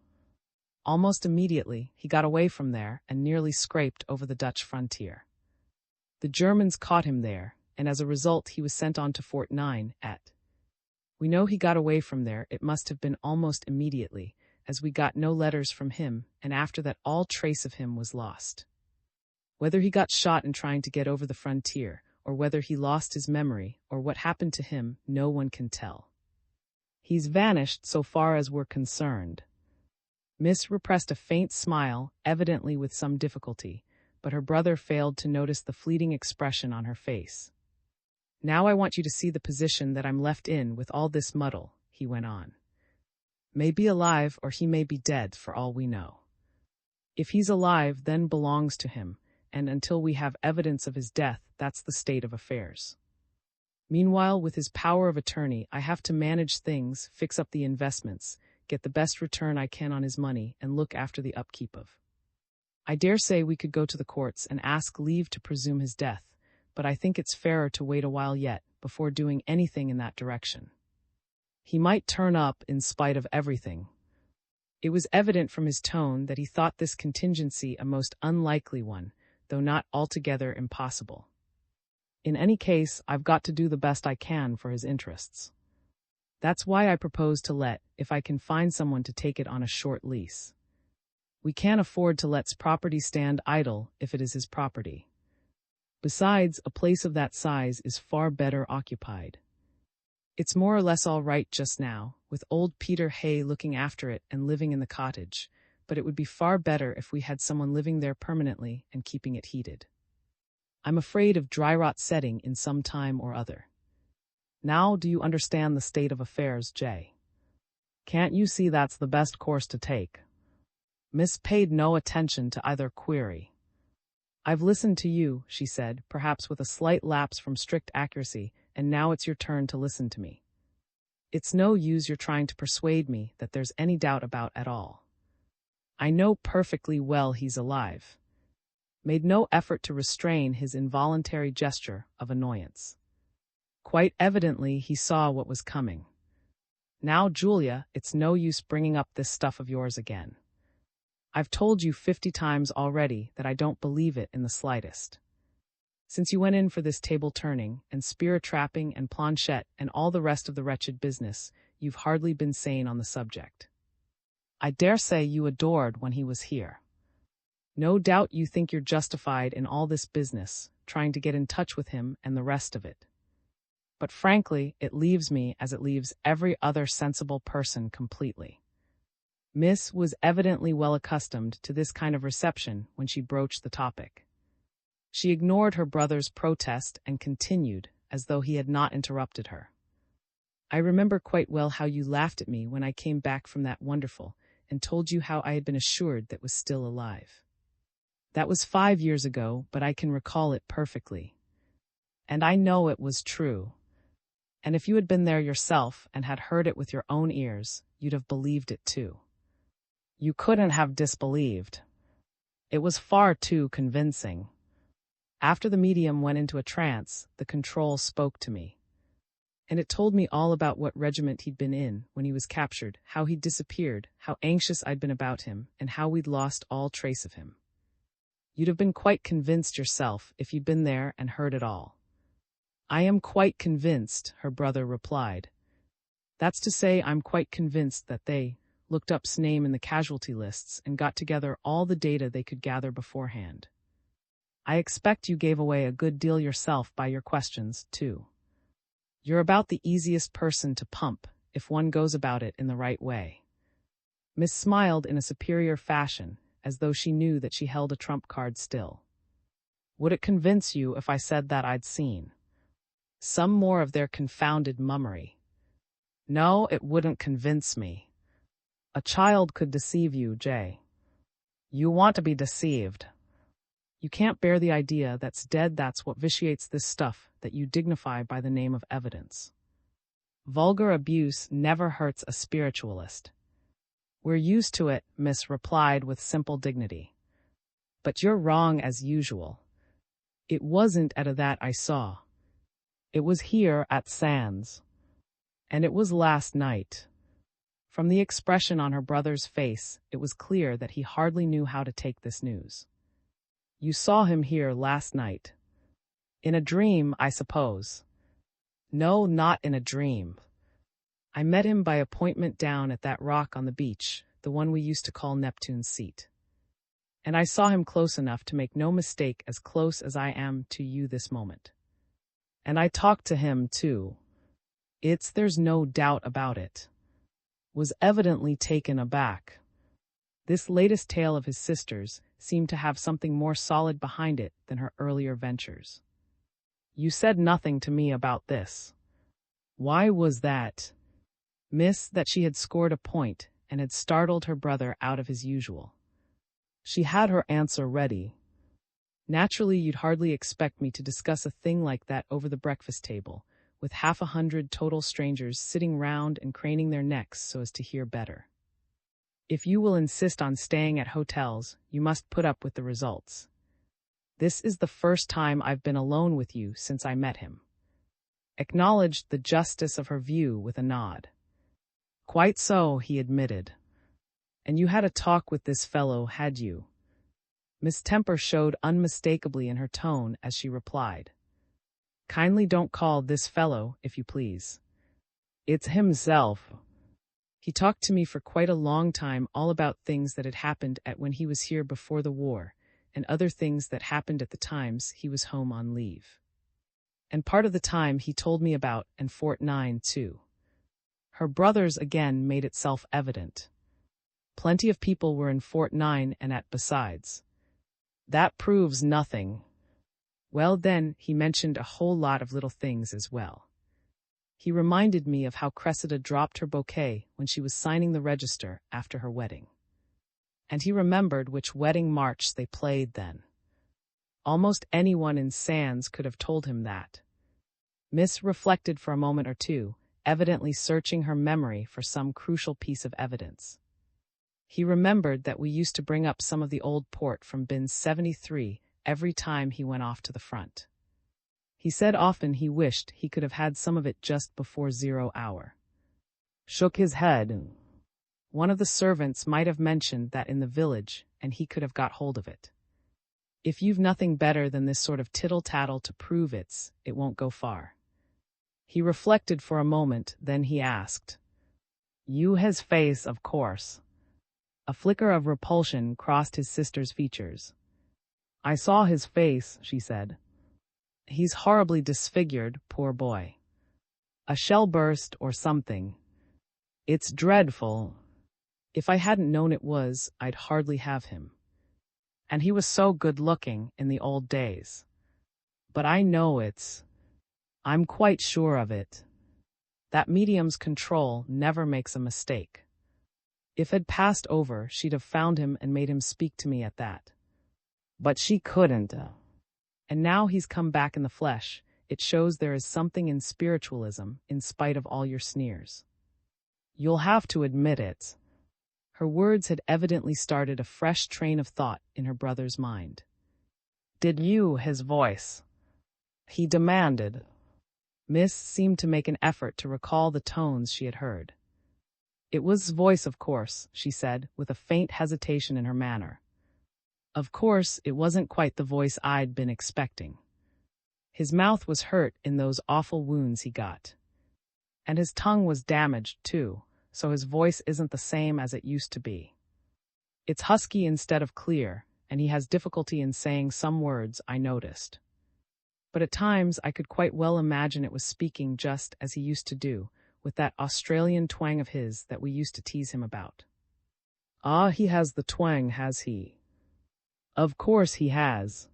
Speaker 1: Almost immediately, he got away from there and nearly scraped over the Dutch frontier. The Germans caught him there, and as a result he was sent on to Fort 9 at. We know he got away from there, it must have been almost immediately, as we got no letters from him, and after that all trace of him was lost. Whether he got shot in trying to get over the frontier, or whether he lost his memory, or what happened to him, no one can tell. He's vanished so far as we're concerned. Miss repressed a faint smile, evidently with some difficulty, but her brother failed to notice the fleeting expression on her face. Now I want you to see the position that I'm left in with all this muddle, he went on. May be alive or he may be dead for all we know. If he's alive, then belongs to him, and until we have evidence of his death, that's the state of affairs. Meanwhile, with his power of attorney, I have to manage things, fix up the investments, get the best return I can on his money, and look after the upkeep of. I dare say we could go to the courts and ask leave to presume his death, but I think it's fairer to wait a while yet, before doing anything in that direction. He might turn up in spite of everything. It was evident from his tone that he thought this contingency a most unlikely one, though not altogether impossible. In any case, I've got to do the best I can for his interests. That's why I propose to let, if I can find someone to take it on a short lease. We can't afford to let property stand idle if it is his property. Besides, a place of that size is far better occupied. It's more or less all right just now, with old Peter Hay looking after it and living in the cottage, but it would be far better if we had someone living there permanently and keeping it heated. I'm afraid of dry rot setting in some time or other. Now do you understand the state of affairs, Jay? Can't you see that's the best course to take? Miss paid no attention to either query. I've listened to you, she said, perhaps with a slight lapse from strict accuracy, and now it's your turn to listen to me. It's no use you're trying to persuade me that there's any doubt about at all. I know perfectly well he's alive. Made no effort to restrain his involuntary gesture of annoyance. Quite evidently he saw what was coming. Now, Julia, it's no use bringing up this stuff of yours again. I've told you 50 times already that I don't believe it in the slightest. Since you went in for this table turning, and spear trapping and planchette and all the rest of the wretched business, you've hardly been sane on the subject. I dare say you adored when he was here. No doubt you think you're justified in all this business, trying to get in touch with him and the rest of it. But frankly, it leaves me as it leaves every other sensible person completely. Miss was evidently well accustomed to this kind of reception when she broached the topic. She ignored her brother's protest and continued, as though he had not interrupted her. I remember quite well how you laughed at me when I came back from that wonderful, and told you how I had been assured that was still alive. That was 5 years ago, but I can recall it perfectly. And I know it was true. And if you had been there yourself and had heard it with your own ears, you'd have believed it too. You couldn't have disbelieved. It was far too convincing. After the medium went into a trance, the control spoke to me. And it told me all about what regiment he'd been in when he was captured, how he'd disappeared, how anxious I'd been about him, and how we'd lost all trace of him. You'd have been quite convinced yourself if you'd been there and heard it all. I am quite convinced, her brother replied. That's to say, I'm quite convinced that they looked up Smith's name in the casualty lists and got together all the data they could gather beforehand. I expect you gave away a good deal yourself by your questions, too. You're about the easiest person to pump, if one goes about it in the right way. Miss smiled in a superior fashion, as though she knew that she held a trump card still. Would it convince you if I said that I'd seen some more of their confounded mummery? No, it wouldn't convince me. A child could deceive you, Jay. You want to be deceived. You can't bear the idea that's dead. That's what vitiates this stuff that you dignify by the name of evidence. Vulgar abuse never hurts a spiritualist. We're used to it, Miss replied with simple dignity. But you're wrong as usual. It wasn't at that I saw. It was here at Sands. And it was last night. From the expression on her brother's face, it was clear that he hardly knew how to take this news. You saw him here last night. In a dream, I suppose. No, not in a dream. I met him by appointment down at that rock on the beach, the one we used to call Neptune's Seat. And I saw him close enough to make no mistake, as close as I am to you this moment. And I talked to him, too. There's no doubt about it. Was evidently taken aback. This latest tale of his sister's seemed to have something more solid behind it than her earlier ventures. You said nothing to me about this. Why was that? Miss, that she had scored a point and had startled her brother out of his usual. She had her answer ready. Naturally, you'd hardly expect me to discuss a thing like that over the breakfast table, with 100 total strangers sitting round and craning their necks so as to hear better. If you will insist on staying at hotels, you must put up with the results. This is the first time I've been alone with you since I met him. Acknowledged the justice of her view with a nod. Quite so, he admitted. And you had a talk with this fellow, had you? Miss Temper showed unmistakably in her tone as she replied. Kindly don't call this fellow, if you please. It's himself. He talked to me for quite a long time, all about things that had happened at when he was here before the war, and other things that happened at the times he was home on leave. And part of the time he told me about, and Fort 9 too. Her brothers again made it self-evident. Plenty of people were in Fort 9 and at besides. That proves nothing. Well then, he mentioned a whole lot of little things as well. He reminded me of how Cressida dropped her bouquet when she was signing the register after her wedding. And he remembered which wedding march they played then. Almost anyone in Sands could have told him that. Miss reflected for a moment or two, evidently searching her memory for some crucial piece of evidence. He remembered that we used to bring up some of the old port from bin 73 every time he went off to the front. He said often he wished he could have had some of it just before 0 hour. Shook his head. One of the servants might have mentioned that in the village, and he could have got hold of it. If you've nothing better than this sort of tittle-tattle to prove it won't go far. He reflected for a moment, then he asked. You his face, of course. A flicker of repulsion crossed his sister's features. I saw his face, she said. He's horribly disfigured, poor boy. A shell burst or something. It's dreadful. If I hadn't known it was, I'd hardly have him. And he was so good-looking in the old days. But I know it's... I'm quite sure of it. That medium's control never makes a mistake. If it passed over, she'd have found him and made him speak to me at that. But she couldn't. And now he's come back in the flesh. It shows there is something in spiritualism, in spite of all your sneers. You'll have to admit it. Her words had evidently started a fresh train of thought in her brother's mind. Did you, his voice? He demanded. Miss seemed to make an effort to recall the tones she had heard. It was voice, of course, she said, with a faint hesitation in her manner. Of course, it wasn't quite the voice I'd been expecting. His mouth was hurt in those awful wounds he got. And his tongue was damaged, too, so his voice isn't the same as it used to be. It's husky instead of clear, and he has difficulty in saying some words, I noticed. But at times I could quite well imagine it was speaking just as he used to do, with that Australian twang of his that we used to tease him about. Ah, he has the twang, has he? Of course he has.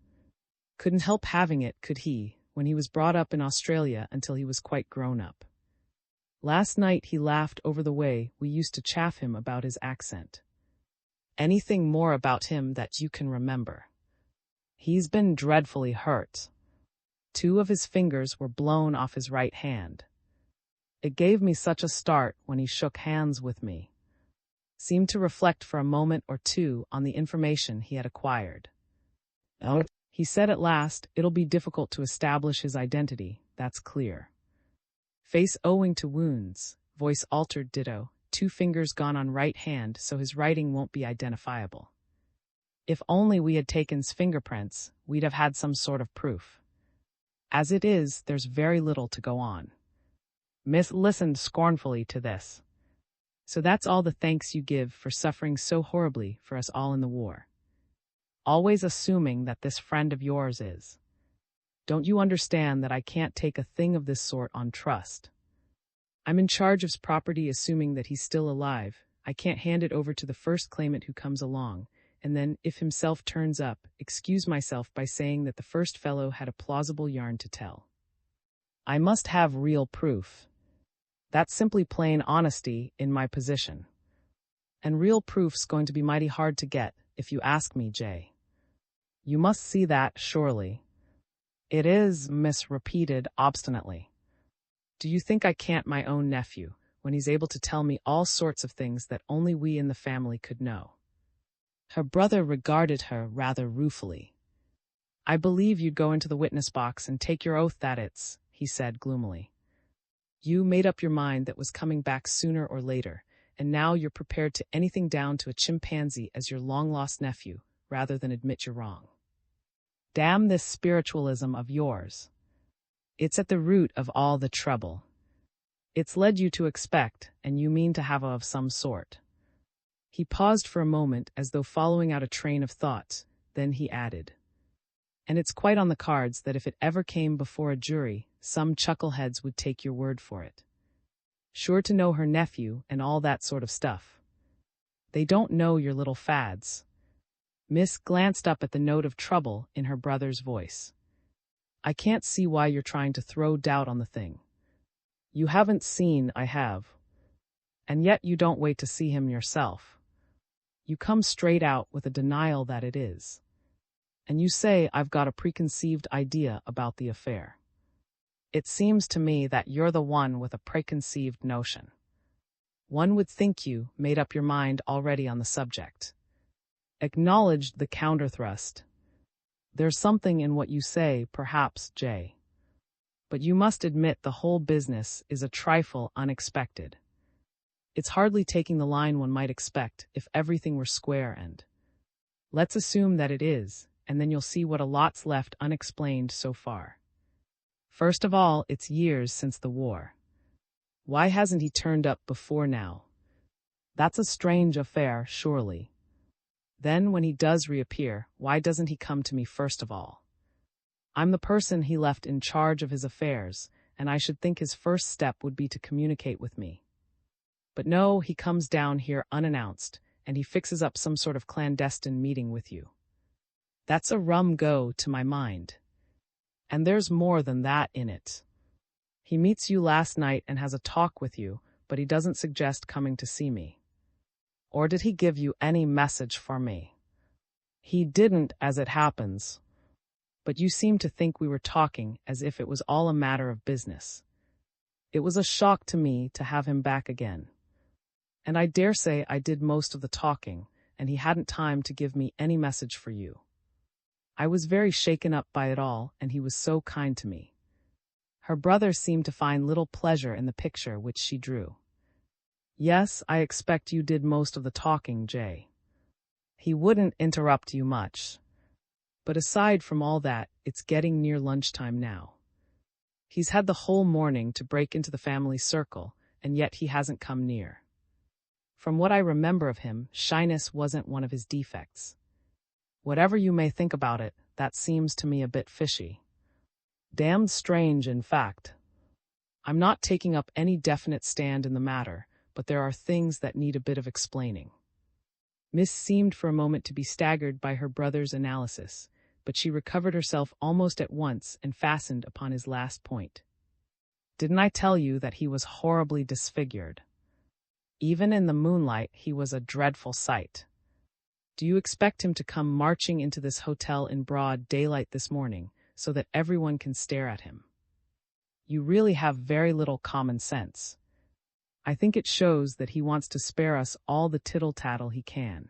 Speaker 1: Couldn't help having it, could he, when he was brought up in Australia until he was quite grown up. Last night he laughed over the way we used to chaff him about his accent. Anything more about him that you can remember? He's been dreadfully hurt. 2 of his fingers were blown off his right hand. It gave me such a start when he shook hands with me. Seemed to reflect for a moment or two on the information he had acquired. He said at last, it'll be difficult to establish his identity, that's clear. Face owing to wounds, voice altered ditto, 2 fingers gone on right hand so his writing won't be identifiable. If only we had taken his fingerprints, we'd have had some sort of proof. As it is, there's very little to go on. Miss listened scornfully to this. So that's all the thanks you give for suffering so horribly for us all in the war. Always assuming that this friend of yours is. Don't you understand that I can't take a thing of this sort on trust? I'm in charge of his property assuming that he's still alive. I can't hand it over to the first claimant who comes along, and then, if himself turns up, excuse myself by saying that the first fellow had a plausible yarn to tell. I must have real proof. That's simply plain honesty in my position. And real proof's going to be mighty hard to get, if you ask me, Jay. You must see that, surely. It is, Miss repeated obstinately. Do you think I can't my own nephew, when he's able to tell me all sorts of things that only we in the family could know? Her brother regarded her rather ruefully. I believe you'd go into the witness box and take your oath that it's, he said gloomily. You made up your mind that was coming back sooner or later, and now you're prepared to anything down to a chimpanzee as your long-lost nephew, rather than admit you're wrong. Damn this spiritualism of yours. It's at the root of all the trouble. It's led you to expect, and you mean to have of some sort. He paused for a moment as though following out a train of thought, then he added. And it's quite on the cards that if it ever came before a jury, some chuckleheads would take your word for it. Sure to know her nephew and all that sort of stuff. They don't know your little fads. Miss glanced up at the note of trouble in her brother's voice. I can't see why you're trying to throw doubt on the thing. You haven't seen, I have. And yet you don't wait to see him yourself. You come straight out with a denial that it is. And you say I've got a preconceived idea about the affair. It seems to me that you're the one with a preconceived notion. One would think you made up your mind already on the subject. Acknowledged the counterthrust. There's something in what you say, perhaps, Jay. But you must admit the whole business is a trifle unexpected. It's hardly taking the line one might expect if everything were square and. Let's assume that it is, and then you'll see what a lot's left unexplained so far. First of all, it's years since the war. Why hasn't he turned up before now? That's a strange affair, surely. Then, when he does reappear, why doesn't he come to me first of all? I'm the person he left in charge of his affairs, and I should think his first step would be to communicate with me. But no, he comes down here unannounced, and he fixes up some sort of clandestine meeting with you. That's a rum go to my mind. And there's more than that in it. He meets you last night and has a talk with you, but he doesn't suggest coming to see me. Or did he give you any message for me? He didn't, as it happens. But you seem to think we were talking as if it was all a matter of business. It was a shock to me to have him back again. And I dare say I did most of the talking, and he hadn't time to give me any message for you. I was very shaken up by it all, and he was so kind to me. Her brother seemed to find little pleasure in the picture which she drew. Yes, I expect you did most of the talking, Jay. He wouldn't interrupt you much. But aside from all that, it's getting near lunchtime now. He's had the whole morning to break into the family circle, and yet he hasn't come near. From what I remember of him, shyness wasn't one of his defects. Whatever you may think about it, that seems to me a bit fishy. Damned strange, in fact. I'm not taking up any definite stand in the matter, but there are things that need a bit of explaining. Miss seemed for a moment to be staggered by her brother's analysis, but she recovered herself almost at once and fastened upon his last point. Didn't I tell you that he was horribly disfigured? Even in the moonlight, he was a dreadful sight. Do you expect him to come marching into this hotel in broad daylight this morning, so that everyone can stare at him? You really have very little common sense. I think it shows that he wants to spare us all the tittle-tattle he can.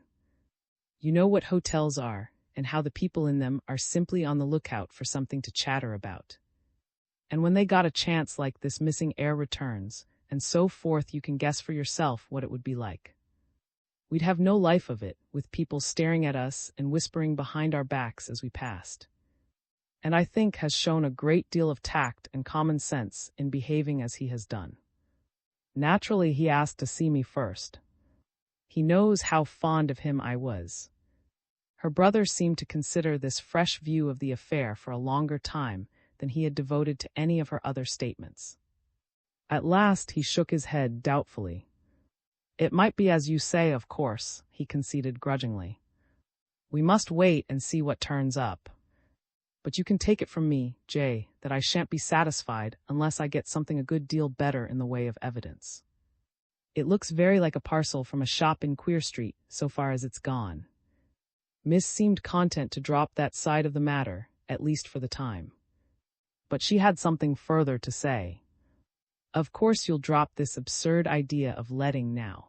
Speaker 1: You know what hotels are, and how the people in them are simply on the lookout for something to chatter about. And when they got a chance like this missing heir returns, and so forth, you can guess for yourself what it would be like. We'd have no life of it, with people staring at us and whispering behind our backs as we passed. And I think has shown a great deal of tact and common sense in behaving as he has done. Naturally, he asked to see me first. He knows how fond of him I was. Her brother seemed to consider this fresh view of the affair for a longer time than he had devoted to any of her other statements. At last he shook his head doubtfully. It might be as you say, of course, he conceded grudgingly. We must wait and see what turns up. But you can take it from me, Jay, that I shan't be satisfied unless I get something a good deal better in the way of evidence. It looks very like a parcel from a shop in Queer Street, so far as it's gone. Miss seemed content to drop that side of the matter, at least for the time. But she had something further to say. Of course you'll drop this absurd idea of letting now.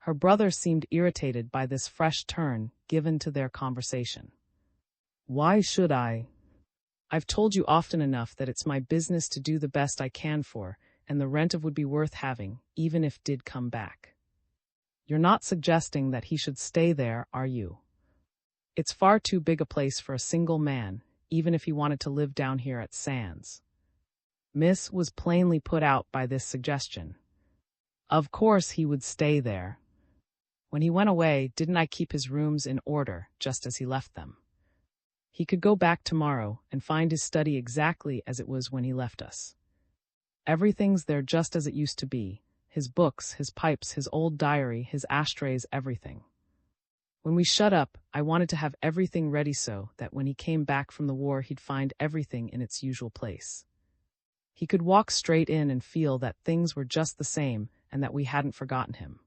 Speaker 1: Her brother seemed irritated by this fresh turn given to their conversation. Why should I? I've told you often enough that it's my business to do the best I can for, and the rent of would be worth having, even if did come back. You're not suggesting that he should stay there, are you? It's far too big a place for a single man, even if he wanted to live down here at Sands. Miss was plainly put out by this suggestion. Of course he would stay there. When he went away, didn't I keep his rooms in order, just as he left them? He could go back tomorrow and find his study exactly as it was when he left us. Everything's there just as it used to be. His books, his pipes, his old diary, his ashtrays, everything. When we shut up, I wanted to have everything ready so that when he came back from the war he'd find everything in its usual place. He could walk straight in and feel that things were just the same and that we hadn't forgotten him.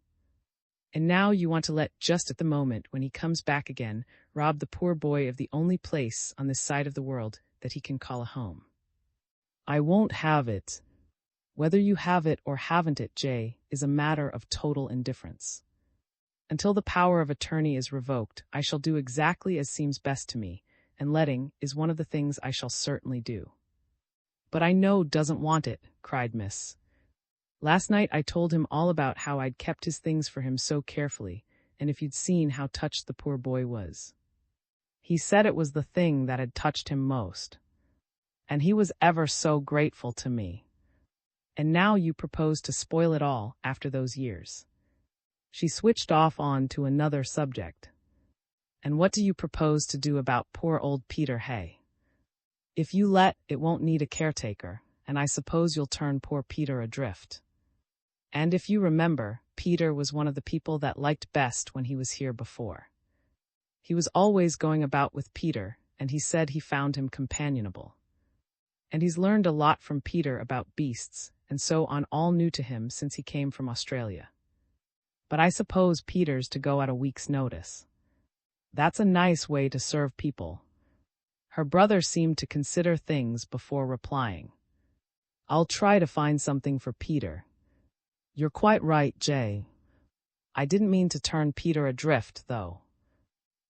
Speaker 1: And now you want to let, just at the moment when he comes back again, rob the poor boy of the only place on this side of the world that he can call a home. I won't have it. Whether you have it or haven't it, Jay, is a matter of total indifference. Until the power of attorney is revoked, I shall do exactly as seems best to me, and letting is one of the things I shall certainly do. But I know doesn't want it, cried Miss. Last night I told him all about how I'd kept his things for him so carefully, and if you'd seen how touched the poor boy was. He said it was the thing that had touched him most. And he was ever so grateful to me. And now you propose to spoil it all after those years. She switched off on to another subject. And what do you propose to do about poor old Peter Hay? If you let, it won't need a caretaker, and I suppose you'll turn poor Peter adrift. And if you remember, Peter was one of the people that liked best when he was here before. He was always going about with Peter, and he said he found him companionable. And he's learned a lot from Peter about beasts, and so on, all new to him since he came from Australia. But I suppose Peter's to go at a week's notice. That's a nice way to serve people. Her brother seemed to consider things before replying. I'll try to find something for Peter. You're quite right, Jay. I didn't mean to turn Peter adrift, though.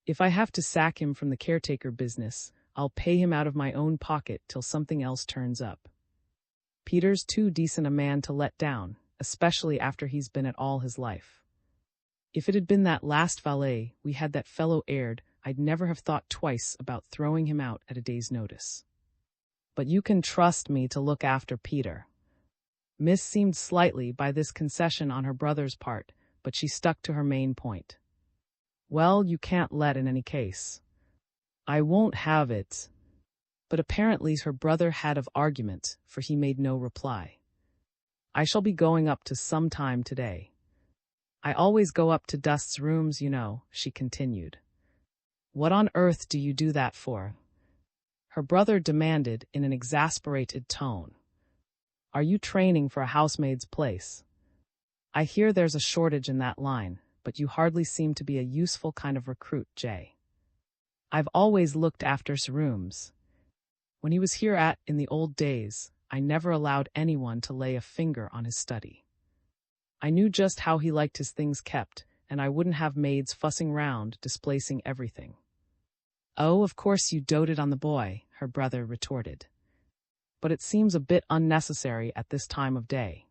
Speaker 1: If I have to sack him from the caretaker business, I'll pay him out of my own pocket till something else turns up. Peter's too decent a man to let down, especially after he's been at all his life. If it had been that last valet we had that fellow aired, I'd never have thought twice about throwing him out at a day's notice. But you can trust me to look after Peter. Miss seemed slightly by this concession on her brother's part, but she stuck to her main point. Well, you can't let in any case. I won't have it. But apparently her brother had of argument, for he made no reply. I shall be going up to some time today. I always go up to Dust's rooms, you know, she continued. What on earth do you do that for? Her brother demanded in an exasperated tone. Are you training for a housemaid's place? I hear there's a shortage in that line, but you hardly seem to be a useful kind of recruit, Jay. I've always looked after rooms. When he was here in the old days, I never allowed anyone to lay a finger on his study. I knew just how he liked his things kept, and I wouldn't have maids fussing round, displacing everything. Oh, of course you doted on the boy, her brother retorted. But it seems a bit unnecessary at this time of day.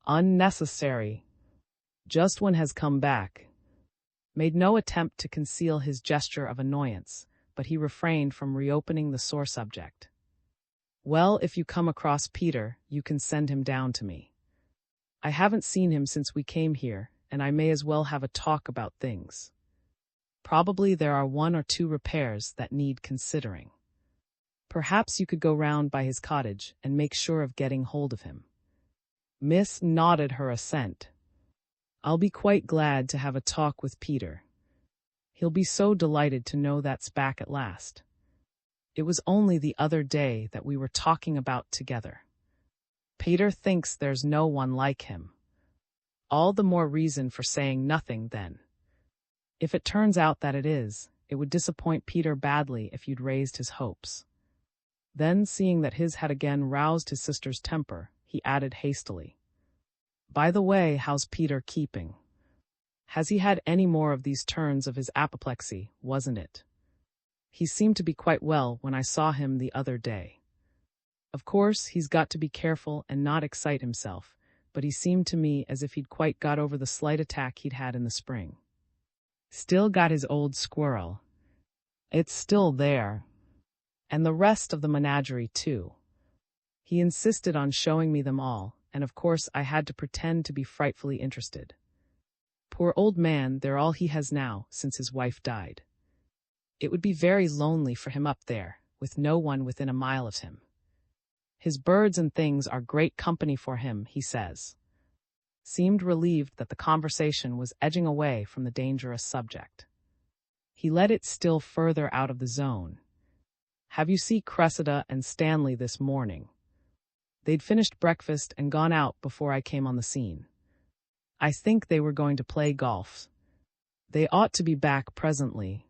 Speaker 1: Unnecessary. Just one has come back. Made no attempt to conceal his gesture of annoyance, but he refrained from reopening the sore subject. Well, if you come across Peter, you can send him down to me. I haven't seen him since we came here, and I may as well have a talk about things. Probably there are 1 or 2 repairs that need considering. Perhaps you could go round by his cottage and make sure of getting hold of him. Miss nodded her assent. I'll be quite glad to have a talk with Peter. He'll be so delighted to know that's back at last. It was only the other day that we were talking about together. Peter thinks there's no one like him. All the more reason for saying nothing then. If it turns out that it is, it would disappoint Peter badly if you'd raised his hopes. Then, seeing that his had again roused his sister's temper, he added hastily, By the way, how's Peter keeping? Has he had any more of these turns of his apoplexy, wasn't it? He seemed to be quite well when I saw him the other day. Of course, he's got to be careful and not excite himself, but he seemed to me as if he'd quite got over the slight attack he'd had in the spring. Still got his old squirrel. It's still there. And the rest of the menagerie, too. He insisted on showing me them all, and of course I had to pretend to be frightfully interested. Poor old man, they're all he has now, since his wife died. It would be very lonely for him up there, with no one within a mile of him. His birds and things are great company for him, he says. Seemed relieved that the conversation was edging away from the dangerous subject. He led it still further out of the zone. Have you seen Cressida and Stanley this morning? They'd finished breakfast and gone out before I came on the scene. I think they were going to play golf. They ought to be back presently.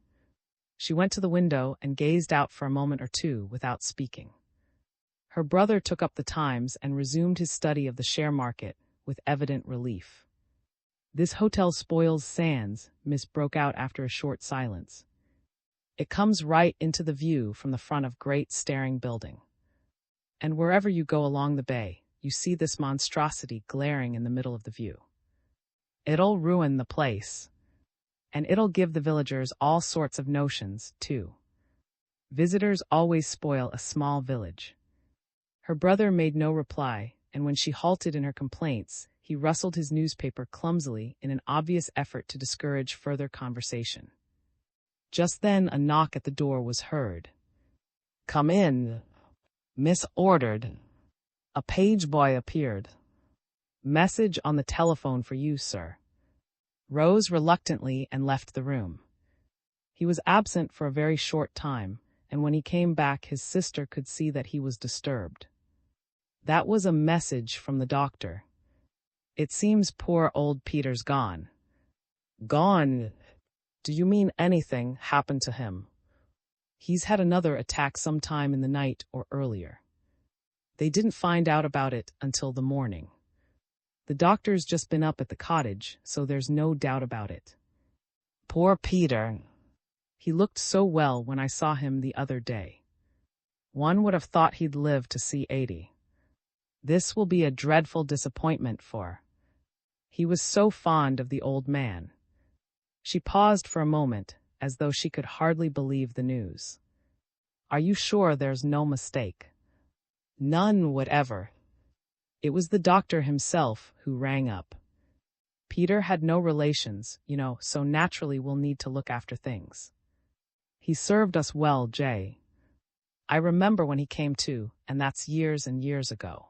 Speaker 1: She went to the window and gazed out for a moment or two without speaking. Her brother took up the Times and resumed his study of the share market with evident relief. This hotel spoils sands, Miss broke out after a short silence. It comes right into the view from the front of great staring building. And wherever you go along the bay, you see this monstrosity glaring in the middle of the view. It'll ruin the place. And it'll give the villagers all sorts of notions, too. Visitors always spoil a small village. Her brother made no reply, and when she halted in her complaints, he rustled his newspaper clumsily in an obvious effort to discourage further conversation. Just then a knock at the door was heard. Come in, Miss ordered. A page boy appeared. Message on the telephone for you, sir. Rose reluctantly and left the room. He was absent for a very short time, and when he came back his sister could see that he was disturbed. That was a message from the doctor. It seems poor old Peter's gone. Gone? Do you mean anything happened to him? He's had another attack sometime in the night or earlier. They didn't find out about it until the morning. The doctor's just been up at the cottage, so there's no doubt about it. Poor Peter. He looked so well when I saw him the other day. One would have thought he'd live to see 80. This will be a dreadful disappointment for. He was so fond of the old man. She paused for a moment, as though she could hardly believe the news. Are you sure there's no mistake? None whatever. It was the doctor himself who rang up. Peter had no relations, so naturally we'll need to look after things. He served us well, Jay. I remember when he came to, and that's years and years ago.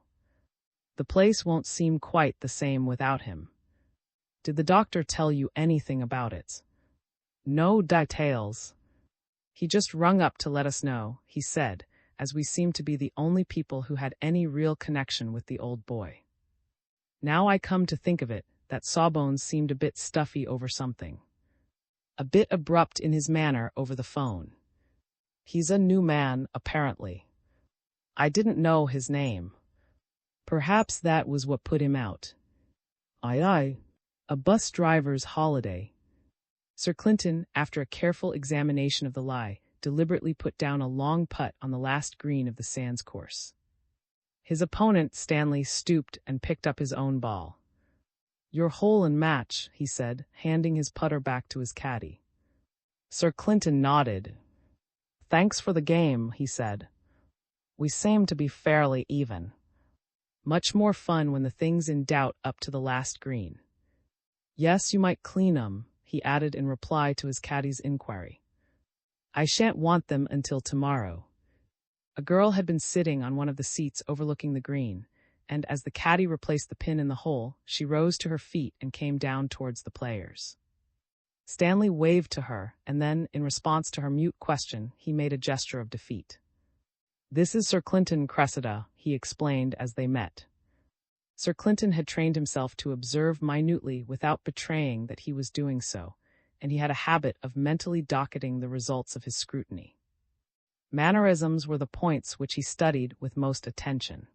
Speaker 1: The place won't seem quite the same without him. Did the doctor tell you anything about it? No details. He just rung up to let us know, he said, as we seemed to be the only people who had any real connection with the old boy. Now I come to think of it, that Sawbones seemed a bit stuffy over something. A bit abrupt in his manner over the phone. He's a new man, apparently. I didn't know his name. Perhaps that was what put him out. Aye. A bus driver's holiday. Sir Clinton, after a careful examination of the lie, deliberately put down a long putt on the last green of the sands course. His opponent, Stanley, stooped and picked up his own ball. Your hole and match, he said, handing his putter back to his caddy. Sir Clinton nodded. Thanks for the game, he said. We seem to be fairly even. Much more fun when the thing's in doubt up to the last green. Yes, you might clean 'em, he added in reply to his caddy's inquiry. I shan't want them until tomorrow. A girl had been sitting on one of the seats overlooking the green, and as the caddy replaced the pin in the hole, she rose to her feet and came down towards the players. Stanley waved to her, and then, in response to her mute question, he made a gesture of defeat. This is Sir Clinton Cressida, he explained as they met. Sir Clinton had trained himself to observe minutely without betraying that he was doing so, and he had a habit of mentally docketing the results of his scrutiny. Mannerisms were the points which he studied with most attention.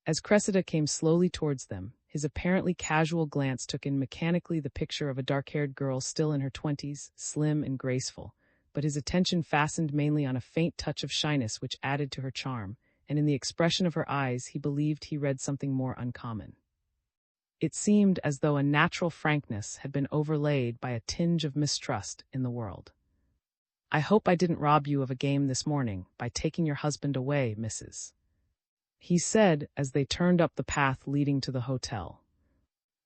Speaker 1: As Cressida came slowly towards them, his apparently casual glance took in mechanically the picture of a dark-haired girl still in her 20s, slim and graceful, but his attention fastened mainly on a faint touch of shyness which added to her charm, and in the expression of her eyes he believed he read something more uncommon. It seemed as though a natural frankness had been overlaid by a tinge of mistrust in the world. I hope I didn't rob you of a game this morning by taking your husband away, Mrs. he said as they turned up the path leading to the hotel.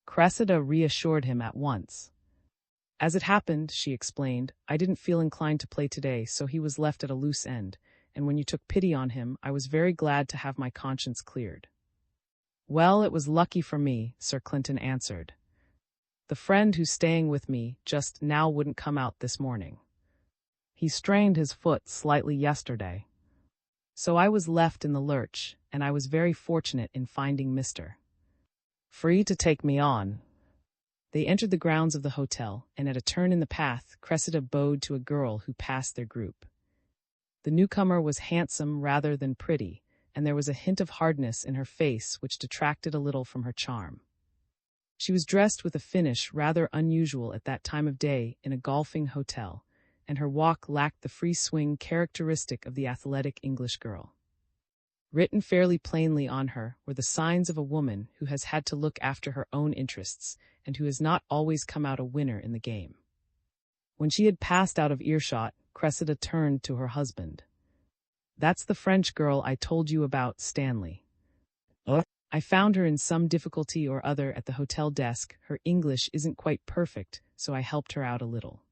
Speaker 1: Cressida reassured him at once. As it happened, she explained, I didn't feel inclined to play today, so he was left at a loose end, and when you took pity on him, I was very glad to have my conscience cleared. Well, it was lucky for me, Sir Clinton answered. The friend who's staying with me just now wouldn't come out this morning. He strained his foot slightly yesterday. So I was left in the lurch, and I was very fortunate in finding Mr. Free to take me on. They entered the grounds of the hotel, and at a turn in the path, Cressida bowed to a girl who passed their group. The newcomer was handsome rather than pretty, and there was a hint of hardness in her face which detracted a little from her charm. She was dressed with a finish rather unusual at that time of day in a golfing hotel, and her walk lacked the free swing characteristic of the athletic English girl. Written fairly plainly on her were the signs of a woman who has had to look after her own interests and who has not always come out a winner in the game. When she had passed out of earshot, Cressida turned to her husband. That's the French girl I told you about, Stanley. I found her in some difficulty or other at the hotel desk. Her English isn't quite perfect, so I helped her out a little.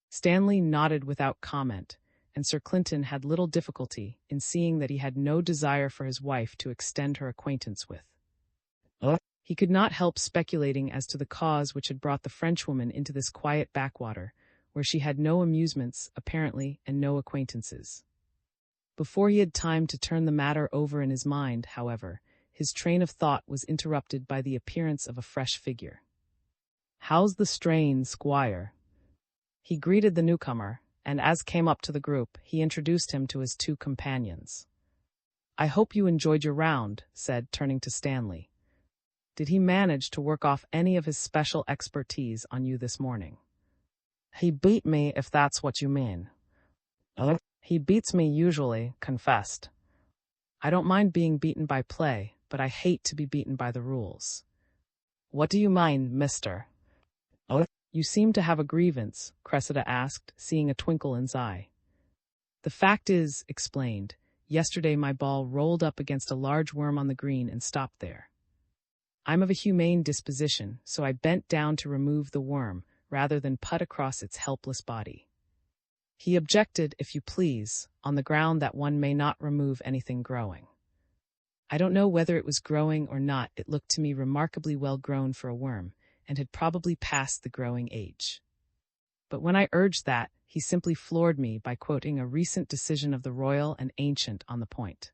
Speaker 1: Stanley nodded without comment, and Sir Clinton had little difficulty in seeing that he had no desire for his wife to extend her acquaintance with. He could not help speculating as to the cause which had brought the Frenchwoman into this quiet backwater, where she had no amusements, apparently, and no acquaintances. Before he had time to turn the matter over in his mind, however, his train of thought was interrupted by the appearance of a fresh figure. "How's the strain, Squire?" He greeted the newcomer, and as came up to the group, he introduced him to his two companions. "I hope you enjoyed your round," said, turning to Stanley. "Did he manage to work off any of his special expertise on you this morning?" "He beat me, if that's what you mean." "He beats me usually," confessed. "I don't mind being beaten by play, but I hate to be beaten by the rules." "What do you mind, mister?" "You seem to have a grievance," Cressida asked, seeing a twinkle in his eye. "The fact is," explained, "yesterday my ball rolled up against a large worm on the green and stopped there. I'm of a humane disposition, so I bent down to remove the worm, rather than putt across its helpless body. He objected, if you please, on the ground that one may not remove anything growing. I don't know whether it was growing or not. It looked to me remarkably well grown for a worm, and had probably passed the growing age. But when I urged that, he simply floored me by quoting a recent decision of the Royal and Ancient on the point.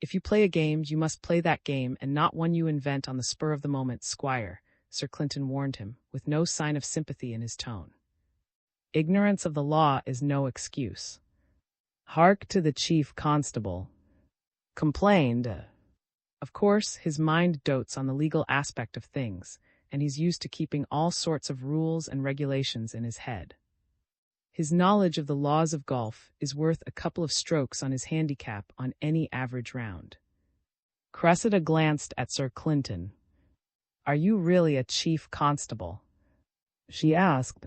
Speaker 1: If you play a game, you must play that game and not one you invent on the spur of the moment, Squire, Sir Clinton warned him, with no sign of sympathy in his tone. Ignorance of the law is no excuse. Hark to the chief constable. Complained. Of course, his mind dotes on the legal aspect of things, and he's used to keeping all sorts of rules and regulations in his head. His knowledge of the laws of golf is worth a couple of strokes on his handicap on any average round. Cressida glanced at Sir Clinton. "Are you really a chief constable?" she asked.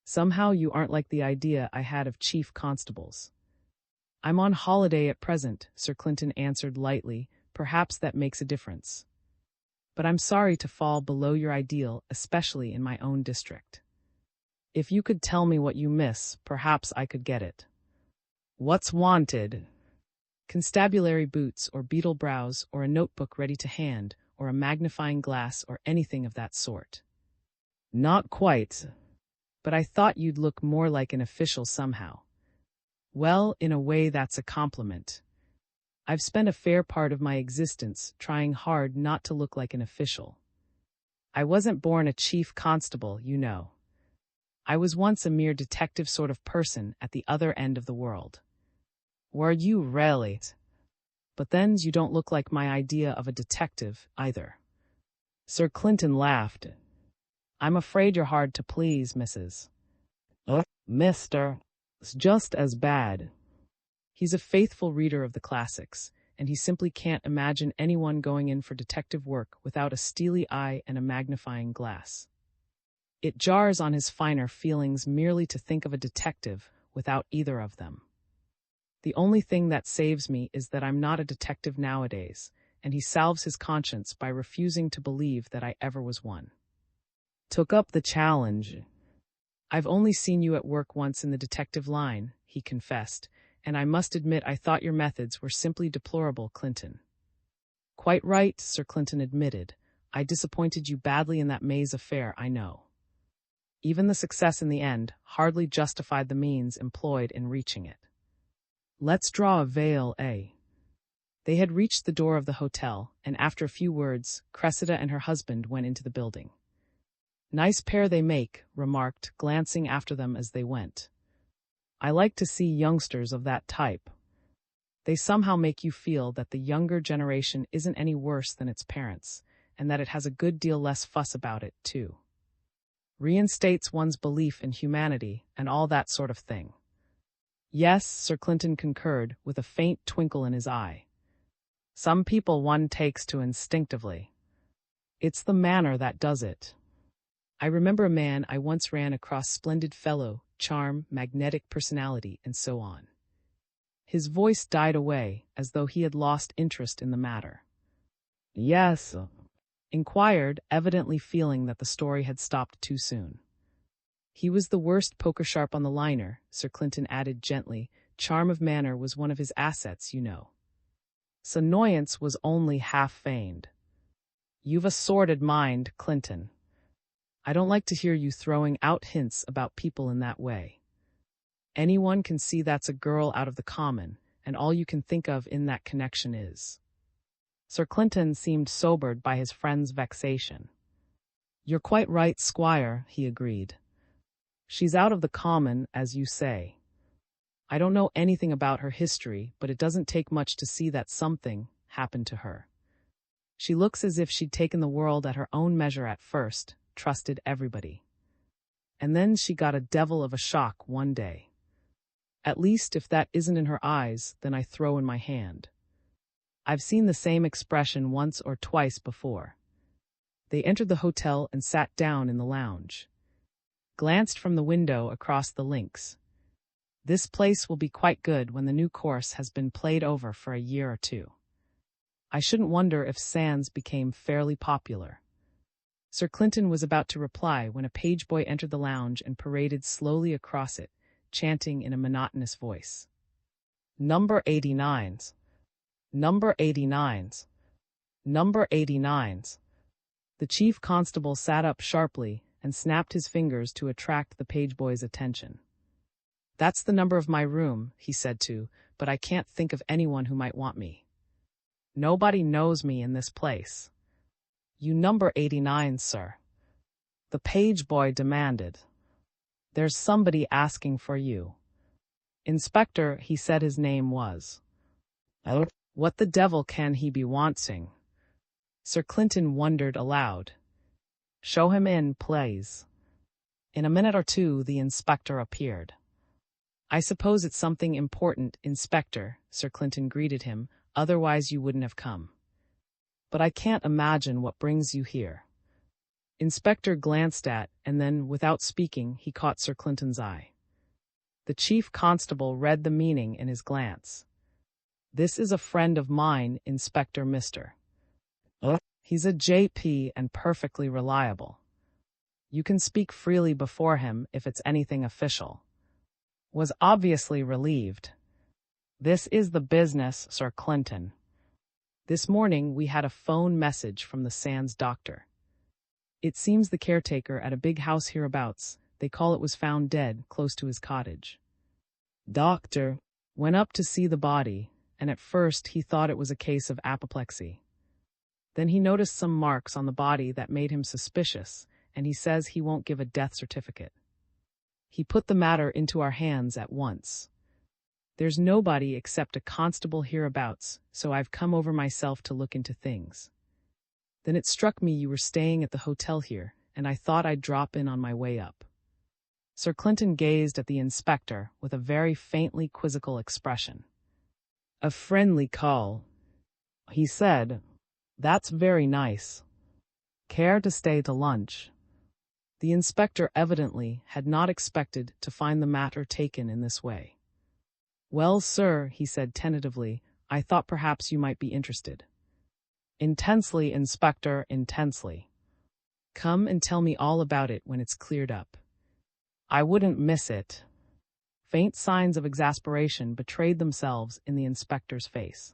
Speaker 1: "Somehow you aren't like the idea I had of chief constables." "I'm on holiday at present," Sir Clinton answered lightly. "Perhaps that makes a difference. But I'm sorry to fall below your ideal, especially in my own district. If you could tell me what you miss, perhaps I could get it." "What's wanted?" "Constabulary boots or beetle brows or a notebook ready to hand or a magnifying glass or anything of that sort." "Not quite. But I thought you'd look more like an official somehow." "Well, in a way that's a compliment. I've spent a fair part of my existence trying hard not to look like an official. I wasn't born a chief constable, you know. I was once a mere detective sort of person at the other end of the world." "Were you really?" "But then you don't look like my idea of a detective, either." Sir Clinton laughed. "I'm afraid you're hard to please, Mrs. Mister. It's just as bad." He's a faithful reader of the classics, and he simply can't imagine anyone going in for detective work without a steely eye and a magnifying glass. It jars on his finer feelings merely to think of a detective without either of them. "The only thing that saves me is that I'm not a detective nowadays," and he salves his conscience by refusing to believe that I ever was one. "Took up the challenge." "I've only seen you at work once in the detective line," he confessed, "and I must admit I thought your methods were simply deplorable, Clinton." "Quite right," Sir Clinton admitted. "I disappointed you badly in that maze affair, I know. Even the success in the end hardly justified the means employed in reaching it. Let's draw a veil, eh?" They had reached the door of the hotel, and after a few words, Cressida and her husband went into the building. "Nice pair they make," remarked, glancing after them as they went. "I like to see youngsters of that type. They somehow make you feel that the younger generation isn't any worse than its parents, and that it has a good deal less fuss about it, too. Reinstates one's belief in humanity and all that sort of thing." "Yes," Sir Clinton concurred, with a faint twinkle in his eye. "Some people one takes to instinctively. It's the manner that does it. I remember a man I once ran across, splendid fellow, charm, magnetic personality, and so on." His voice died away, as though he had lost interest in the matter. "Yes?" inquired, evidently feeling that the story had stopped too soon. "He was the worst poker sharp on the liner," Sir Clinton added gently. "Charm of manner was one of his assets, you know. His annoyance was only half feigned." "You've a sordid mind, Clinton." I don't like to hear you throwing out hints about people in that way. Anyone can see that's a girl out of the common, and all you can think of in that connection is. Sir Clinton seemed sobered by his friend's vexation. You're quite right, Squire, he agreed. She's out of the common, as you say. I don't know anything about her history, but it doesn't take much to see that something happened to her. She looks as if she'd taken the world at her own measure at first, trusted everybody. And then she got a devil of a shock one day. At least if that isn't in her eyes, then I throw in my hand. I've seen the same expression once or twice before. They entered the hotel and sat down in the lounge. Glanced from the window across the links. This place will be quite good when the new course has been played over for a year or two. I shouldn't wonder if Sands became fairly popular. Sir Clinton was about to reply when a page boy entered the lounge and paraded slowly across it, chanting in a monotonous voice. Number 89s. Number 89s. Number 89s. The chief constable sat up sharply and snapped his fingers to attract the page boy's attention. That's the number of my room, he said but I can't think of anyone who might want me. Nobody knows me in this place. You number 89, sir. The page boy demanded. There's somebody asking for you. Inspector, he said his name was. What the devil can he be wanting? Sir Clinton wondered aloud. Show him in, please. In a minute or two, the inspector appeared. I suppose it's something important, Inspector, Sir Clinton greeted him, otherwise you wouldn't have come. But I can't imagine what brings you here. Inspector glanced at, and then, without speaking, he caught Sir Clinton's eye. The chief constable read the meaning in his glance. This is a friend of mine, Inspector Mr. He's a JP and perfectly reliable. You can speak freely before him if it's anything official. Was obviously relieved. This is the business, Sir Clinton. This morning we had a phone message from the Sands doctor. It seems the caretaker at a big house hereabouts, they call it, was found dead close to his cottage. Doctor went up to see the body, and at first he thought it was a case of apoplexy. Then he noticed some marks on the body that made him suspicious, and he says he won't give a death certificate. He put the matter into our hands at once. There's nobody except a constable hereabouts, so I've come over myself to look into things. Then it struck me you were staying at the hotel here, and I thought I'd drop in on my way up. Sir Clinton gazed at the inspector with a very faintly quizzical expression. A friendly call, he said. That's very nice. Care to stay to lunch? The inspector evidently had not expected to find the matter taken in this way. Well, sir, he said tentatively, I thought perhaps you might be interested. Intensely, Inspector, intensely. Come and tell me all about it when it's cleared up. I wouldn't miss it. Faint signs of exasperation betrayed themselves in the inspector's face.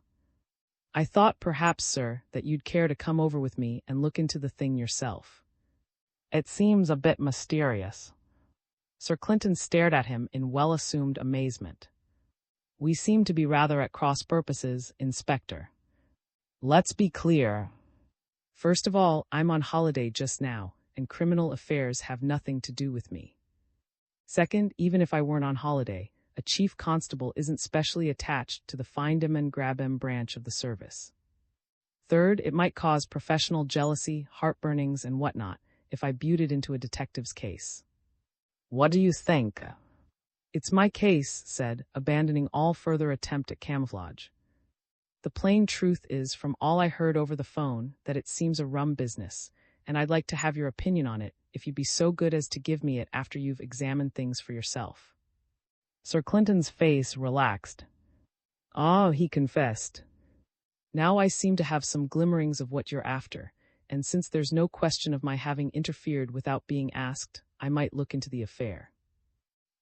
Speaker 1: I thought perhaps, sir, that you'd care to come over with me and look into the thing yourself. It seems a bit mysterious. Sir Clinton stared at him in well-assumed amazement. We seem to be rather at cross purposes, Inspector. Let's be clear. First of all, I'm on holiday just now, and criminal affairs have nothing to do with me. Second, even if I weren't on holiday, a chief constable isn't specially attached to the find 'em and grab 'em branch of the service. Third, it might cause professional jealousy, heartburnings, and whatnot if I butte it into a detective's case. What do you think? It's my case, said, abandoning all further attempt at camouflage. The plain truth is, from all I heard over the phone, that it seems a rum business, and I'd like to have your opinion on it, if you'd be so good as to give me it after you've examined things for yourself. Sir Clinton's face relaxed. Ah, he confessed. Now I seem to have some glimmerings of what you're after, and since there's no question of my having interfered without being asked, I might look into the affair.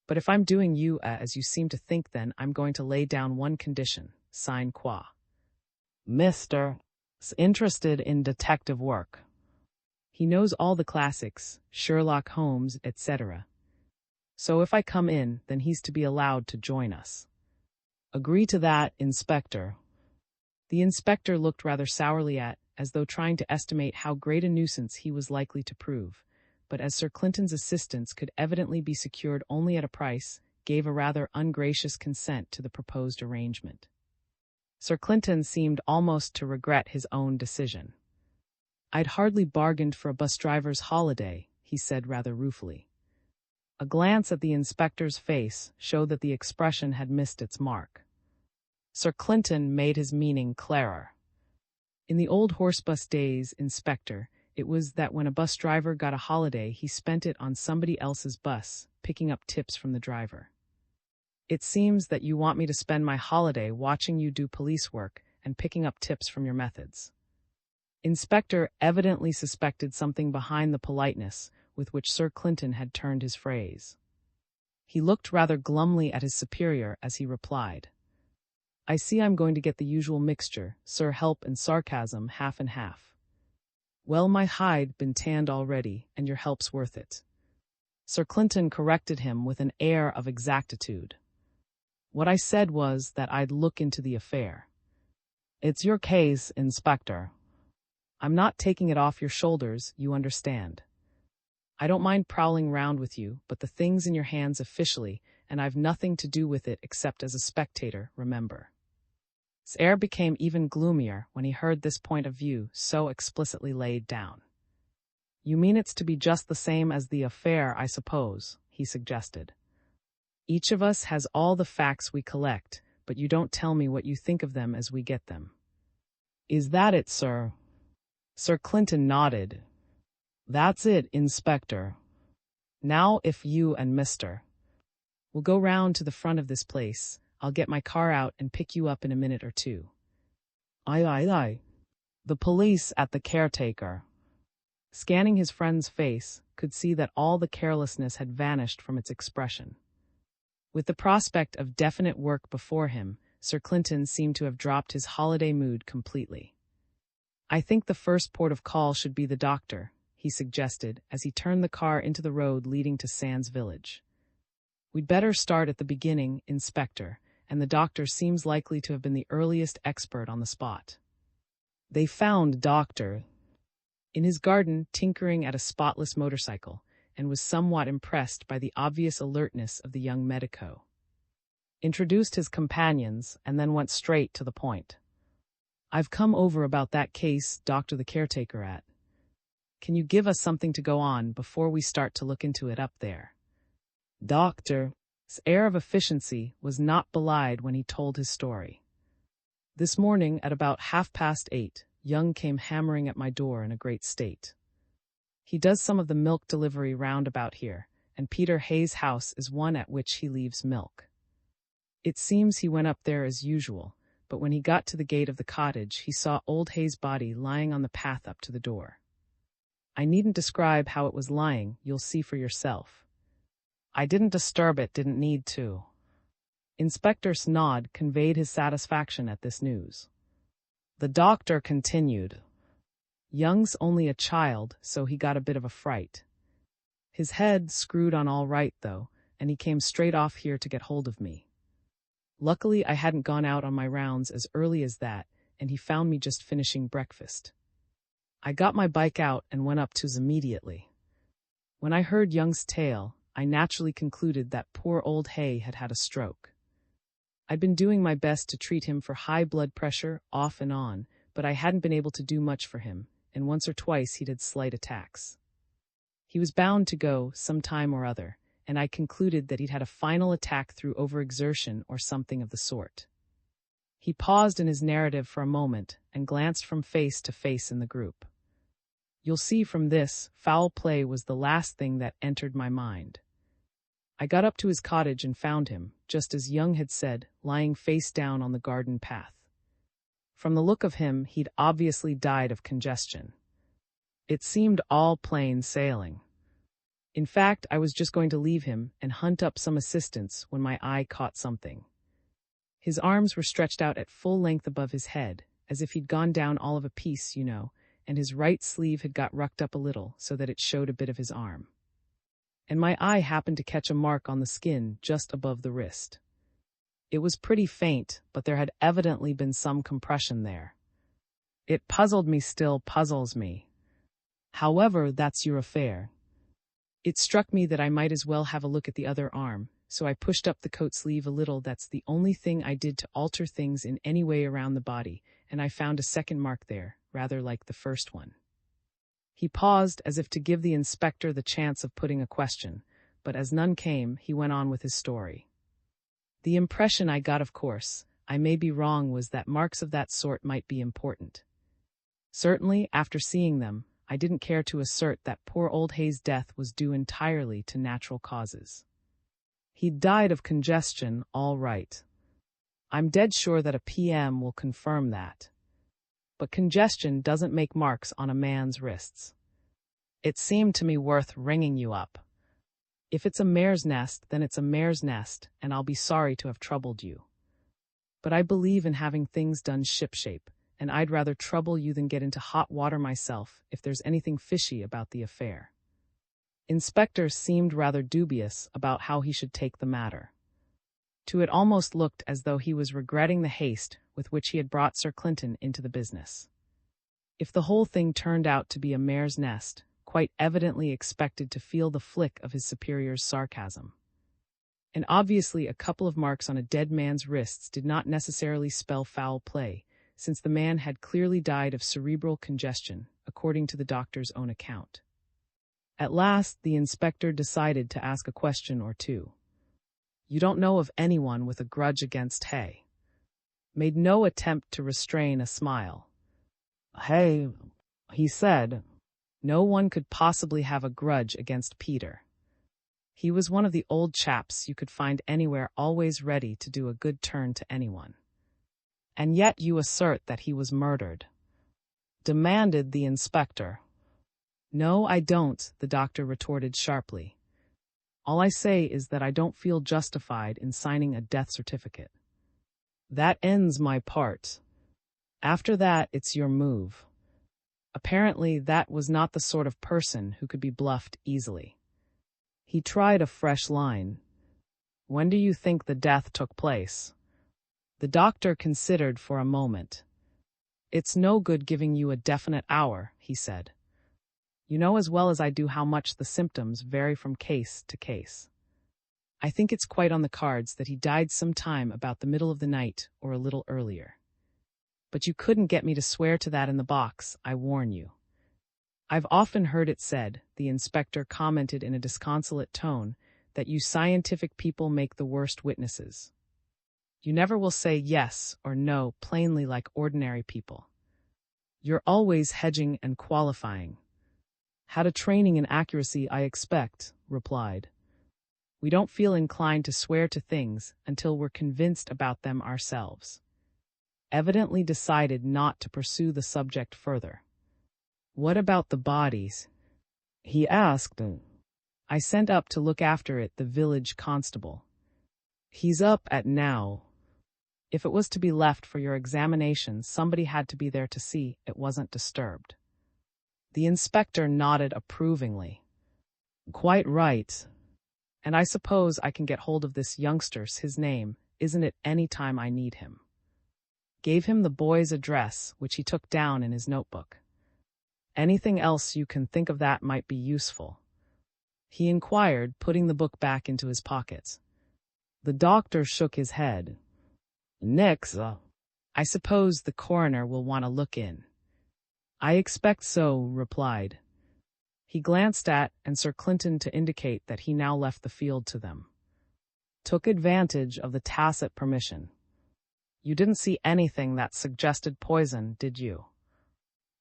Speaker 1: But if I'm doing you as you seem to think, then I'm going to lay down one condition, sine qua. Mr. 's interested in detective work. He knows all the classics, Sherlock Holmes, etc. So if I come in, then he's to be allowed to join us. Agree to that, Inspector. The inspector looked rather sourly as though trying to estimate how great a nuisance he was likely to prove, but as Sir Clinton's assistance could evidently be secured only at a price, gave a rather ungracious consent to the proposed arrangement. Sir Clinton seemed almost to regret his own decision. I'd hardly bargained for a bus driver's holiday, he said rather ruefully. A glance at the inspector's face showed that the expression had missed its mark. Sir Clinton made his meaning clearer. In the old horse-bus days, Inspector, it was that when a bus driver got a holiday, he spent it on somebody else's bus, picking up tips from the driver. It seems that you want me to spend my holiday watching you do police work and picking up tips from your methods. Inspector evidently suspected something behind the politeness with which Sir Clinton had turned his phrase. He looked rather glumly at his superior as he replied, I see I'm going to get the usual mixture, sir, help and sarcasm, half and half. Well, my hide been tanned already, and your help's worth it. Sir Clinton corrected him with an air of exactitude. What I said was that I'd look into the affair. It's your case, Inspector. I'm not taking it off your shoulders, you understand. I don't mind prowling round with you, but the thing's in your hands officially, and I've nothing to do with it except as a spectator, remember. His air became even gloomier when he heard this point of view so explicitly laid down. You mean it's to be just the same as the affair, I suppose, he suggested. Each of us has all the facts we collect, but you don't tell me what you think of them as we get them. Is that it, sir? Sir Clinton nodded. That's it, Inspector. Now if you and Mr. will go round to the front of this place, I'll get my car out and pick you up in a minute or two. Aye, aye, aye. The police at the caretaker. Scanning his friend's face, could see that all the carelessness had vanished from its expression. With the prospect of definite work before him, Sir Clinton seemed to have dropped his holiday mood completely. I think the first port of call should be the doctor, he suggested as he turned the car into the road leading to Sands Village. We'd better start at the beginning, Inspector, and the doctor seems likely to have been the earliest expert on the spot. They found Doctor in his garden tinkering at a spotless motorcycle, and was somewhat impressed by the obvious alertness of the young medico. Introduced his companions, and then went straight to the point. I've come over about that case Doctor the caretaker at. Can you give us something to go on before we start to look into it up there? Doctor's air of efficiency was not belied when he told his story. This morning at about 8:30, Young came hammering at my door in a great state. He does some of the milk delivery round about here, and Peter Hayes' house is one at which he leaves milk. It seems he went up there as usual, but when he got to the gate of the cottage, he saw old Hayes' body lying on the path up to the door. I needn't describe how it was lying, you'll see for yourself. I didn't disturb it, didn't need to. Inspector's nod conveyed his satisfaction at this news. The doctor continued. Young's only a child, so he got a bit of a fright. His head screwed on all right, though, and he came straight off here to get hold of me. Luckily, I hadn't gone out on my rounds as early as that, and he found me just finishing breakfast. I got my bike out and went up to his immediately. When I heard Young's tale, I naturally concluded that poor old Hay had had a stroke. I'd been doing my best to treat him for high blood pressure, off and on, but I hadn't been able to do much for him, and once or twice he'd had slight attacks. He was bound to go, some time or other, and I concluded that he'd had a final attack through overexertion or something of the sort. He paused in his narrative for a moment and glanced from face to face in the group. You'll see from this, foul play was the last thing that entered my mind. I got up to his cottage and found him, just as Young had said, lying face down on the garden path. From the look of him, he'd obviously died of congestion. It seemed all plain sailing. In fact, I was just going to leave him and hunt up some assistance when my eye caught something. His arms were stretched out at full length above his head, as if he'd gone down all of a piece, you know, and his right sleeve had got rucked up a little so that it showed a bit of his arm. And my eye happened to catch a mark on the skin just above the wrist. It was pretty faint, but there had evidently been some compression there. It puzzled me, still puzzles me. However, that's your affair. It struck me that I might as well have a look at the other arm, so I pushed up the coat sleeve a little. That's the only thing I did to alter things in any way around the body, and I found a second mark there, rather like the first one. He paused as if to give the inspector the chance of putting a question, but as none came, he went on with his story. The impression I got, of course, I may be wrong, was that marks of that sort might be important. Certainly, after seeing them, I didn't care to assert that poor old Hayes' death was due entirely to natural causes. He'd died of congestion, all right. I'm dead sure that a PM will confirm that. But congestion doesn't make marks on a man's wrists. It seemed to me worth ringing you up. If it's a mare's nest, then it's a mare's nest, and I'll be sorry to have troubled you. But I believe in having things done shipshape, and I'd rather trouble you than get into hot water myself if there's anything fishy about the affair. Inspector seemed rather dubious about how he should take the matter. It almost looked as though he was regretting the haste with which he had brought Sir Clinton into the business. If the whole thing turned out to be a mare's nest, quite evidently expected to feel the flick of his superior's sarcasm. And obviously a couple of marks on a dead man's wrists did not necessarily spell foul play, since the man had clearly died of cerebral congestion, according to the doctor's own account. At last, the inspector decided to ask a question or two. You don't know of anyone with a grudge against Hay? Made no attempt to restrain a smile. Hay, he said, no one could possibly have a grudge against Peter. He was one of the old chaps you could find anywhere, always ready to do a good turn to anyone. And yet you assert that he was murdered? Demanded the inspector. No, I don't, the doctor retorted sharply. All I say is that I don't feel justified in signing a death certificate. That ends my part. After that, it's your move. Apparently, that was not the sort of person who could be bluffed easily. He tried a fresh line. When do you think the death took place? The doctor considered for a moment. It's no good giving you a definite hour, he said. You know as well as I do how much the symptoms vary from case to case. I think it's quite on the cards that he died sometime about the middle of the night or a little earlier. But you couldn't get me to swear to that in the box, I warn you. I've often heard it said, the inspector commented in a disconsolate tone, that you scientific people make the worst witnesses. You never will say yes or no plainly like ordinary people. You're always hedging and qualifying. Had a training in accuracy, I expect, replied. We don't feel inclined to swear to things until we're convinced about them ourselves. Evidently decided not to pursue the subject further. What about the bodies? He asked. I sent up to look after it the village constable. He's up at now. If it was to be left for your examination, somebody had to be there to see it wasn't disturbed. The inspector nodded approvingly. Quite right. And I suppose I can get hold of this youngster's, his name, isn't it, any time I need him? Gave him the boy's address, which he took down in his notebook. Anything else you can think of that might be useful? He inquired, putting the book back into his pockets. The doctor shook his head. Nix. I suppose the coroner will want to look in. I expect so, replied. He glanced at and Sir Clinton to indicate that he now left the field to them. Took advantage of the tacit permission. You didn't see anything that suggested poison, did you?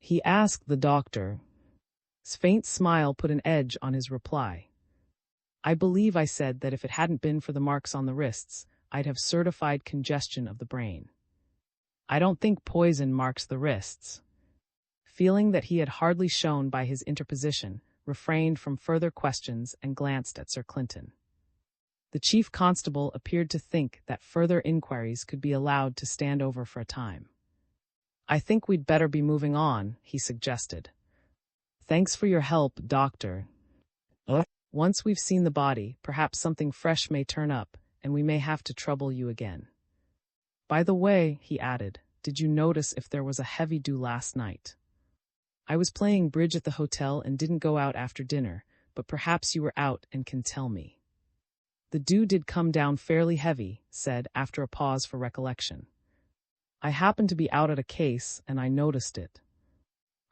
Speaker 1: He asked the doctor. His faint smile put an edge on his reply. I believe I said that if it hadn't been for the marks on the wrists, I'd have certified congestion of the brain. I don't think poison marks the wrists. Feeling that he had hardly shown by his interposition, refrained from further questions and glanced at Sir Clinton. The chief constable appeared to think that further inquiries could be allowed to stand over for a time. I think we'd better be moving on, he suggested. Thanks for your help, Doctor. Once we've seen the body, perhaps something fresh may turn up, and we may have to trouble you again. By the way, he added, did you notice if there was a heavy dew last night? I was playing bridge at the hotel and didn't go out after dinner, but perhaps you were out and can tell me. The dew did come down fairly heavy, said, after a pause for recollection. I happened to be out at a case, and I noticed it.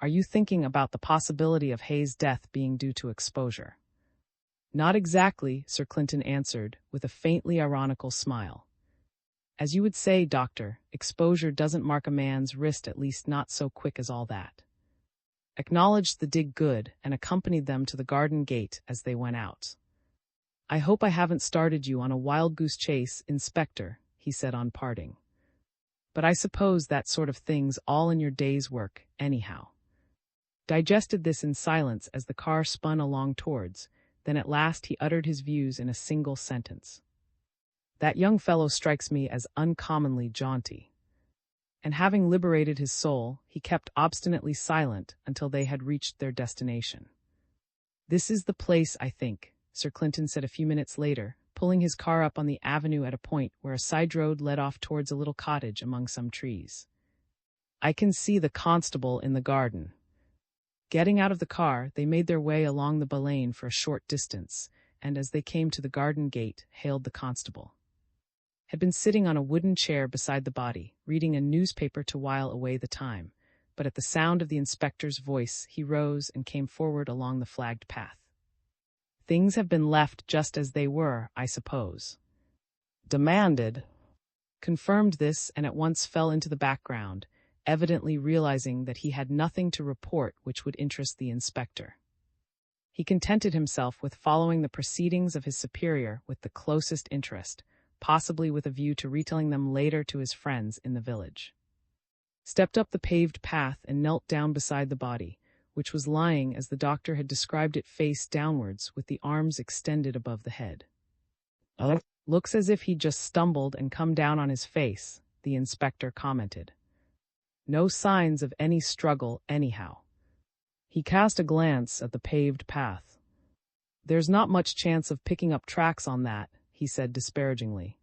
Speaker 1: Are you thinking about the possibility of Hayes' death being due to exposure? Not exactly, Sir Clinton answered, with a faintly ironical smile. As you would say, Doctor, exposure doesn't mark a man's wrist, at least not so quick as all that. Acknowledged the dig good, and accompanied them to the garden gate as they went out. I hope I haven't started you on a wild goose chase, Inspector, he said on parting. But I suppose that sort of thing's all in your day's work, anyhow. Digested this in silence as the car spun along towards, then at last he uttered his views in a single sentence. That young fellow strikes me as uncommonly jaunty. And having liberated his soul, he kept obstinately silent until they had reached their destination. This is the place, I think, Sir Clinton said a few minutes later, pulling his car up on the avenue at a point where a side road led off towards a little cottage among some trees. I can see the constable in the garden. Getting out of the car, they made their way along the lane for a short distance, and as they came to the garden gate, hailed the constable. Had been sitting on a wooden chair beside the body, reading a newspaper to while away the time, but at the sound of the inspector's voice, he rose and came forward along the flagged path. Things have been left just as they were, I suppose. Demanded. Confirmed this and at once fell into the background, evidently realizing that he had nothing to report which would interest the inspector. He contented himself with following the proceedings of his superior with the closest interest, possibly with a view to retelling them later to his friends in the village. Stepped up the paved path and knelt down beside the body, which was lying as the doctor had described it, face downwards with the arms extended above the head. Looks as if he'd just stumbled and come down on his face, the inspector commented. No signs of any struggle anyhow. He cast a glance at the paved path. There's not much chance of picking up tracks on that, he said disparagingly.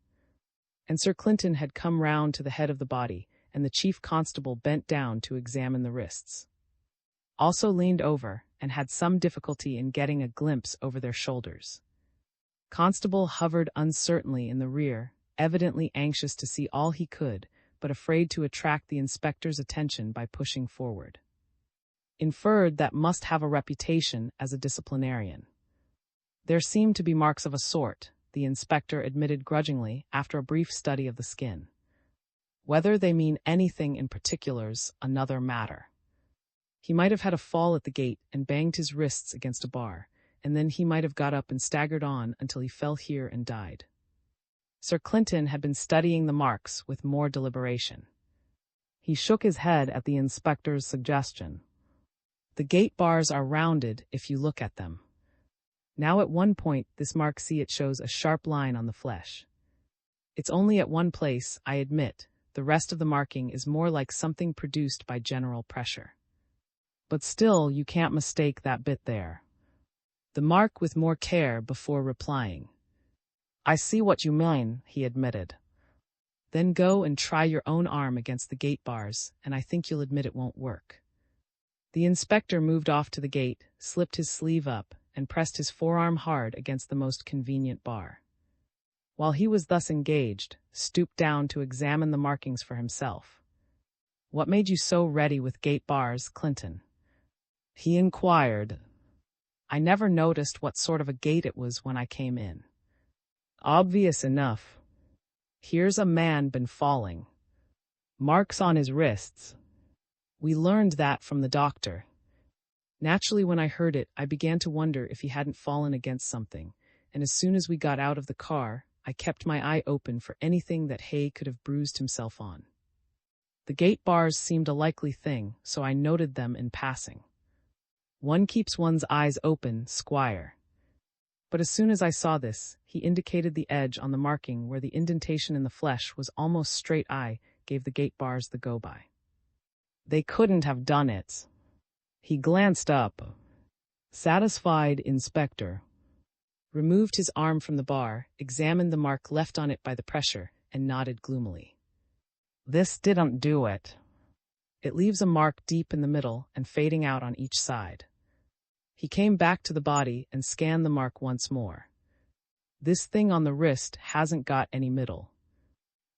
Speaker 1: And Sir Clinton had come round to the head of the body, and the chief constable bent down to examine the wrists. Also leaned over, and had some difficulty in getting a glimpse over their shoulders. Constable hovered uncertainly in the rear, evidently anxious to see all he could, but afraid to attract the inspector's attention by pushing forward. Inferred that must have a reputation as a disciplinarian. There seemed to be marks of a sort, the inspector admitted grudgingly after a brief study of the skin. Whether they mean anything in particular's another matter. He might have had a fall at the gate and banged his wrists against a bar, and then he might have got up and staggered on until he fell here and died. Sir Clinton had been studying the marks with more deliberation. He shook his head at the inspector's suggestion. The gate bars are rounded if you look at them. Now at one point this mark, see, it shows a sharp line on the flesh. It's only at one place, I admit. The rest of the marking is more like something produced by general pressure. But still, you can't mistake that bit there. The mark with more care before replying. I see what you mean, he admitted. Then go and try your own arm against the gate bars, and I think you'll admit it won't work. The inspector moved off to the gate, slipped his sleeve up, and pressed his forearm hard against the most convenient bar. While he was thus engaged, stooped down to examine the markings for himself. What made you so ready with gate bars, Clinton? He inquired. I never noticed what sort of a gate it was when I came in. Obvious enough. Here's a man been falling. Marks on his wrists. We learned that from the doctor. Naturally, when I heard it, I began to wonder if he hadn't fallen against something, and as soon as we got out of the car, I kept my eye open for anything that Hay could have bruised himself on. The gate bars seemed a likely thing, so I noted them in passing. One keeps one's eyes open, Squire. But as soon as I saw this, he indicated the edge on the marking where the indentation in the flesh was almost straight. I gave the gate bars the go-by. They couldn't have done it. He glanced up. Satisfied, Inspector removed his arm from the bar, examined the mark left on it by the pressure, and nodded gloomily. This didn't do it. It leaves a mark deep in the middle and fading out on each side. He came back to the body and scanned the mark once more. This thing on the wrist hasn't got any middle.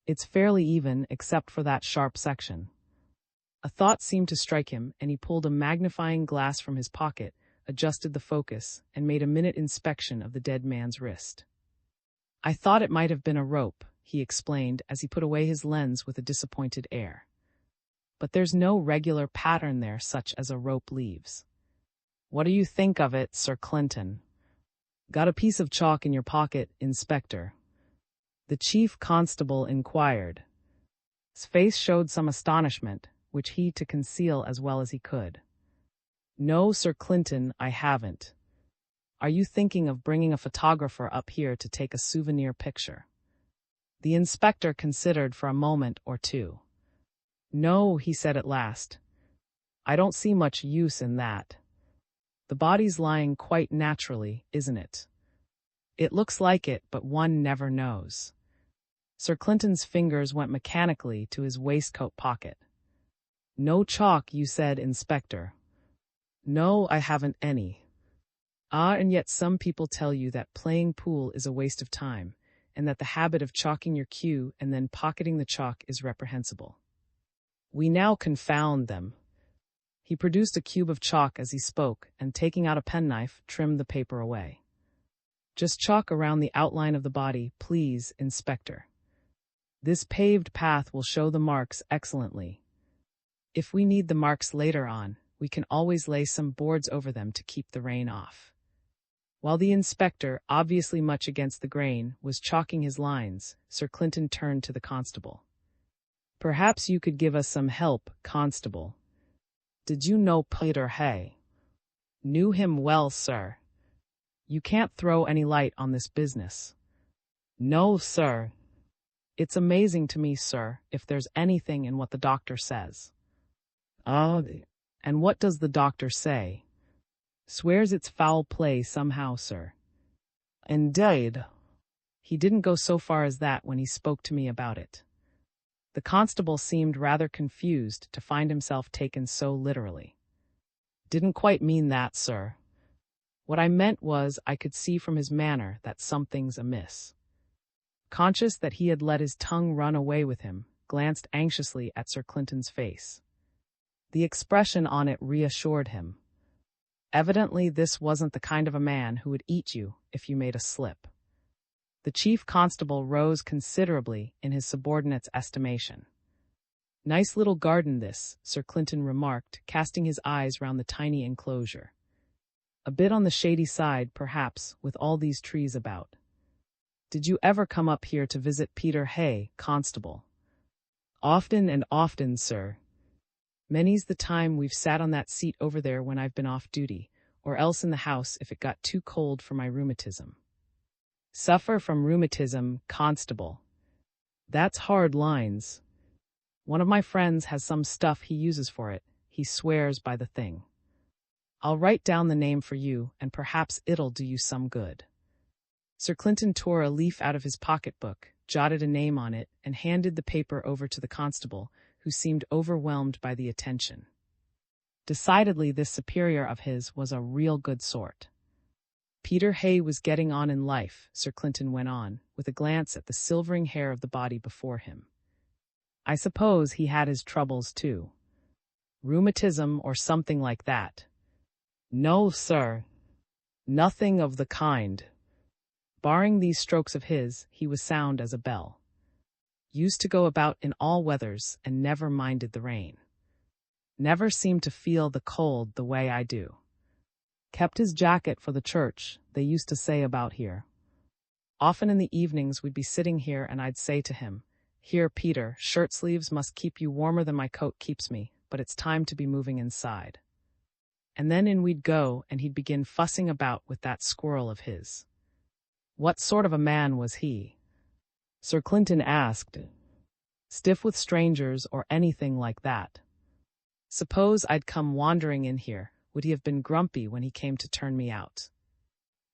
Speaker 1: It's fairly even except for that sharp section. A thought seemed to strike him, and he pulled a magnifying glass from his pocket, adjusted the focus, and made a minute inspection of the dead man's wrist. I thought it might have been a rope, he explained as he put away his lens with a disappointed air. But there's no regular pattern there such as a rope leaves. What do you think of it, Sir Clinton? Got a piece of chalk in your pocket, Inspector? The chief constable inquired. His face showed some astonishment, which he to conceal as well as he could. No, Sir Clinton, I haven't. Are you thinking of bringing a photographer up here to take a souvenir picture? The inspector considered for a moment or two. No, he said at last. I don't see much use in that. The body's lying quite naturally, isn't it? It looks like it, but one never knows. Sir Clinton's fingers went mechanically to his waistcoat pocket. No chalk, you said, Inspector. No, I haven't any. Ah, and yet some people tell you that playing pool is a waste of time, and that the habit of chalking your cue and then pocketing the chalk is reprehensible. We now confound them. He produced a cube of chalk as he spoke, and taking out a penknife, trimmed the paper away. Just chalk around the outline of the body, please, Inspector. This paved path will show the marks excellently. If we need the marks later on, we can always lay some boards over them to keep the rain off. While the inspector, obviously much against the grain, was chalking his lines, Sir Clinton turned to the constable. Perhaps you could give us some help, Constable. Did you know Peter Hay? Knew him well, sir. You can't throw any light on this business. No, sir. It's amazing to me, sir, if there's anything in what the doctor says. And what does the doctor say? Swears it's foul play somehow, sir. Indeed. He didn't go so far as that when he spoke to me about it. The constable seemed rather confused to find himself taken so literally. Didn't quite mean that, sir. What I meant was I could see from his manner that something's amiss. Conscious that he had let his tongue run away with him, glanced anxiously at Sir Clinton's face. The expression on it reassured him. Evidently this wasn't the kind of a man who would eat you if you made a slip. The chief constable rose considerably in his subordinate's estimation. Nice little garden this, Sir Clinton remarked, casting his eyes round the tiny enclosure. A bit on the shady side, perhaps, with all these trees about. Did you ever come up here to visit Peter Hay, Constable? Often and often, sir. Many's the time we've sat on that seat over there when I've been off duty, or else in the house if it got too cold for my rheumatism. Suffer from rheumatism, Constable. That's hard lines. One of my friends has some stuff he uses for it. He swears by the thing. I'll write down the name for you, and perhaps it'll do you some good. Sir Clinton tore a leaf out of his pocketbook, jotted a name on it, and handed the paper over to the constable, who seemed overwhelmed by the attention. Decidedly, this superior of his was a real good sort. Peter Hay was getting on in life, Sir Clinton went on, with a glance at the silvering hair of the body before him. I suppose he had his troubles too. Rheumatism or something like that. No, sir. Nothing of the kind. Barring these strokes of his, he was sound as a bell. Used to go about in all weathers and never minded the rain. Never seemed to feel the cold the way I do. Kept his jacket for the church, they used to say about here. Often in the evenings we'd be sitting here and I'd say to him, Here, Peter, shirt sleeves must keep you warmer than my coat keeps me, but it's time to be moving inside. And then in we'd go and he'd begin fussing about with that squirrel of his. What sort of a man was he? Sir Clinton asked. Stiff with strangers or anything like that? Suppose I'd come wandering in here, would he have been grumpy when he came to turn me out?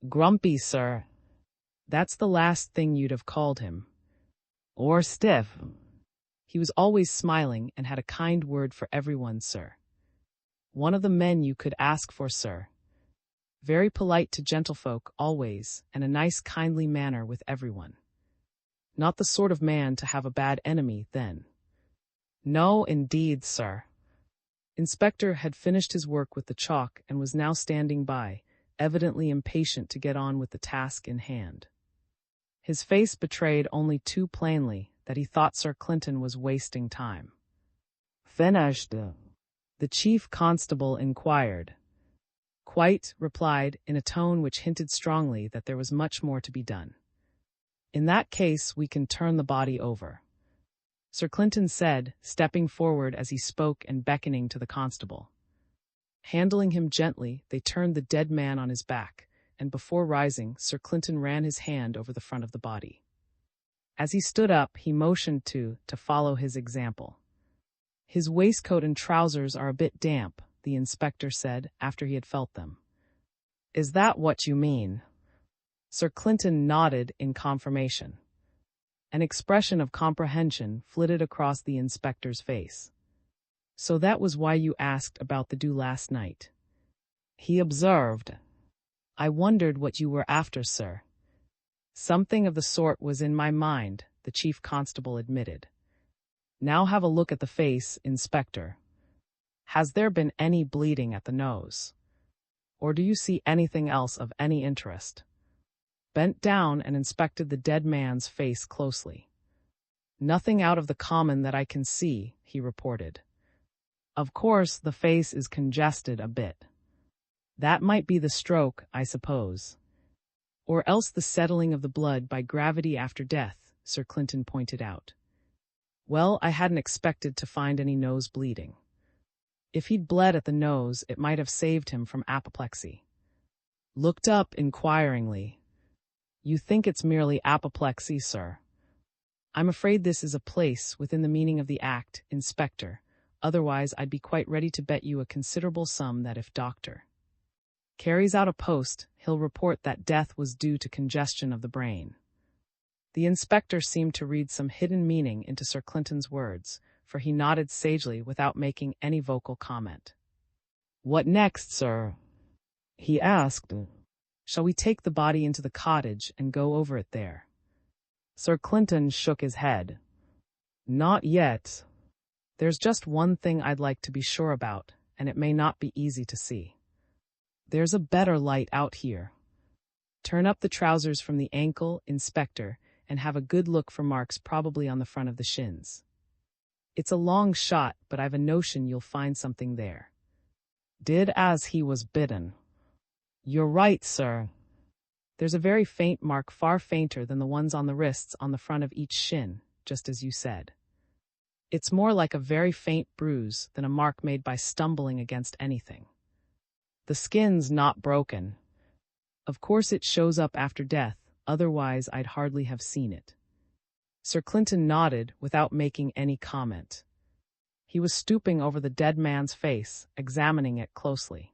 Speaker 1: Grumpy, sir. That's the last thing you'd have called him. Or stiff. He was always smiling and had a kind word for everyone, sir. One of the men you could ask for, sir. Very polite to gentlefolk always, and a nice kindly manner with everyone. Not the sort of man to have a bad enemy, then. No, indeed, sir. Inspector had finished his work with the chalk and was now standing by, evidently impatient to get on with the task in hand. His face betrayed only too plainly that he thought Sir Clinton was wasting time. Finished? The chief constable inquired. Quite, replied, in a tone which hinted strongly that there was much more to be done. In that case, we can turn the body over, Sir Clinton said, stepping forward as he spoke and beckoning to the constable. Handling him gently, they turned the dead man on his back, and before rising, Sir Clinton ran his hand over the front of the body. As he stood up, he motioned to follow his example. His waistcoat and trousers are a bit damp, the inspector said, after he had felt them. Is that what you mean? Sir Clinton nodded in confirmation. An expression of comprehension flitted across the inspector's face. So that was why you asked about the dew last night. He observed. I wondered what you were after, sir. Something of the sort was in my mind, the chief constable admitted. Now have a look at the face, Inspector. Has there been any bleeding at the nose? Or do you see anything else of any interest? Bent down and inspected the dead man's face closely. Nothing out of the common that I can see, he reported. Of course, the face is congested a bit. That might be the stroke, I suppose. Or else the settling of the blood by gravity after death, Sir Clinton pointed out. Well, I hadn't expected to find any nose bleeding. If he'd bled at the nose, it might have saved him from apoplexy. Looked up inquiringly. You think it's merely apoplexy, sir? I'm afraid this is a place within the meaning of the Act, Inspector. Otherwise, I'd be quite ready to bet you a considerable sum that if Dr. carries out a post, he'll report that death was due to congestion of the brain. The inspector seemed to read some hidden meaning into Sir Clinton's words, for he nodded sagely without making any vocal comment. What next, sir? He asked. Shall we take the body into the cottage and go over it there? Sir Clinton shook his head. Not yet. There's just one thing I'd like to be sure about, and it may not be easy to see. There's a better light out here. Turn up the trousers from the ankle, Inspector, and have a good look for marks probably on the front of the shins. It's a long shot, but I've a notion you'll find something there. Did as he was bidden. You're right, sir. There's a very faint mark, far fainter than the ones on the wrists on the front of each shin, just as you said. It's more like a very faint bruise than a mark made by stumbling against anything. The skin's not broken. Of course it shows up after death, otherwise I'd hardly have seen it. Sir Clinton nodded without making any comment. He was stooping over the dead man's face, examining it closely.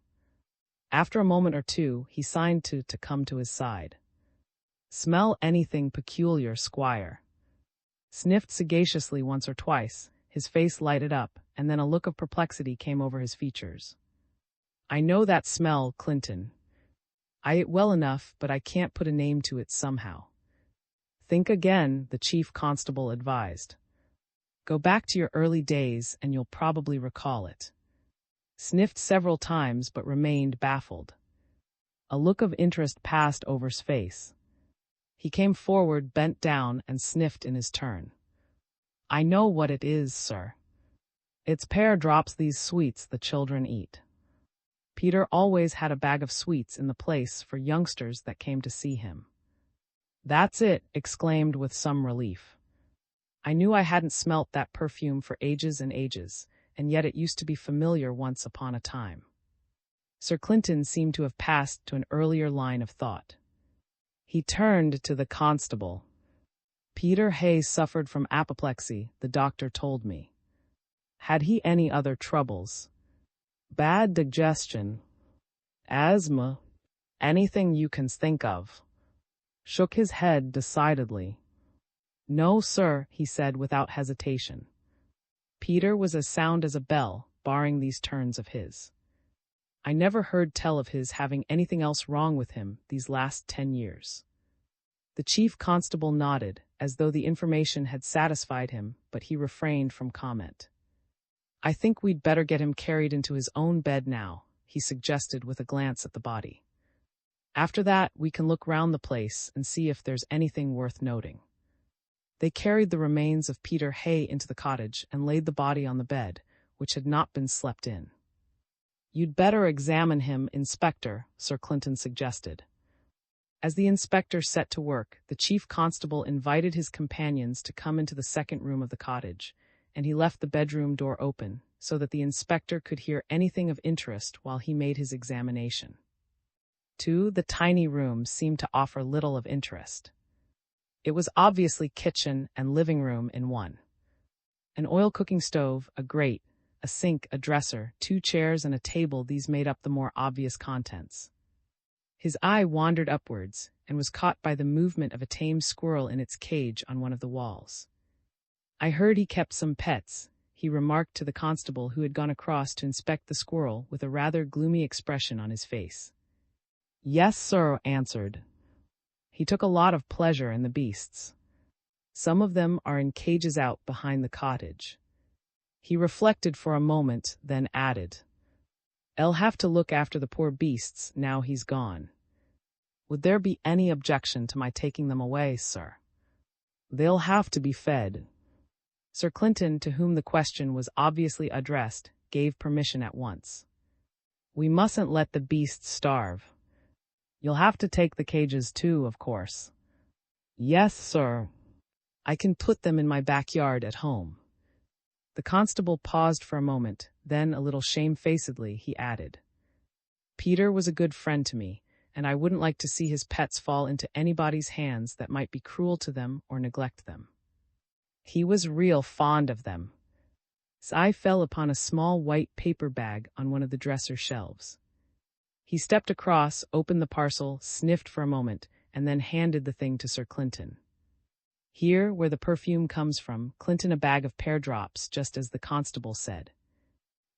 Speaker 1: After a moment or two, he signed to come to his side. Smell anything peculiar, Squire? Sniffed sagaciously once or twice, his face lighted up, and then a look of perplexity came over his features. I know that smell, Clinton. I ate well enough, but I can't put a name to it somehow. Think again, the chief constable advised. Go back to your early days and you'll probably recall it. Sniffed several times but remained baffled. A look of interest passed over his face. He came forward, bent down, and sniffed in his turn. I know what it is, sir. It's pear drops, these sweets the children eat. Peter always had a bag of sweets in the place for youngsters that came to see him. That's it, exclaimed with some relief. I knew I hadn't smelt that perfume for ages and ages, and yet it used to be familiar once upon a time. Sir Clinton seemed to have passed to an earlier line of thought. He turned to the constable. Peter Hayes suffered from apoplexy, the doctor told me. Had he any other troubles? Bad digestion? Asthma? Anything you can think of? Shook his head decidedly. No, sir, he said without hesitation. Peter was as sound as a bell, barring these turns of his. I never heard tell of his having anything else wrong with him these last 10 years. The chief constable nodded, as though the information had satisfied him, but he refrained from comment. I think we'd better get him carried into his own bed now, he suggested with a glance at the body. After that, we can look round the place and see if there's anything worth noting. They carried the remains of Peter Hay into the cottage and laid the body on the bed, which had not been slept in. You'd better examine him, Inspector, Sir Clinton suggested. As the inspector set to work, the chief constable invited his companions to come into the second room of the cottage, and he left the bedroom door open so that the inspector could hear anything of interest while he made his examination. The tiny room seemed to offer little of interest. It was obviously kitchen and living room in one. An oil cooking stove, a grate, a sink, a dresser, 2 chairs and a table, these made up the more obvious contents. His eye wandered upwards and was caught by the movement of a tame squirrel in its cage on one of the walls. I heard he kept some pets, he remarked to the constable who had gone across to inspect the squirrel with a rather gloomy expression on his face. Yes, sir, answered. He took a lot of pleasure in the beasts. Some of them are in cages out behind the cottage. He reflected for a moment, then added, I'll have to look after the poor beasts now he's gone. Would there be any objection to my taking them away, sir? They'll have to be fed. Sir Clinton, to whom the question was obviously addressed, gave permission at once. We mustn't let the beasts starve. You'll have to take the cages too, of course. Yes, sir. I can put them in my backyard at home. The constable paused for a moment, then, a little shamefacedly, he added, Peter was a good friend to me, and I wouldn't like to see his pets fall into anybody's hands that might be cruel to them or neglect them. He was real fond of them. His eye fell upon a small white paper bag on one of the dresser shelves. He stepped across, opened the parcel, sniffed for a moment, and then handed the thing to Sir Clinton. Here, where the perfume comes from, Clinton, a bag of pear drops, just as the constable said.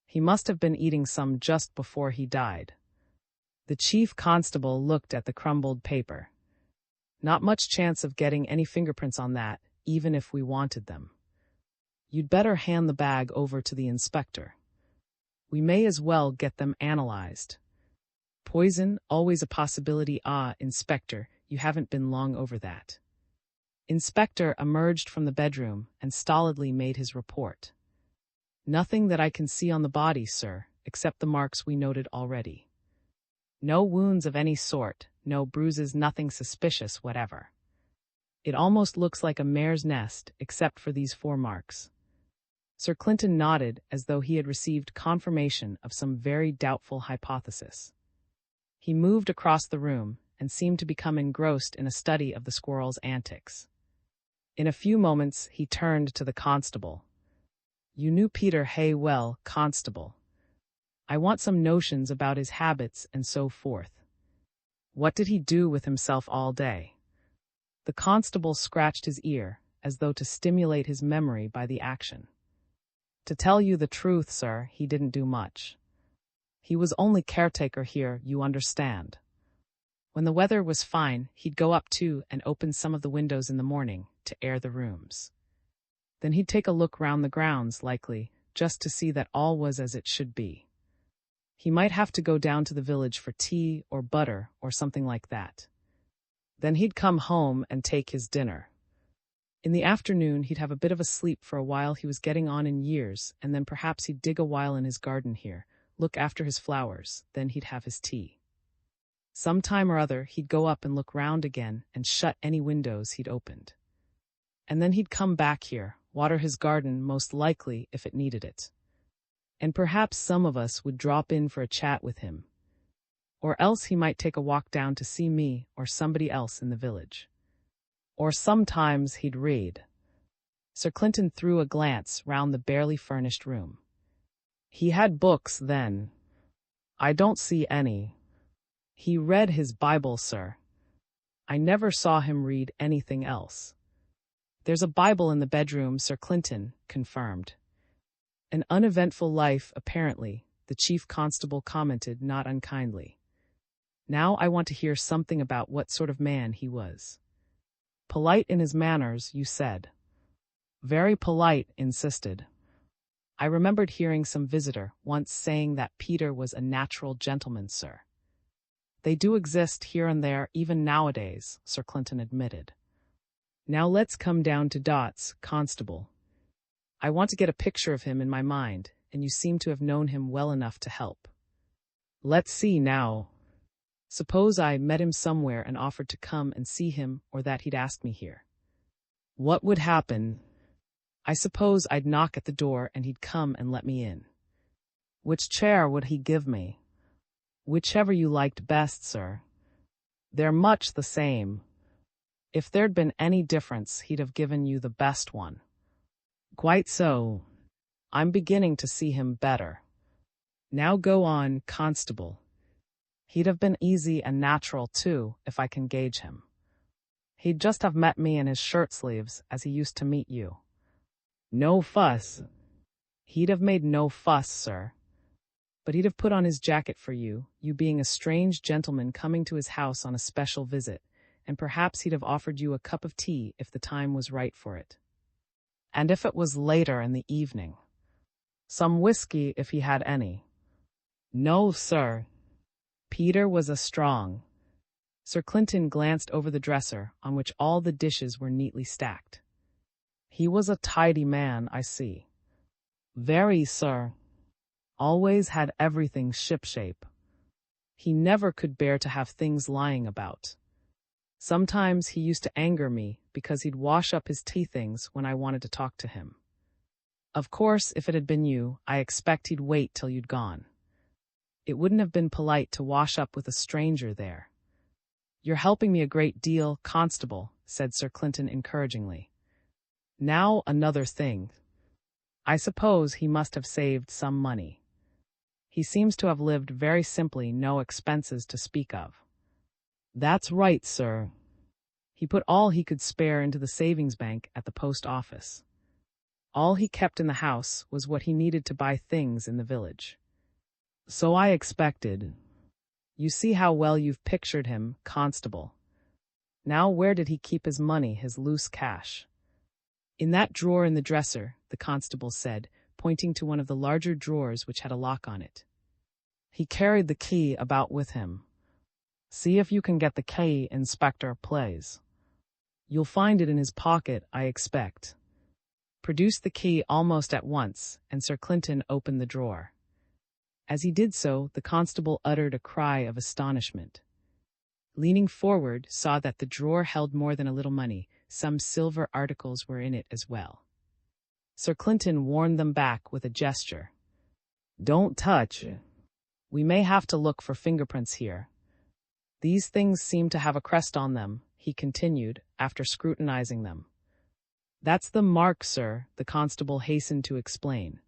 Speaker 1: He must have been eating some just before he died. The chief constable looked at the crumbled paper. Not much chance of getting any fingerprints on that, even if we wanted them. You'd better hand the bag over to the inspector. We may as well get them analyzed. Poison, always a possibility. Inspector, you haven't been long over that. Inspector emerged from the bedroom and stolidly made his report. Nothing that I can see on the body, sir, except the marks we noted already. No wounds of any sort, no bruises, nothing suspicious whatever. It almost looks like a mare's nest, except for these 4 marks. Sir Clinton nodded as though he had received confirmation of some very doubtful hypothesis. He moved across the room and seemed to become engrossed in a study of the squirrel's antics. In a few moments, he turned to the constable. You knew Peter Hay well, constable. I want some notions about his habits and so forth. What did he do with himself all day? The constable scratched his ear, as though to stimulate his memory by the action. To tell you the truth, sir, he didn't do much. He was only caretaker here, you understand. When the weather was fine, he'd go up too and open some of the windows in the morning to air the rooms. Then he'd take a look round the grounds, likely, just to see that all was as it should be. He might have to go down to the village for tea or butter or something like that. Then he'd come home and take his dinner. In the afternoon, he'd have a bit of a sleep for a while he was getting on in years, and then perhaps he'd dig a while in his garden here, look after his flowers, then he'd have his tea. Some time or other, he'd go up and look round again and shut any windows he'd opened. And then he'd come back here, water his garden most likely if it needed it. And perhaps some of us would drop in for a chat with him. Or else he might take a walk down to see me or somebody else in the village. Or sometimes he'd read. Sir Clinton threw a glance round the barely furnished room. He had books, then. I don't see any. He read his Bible, sir. I never saw him read anything else. There's a Bible in the bedroom, Sir Clinton confirmed. An uneventful life, apparently, the chief constable commented not unkindly. Now I want to hear something about what sort of man he was. Polite in his manners, you said. Very polite, insisted. I remembered hearing some visitor once saying that Peter was a natural gentleman, sir. They do exist here and there even nowadays, Sir Clinton admitted. Now let's come down to dots, Constable. I want to get a picture of him in my mind, and you seem to have known him well enough to help. Let's see now. Suppose I met him somewhere and offered to come and see him, or that he'd ask me here. What would happen? I suppose I'd knock at the door and he'd come and let me in. Which chair would he give me? Whichever you liked best, sir. They're much the same. If there'd been any difference, he'd have given you the best one. Quite so. I'm beginning to see him better. Now go on, Constable. He'd have been easy and natural, too, if I can gauge him. He'd just have met me in his shirt sleeves, as he used to meet you. No fuss. He'd have made no fuss, sir. But he'd have put on his jacket for you, you being a strange gentleman coming to his house on a special visit, and perhaps he'd have offered you a cup of tea if the time was right for it. And if it was later in the evening. Some whiskey if he had any. No, sir. Peter was a strong. Sir Clinton glanced over the dresser, on which all the dishes were neatly stacked. He was a tidy man, I see. Very, sir. Always had everything shipshape. He never could bear to have things lying about. Sometimes he used to anger me because he'd wash up his tea things when I wanted to talk to him. Of course, if it had been you, I expect he'd wait till you'd gone. It wouldn't have been polite to wash up with a stranger there. You're helping me a great deal, Constable, said Sir Clinton encouragingly. Now another thing. I suppose he must have saved some money. He seems to have lived very simply, no expenses to speak of. That's right, sir. He put all he could spare into the savings bank at the post office. All he kept in the house was what he needed to buy things in the village. So I expected. You see how well you've pictured him, Constable. Now where did he keep his money, his loose cash? In that drawer in the dresser, the constable said, pointing to one of the larger drawers which had a lock on it. He carried the key about with him. See if you can get the key, Inspector, please. You'll find it in his pocket, I expect. Produced the key almost at once, and Sir Clinton opened the drawer. As he did so, the constable uttered a cry of astonishment. Leaning forward, saw that the drawer held more than a little money. Some silver articles were in it as well. Sir Clinton warned them back with a gesture. Don't touch. We may have to look for fingerprints here. These things seem to have a crest on them, he continued, after scrutinizing them. That's the mark, sir, the constable hastened to explain.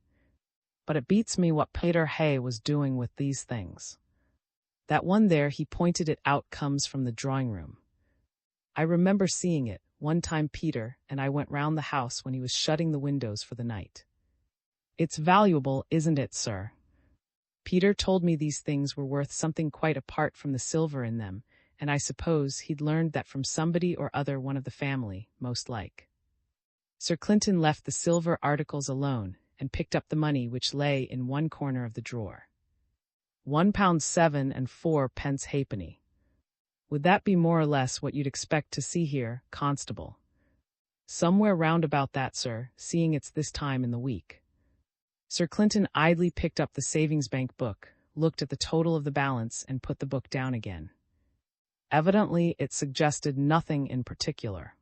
Speaker 1: But it beats me what Peter Hay was doing with these things. That one there, he pointed it out, comes from the drawing room. I remember seeing it. One time Peter and I went round the house when he was shutting the windows for the night. It's valuable, isn't it, sir? Peter told me these things were worth something quite apart from the silver in them, and I suppose he'd learned that from somebody or other, one of the family, most like. Sir Clinton left the silver articles alone and picked up the money which lay in one corner of the drawer. £1 and 4 halfpenny. Would that be more or less what you'd expect to see here, Constable? Somewhere round about that, sir, seeing it's this time in the week. Sir Clinton idly picked up the savings bank book, looked at the total of the balance, and put the book down again. Evidently, it suggested nothing in particular.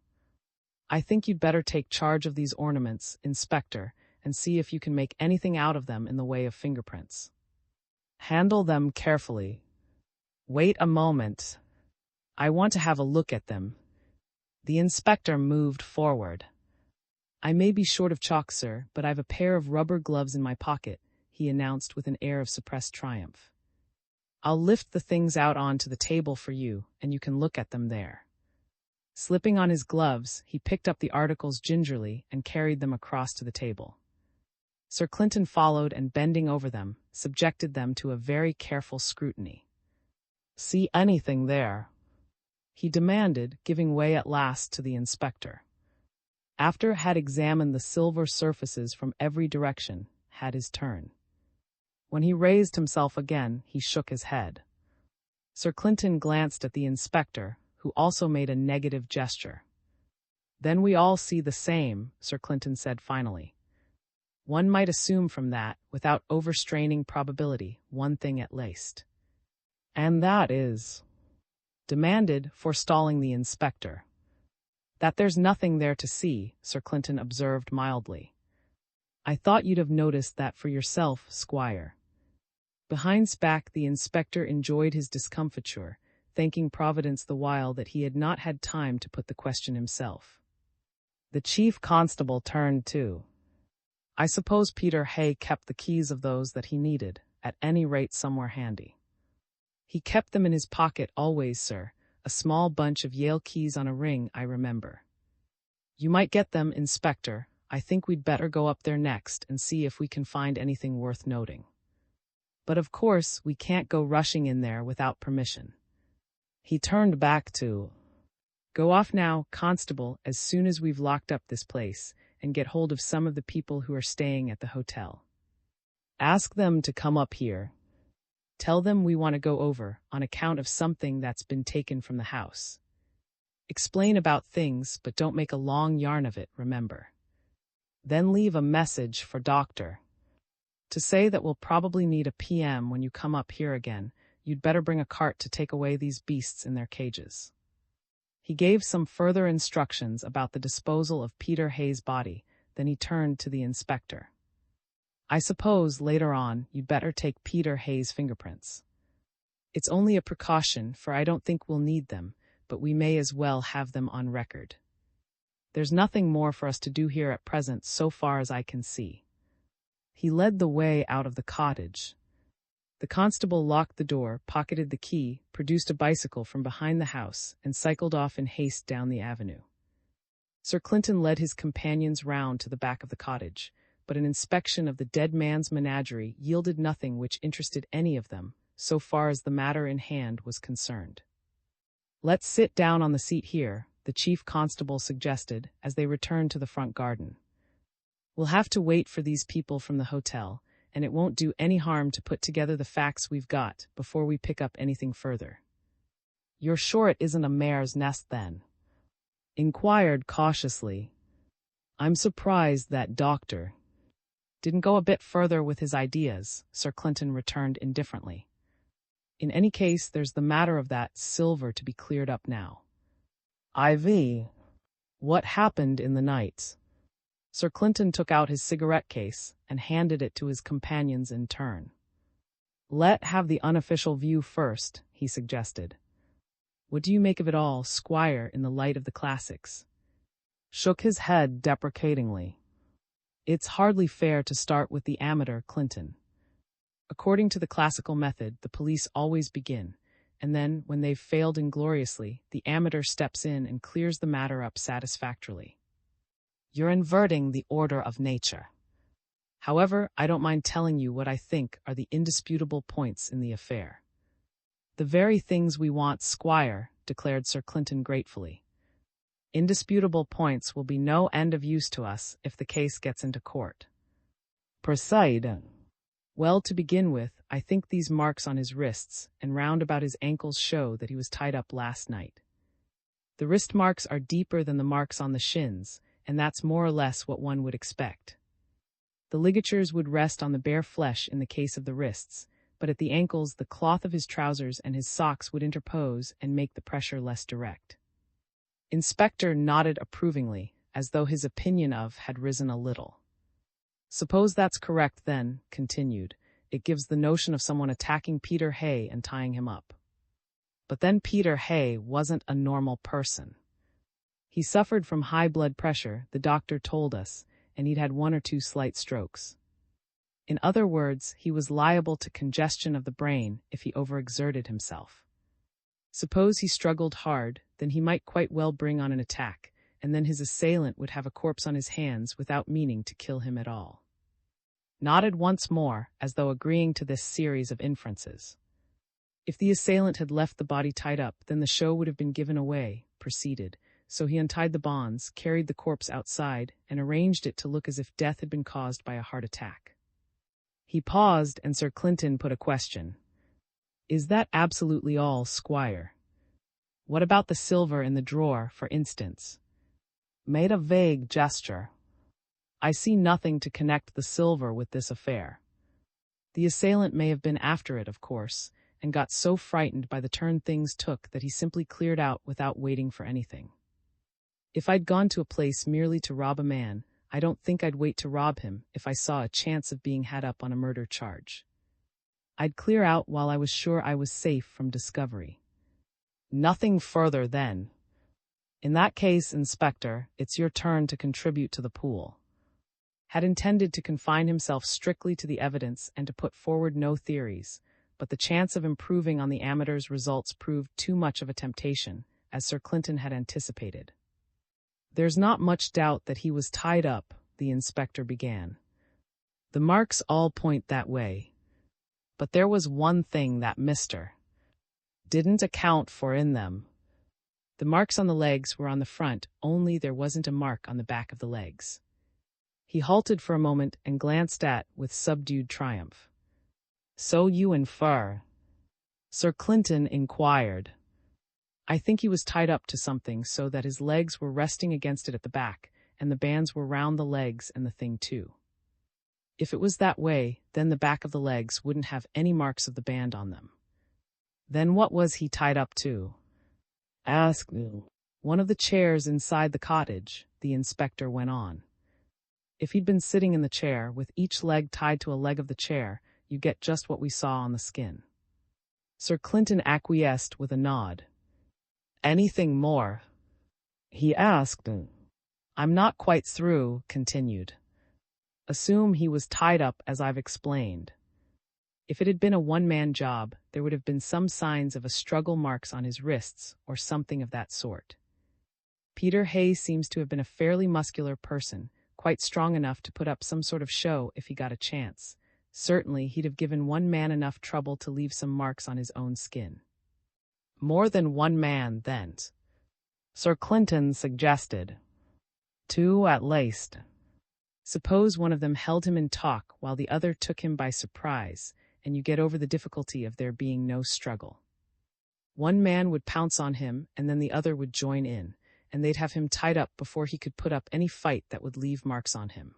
Speaker 1: I think you'd better take charge of these ornaments, Inspector, and see if you can make anything out of them in the way of fingerprints. Handle them carefully. Wait a moment. I want to have a look at them. The inspector moved forward. I may be short of chalk, sir, but I've a pair of rubber gloves in my pocket, he announced with an air of suppressed triumph. I'll lift the things out onto the table for you, and you can look at them there. Slipping on his gloves, he picked up the articles gingerly and carried them across to the table. Sir Clinton followed and, bending over them, subjected them to a very careful scrutiny. "See anything there?" he demanded, giving way at last to the inspector. After had examined the silver surfaces from every direction, had his turn. When he raised himself again, he shook his head. Sir Clinton glanced at the inspector, who also made a negative gesture. "Then we all see the same," Sir Clinton said finally. "One might assume from that, without overstraining probability, one thing at least." "And that is?" demanded, forestalling the inspector. "That there's nothing there to see," Sir Clinton observed mildly. "I thought you'd have noticed that for yourself, Squire." Behind's back, the inspector enjoyed his discomfiture, thanking Providence the while that he had not had time to put the question himself. The chief constable turned too. "I suppose Peter Hay kept the keys of those that he needed, at any rate somewhere handy." "He kept them in his pocket always, sir, a small bunch of Yale keys on a ring, I remember." "You might get them, Inspector. I think we'd better go up there next and see if we can find anything worth noting. But of course, we can't go rushing in there without permission." He turned back to, "Go off now, constable, as soon as we've locked up this place, and get hold of some of the people who are staying at the hotel. Ask them to come up here. Tell them we want to go over, on account of something that's been taken from the house. Explain about things, but don't make a long yarn of it, remember. Then leave a message for Doctor. To say that we'll probably need a PM when you come up here again. You'd better bring a cart to take away these beasts in their cages." He gave some further instructions about the disposal of Peter Hay's body, then he turned to the inspector. "I suppose, later on, you'd better take Peter Hay's fingerprints. It's only a precaution, for I don't think we'll need them, but we may as well have them on record. There's nothing more for us to do here at present so far as I can see." He led the way out of the cottage. The constable locked the door, pocketed the key, produced a bicycle from behind the house, and cycled off in haste down the avenue. Sir Clinton led his companions round to the back of the cottage, but an inspection of the dead man's menagerie yielded nothing which interested any of them, so far as the matter in hand was concerned. "Let's sit down on the seat here," the chief constable suggested, as they returned to the front garden. "We'll have to wait for these people from the hotel, and it won't do any harm to put together the facts we've got before we pick up anything further." "You're sure it isn't a mare's nest, then?" inquired cautiously. "I'm surprised that Doctor didn't go a bit further with his ideas," Sir Clinton returned indifferently. "In any case, there's the matter of that silver to be cleared up now. IV. What happened in the night?" Sir Clinton took out his cigarette case and handed it to his companions in turn. "Let have the unofficial view first," he suggested. "What do you make of it all, Squire, in the light of the classics?" Shook his head deprecatingly. "It's hardly fair to start with the amateur, Clinton. According to the classical method, the police always begin, and then, when they've failed ingloriously, the amateur steps in and clears the matter up satisfactorily. You're inverting the order of nature. However, I don't mind telling you what I think are the indisputable points in the affair." "The very things we want, Squire," declared Sir Clinton gratefully. "Indisputable points will be no end of use to us if the case gets into court." "Proceed." "Well, to begin with, I think these marks on his wrists and round about his ankles show that he was tied up last night. The wrist marks are deeper than the marks on the shins, and that's more or less what one would expect. The ligatures would rest on the bare flesh in the case of the wrists, but at the ankles the cloth of his trousers and his socks would interpose and make the pressure less direct." Inspector nodded approvingly, as though his opinion of had risen a little. "Suppose that's correct then," continued, "it gives the notion of someone attacking Peter Hay and tying him up. But then Peter Hay wasn't a normal person. He suffered from high blood pressure, the doctor told us, and he'd had 1 or 2 slight strokes. In other words, he was liable to congestion of the brain if he overexerted himself. Suppose he struggled hard, then he might quite well bring on an attack, and then his assailant would have a corpse on his hands without meaning to kill him at all. Nodded once more, as though agreeing to this series of inferences. If the assailant had left the body tied up, then the show would have been given away, proceeded, so he untied the bonds, carried the corpse outside, and arranged it to look as if death had been caused by a heart attack. He paused, and Sir Clinton put a question. Is that absolutely all, Squire? What about the silver in the drawer, for instance? Made a vague gesture. I see nothing to connect the silver with this affair. The assailant may have been after it, of course, and got so frightened by the turn things took that he simply cleared out without waiting for anything. If I'd gone to a place merely to rob a man, I don't think I'd wait to rob him if I saw a chance of being had up on a murder charge. I'd clear out while I was sure I was safe from discovery. Nothing further then. In that case, Inspector, it's your turn to contribute to the pool. Had intended to confine himself strictly to the evidence and to put forward no theories, but the chance of improving on the amateur's results proved too much of a temptation, as Sir Clinton had anticipated. There's not much doubt that he was tied up, the inspector began. The marks all point that way. But there was one thing that Mr. didn't account for in them. The marks on the legs were on the front, only there wasn't a mark on the back of the legs. He halted for a moment and glanced at with subdued triumph. So you infer? Sir Clinton inquired. I think he was tied up to something so that his legs were resting against it at the back, and the bands were round the legs and the thing too. If it was that way, then the back of the legs wouldn't have any marks of the band on them. Then what was he tied up to? Asked one of the chairs inside the cottage, the inspector went on. If he'd been sitting in the chair, with each leg tied to a leg of the chair, you get just what we saw on the skin. Sir Clinton acquiesced with a nod. Anything more? He asked. I'm not quite through, continued. Assume he was tied up as I've explained. If it had been a one-man job, there would have been some signs of a struggle marks on his wrists or something of that sort. Peter Hay seems to have been a fairly muscular person, quite strong enough to put up some sort of show if he got a chance. Certainly he'd have given one man enough trouble to leave some marks on his own skin. More than one man, then, Sir Clinton suggested. 2 at least. Suppose one of them held him in talk while the other took him by surprise, and you get over the difficulty of there being no struggle. One man would pounce on him, and then the other would join in, and they'd have him tied up before he could put up any fight that would leave marks on him.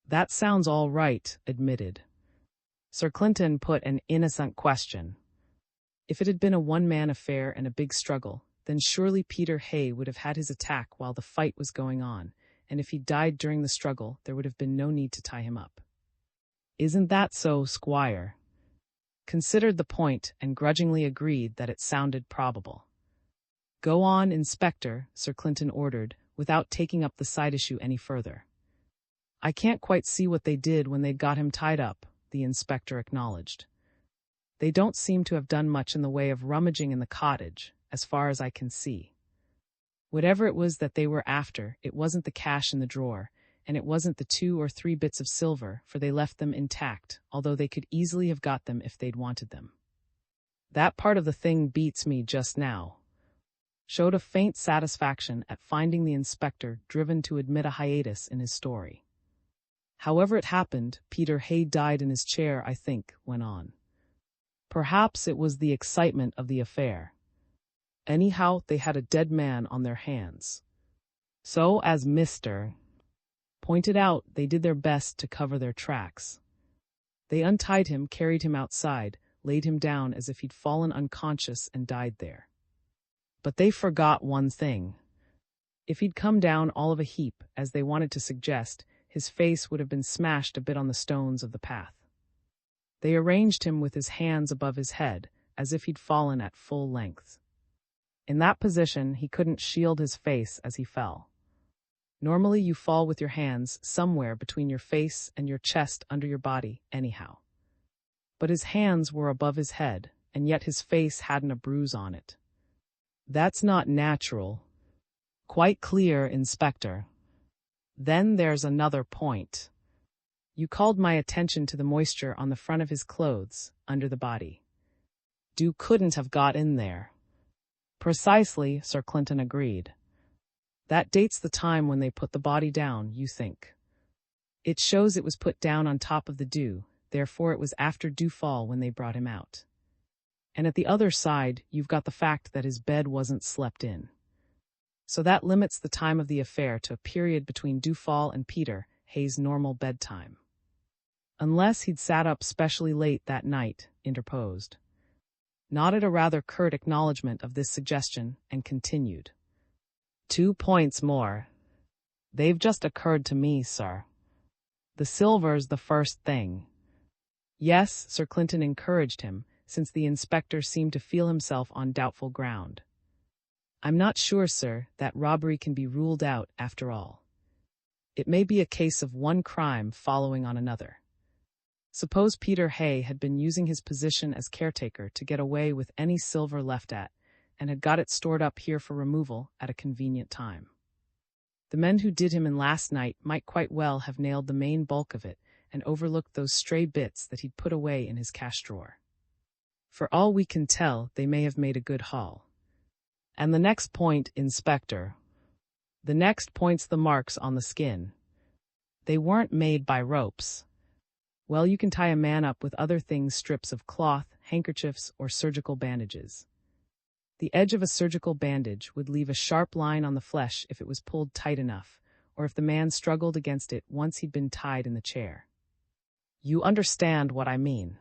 Speaker 1: That sounds all right, admitted. Sir Clinton put an innocent question. If it had been a one-man affair and a big struggle, then surely Peter Hay would have had his attack while the fight was going on, and if he died during the struggle, there would have been no need to tie him up. Isn't that so, Squire? Considered the point and grudgingly agreed that it sounded probable. Go on, Inspector, Sir Clinton ordered, without taking up the side issue any further. I can't quite see what they did when they'd got him tied up, the inspector acknowledged. They don't seem to have done much in the way of rummaging in the cottage, as far as I can see. Whatever it was that they were after, it wasn't the cash in the drawer, and it wasn't the 2 or 3 bits of silver, for they left them intact, although they could easily have got them if they'd wanted them. That part of the thing beats me just now. Showed a faint satisfaction at finding the inspector driven to admit a hiatus in his story. However it happened, Peter Hay died in his chair, I think, went on. Perhaps it was the excitement of the affair. Anyhow, they had a dead man on their hands. So, as Mr. pointed out, they did their best to cover their tracks. They untied him, carried him outside, laid him down as if he'd fallen unconscious and died there. But they forgot one thing. If he'd come down all of a heap, as they wanted to suggest, his face would have been smashed a bit on the stones of the path. They arranged him with his hands above his head, as if he'd fallen at full length. In that position, he couldn't shield his face as he fell. Normally, you fall with your hands somewhere between your face and your chest under your body, anyhow. But his hands were above his head, and yet his face hadn't a bruise on it. That's not natural. Quite clear, Inspector. Then there's another point. You called my attention to the moisture on the front of his clothes, under the body. Dew couldn't have got in there. Precisely, Sir Clinton agreed. That dates the time when they put the body down, you think. It shows it was put down on top of the dew, therefore it was after dewfall when they brought him out. And at the other side, you've got the fact that his bed wasn't slept in. So that limits the time of the affair to a period between dewfall and Peter Hay's normal bedtime. Unless he'd sat up specially late that night, interposed. Nodded a rather curt acknowledgement of this suggestion and continued. 2 points more. They've just occurred to me, sir. The silver's the first thing. Yes, Sir Clinton encouraged him, since the inspector seemed to feel himself on doubtful ground. I'm not sure, sir, that robbery can be ruled out after all. It may be a case of one crime following on another. Suppose Peter Hay had been using his position as caretaker to get away with any silver left at, and had got it stored up here for removal at a convenient time. The men who did him in last night might quite well have nailed the main bulk of it and overlooked those stray bits that he'd put away in his cash drawer. For all we can tell, they may have made a good haul. And the next point, Inspector. The next point's the marks on the skin. They weren't made by ropes. Well, you can tie a man up with other things, strips of cloth, handkerchiefs, or surgical bandages. The edge of a surgical bandage would leave a sharp line on the flesh if it was pulled tight enough, or if the man struggled against it once he'd been tied in the chair. You understand what I mean.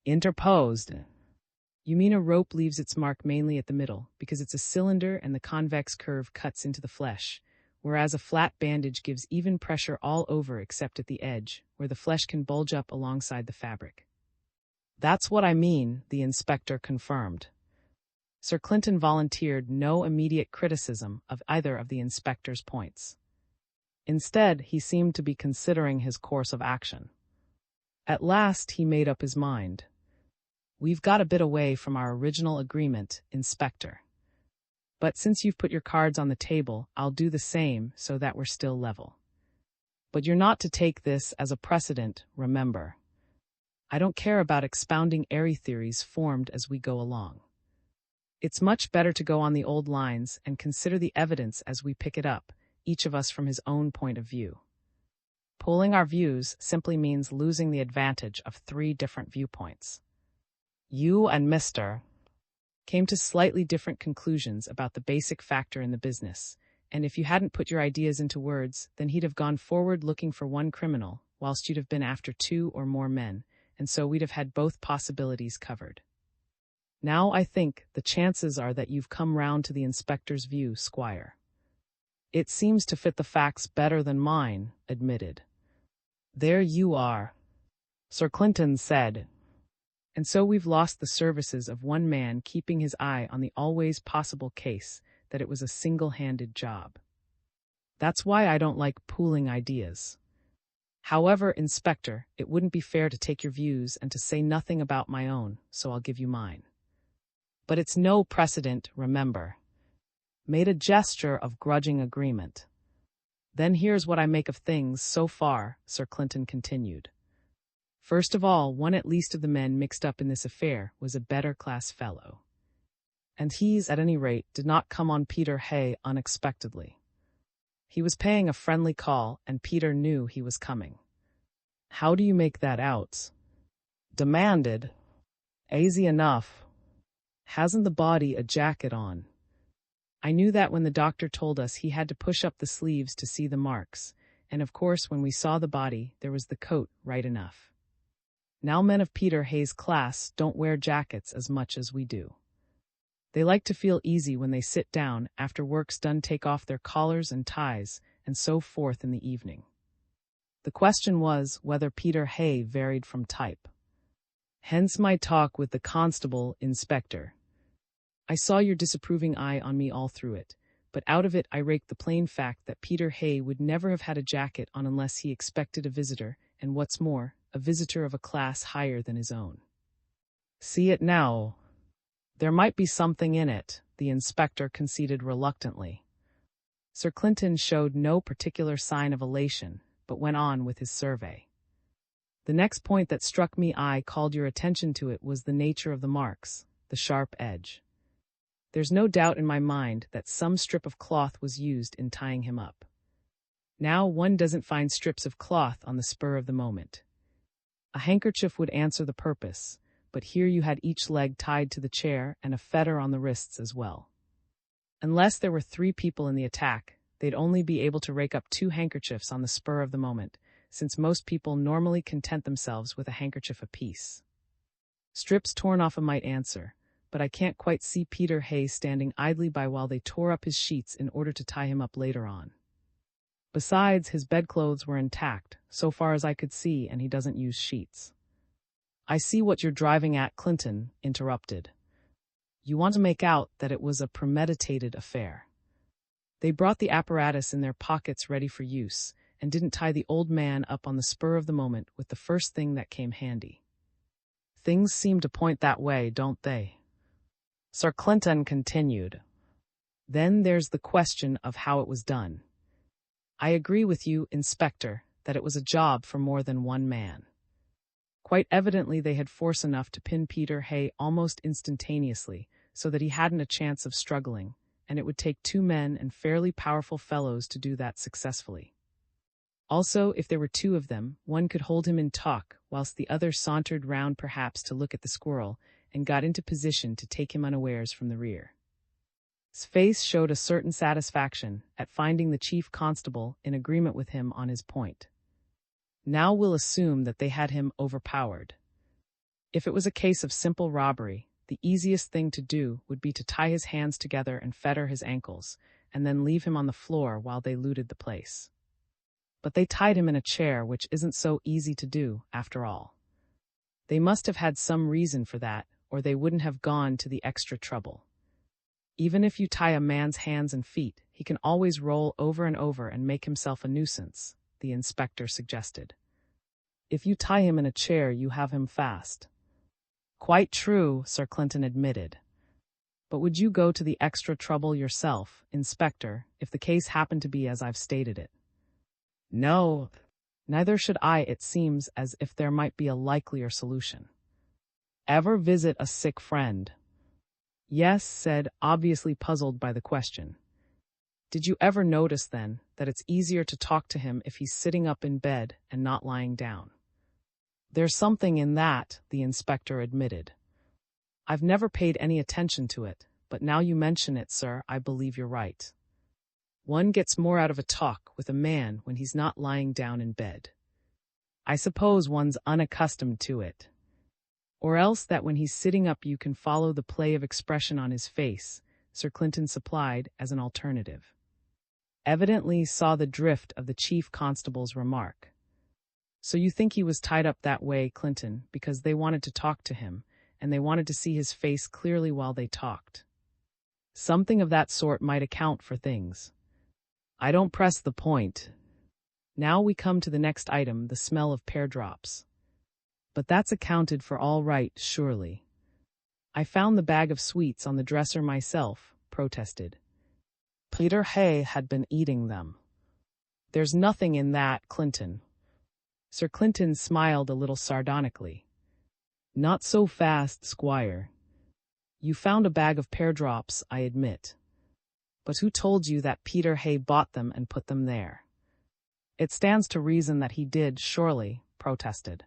Speaker 1: Interposed. You mean a rope leaves its mark mainly at the middle, because it's a cylinder and the convex curve cuts into the flesh, whereas a flat bandage gives even pressure all over except at the edge, where the flesh can bulge up alongside the fabric. That's what I mean, the inspector confirmed. Sir Clinton volunteered no immediate criticism of either of the inspector's points. Instead, he seemed to be considering his course of action. At last, he made up his mind. We've got a bit away from our original agreement, Inspector. But since you've put your cards on the table, I'll do the same so that we're still level. But you're not to take this as a precedent, remember. I don't care about expounding airy theories formed as we go along. It's much better to go on the old lines and consider the evidence as we pick it up, each of us from his own point of view. Pooling our views simply means losing the advantage of 3 different viewpoints. You and Mr. came to slightly different conclusions about the basic factor in the business, and if you hadn't put your ideas into words, then he'd have gone forward looking for one criminal, whilst you'd have been after 2 or more men, and so we'd have had both possibilities covered. Now I think the chances are that you've come round to the inspector's view, Squire. It seems to fit the facts better than mine, admitted. There you are, Sir Clinton said. And so we've lost the services of one man keeping his eye on the always possible case that it was a single-handed job. That's why I don't like pooling ideas. However, Inspector, it wouldn't be fair to take your views and to say nothing about my own, so I'll give you mine. But it's no precedent, remember. Made a gesture of grudging agreement. Then here's what I make of things so far, Sir Clinton continued. First of all, one at least of the men mixed up in this affair was a better-class fellow. And he's, at any rate, did not come on Peter Hay unexpectedly. He was paying a friendly call, and Peter knew he was coming. How do you make that out? Demanded. Easy enough. Hasn't the body a jacket on? I knew that when the doctor told us he had to push up the sleeves to see the marks, and of course when we saw the body, there was the coat right enough. Now men of Peter Hay's class don't wear jackets as much as we do. They like to feel easy when they sit down, after work's done, take off their collars and ties, and so forth in the evening. The question was whether Peter Hay varied from type. Hence my talk with the constable, Inspector. I saw your disapproving eye on me all through it, but out of it I raked the plain fact that Peter Hay would never have had a jacket on unless he expected a visitor, and what's more, a visitor of a class higher than his own. See it now. There might be something in it, the inspector conceded reluctantly. Sir Clinton showed no particular sign of elation, but went on with his survey. The next point that struck me I called your attention to it was the nature of the marks, the sharp edge. There's no doubt in my mind that some strip of cloth was used in tying him up. Now one doesn't find strips of cloth on the spur of the moment. A handkerchief would answer the purpose, but here you had each leg tied to the chair and a fetter on the wrists as well. Unless there were 3 people in the attack, they'd only be able to rake up 2 handkerchiefs on the spur of the moment, since most people normally content themselves with a handkerchief apiece. Strips torn off might answer, but I can't quite see Peter Hay standing idly by while they tore up his sheets in order to tie him up later on. Besides, his bedclothes were intact, so far as I could see, and he doesn't use sheets. I see what you're driving at, Clinton interrupted. You want to make out that it was a premeditated affair. They brought the apparatus in their pockets ready for use, and didn't tie the old man up on the spur of the moment with the first thing that came handy. Things seem to point that way, don't they? Sir Clinton continued. Then there's the question of how it was done. I agree with you, Inspector, that it was a job for more than one man. Quite evidently they had force enough to pin Peter Hay almost instantaneously, so that he hadn't a chance of struggling, and it would take 2 men and fairly powerful fellows to do that successfully. Also, if there were 2 of them, one could hold him in talk, whilst the other sauntered round perhaps to look at the squirrel, and got into position to take him unawares from the rear. His face showed a certain satisfaction at finding the chief constable in agreement with him on his point. Now we'll assume that they had him overpowered. If it was a case of simple robbery, the easiest thing to do would be to tie his hands together and fetter his ankles, and then leave him on the floor while they looted the place. But they tied him in a chair, which isn't so easy to do, after all. They must have had some reason for that, or they wouldn't have gone to the extra trouble. Even if you tie a man's hands and feet, he can always roll over and over and make himself a nuisance, the inspector suggested. If you tie him in a chair, you have him fast. Quite true, Sir Clinton admitted. But would you go to the extra trouble yourself, Inspector, if the case happened to be as I've stated it? No, neither should I. It seems as if there might be a likelier solution. Ever visit a sick friend? Yes, said, obviously puzzled by the question. Did you ever notice, then, that it's easier to talk to him if he's sitting up in bed and not lying down? There's something in that, the inspector admitted. I've never paid any attention to it, but now you mention it, sir, I believe you're right. One gets more out of a talk with a man when he's not lying down in bed. I suppose one's unaccustomed to it. Or else that when he's sitting up you can follow the play of expression on his face, Sir Clinton supplied as an alternative. Evidently saw the drift of the chief constable's remark. So you think he was tied up that way, Clinton, because they wanted to talk to him, and they wanted to see his face clearly while they talked. Something of that sort might account for things. I don't press the point. Now we come to the next item, the smell of pear drops. But that's accounted for all right, surely. I found the bag of sweets on the dresser myself, protested. Peter Hay had been eating them. There's nothing in that, Clinton. Sir Clinton smiled a little sardonically. Not so fast, Squire. You found a bag of pear drops, I admit. But who told you that Peter Hay bought them and put them there? It stands to reason that he did, surely, protested.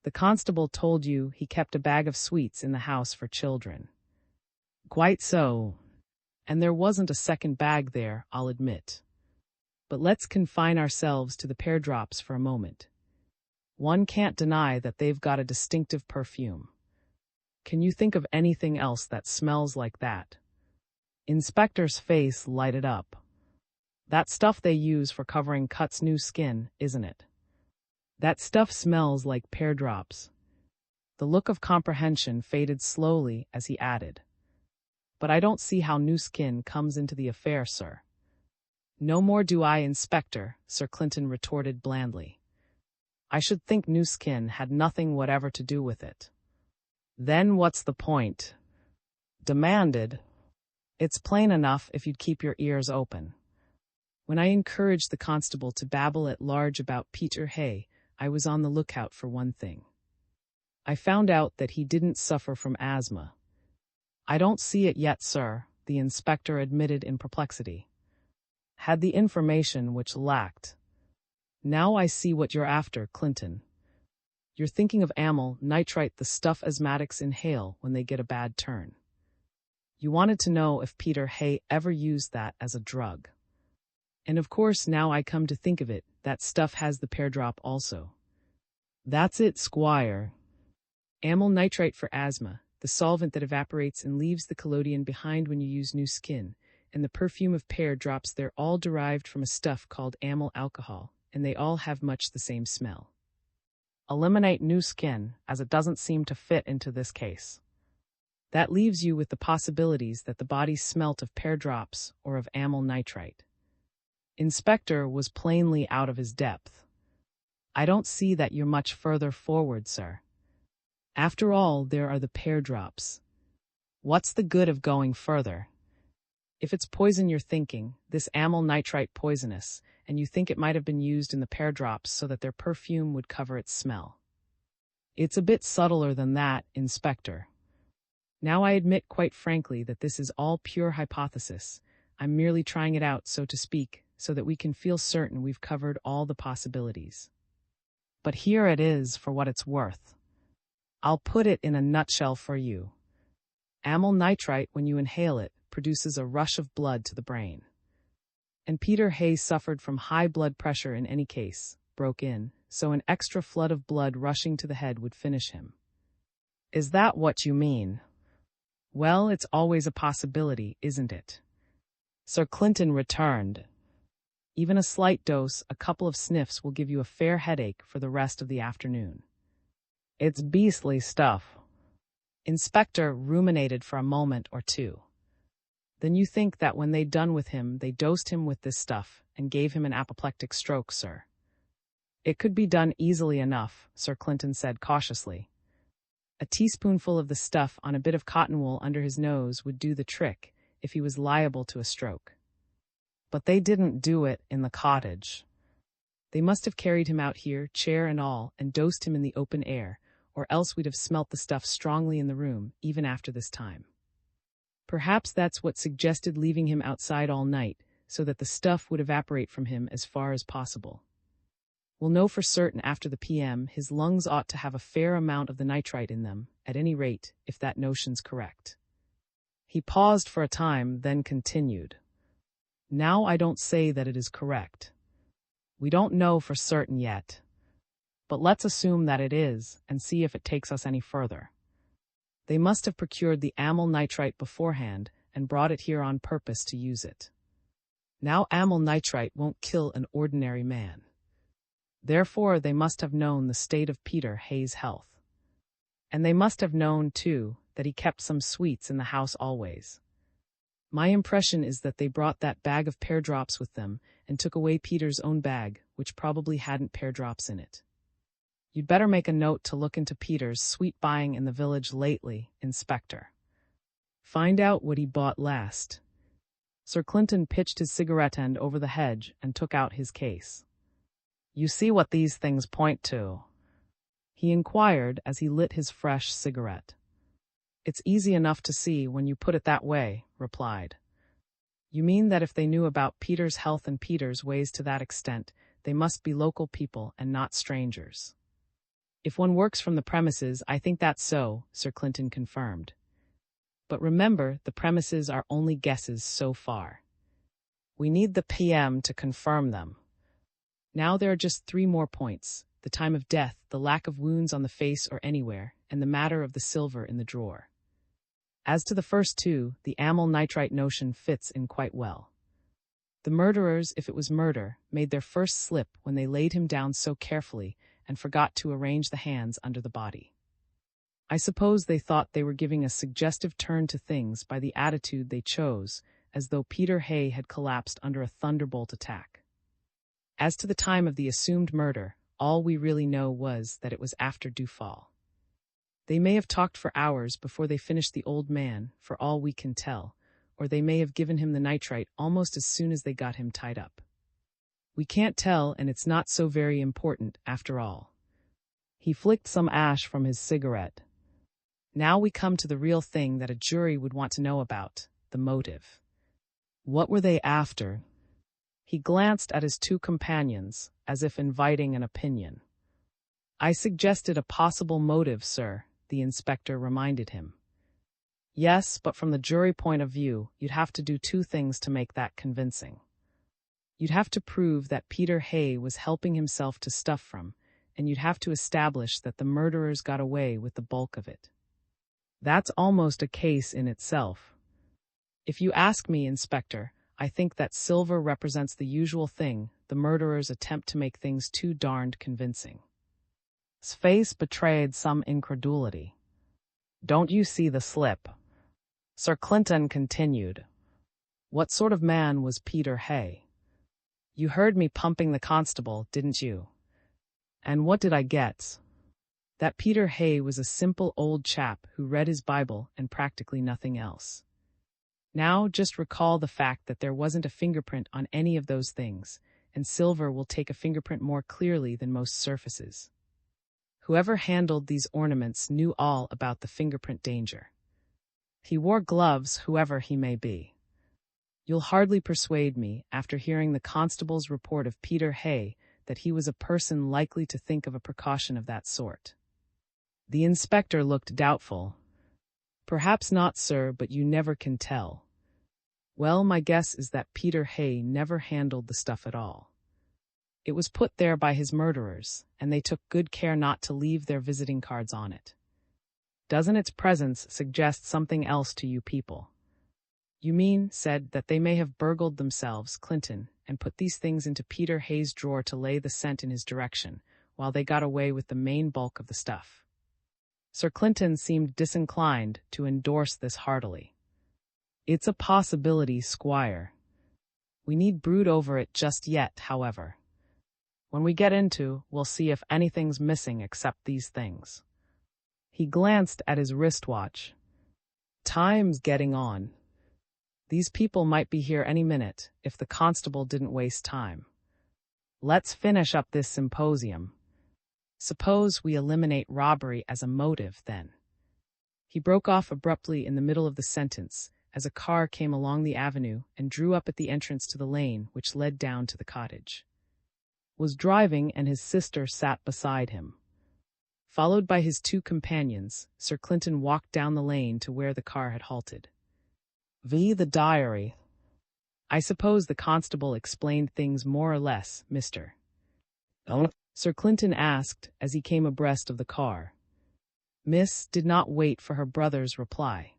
Speaker 1: The constable told you he kept a bag of sweets in the house for children. Quite so. And there wasn't a second bag there, I'll admit. But let's confine ourselves to the pear drops for a moment. One can't deny that they've got a distinctive perfume. Can you think of anything else that smells like that? Inspector's face lighted up. That stuff they use for covering cuts new skin, isn't it? That stuff smells like pear drops. The look of comprehension faded slowly as he added. But I don't see how new skin comes into the affair, sir. No more do I, Inspector, Sir Clinton retorted blandly. I should think new skin had nothing whatever to do with it. Then what's the point? Demanded. It's plain enough if you'd keep your ears open. When I encouraged the constable to babble at large about Peter Hay, I was on the lookout for one thing. I found out that he didn't suffer from asthma. I don't see it yet, sir, the inspector admitted in perplexity. Had the information which lacked. Now I see what you're after, Clinton. You're thinking of amyl nitrite, the stuff asthmatics inhale when they get a bad turn. You wanted to know if Peter Hay ever used that as a drug. And of course, now I come to think of it, that stuff has the pear drop also. That's it, Squire. Amyl nitrite for asthma, the solvent that evaporates and leaves the collodion behind when you use new skin, and the perfume of pear drops, they're all derived from a stuff called amyl alcohol, and they all have much the same smell. Eliminate new skin, as it doesn't seem to fit into this case. That leaves you with the possibilities that the body smelt of pear drops or of amyl nitrite. Inspector was plainly out of his depth. I don't see that you're much further forward, sir. After all, there are the pear drops. What's the good of going further? If it's poison you're thinking, this amyl nitrite poisonous, and you think it might have been used in the pear drops so that their perfume would cover its smell. It's a bit subtler than that, Inspector. Now I admit quite frankly that this is all pure hypothesis. I'm merely trying it out, so to speak, so that we can feel certain we've covered all the possibilities. But here it is for what it's worth. I'll put it in a nutshell for you. Amyl nitrite, when you inhale it, produces a rush of blood to the brain. And Peter Hay suffered from high blood pressure in any case, broke in, so an extra flood of blood rushing to the head would finish him. Is that what you mean? Well, it's always a possibility, isn't it? Sir Clinton returned. Even a slight dose, a couple of sniffs, will give you a fair headache for the rest of the afternoon. It's beastly stuff. Inspector ruminated for a moment or two. Then you think that when they'd done with him, they dosed him with this stuff and gave him an apoplectic stroke, sir? It could be done easily enough, Sir Clinton said cautiously. A teaspoonful of the stuff on a bit of cotton wool under his nose would do the trick if he was liable to a stroke. But they didn't do it in the cottage. They must have carried him out here, chair and all, and dosed him in the open air, or else we'd have smelt the stuff strongly in the room, even after this time. Perhaps that's what suggested leaving him outside all night, so that the stuff would evaporate from him as far as possible. We'll know for certain after the PM. His lungs ought to have a fair amount of the nitrite in them, at any rate, if that notion's correct. He paused for a time, then continued. Now I don't say that it is correct. We don't know for certain yet. But let's assume that it is, and see if it takes us any further. They must have procured the amyl nitrite beforehand and brought it here on purpose to use it. Now amyl nitrite won't kill an ordinary man. Therefore they must have known the state of Peter Hay's health. And they must have known, too, that he kept some sweets in the house always. My impression is that they brought that bag of pear drops with them and took away Peter's own bag, which probably hadn't pear drops in it. You'd better make a note to look into Peter's sweet buying in the village lately, Inspector. Find out what he bought last. Sir Clinton pitched his cigarette end over the hedge and took out his case. You see what these things point to? He inquired as he lit his fresh cigarette. It's easy enough to see when you put it that way, replied. You mean that if they knew about Peter's health and Peter's ways to that extent, they must be local people and not strangers. If one works from the premises, I think that's so, Sir Clinton confirmed. But remember, the premises are only guesses so far. We need the PM to confirm them. Now there are just 3 more points: the time of death, the lack of wounds on the face or anywhere, and the matter of the silver in the drawer. As to the first 2, the amyl nitrite notion fits in quite well. The murderers, if it was murder, made their first slip when they laid him down so carefully and forgot to arrange the hands under the body. I suppose they thought they were giving a suggestive turn to things by the attitude they chose, as though Peter Hay had collapsed under a thunderbolt attack. As to the time of the assumed murder, all we really know was that it was after dewfall. They may have talked for hours before they finished the old man, for all we can tell, or they may have given him the nitrite almost as soon as they got him tied up. We can't tell, and it's not so very important, after all. He flicked some ash from his cigarette. Now we come to the real thing that a jury would want to know about, the motive. What were they after? He glanced at his two companions, as if inviting an opinion. I suggested a possible motive, sir, the inspector reminded him. Yes, but from the jury point of view, you'd have to do two things to make that convincing. You'd have to prove that Peter Hay was helping himself to stuff from, and you'd have to establish that the murderers got away with the bulk of it. That's almost a case in itself. If you ask me, Inspector, I think that silver represents the usual thing, the murderers attempt to make things too darned convincing. His face betrayed some incredulity. Don't you see the slip? Sir Clinton continued. What sort of man was Peter Hay? You heard me pumping the constable, didn't you? And what did I get? That Peter Hay was a simple old chap who read his Bible and practically nothing else. Now just recall the fact that there wasn't a fingerprint on any of those things, and silver will take a fingerprint more clearly than most surfaces. Whoever handled these ornaments knew all about the fingerprint danger. He wore gloves, whoever he may be. You'll hardly persuade me, after hearing the constable's report of Peter Hay, that he was a person likely to think of a precaution of that sort. The inspector looked doubtful. Perhaps not, sir, but you never can tell. Well, my guess is that Peter Hay never handled the stuff at all. It was put there by his murderers, and they took good care not to leave their visiting cards on it. Doesn't its presence suggest something else to you people? You mean, said, that they may have burgled themselves, Clinton, and put these things into Peter Hay's drawer to lay the scent in his direction, while they got away with the main bulk of the stuff. Sir Clinton seemed disinclined to endorse this heartily. It's a possibility, Squire. We need brood over it just yet, however. When we get into, we'll see if anything's missing except these things. He glanced at his wristwatch. Time's getting on. These people might be here any minute, if the constable didn't waste time. Let's finish up this symposium. Suppose we eliminate robbery as a motive, then. He broke off abruptly in the middle of the sentence, as a car came along the avenue and drew up at the entrance to the lane which led down to the cottage. Was driving, and his sister sat beside him. Followed by his two companions, Sir Clinton walked down the lane to where the car had halted. The diary. I suppose the constable explained things more or less, Mr. Sir Clinton asked as he came abreast of the car. Miss did not wait for her brother's reply.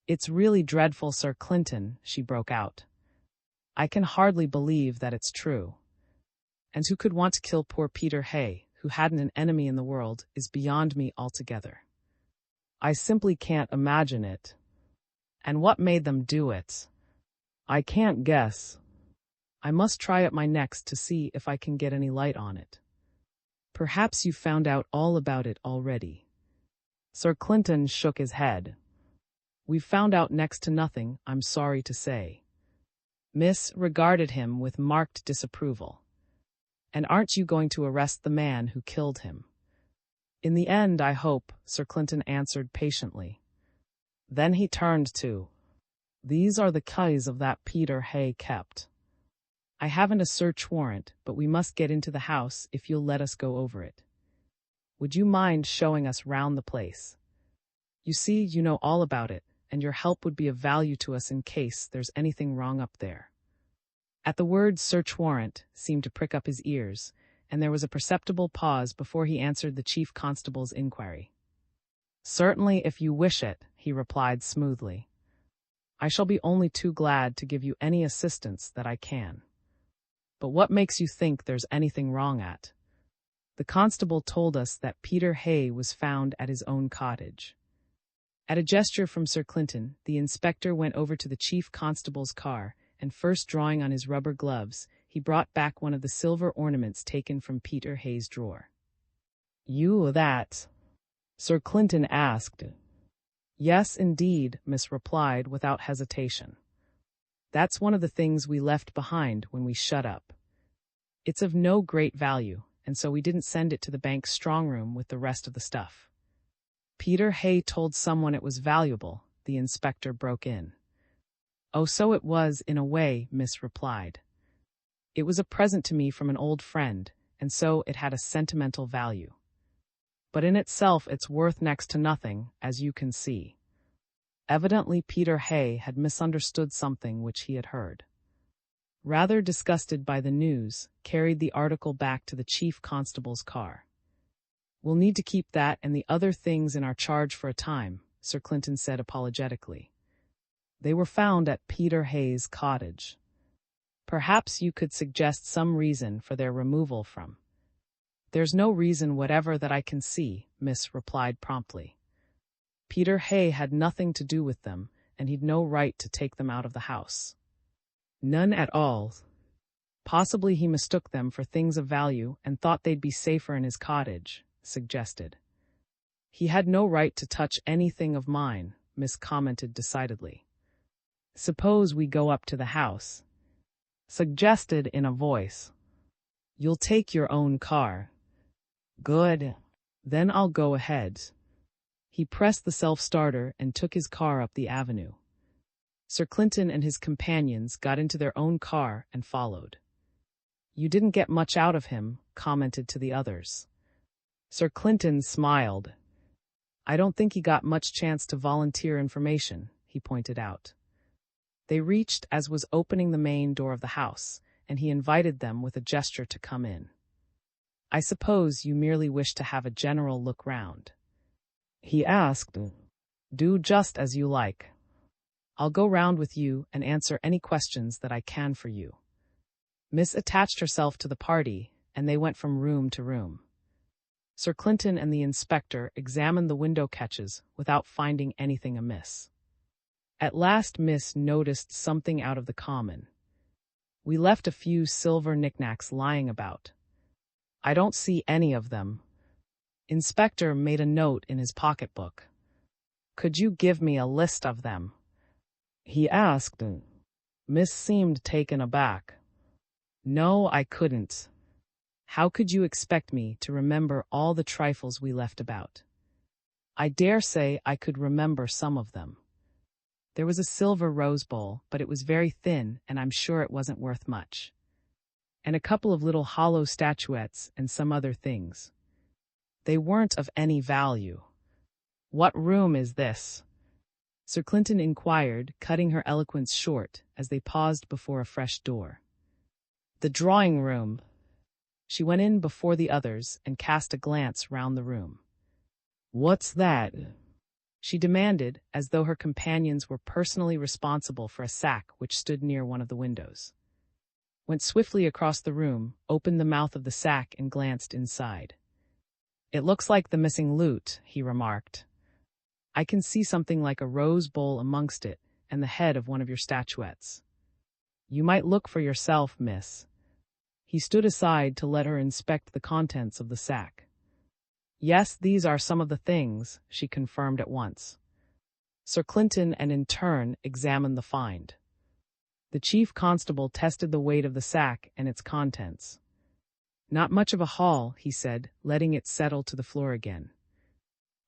Speaker 1: It's really dreadful, Sir Clinton, she broke out. I can hardly believe that it's true. And who could want to kill poor Peter Hay, who hadn't an enemy in the world, is beyond me altogether. I simply can't imagine it. And what made them do it? I can't guess. I must try it my next to see if I can get any light on it. Perhaps you found out all about it already. Sir Clinton shook his head. We've found out next to nothing, I'm sorry to say. Miss regarded him with marked disapproval. And aren't you going to arrest the man who killed him? In the end, I hope, Sir Clinton answered patiently. Then he turned to, These are the keys of that Peter Hay kept. I haven't a search warrant, but we must get into the house if you'll let us go over it. Would you mind showing us round the place? You see, you know all about it, and your help would be of value to us in case there's anything wrong up there. At the word search warrant seemed to prick up his ears, and there was a perceptible pause before he answered the chief constable's inquiry. Certainly, if you wish it, he replied smoothly. I shall be only too glad to give you any assistance that I can. But what makes you think there's anything wrong at? The constable told us that Peter Hay was found at his own cottage. At a gesture from Sir Clinton, the inspector went over to the chief constable's car, and first drawing on his rubber gloves, he brought back one of the silver ornaments taken from Peter Hay's drawer. "You that?" Sir Clinton asked. "Yes, indeed," Miss replied without hesitation. "That's one of the things we left behind when we shut up. It's of no great value, and so we didn't send it to the bank's strong room with the rest of the stuff." "Peter Hay told someone it was valuable," the inspector broke in. "Oh, so it was, in a way," Miss replied. "It was a present to me from an old friend, and so it had a sentimental value. But in itself it's worth next to nothing, as you can see." Evidently Peter Hay had misunderstood something which he had heard. Rather disgusted by the news, carried the article back to the chief constable's car. "We'll need to keep that and the other things in our charge for a time," Sir Clinton said apologetically. "They were found at Peter Hay's cottage. Perhaps you could suggest some reason for their removal from—" "There's no reason whatever that I can see," Miss replied promptly. "Peter Hay had nothing to do with them, and he'd no right to take them out of the house. None at all. Possibly he mistook them for things of value and thought they'd be safer in his cottage," suggested. "He had no right to touch anything of mine," Miss commented decidedly. "Suppose we go up to the house," suggested in a voice. "You'll take your own car." "Good. Then I'll go ahead." He pressed the self-starter and took his car up the avenue. Sir Clinton and his companions got into their own car and followed. "You didn't get much out of him," commented to the others. Sir Clinton smiled. "I don't think he got much chance to volunteer information," he pointed out. They reached as was opening the main door of the house, and he invited them with a gesture to come in. "I suppose you merely wish to have a general look round?" he asked. "Do just as you like. I'll go round with you and answer any questions that I can for you." Miss attached herself to the party, and they went from room to room. Sir Clinton and the inspector examined the window catches without finding anything amiss. At last Miss noticed something out of the common. "We left a few silver knickknacks lying about." "I don't see any of them." Inspector made a note in his pocketbook. "Could you give me a list of them?" he asked. Miss seemed taken aback. "No, I couldn't. How could you expect me to remember all the trifles we left about? I dare say I could remember some of them. There was a silver rose bowl, but it was very thin, and I'm sure it wasn't worth much. And a couple of little hollow statuettes and some other things. They weren't of any value." "What room is this?" Sir Clinton inquired, cutting her eloquence short as they paused before a fresh door. "The drawing room." She went in before the others and cast a glance round the room. "What's that?" she demanded, as though her companions were personally responsible for a sack which stood near one of the windows. Went swiftly across the room, opened the mouth of the sack and glanced inside. "It looks like the missing loot," he remarked. "I can see something like a rose bowl amongst it and the head of one of your statuettes. You might look for yourself, miss." He stood aside to let her inspect the contents of the sack. "Yes, these are some of the things," she confirmed at once. Sir Clinton and in turn examined the find. The chief constable tested the weight of the sack and its contents. "Not much of a haul," he said, letting it settle to the floor again.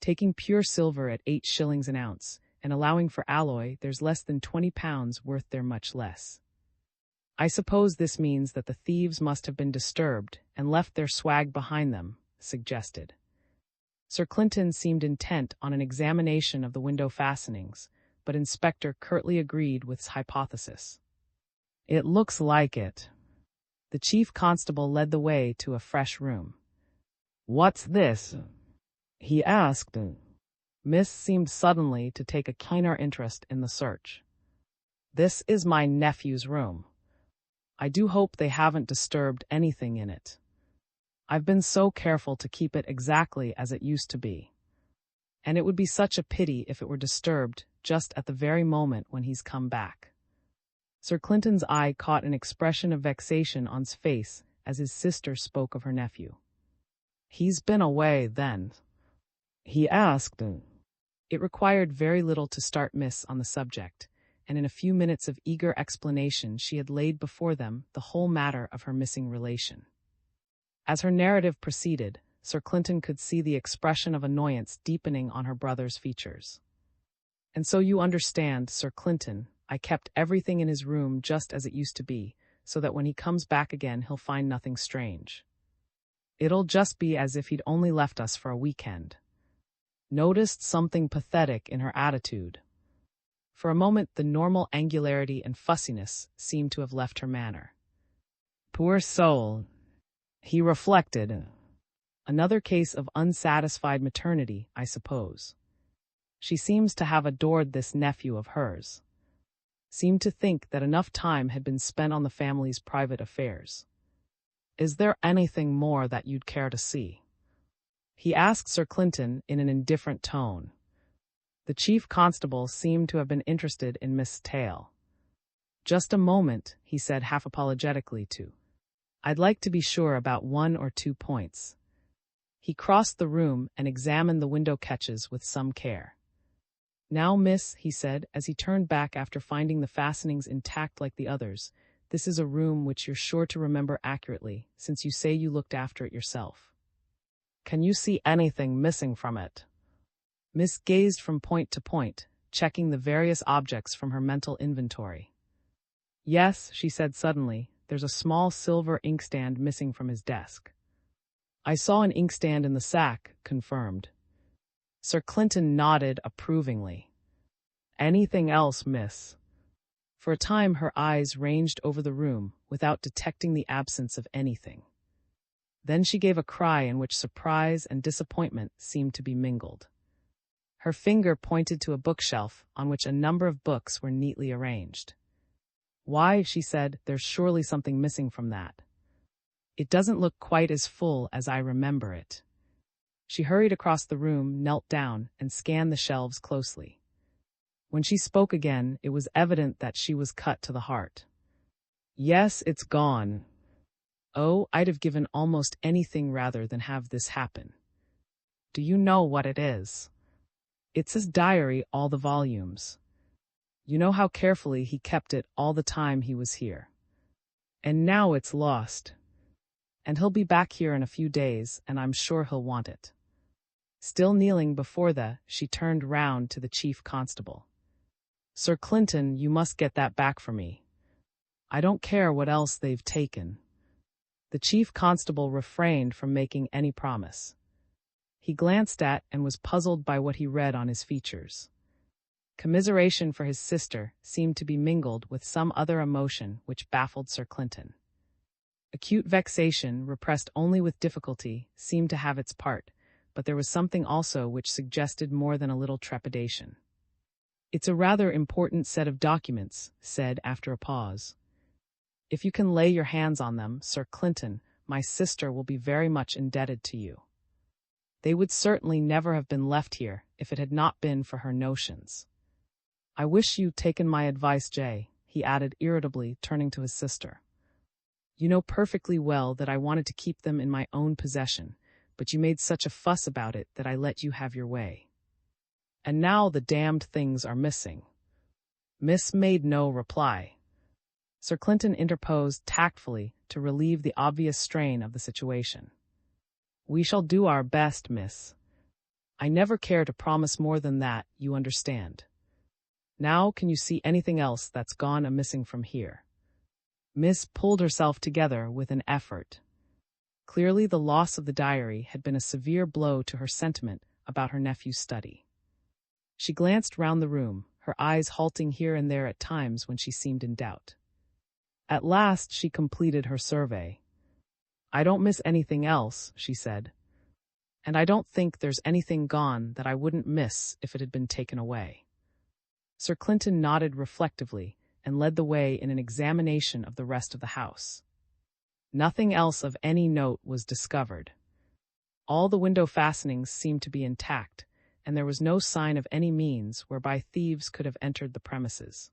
Speaker 1: "Taking pure silver at 8 shillings an ounce, and allowing for alloy, there's less than £20 worth there, much less. I suppose this means that the thieves must have been disturbed and left their swag behind them," suggested. Sir Clinton seemed intent on an examination of the window fastenings, but Inspector curtly agreed with his hypothesis. "It looks like it." The chief constable led the way to a fresh room. "What's this?" he asked. Miss seemed suddenly to take a keener interest in the search. "This is my nephew's room. I do hope they haven't disturbed anything in it. I've been so careful to keep it exactly as it used to be. And it would be such a pity if it were disturbed just at the very moment when he's come back. Sir Clinton's eye caught an expression of vexation on his face as his sister spoke of her nephew. "He's been away, then?" he asked. It required very little to start Miss on the subject, and in a few minutes of eager explanation she had laid before them the whole matter of her missing relation. As her narrative proceeded, Sir Clinton could see the expression of annoyance deepening on her brother's features. "And so you understand, Sir Clinton, I kept everything in his room just as it used to be, so that when he comes back again he'll find nothing strange. It'll just be as if he'd only left us for a weekend." Noticed something pathetic in her attitude. For a moment the normal angularity and fussiness seemed to have left her manner. "Poor soul," he reflected. "Another case of unsatisfied maternity, I suppose. She seems to have adored this nephew of hers. Seemed to think that enough time had been spent on the family's private affairs. Is there anything more that you'd care to see?" he asked Sir Clinton in an indifferent tone. The chief constable seemed to have been interested in Miss Tale. "Just a moment," he said half apologetically to. "I'd like to be sure about 1 or 2 points." He crossed the room and examined the window catches with some care. "Now, miss," he said, as he turned back after finding the fastenings intact like the others, "this is a room which you're sure to remember accurately, since you say you looked after it yourself. Can you see anything missing from it?" Miss gazed from point to point, checking the various objects from her mental inventory. "Yes," she said suddenly, "there's a small silver inkstand missing from his desk." "I saw an inkstand in the sack," confirmed. Sir Clinton nodded approvingly. "Anything else, miss?" For a time her eyes ranged over the room without detecting the absence of anything. Then she gave a cry in which surprise and disappointment seemed to be mingled. Her finger pointed to a bookshelf on which a number of books were neatly arranged. "Why," she said, "there's surely something missing from that. It doesn't look quite as full as I remember it." She hurried across the room, knelt down, and scanned the shelves closely. When she spoke again, it was evident that she was cut to the heart. "Yes, it's gone. Oh, I'd have given almost anything rather than have this happen. Do you know what it is? It's his diary, all the volumes. You know how carefully he kept it all the time he was here. And now it's lost. And he'll be back here in a few days, and I'm sure he'll want it." Still kneeling before she turned round to the chief constable. "Sir Clinton, you must get that back for me. I don't care what else they've taken." The chief constable refrained from making any promise. He glanced at and was puzzled by what he read on his features. Commiseration for his sister seemed to be mingled with some other emotion which baffled Sir Clinton. Acute vexation, repressed only with difficulty, seemed to have its part, but there was something also which suggested more than a little trepidation. "It's a rather important set of documents," said after a pause. "If you can lay your hands on them, Sir Clinton, my sister will be very much indebted to you. They would certainly never have been left here if it had not been for her notions. I wish you'd taken my advice, Jay," he added irritably, turning to his sister. "You know perfectly well that I wanted to keep them in my own possession, but you made such a fuss about it that I let you have your way. And now the damned things are missing." Miss made no reply. Sir Clinton interposed tactfully to relieve the obvious strain of the situation. "We shall do our best, miss. I never care to promise more than that, you understand. Now, can you see anything else that's gone a-missing from here?" Miss pulled herself together with an effort. Clearly the loss of the diary had been a severe blow to her sentiment about her nephew's study. She glanced round the room, her eyes halting here and there at times when she seemed in doubt. At last she completed her survey. "I don't miss anything else," she said. "And I don't think there's anything gone that I wouldn't miss if it had been taken away." Sir Clinton nodded reflectively and led the way in an examination of the rest of the house. Nothing else of any note was discovered. All the window fastenings seemed to be intact, and there was no sign of any means whereby thieves could have entered the premises.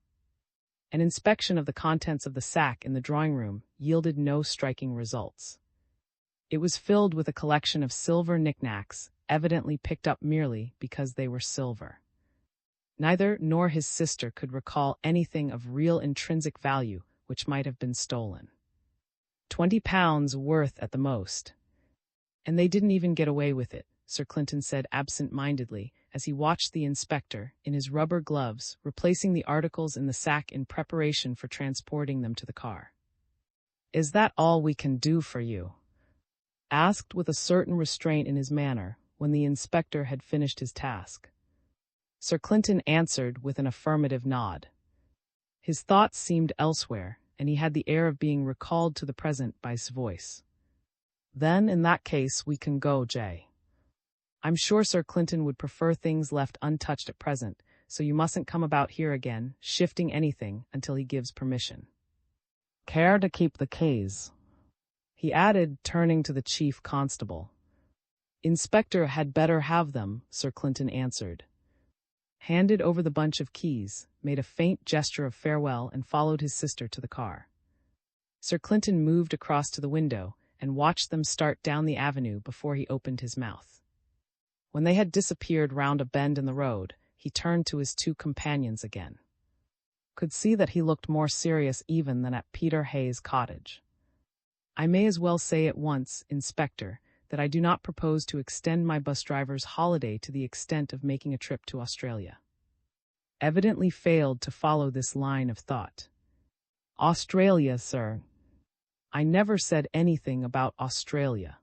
Speaker 1: An inspection of the contents of the sack in the drawing room yielded no striking results. It was filled with a collection of silver knickknacks, evidently picked up merely because they were silver. Neither nor his sister could recall anything of real intrinsic value which might have been stolen. £20 worth at the most. And they didn't even get away with it, Sir Clinton said absent-mindedly, as he watched the inspector, in his rubber gloves, replacing the articles in the sack in preparation for transporting them to the car. "Is that all we can do for you?" asked with a certain restraint in his manner, when the inspector had finished his task. Sir Clinton answered with an affirmative nod. His thoughts seemed elsewhere, and he had the air of being recalled to the present by his voice. "Then, in that case, we can go, Jay. I'm sure Sir Clinton would prefer things left untouched at present, so you mustn't come about here again, shifting anything, until he gives permission. Care to keep the keys?" he added, turning to the chief constable. "Inspector had better have them," Sir Clinton answered. Handed over the bunch of keys, made a faint gesture of farewell, and followed his sister to the car. Sir Clinton moved across to the window and watched them start down the avenue before he opened his mouth. When they had disappeared round a bend in the road, he turned to his two companions again. Could see that he looked more serious even than at Peter Hayes' cottage. "I may as well say at once, Inspector, that I do not propose to extend my bus driver's holiday to the extent of making a trip to Australia." Evidently failed to follow this line of thought. "Australia, sir. I never said anything about Australia."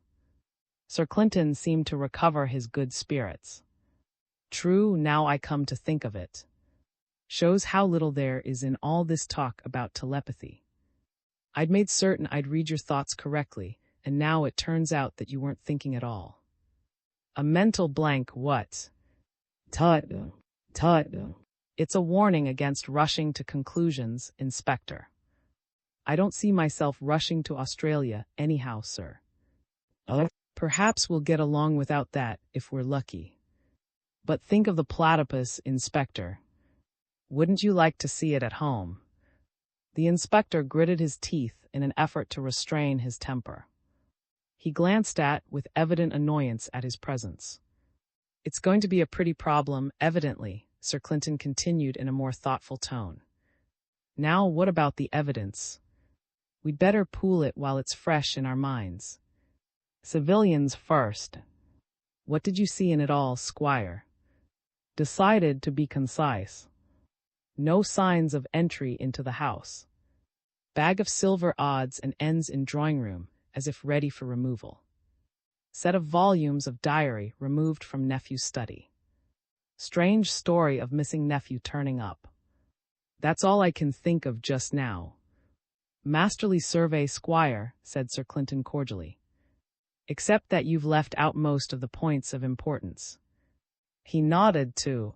Speaker 1: Sir Clinton seemed to recover his good spirits. "True, now I come to think of it. Shows how little there is in all this talk about telepathy. I'd made certain I'd read your thoughts correctly, and now it turns out that you weren't thinking at all. A mental blank, what? Tut. It's a warning against rushing to conclusions, Inspector. I don't see myself rushing to Australia anyhow, sir. Perhaps we'll get along without that, if we're lucky. But think of the platypus, Inspector. Wouldn't you like to see it at home?" The inspector gritted his teeth in an effort to restrain his temper. He glanced with evident annoyance at his presence. "It's going to be a pretty problem, evidently," Sir Clinton continued in a more thoughtful tone. "Now, what about the evidence? We'd better pool it while it's fresh in our minds. Civilians first. What did you see in it all, Squire?" Decided to be concise. "No signs of entry into the house. Bag of silver odds and ends in drawing room, as if ready for removal. Set of volumes of diary removed from nephew's study. Strange story of missing nephew turning up. That's all I can think of just now." "Masterly survey, Squire," said Sir Clinton cordially. "Except that you've left out most of the points of importance." He nodded to.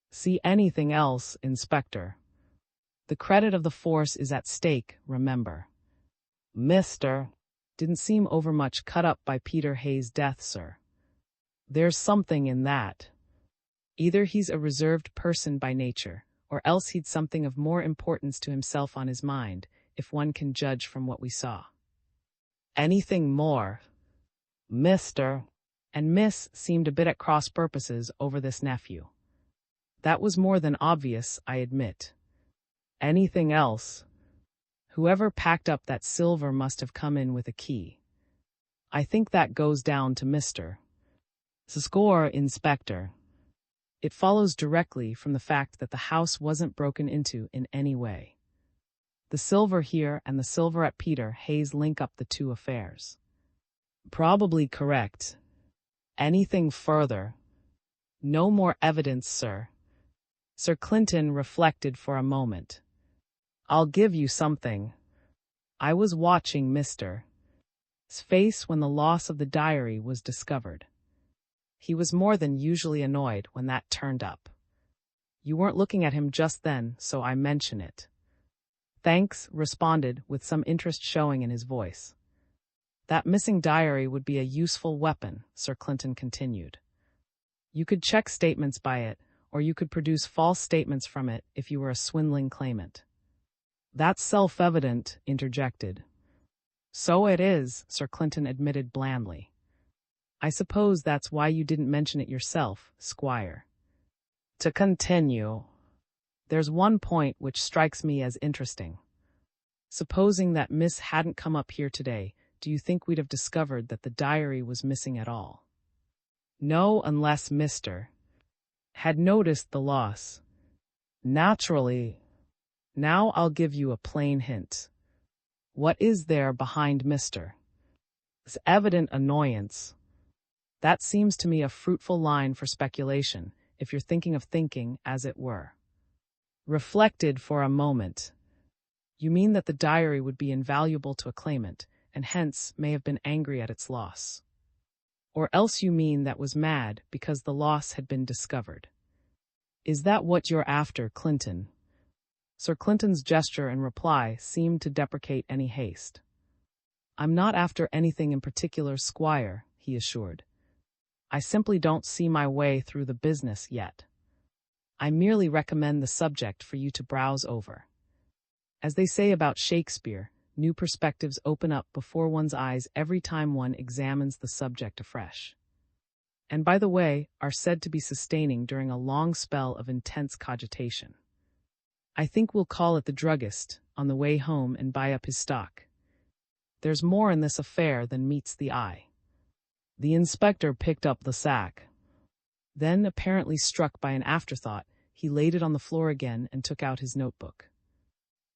Speaker 1: "See anything else, Inspector? The credit of the force is at stake, remember." "Mr. didn't seem overmuch cut up by Peter Hayes' death, sir." "There's something in that. Either he's a reserved person by nature, or else he'd something of more importance to himself on his mind, if one can judge from what we saw." "Anything more?" "Mr. and Miss seemed a bit at cross purposes over this nephew. That was more than obvious, I admit. Anything else? Whoever packed up that silver must have come in with a key. I think that goes down to Mr. Score, Inspector. It follows directly from the fact that the house wasn't broken into in any way. The silver here and the silver at Peter Hayes link up the two affairs." "Probably correct. Anything further?" "No more evidence, sir." Sir Clinton reflected for a moment. "I'll give you something. I was watching Mr. S face when the loss of the diary was discovered. He was more than usually annoyed when that turned up. You weren't looking at him just then, so I mention it." "Thanks," responded, with some interest showing in his voice. That missing diary would be a useful weapon, Sir Clinton continued. You could check statements by it, or you could produce false statements from it if you were a swindling claimant. That's self-evident, interjected. So it is, Sir Clinton admitted blandly. I suppose that's why you didn't mention it yourself, Squire. To continue, there's one point which strikes me as interesting. Supposing that Miss hadn't come up here today, do you think we'd have discovered that the diary was missing at all? No, unless Mr. had noticed the loss. Naturally. Now I'll give you a plain hint. What is there behind Mr.'s evident annoyance? That seems to me a fruitful line for speculation, if you're thinking of thinking, as it were. Reflected for a moment. You mean that the diary would be invaluable to a claimant, and hence may have been angry at its loss. Or else you mean that was mad because the loss had been discovered. Is that what you're after, Clinton? Sir Clinton's gesture and reply seemed to deprecate any haste. I'm not after anything in particular, Squire, he assured. I simply don't see my way through the business yet. I merely recommend the subject for you to browse over. As they say about Shakespeare, new perspectives open up before one's eyes every time one examines the subject afresh. And by the way, are said to be sustaining during a long spell of intense cogitation. I think we'll call at the druggist on the way home and buy up his stock. There's more in this affair than meets the eye. The inspector picked up the sack. Then, apparently struck by an afterthought, he laid it on the floor again and took out his notebook.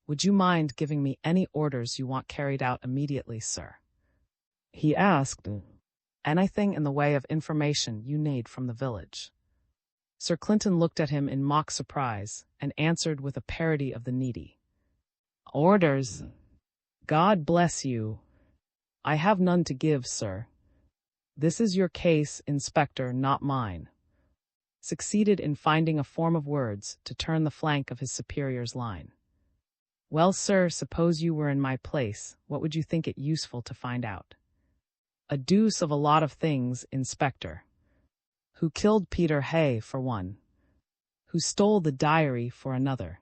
Speaker 1: Would you mind giving me any orders you want carried out immediately, sir? He asked. Anything in the way of information you need from the village. Sir Clinton looked at him in mock surprise and answered with a parody of the needy. Orders? God bless you. I have none to give, sir. This is your case, Inspector, not mine. Succeeded in finding a form of words to turn the flank of his superior's line. Well, sir, suppose you were in my place, what would you think it useful to find out? A deuce of a lot of things, Inspector. Who killed Peter Hay, for one? Who stole the diary, for another?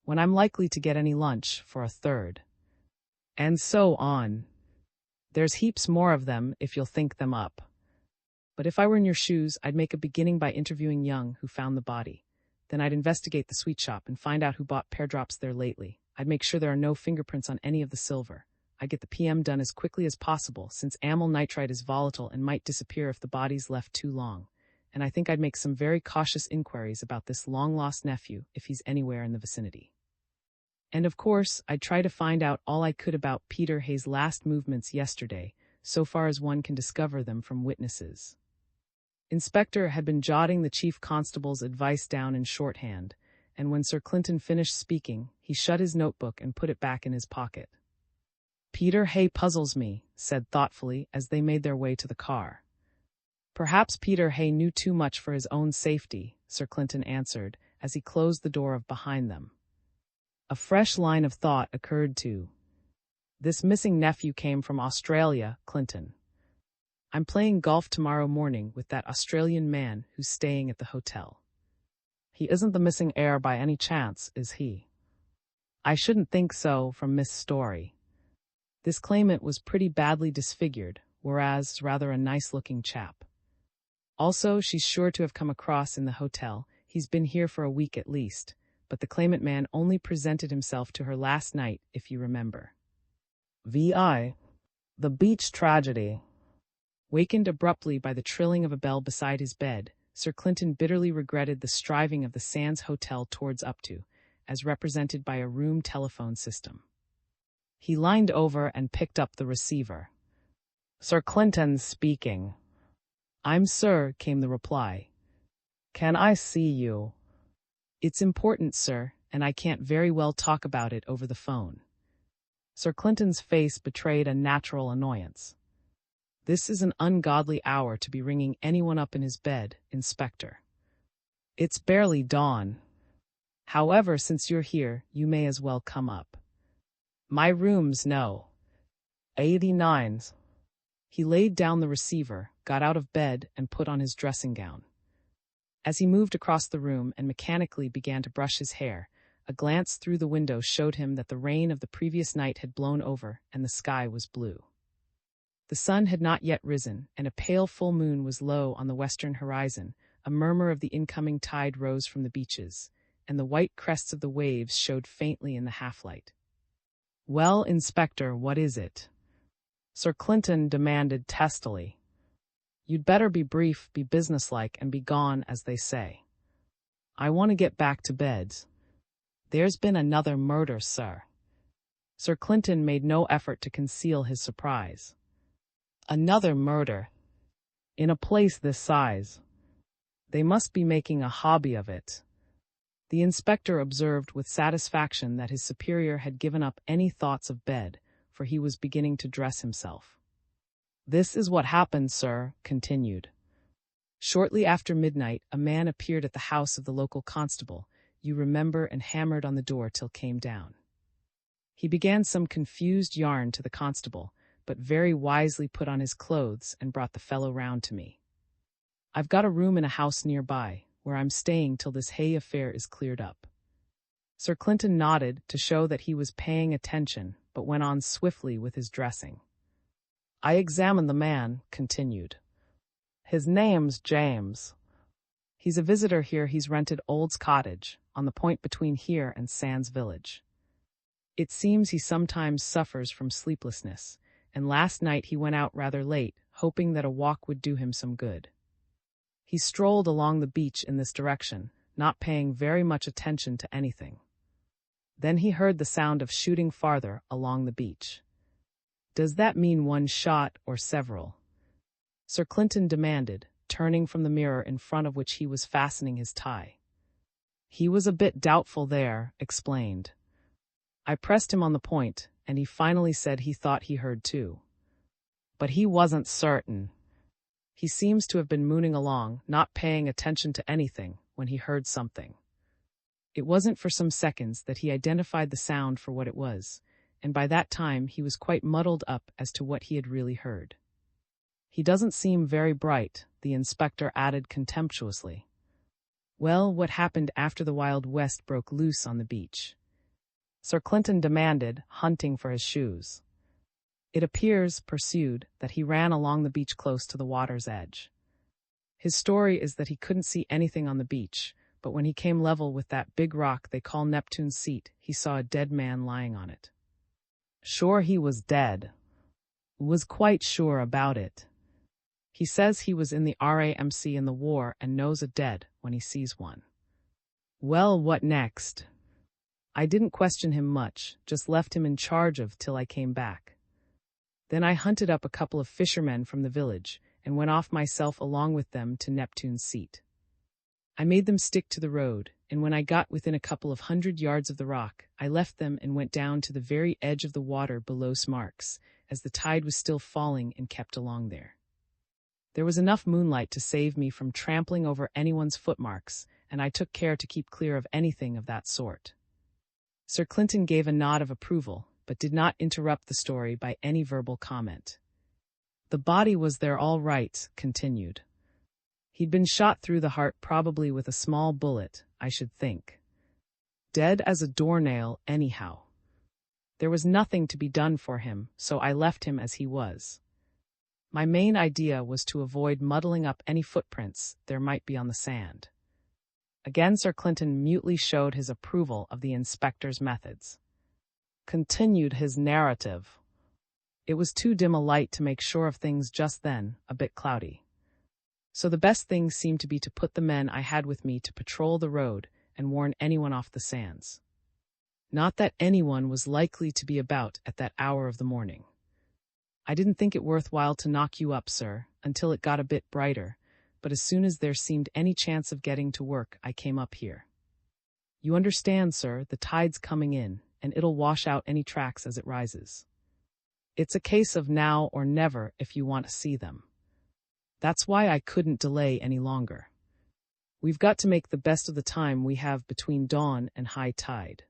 Speaker 1: When I'm likely to get any lunch, for a third? And so on. There's heaps more of them, if you'll think them up. But if I were in your shoes, I'd make a beginning by interviewing Young, who found the body. Then I'd investigate the sweet shop and find out who bought pear drops there lately. I'd make sure there are no fingerprints on any of the silver. I'd get the PM done as quickly as possible, since amyl nitrite is volatile and might disappear if the body's left too long. And I think I'd make some very cautious inquiries about this long-lost nephew, if he's anywhere in the vicinity. And of course, I'd try to find out all I could about Peter Hay's last movements yesterday, so far as one can discover them from witnesses. Inspector had been jotting the chief constable's advice down in shorthand, and when Sir Clinton finished speaking, he shut his notebook and put it back in his pocket. Peter Hay puzzles me, said thoughtfully as they made their way to the car. Perhaps Peter Hay knew too much for his own safety, Sir Clinton answered, as he closed the door behind them. A fresh line of thought occurred too. This missing nephew came from Australia, Clinton. I'm playing golf tomorrow morning with that Australian man who's staying at the hotel. He isn't the missing heir by any chance, is he? I shouldn't think so from Miss Story. This claimant was pretty badly disfigured, whereas rather a nice-looking chap. Also, she's sure to have come across in the hotel. He's been here for a week at least, but the claimant man only presented himself to her last night, if you remember. V.I. The beach tragedy. Wakened abruptly by the trilling of a bell beside his bed, Sir Clinton bitterly regretted the striving of the Sands Hotel towards up to, as represented by a room telephone system. He leaned over and picked up the receiver. Sir Clinton speaking. I'm sir, came the reply. Can I see you? It's important, sir, and I can't very well talk about it over the phone. Sir Clinton's face betrayed a natural annoyance. This is an ungodly hour to be ringing anyone up in his bed, Inspector. It's barely dawn. However, since you're here, you may as well come up. My room's no. 89. He laid down the receiver, got out of bed, and put on his dressing gown. As he moved across the room and mechanically began to brush his hair, a glance through the window showed him that the rain of the previous night had blown over and the sky was blue. The sun had not yet risen, and a pale full moon was low on the western horizon. A murmur of the incoming tide rose from the beaches, and the white crests of the waves showed faintly in the half-light. "Well, Inspector, what is it?" Sir Clinton demanded testily. "You'd better be brief, be businesslike, and be gone, as they say. I want to get back to bed." "There's been another murder, sir." Sir Clinton made no effort to conceal his surprise. "Another murder? In a place this size? They must be making a hobby of it." The inspector observed with satisfaction that his superior had given up any thoughts of bed, for he was beginning to dress himself. "This is what happened, sir," continued. "Shortly after midnight, a man appeared at the house of the local constable, you remember, and hammered on the door till came down. He began some confused yarn to the constable, but very wisely put on his clothes and brought the fellow round to me. I've got a room in a house nearby, where I'm staying till this Hay affair is cleared up." Sir Clinton nodded to show that he was paying attention, but went on swiftly with his dressing. "I examined the man," continued. "His name's James. He's a visitor here. He's rented Old's cottage, on the point between here and Sands Village. It seems he sometimes suffers from sleeplessness, and last night he went out rather late, hoping that a walk would do him some good. He strolled along the beach in this direction, not paying very much attention to anything. Then he heard the sound of shooting farther along the beach." "Does that mean one shot or several?" Sir Clinton demanded, turning from the mirror in front of which he was fastening his tie. He was a bit doubtful there, explained. I pressed him on the point, and he finally said he thought he heard two. But he wasn't certain. He seems to have been mooning along, not paying attention to anything, when he heard something. It wasn't for some seconds that he identified the sound for what it was, and by that time he was quite muddled up as to what he had really heard. He doesn't seem very bright, the inspector added contemptuously. Well, what happened after the Wild West broke loose on the beach? Sir Clinton demanded, hunting for his shoes. It appears, pursued, that he ran along the beach close to the water's edge. His story is that he couldn't see anything on the beach, but when he came level with that big rock they call Neptune's Seat, he saw a dead man lying on it. Sure he was dead. Was quite sure about it. He says he was in the RAMC in the war and knows a dead when he sees one. Well, what next? I didn't question him much, just left him in charge of till I came back. Then I hunted up a couple of fishermen from the village and went off myself along with them to Neptune's Seat. I made them stick to the road, and when I got within a couple of 100 yards of the rock, I left them and went down to the very edge of the water below Smarks, as the tide was still falling, and kept along there. There was enough moonlight to save me from trampling over anyone's footmarks, and I took care to keep clear of anything of that sort. Sir Clinton gave a nod of approval, but did not interrupt the story by any verbal comment. The body was there all right, continued. He'd been shot through the heart, probably with a small bullet, I should think. Dead as a doornail, anyhow. There was nothing to be done for him, so I left him as he was. My main idea was to avoid muddling up any footprints there might be on the sand. Again Sir Clinton mutely showed his approval of the inspector's methods. Continued his narrative. It was too dim a light to make sure of things just then, a bit cloudy. So the best thing seemed to be to put the men I had with me to patrol the road and warn anyone off the sands. Not that anyone was likely to be about at that hour of the morning. I didn't think it worthwhile to knock you up, sir, until it got a bit brighter, but as soon as there seemed any chance of getting to work, I came up here. You understand, sir, the tide's coming in, and it'll wash out any tracks as it rises. It's a case of now or never if you want to see them. That's why I couldn't delay any longer. We've got to make the best of the time we have between dawn and high tide.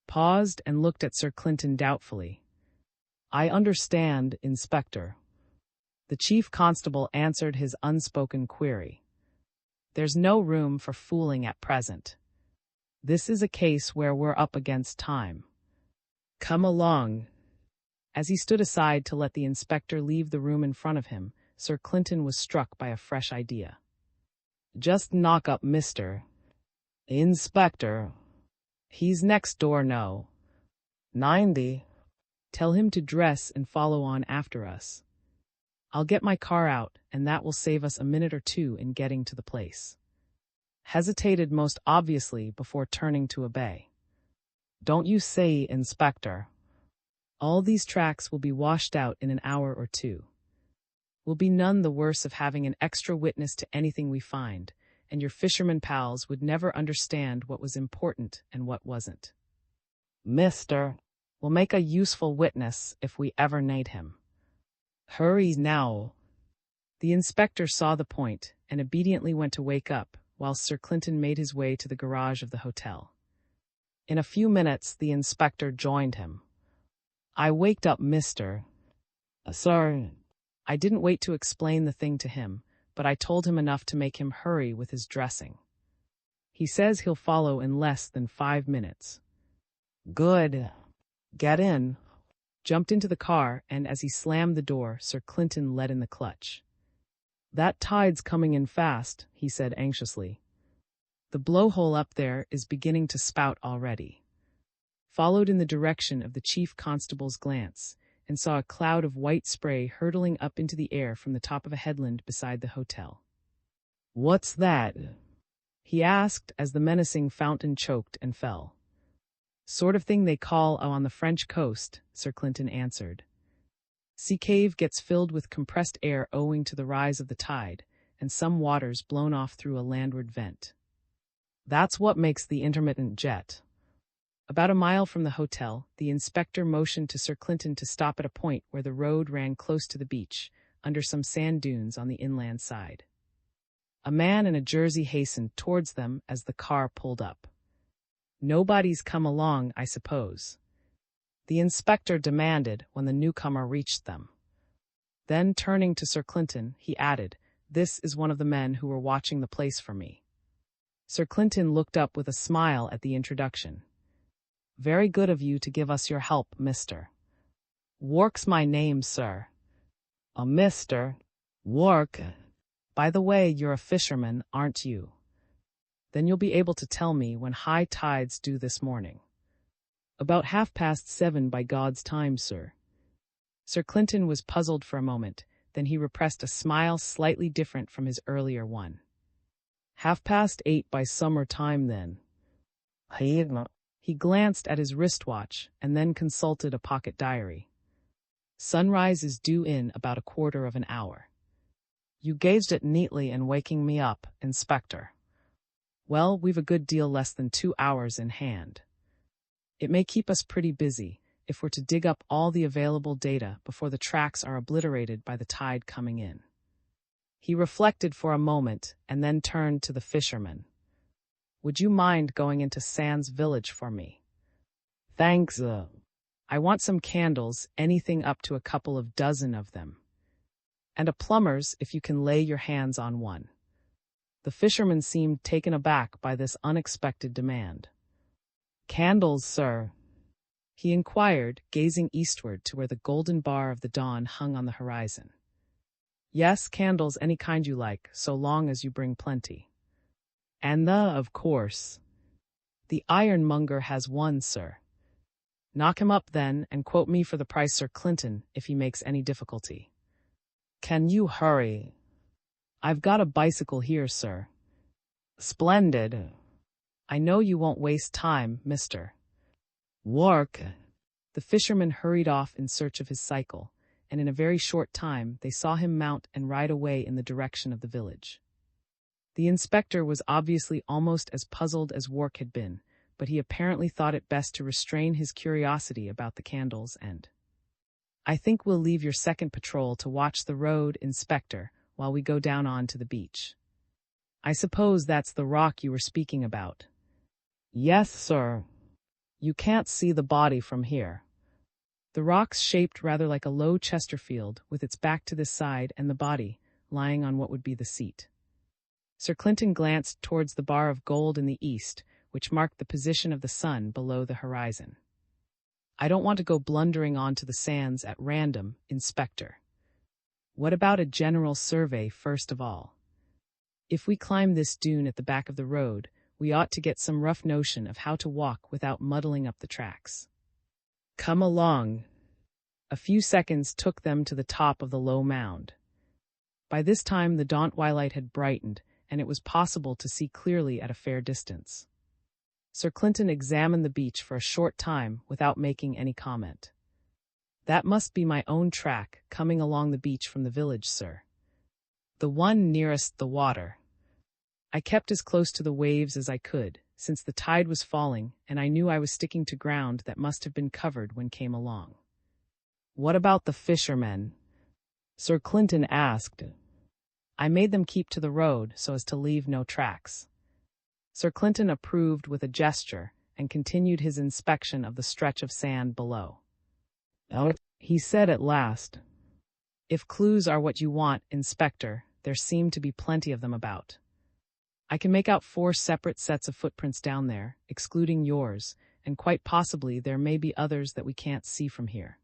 Speaker 1: Paused and looked at Sir Clinton doubtfully. I understand, Inspector. The chief constable answered his unspoken query. There's no room for fooling at present. This is a case where we're up against time. Come along. As he stood aside to let the inspector leave the room in front of him, Sir Clinton was struck by a fresh idea. Just knock up Mr. Inspector. He's next door, no. 90. Tell him to dress and follow on after us. I'll get my car out, and that will save us a minute or two in getting to the place. Hesitated most obviously before turning to obey. Don't you say, Inspector. All these tracks will be washed out in an hour or two. We'll be none the worse of having an extra witness to anything we find, and your fisherman pals would never understand what was important and what wasn't. Mister, we'll make a useful witness if we ever need him. Hurry now. The inspector saw the point and obediently went to wake up, while Sir Clinton made his way to the garage of the hotel. In a few minutes, the inspector joined him. I waked up Mr. Sir. I didn't wait to explain the thing to him, but I told him enough to make him hurry with his dressing. He says he'll follow in less than 5 minutes. Good. Get in. Jumped into the car, and as he slammed the door, Sir Clinton let in the clutch. That tide's coming in fast, he said anxiously. The blowhole up there is beginning to spout already. Followed in the direction of the chief constable's glance, and saw a cloud of white spray hurtling up into the air from the top of a headland beside the hotel. What's that? He asked as the menacing fountain choked and fell. Sort of thing they call on the French coast, Sir Clinton answered. Sea cave gets filled with compressed air owing to the rise of the tide, and some water's blown off through a landward vent. That's what makes the intermittent jet. About a mile from the hotel, the inspector motioned to Sir Clinton to stop at a point where the road ran close to the beach, under some sand dunes on the inland side. A man in a jersey hastened towards them as the car pulled up. Nobody's come along, I suppose? The inspector demanded when the newcomer reached them. Then, turning to Sir Clinton, he added, This is one of the men who were watching the place for me. Sir Clinton looked up with a smile at the introduction. Very good of you to give us your help, Mr. Wark's my name, sir. Mr. Wark. By the way, you're a fisherman, aren't you? Then you'll be able to tell me when high tide's due this morning. About 7:30 by God's time, sir. Sir Clinton was puzzled for a moment, then he repressed a smile slightly different from his earlier one. 8:30 by summer time, then. He glanced at his wristwatch and then consulted a pocket diary. Sunrise is due in about a quarter of an hour. You gauged it neatly in waking me up, Inspector. Well, we've a good deal less than 2 hours in hand. It may keep us pretty busy if we're to dig up all the available data before the tracks are obliterated by the tide coming in. He reflected for a moment and then turned to the fisherman. Would you mind going into Sands Village for me? Thanks. I want some candles, anything up to a couple of dozen of them. And a plumber's if you can lay your hands on one. The fisherman seemed taken aback by this unexpected demand. Candles, sir? He inquired, gazing eastward to where the golden bar of the dawn hung on the horizon. Yes, candles any kind you like, so long as you bring plenty. And of course. The ironmonger has one, sir. Knock him up then, and quote me for the price, Sir Clinton, if he makes any difficulty. Can you hurry? I've got a bicycle here, sir. Splendid. I know you won't waste time, Mr. Wark. The fisherman hurried off in search of his cycle, and in a very short time they saw him mount and ride away in the direction of the village. The inspector was obviously almost as puzzled as Wark had been, but he apparently thought it best to restrain his curiosity about the candles and, I think we'll leave your second patrol to watch the road, Inspector, while we go down on to the beach. I suppose that's the rock you were speaking about. Yes, sir. You can't see the body from here. The rocks shaped rather like a low Chesterfield, with its back to this side and the body lying on what would be the seat. Sir Clinton glanced towards the bar of gold in the east, which marked the position of the sun below the horizon. I don't want to go blundering onto the sands at random, Inspector. What about a general survey first of all? If we climb this dune at the back of the road, we ought to get some rough notion of how to walk without muddling up the tracks. Come along. A few seconds took them to the top of the low mound. By this time the dawn twilight had brightened, and it was possible to see clearly at a fair distance. Sir Clinton examined the beach for a short time without making any comment. That must be my own track, coming along the beach from the village, sir. The one nearest the water. I kept as close to the waves as I could, since the tide was falling, and I knew I was sticking to ground that must have been covered when came along. What about the fishermen? Sir Clinton asked. I made them keep to the road so as to leave no tracks. Sir Clinton approved with a gesture and continued his inspection of the stretch of sand below. He said at last, If clues are what you want, Inspector, there seem to be plenty of them about. I can make out 4 separate sets of footprints down there, excluding yours, and quite possibly there may be others that we can't see from here.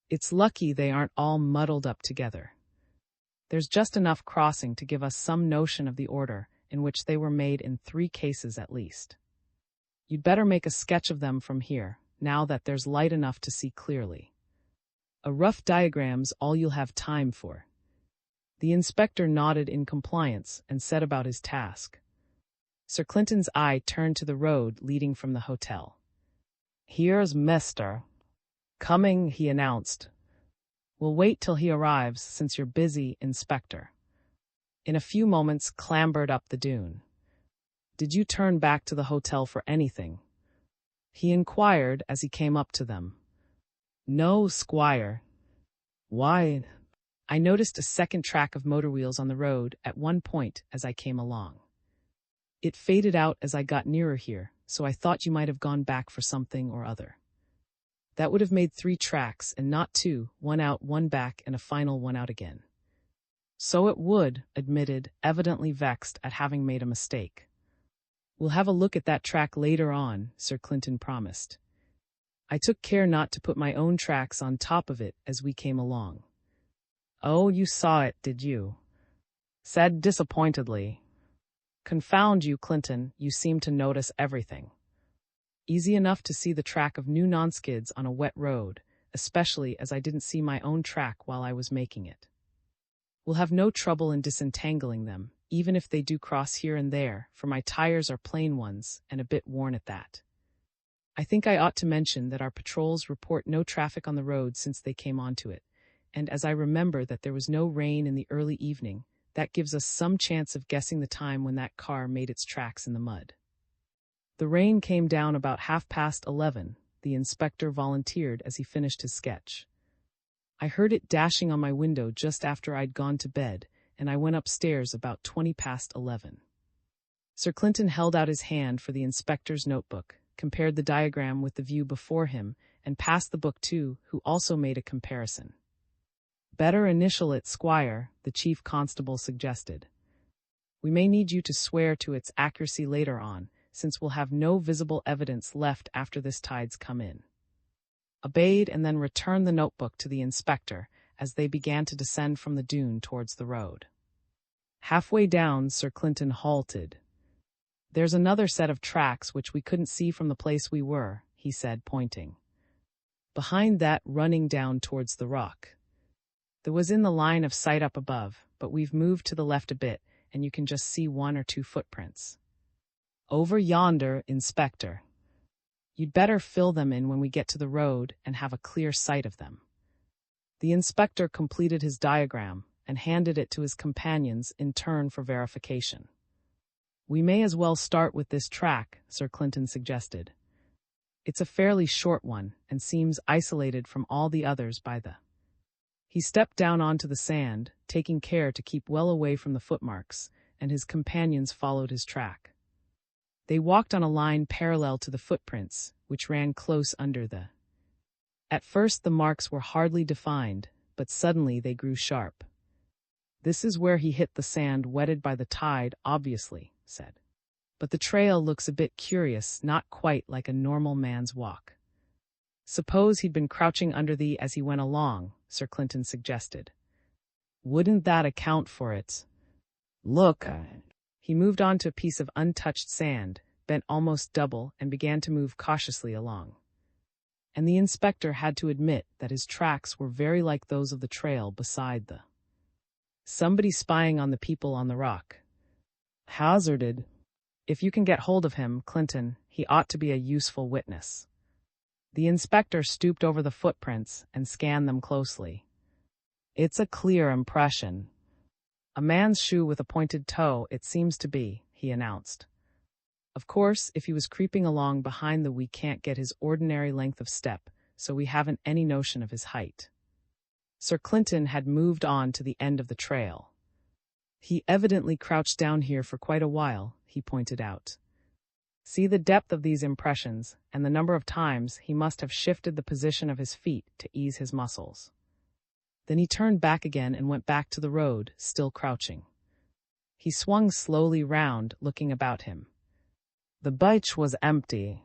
Speaker 1: It's lucky they aren't all muddled up together. There's just enough crossing to give us some notion of the order in which they were made in 3 cases at least. You'd better make a sketch of them from here, now that there's light enough to see clearly. A rough diagram's all you'll have time for. The inspector nodded in compliance and set about his task. Sir Clinton's eye turned to the road leading from the hotel. Here's Mr. Coming, he announced. We'll wait till he arrives, since you're busy, Inspector. In a few moments clambered up the dune. Did you turn back to the hotel for anything? He inquired as he came up to them. No, Squire. Why? I noticed a second track of motor wheels on the road at one point as I came along. It faded out as I got nearer here, so I thought you might have gone back for something or other. That would have made 3 tracks and not 2, one out, one back, and a final one out again. So it would, admitted, evidently vexed at having made a mistake. We'll have a look at that track later on, Sir Clinton promised. I took care not to put my own tracks on top of it as we came along. Oh, you saw it, did you? Said disappointedly. Confound you, Clinton, you seem to notice everything. Easy enough to see the track of new non-skids on a wet road, especially as I didn't see my own track while I was making it. We'll have no trouble in disentangling them, even if they do cross here and there, for my tires are plain ones and a bit worn at that. I think I ought to mention that our patrols report no traffic on the road since they came onto it, and as I remember that there was no rain in the early evening, that gives us some chance of guessing the time when that car made its tracks in the mud. The rain came down about 11:30, the inspector volunteered as he finished his sketch. I heard it dashing on my window just after I'd gone to bed, and I went upstairs about 11:20. Sir Clinton held out his hand for the inspector's notebook, compared the diagram with the view before him, and passed the book to, who also made a comparison. Better initial it, Squire, the chief constable suggested. We may need you to swear to its accuracy later on, since we'll have no visible evidence left after this tide's come in. Obeyed and then returned the notebook to the inspector as they began to descend from the dune towards the road. Halfway down, Sir Clinton halted. There's another set of tracks which we couldn't see from the place we were, he said, pointing. Behind that, running down towards the rock. There was in the line of sight up above, but we've moved to the left a bit, and you can just see 1 or 2 footprints. Over yonder, Inspector. You'd better fill them in when we get to the road and have a clear sight of them. The inspector completed his diagram and handed it to his companions in turn for verification. We may as well start with this track, Sir Clinton suggested. It's a fairly short one and seems isolated from all the others by the... He stepped down onto the sand, taking care to keep well away from the footmarks, and his companions followed his track. They walked on a line parallel to the footprints, which ran close under the... At first the marks were hardly defined, but suddenly they grew sharp. "This is where he hit the sand wetted by the tide, obviously," said. "But the trail looks a bit curious, not quite like a normal man's walk." "Suppose he'd been crouching under thee as he went along," Sir Clinton suggested. "Wouldn't that account for it? Look." He moved on to a piece of untouched sand, bent almost double, and began to move cautiously along. And the inspector had to admit that his tracks were very like those of the trail beside the. Somebody spying on the people on the rock. Hazarded. "If you can get hold of him, Clinton, he ought to be a useful witness." The inspector stooped over the footprints and scanned them closely. "It's a clear impression. A man's shoe with a pointed toe, it seems to be," he announced. "Of course, if he was creeping along behind we can't get his ordinary length of step, so we haven't any notion of his height." Sir Clinton had moved on to the end of the trail. "He evidently crouched down here for quite a while," he pointed out. "See the depth of these impressions, and the number of times he must have shifted the position of his feet to ease his muscles." Then he turned back again and went back to the road, still crouching. He swung slowly round, looking about him. The beach was empty.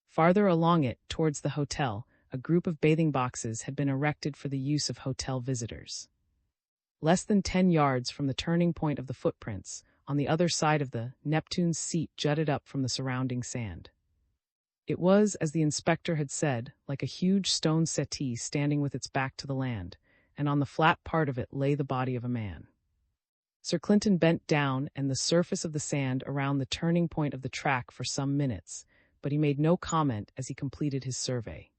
Speaker 1: Farther along it, towards the hotel, a group of bathing boxes had been erected for the use of hotel visitors. Less than 10 yards from the turning point of the footprints, on the other side of the Neptune's seat jutted up from the surrounding sand. It was, as the inspector had said, like a huge stone settee standing with its back to the land, and on the flat part of it lay the body of a man. Sir Clinton bent down and the surface of the sand around the turning point of the track for some minutes, but he made no comment as he completed his survey.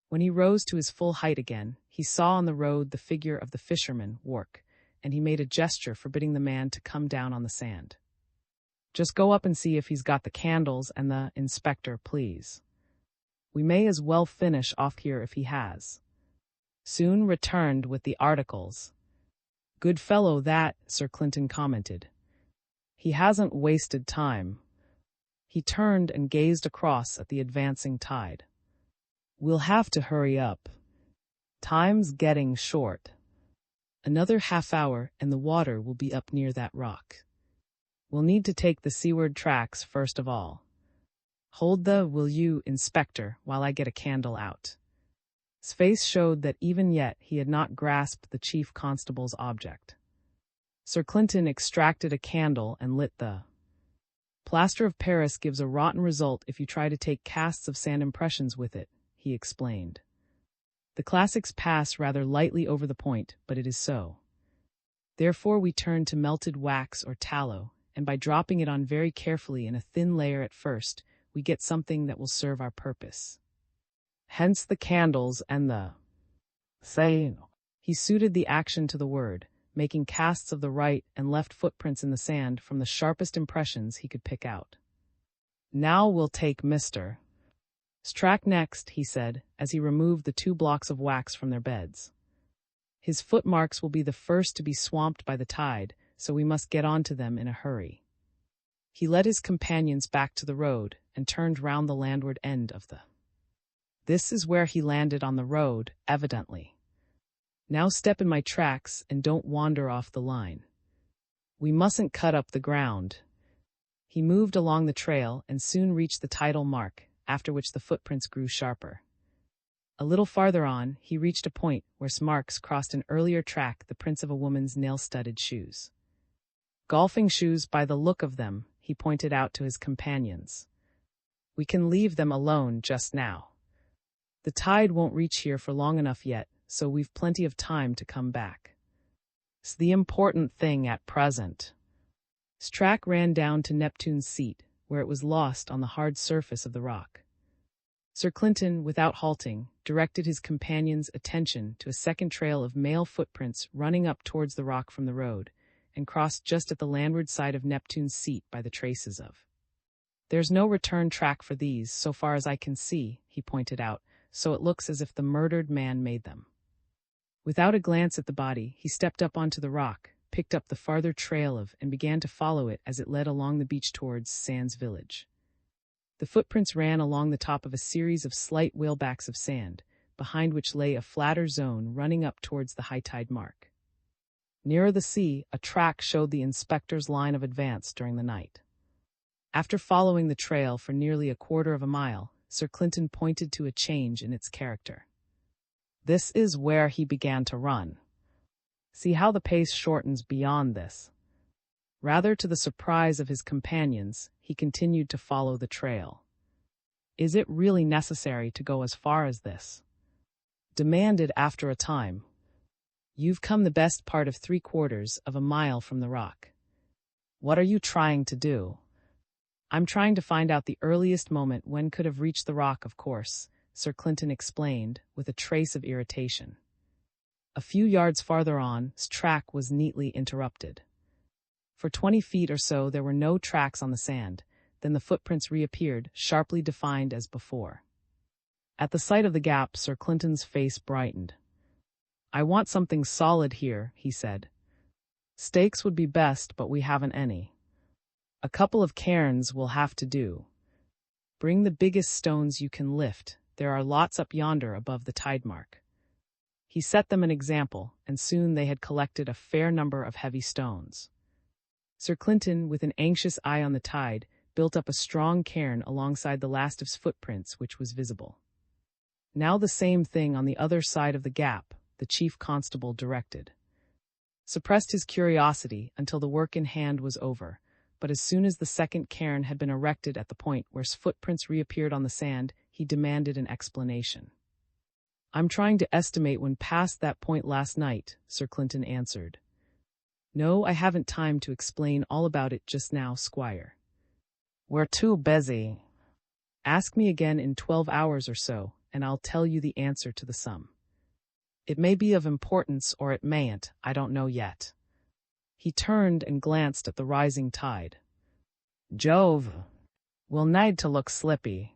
Speaker 1: When he rose to his full height again, he saw on the road the figure of the fisherman, Wark, and he made a gesture forbidding the man to come down on the sand. "Just go up and see if he's got the candles and the inspector, please. We may as well finish off here if he has." Soon returned with the articles. "Good fellow that," Sir Clinton commented. "He hasn't wasted time." He turned and gazed across at the advancing tide. "We'll have to hurry up. Time's getting short. Another half-hour and the water will be up near that rock. We'll need to take the seaward tracks first of all. Hold will you, Inspector, while I get a candle out." His face showed that even yet he had not grasped the chief constable's object. Sir Clinton extracted a candle and lit the. "Plaster of Paris gives a rotten result if you try to take casts of sand impressions with it," he explained. "The classics pass rather lightly over the point, but it is so. Therefore we turn to melted wax or tallow, and by dropping it on very carefully in a thin layer at first, we get something that will serve our purpose. Hence the candles and the say." He suited the action to the word, making casts of the right and left footprints in the sand from the sharpest impressions he could pick out. "Now we'll take Mr. Strack next," he said, as he removed the 2 blocks of wax from their beds. "His footmarks will be the first to be swamped by the tide, so we must get on to them in a hurry." He led his companions back to the road and turned round the landward end of the. "This is where he landed on the road, evidently. Now step in my tracks and don't wander off the line. We mustn't cut up the ground." He moved along the trail and soon reached the tidal mark, after which the footprints grew sharper. A little farther on, he reached a point where marks crossed an earlier track, the prints of a woman's nail-studded shoes. "Golfing shoes by the look of them," he pointed out to his companions. "We can leave them alone just now. The tide won't reach here for long enough yet, so we've plenty of time to come back. It's the important thing at present." Strack ran down to Neptune's seat, where it was lost on the hard surface of the rock. Sir Clinton, without halting, directed his companions' attention to a second trail of male footprints running up towards the rock from the road, and crossed just at the landward side of Neptune's seat by the traces of. "There's no return track for these, so far as I can see," he pointed out, "so it looks as if the murdered man made them." Without a glance at the body, he stepped up onto the rock, picked up the farther trail of, and began to follow it as it led along the beach towards Sands village. The footprints ran along the top of a series of slight whalebacks of sand, behind which lay a flatter zone running up towards the high tide mark. Nearer the sea, a track showed the inspector's line of advance during the night. After following the trail for nearly a quarter of a mile, Sir Clinton pointed to a change in its character. This is where he began to run. See how the pace shortens beyond this. Rather to the surprise of his companions, he continued to follow the trail. Is it really necessary to go as far as this? Demanded after a time. You've come the best part of 3/4 of a mile from the rock. What are you trying to do? I'm trying to find out the earliest moment when could have reached the rock, of course, Sir Clinton explained, with a trace of irritation. A few yards farther on, his track was neatly interrupted. For 20 feet or so there were no tracks on the sand, then the footprints reappeared, sharply defined as before. At the sight of the gap, Sir Clinton's face brightened. I want something solid here, he said. Stakes would be best, but we haven't any. A couple of cairns will have to do. Bring the biggest stones you can lift. There are lots up yonder above the tide mark. He set them an example, and soon they had collected a fair number of heavy stones. Sir Clinton, with an anxious eye on the tide, built up a strong cairn alongside the last of his footprints, which was visible. Now the same thing on the other side of the gap, the chief constable directed. Suppressed his curiosity until the work in hand was over, but as soon as the second cairn had been erected at the point where his footprints reappeared on the sand, he demanded an explanation. I'm trying to estimate when past that point last night, Sir Clinton answered. No, I haven't time to explain all about it just now, Squire. We're too busy. Ask me again in 12 hours or so, and I'll tell you the answer to the sum. It may be of importance or it mayn't, I don't know yet. He turned and glanced at the rising tide. Jove! We'll need to look slippy.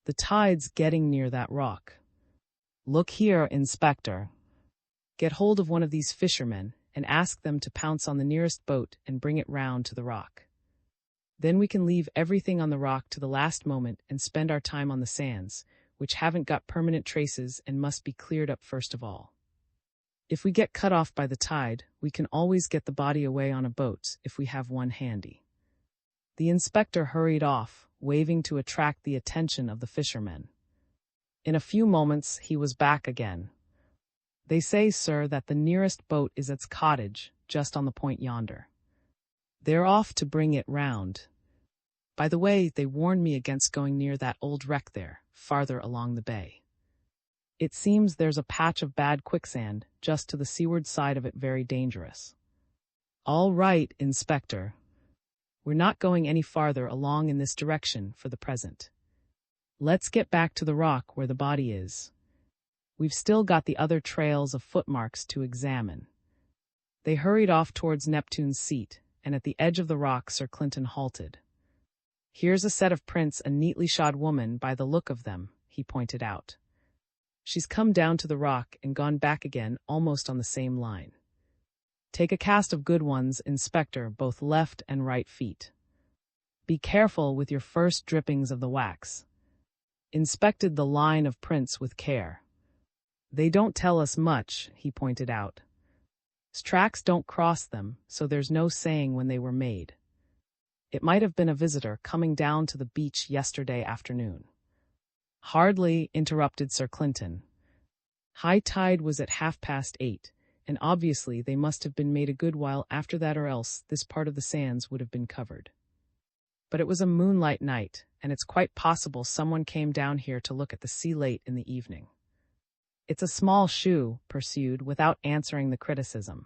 Speaker 1: The tide's getting near that rock. Look here, Inspector. Get hold of one of these fishermen and ask them to pounce on the nearest boat and bring it round to the rock. Then we can leave everything on the rock to the last moment and spend our time on the sands, which haven't got permanent traces and must be cleared up first of all. If we get cut off by the tide, we can always get the body away on a boat if we have one handy. The inspector hurried off, waving to attract the attention of the fishermen. In a few moments he was back again. They say, sir, that the nearest boat is at cottage, just on the point yonder. They're off to bring it round. By the way, they warned me against going near that old wreck there, farther along the bay. It seems there's a patch of bad quicksand, just to the seaward side of it, very dangerous. All right, Inspector. We're not going any farther along in this direction for the present. Let's get back to the rock where the body is. We've still got the other trails of footmarks to examine. They hurried off towards Neptune's seat, and at the edge of the rock Sir Clinton halted. Here's a set of prints, a neatly shod woman by the look of them, he pointed out. She's come down to the rock and gone back again almost on the same line. Take a cast of good ones, Inspector, both left and right feet. Be careful with your first drippings of the wax. Inspected the line of prints with care. They don't tell us much, he pointed out. Tracks don't cross them, so there's no saying when they were made. It might have been a visitor coming down to the beach yesterday afternoon. Hardly, interrupted Sir Clinton. High tide was at 8:30, and obviously they must have been made a good while after that, or else this part of the sands would have been covered. But it was a moonlight night, and it's quite possible someone came down here to look at the sea late in the evening. It's a small shoe, pursued, without answering the criticism.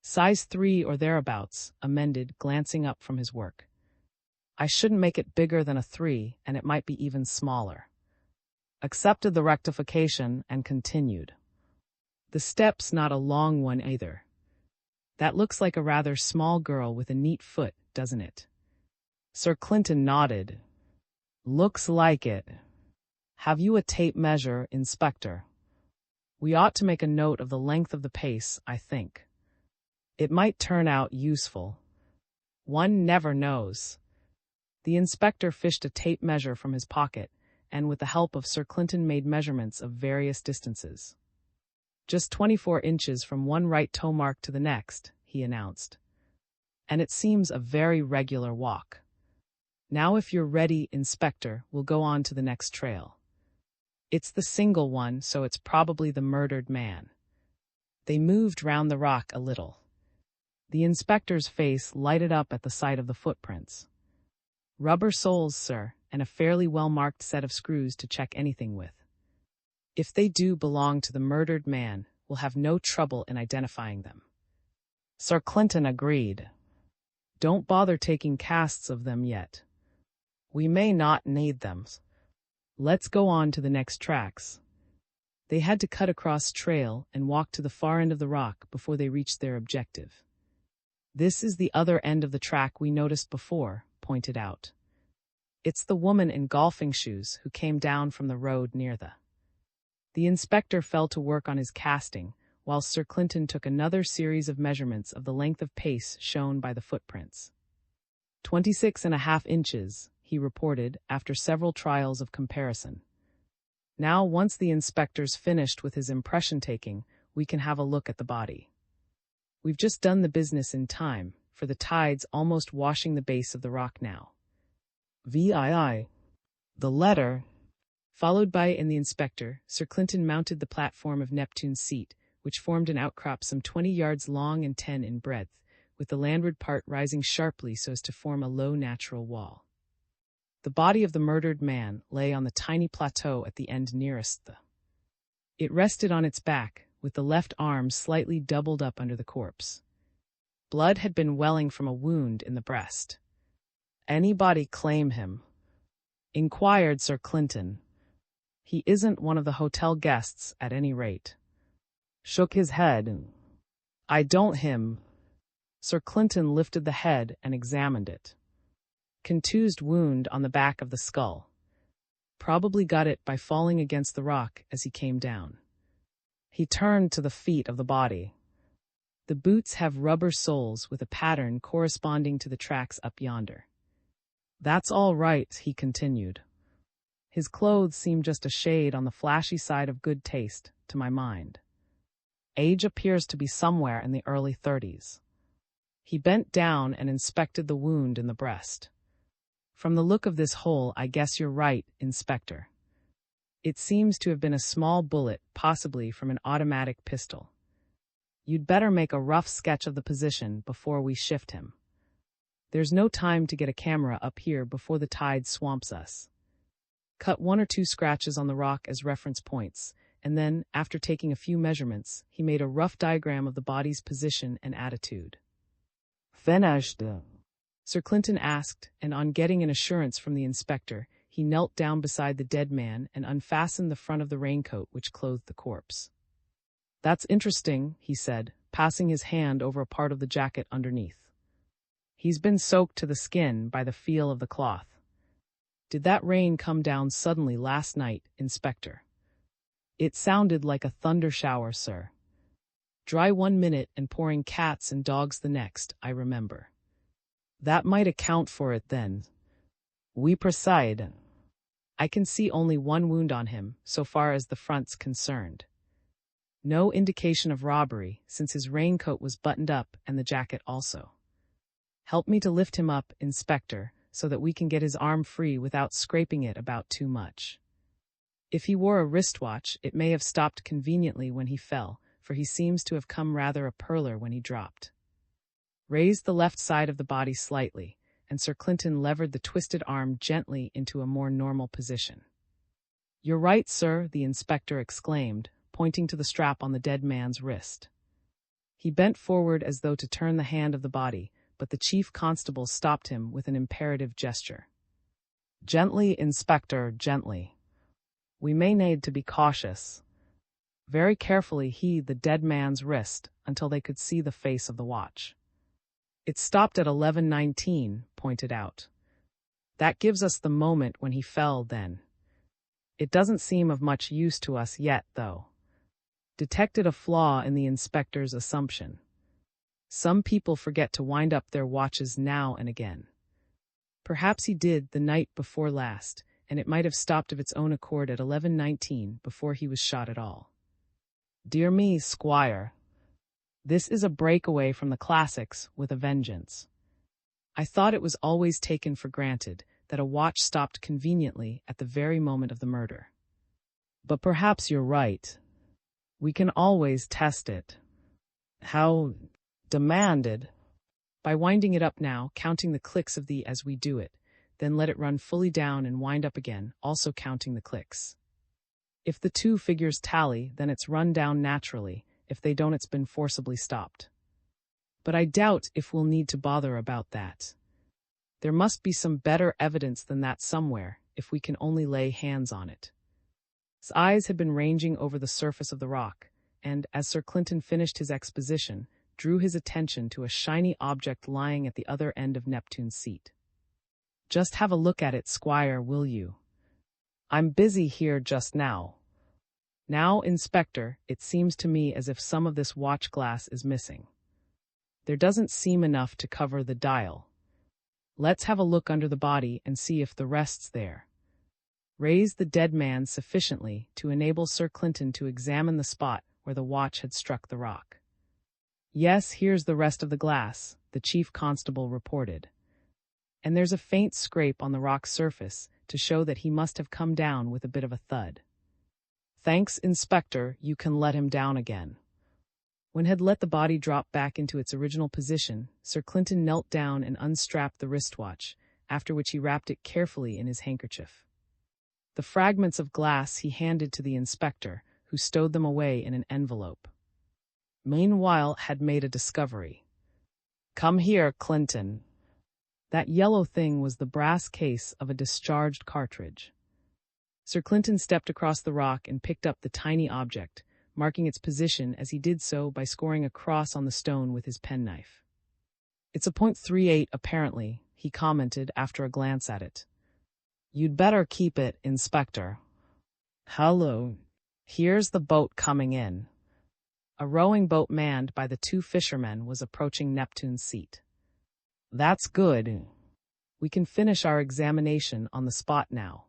Speaker 1: Size 3 or thereabouts, amended, glancing up from his work. I shouldn't make it bigger than a 3, and it might be even smaller. Accepted the rectification and continued. The step's not a long one either. That looks like a rather small girl with a neat foot, doesn't it? Sir Clinton nodded. Looks like it. Have you a tape measure, Inspector? We ought to make a note of the length of the pace, I think. It might turn out useful. One never knows. The inspector fished a tape measure from his pocket and with the help of Sir Clinton made measurements of various distances. "Just 24 inches from one right toe mark to the next," he announced. "And it seems a very regular walk. Now if you're ready, Inspector, we'll go on to the next trail. It's the single one, so it's probably the murdered man." They moved round the rock a little. The inspector's face lighted up at the sight of the footprints. "Rubber soles, sir, and a fairly well-marked set of screws to check anything with. If they do belong to the murdered man, we'll have no trouble in identifying them." Sir Clinton agreed. "Don't bother taking casts of them yet. We may not need them. Let's go on to the next tracks." They had to cut across trail and walk to the far end of the rock before they reached their objective. "This is the other end of the track we noticed before," pointed out. "It's the woman in golfing shoes who came down from the road near the—" The inspector fell to work on his casting, while Sir Clinton took another series of measurements of the length of pace shown by the footprints. 26.5 inches, he reported after several trials of comparison. "Now, once the inspector's finished with his impression-taking, we can have a look at the body. We've just done the business in time, for the tide's almost washing the base of the rock now. VII. The letter." Followed by and the inspector, Sir Clinton mounted the platform of Neptune's seat, which formed an outcrop some 20 yards long and 10 in breadth, with the landward part rising sharply so as to form a low natural wall. The body of the murdered man lay on the tiny plateau at the end nearest the. It rested on its back, with the left arm slightly doubled up under the corpse. Blood had been welling from a wound in the breast. "Anybody claim him?" inquired Sir Clinton. "He isn't one of the hotel guests, at any rate." Shook his head. "I don't him." Sir Clinton lifted the head and examined it. Contused wound on the back of the skull. Probably got it by falling against the rock as he came down. He turned to the feet of the body. "The boots have rubber soles with a pattern corresponding to the tracks up yonder." "That's all right," he continued. "His clothes seem just a shade on the flashy side of good taste, to my mind. Age appears to be somewhere in the early 30s. He bent down and inspected the wound in the breast. "From the look of this hole, I guess you're right, Inspector. It seems to have been a small bullet, possibly from an automatic pistol. You'd better make a rough sketch of the position before we shift him. There's no time to get a camera up here before the tide swamps us. Cut 1 or 2 scratches on the rock as reference points, and then, after taking a few measurements, he made a rough diagram of the body's position and attitude." "Finished?" Sir Clinton asked, and on getting an assurance from the inspector, he knelt down beside the dead man and unfastened the front of the raincoat which clothed the corpse. "That's interesting," he said, passing his hand over a part of the jacket underneath. "He's been soaked to the skin by the feel of the cloth. Did that rain come down suddenly last night, Inspector?" "It sounded like a thunder shower, sir. Dry 1 minute and pouring cats and dogs the next, I remember." "That might account for it then. We proceed. I can see only 1 wound on him, so far as the front's concerned. No indication of robbery, since his raincoat was buttoned up and the jacket also. Help me to lift him up, Inspector, so that we can get his arm free without scraping it about too much. If he wore a wristwatch, it may have stopped conveniently when he fell, for he seems to have come rather a perler when he dropped." Raised the left side of the body slightly, and Sir Clinton levered the twisted arm gently into a more normal position. "You're right, sir," the inspector exclaimed, pointing to the strap on the dead man's wrist. He bent forward as though to turn the hand of the body, but the chief constable stopped him with an imperative gesture. "Gently, Inspector, gently. We may need to be cautious." Very carefully heed the dead man's wrist until they could see the face of the watch. "It stopped at 11:19, pointed out. "That gives us the moment when he fell then. It doesn't seem of much use to us yet, though." Detected a flaw in the inspector's assumption. Some people forget to wind up their watches now and again. Perhaps he did the night before last, and it might have stopped of its own accord at 11:19 before he was shot at all. Dear me, Squire. This is a breakaway from the classics with a vengeance. I thought it was always taken for granted that a watch stopped conveniently at the very moment of the murder. But perhaps you're right. We can always test it. How demanded. By winding it up now, counting the clicks of the as we do it, then let it run fully down and wind up again, also counting the clicks. If the two figures tally, then it's run down naturally. If they don't, it's been forcibly stopped. But I doubt if we'll need to bother about that. There must be some better evidence than that somewhere, if we can only lay hands on it. His eyes had been ranging over the surface of the rock, and, as Sir Clinton finished his exposition, drew his attention to a shiny object lying at the other end of Neptune's seat. Just have a look at it, Squire, will you? I'm busy here just now. Now, Inspector, it seems to me as if some of this watch glass is missing. There doesn't seem enough to cover the dial. Let's have a look under the body and see if the rest's there. Raise the dead man sufficiently to enable Sir Clinton to examine the spot where the watch had struck the rock. Yes, here's the rest of the glass, the chief constable reported. And there's a faint scrape on the rock's surface to show that he must have come down with a bit of a thud. Thanks, Inspector, you can let him down again. When had let the body drop back into its original position, Sir Clinton knelt down and unstrapped the wristwatch, after which he wrapped it carefully in his handkerchief. The fragments of glass he handed to the inspector, who stowed them away in an envelope. Meanwhile had made a discovery. Come here, Clinton. That yellow thing was the brass case of a discharged cartridge. Sir Clinton stepped across the rock and picked up the tiny object, marking its position as he did so by scoring a cross on the stone with his penknife. It's a .38 apparently, he commented after a glance at it. You'd better keep it, Inspector. Hello. Here's the boat coming in. A rowing boat manned by the two fishermen was approaching Neptune's seat. That's good. We can finish our examination on the spot now.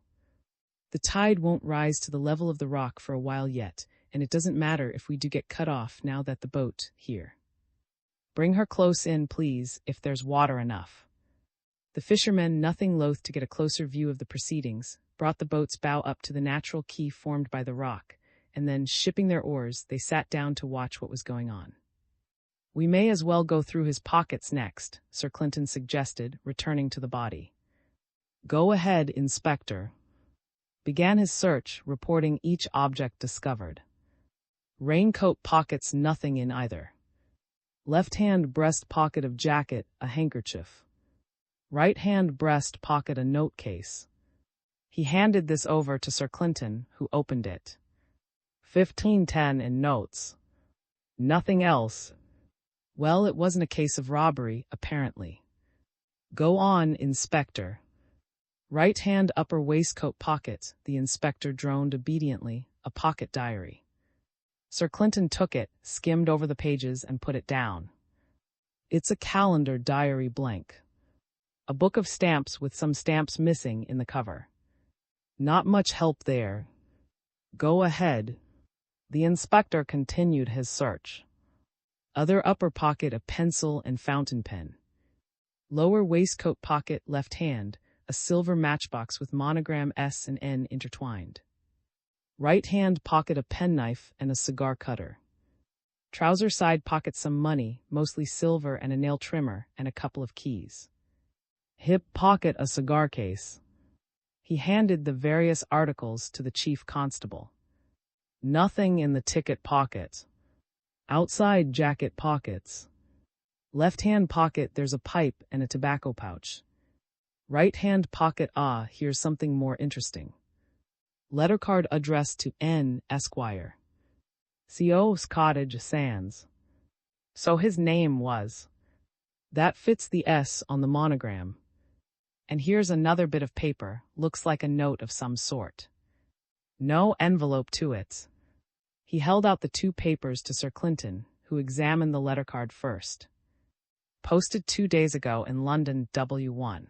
Speaker 1: The tide won't rise to the level of the rock for a while yet, and it doesn't matter if we do get cut off now that the boat, here. Bring her close in, please, if there's water enough. The fishermen, nothing loath to get a closer view of the proceedings, brought the boat's bow up to the natural key formed by the rock, and then, shipping their oars, they sat down to watch what was going on. We may as well go through his pockets next, Sir Clinton suggested, returning to the body. Go ahead, Inspector. Began his search, reporting each object discovered. Raincoat pockets, nothing in either. Left-hand breast pocket of jacket, a handkerchief. Right-hand breast pocket, a note case. He handed this over to Sir Clinton, who opened it. 1510 in notes. Nothing else. Well, it wasn't a case of robbery, apparently. Go on, Inspector. Right-hand upper waistcoat pocket, the inspector droned obediently, a pocket diary. Sir Clinton took it, skimmed over the pages, and put it down. It's a calendar diary blank. A book of stamps with some stamps missing in the cover. Not much help there. Go ahead. The inspector continued his search. Other upper pocket, a pencil and fountain pen. Lower waistcoat pocket, left hand, a silver matchbox with monogram S and N intertwined. Right hand pocket, a penknife and a cigar cutter. Trouser side pocket, some money, mostly silver, and a nail trimmer, and a couple of keys. Hip pocket, a cigar case. He handed the various articles to the chief constable. Nothing in the ticket pocket. Outside jacket pockets. Left-hand pocket, there's a pipe and a tobacco pouch. Right-hand pocket, here's something more interesting. Letter card addressed to N. Esquire. C.O.'s Cottage, Sands. So his name was. That fits the S on the monogram. And here's another bit of paper, looks like a note of some sort. No envelope to it. He held out the two papers to Sir Clinton, who examined the letter card first. Posted 2 days ago in London, W1.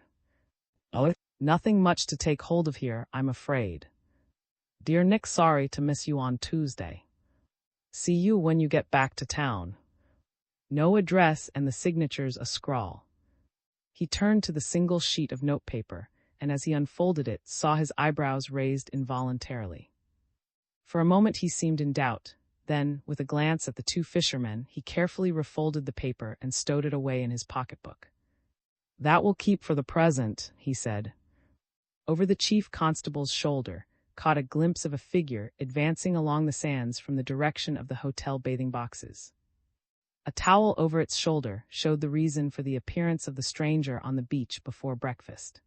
Speaker 1: Nothing much to take hold of here, I'm afraid. Dear Nick, sorry to miss you on Tuesday. See you when you get back to town. No address and the signature's a scrawl. He turned to the single sheet of notepaper, and as he unfolded it, saw his eyebrows raised involuntarily. For a moment he seemed in doubt. Then, with a glance at the two fishermen, he carefully refolded the paper and stowed it away in his pocketbook. That will keep for the present, he said. Over the chief constable's shoulder, caught a glimpse of a figure advancing along the sands from the direction of the hotel bathing boxes. A towel over its shoulder showed the reason for the appearance of the stranger on the beach before breakfast.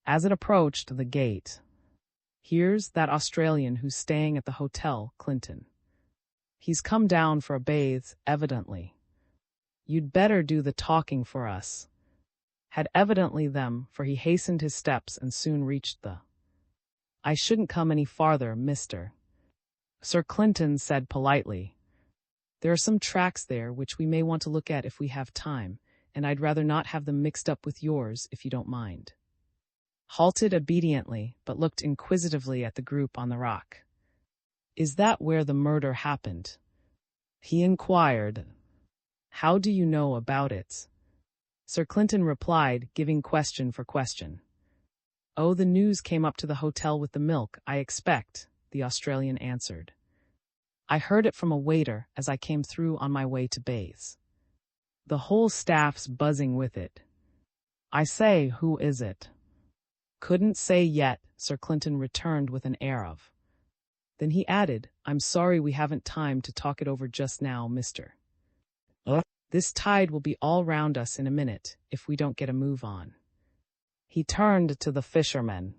Speaker 1: As it approached the gate, "Here's that Australian who's staying at the Hotel Clinton. He's come down for a bathe, evidently. You'd better do the talking for us." Had evidently them, for he hastened his steps and soon reached the. "I shouldn't come any farther, mister," Sir Clinton said politely. "There are some tracks there which we may want to look at if we have time, and I'd rather not have them mixed up with yours if you don't mind." Halted obediently, but looked inquisitively at the group on the rock. "Is that where the murder happened?" he inquired. "How do you know about it?" Sir Clinton replied, giving question for question. "Oh, the news came up to the hotel with the milk, I expect," the Australian answered. "I heard it from a waiter as I came through on my way to bathe. The whole staff's buzzing with it." "I say, who is it?" "Couldn't say yet," Sir Clinton returned with an air of. Then he added, "I'm sorry we haven't time to talk it over just now, mister. This tide will be all round us in a minute, if we don't get a move on." He turned to the fishermen.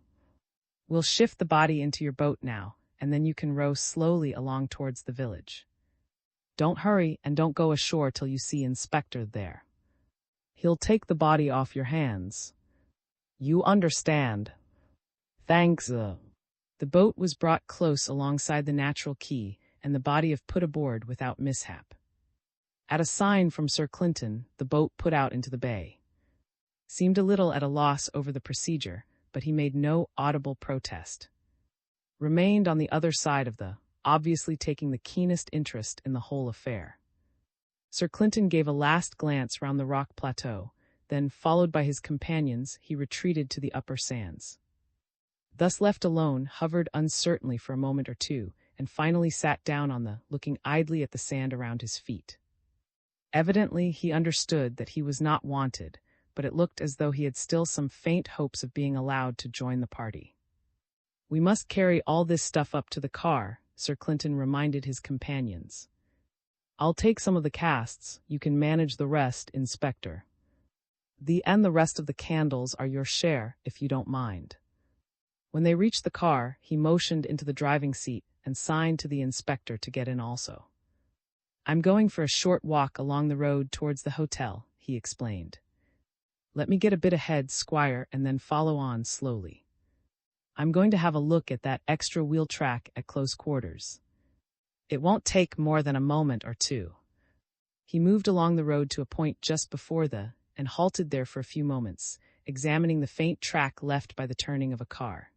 Speaker 1: "We'll shift the body into your boat now, and then you can row slowly along towards the village. Don't hurry and don't go ashore till you see Inspector there. He'll take the body off your hands. You understand?" "Thanks." The boat was brought close alongside the natural quay, and the body of put aboard without mishap. At a sign from Sir Clinton, the boat put out into the bay. Seemed a little at a loss over the procedure, but he made no audible protest. Remained on the other side of the, obviously taking the keenest interest in the whole affair. Sir Clinton gave a last glance round the rock plateau, then, followed by his companions, he retreated to the upper sands. Thus left alone, hovered uncertainly for a moment or two, and finally sat down on the, looking idly at the sand around his feet. Evidently he understood that he was not wanted, but it looked as though he had still some faint hopes of being allowed to join the party. "We must carry all this stuff up to the car," Sir Clinton reminded his companions. "I'll take some of the casts, you can manage the rest, Inspector. The rest of the candles are your share, if you don't mind." When they reached the car, he motioned into the driving seat and signed to the inspector to get in also. "I'm going for a short walk along the road towards the hotel," he explained. "Let me get a bit ahead, Squire, and then follow on slowly. I'm going to have a look at that extra wheel track at close quarters. It won't take more than a moment or two." He moved along the road to a point just before the, and halted there for a few moments, examining the faint track left by the turning of a car.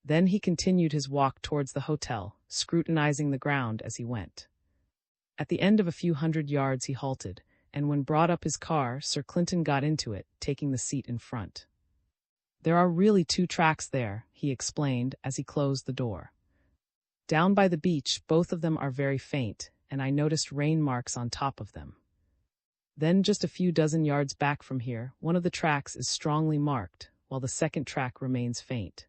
Speaker 1: Then he continued his walk towards the hotel, scrutinizing the ground as he went. At the end of a few hundred yards he halted, and when brought up his car, Sir Clinton got into it, taking the seat in front. "There are really two tracks there," he explained as he closed the door. "Down by the beach, both of them are very faint, and I noticed rain marks on top of them. Then just a few dozen yards back from here, one of the tracks is strongly marked, while the second track remains faint.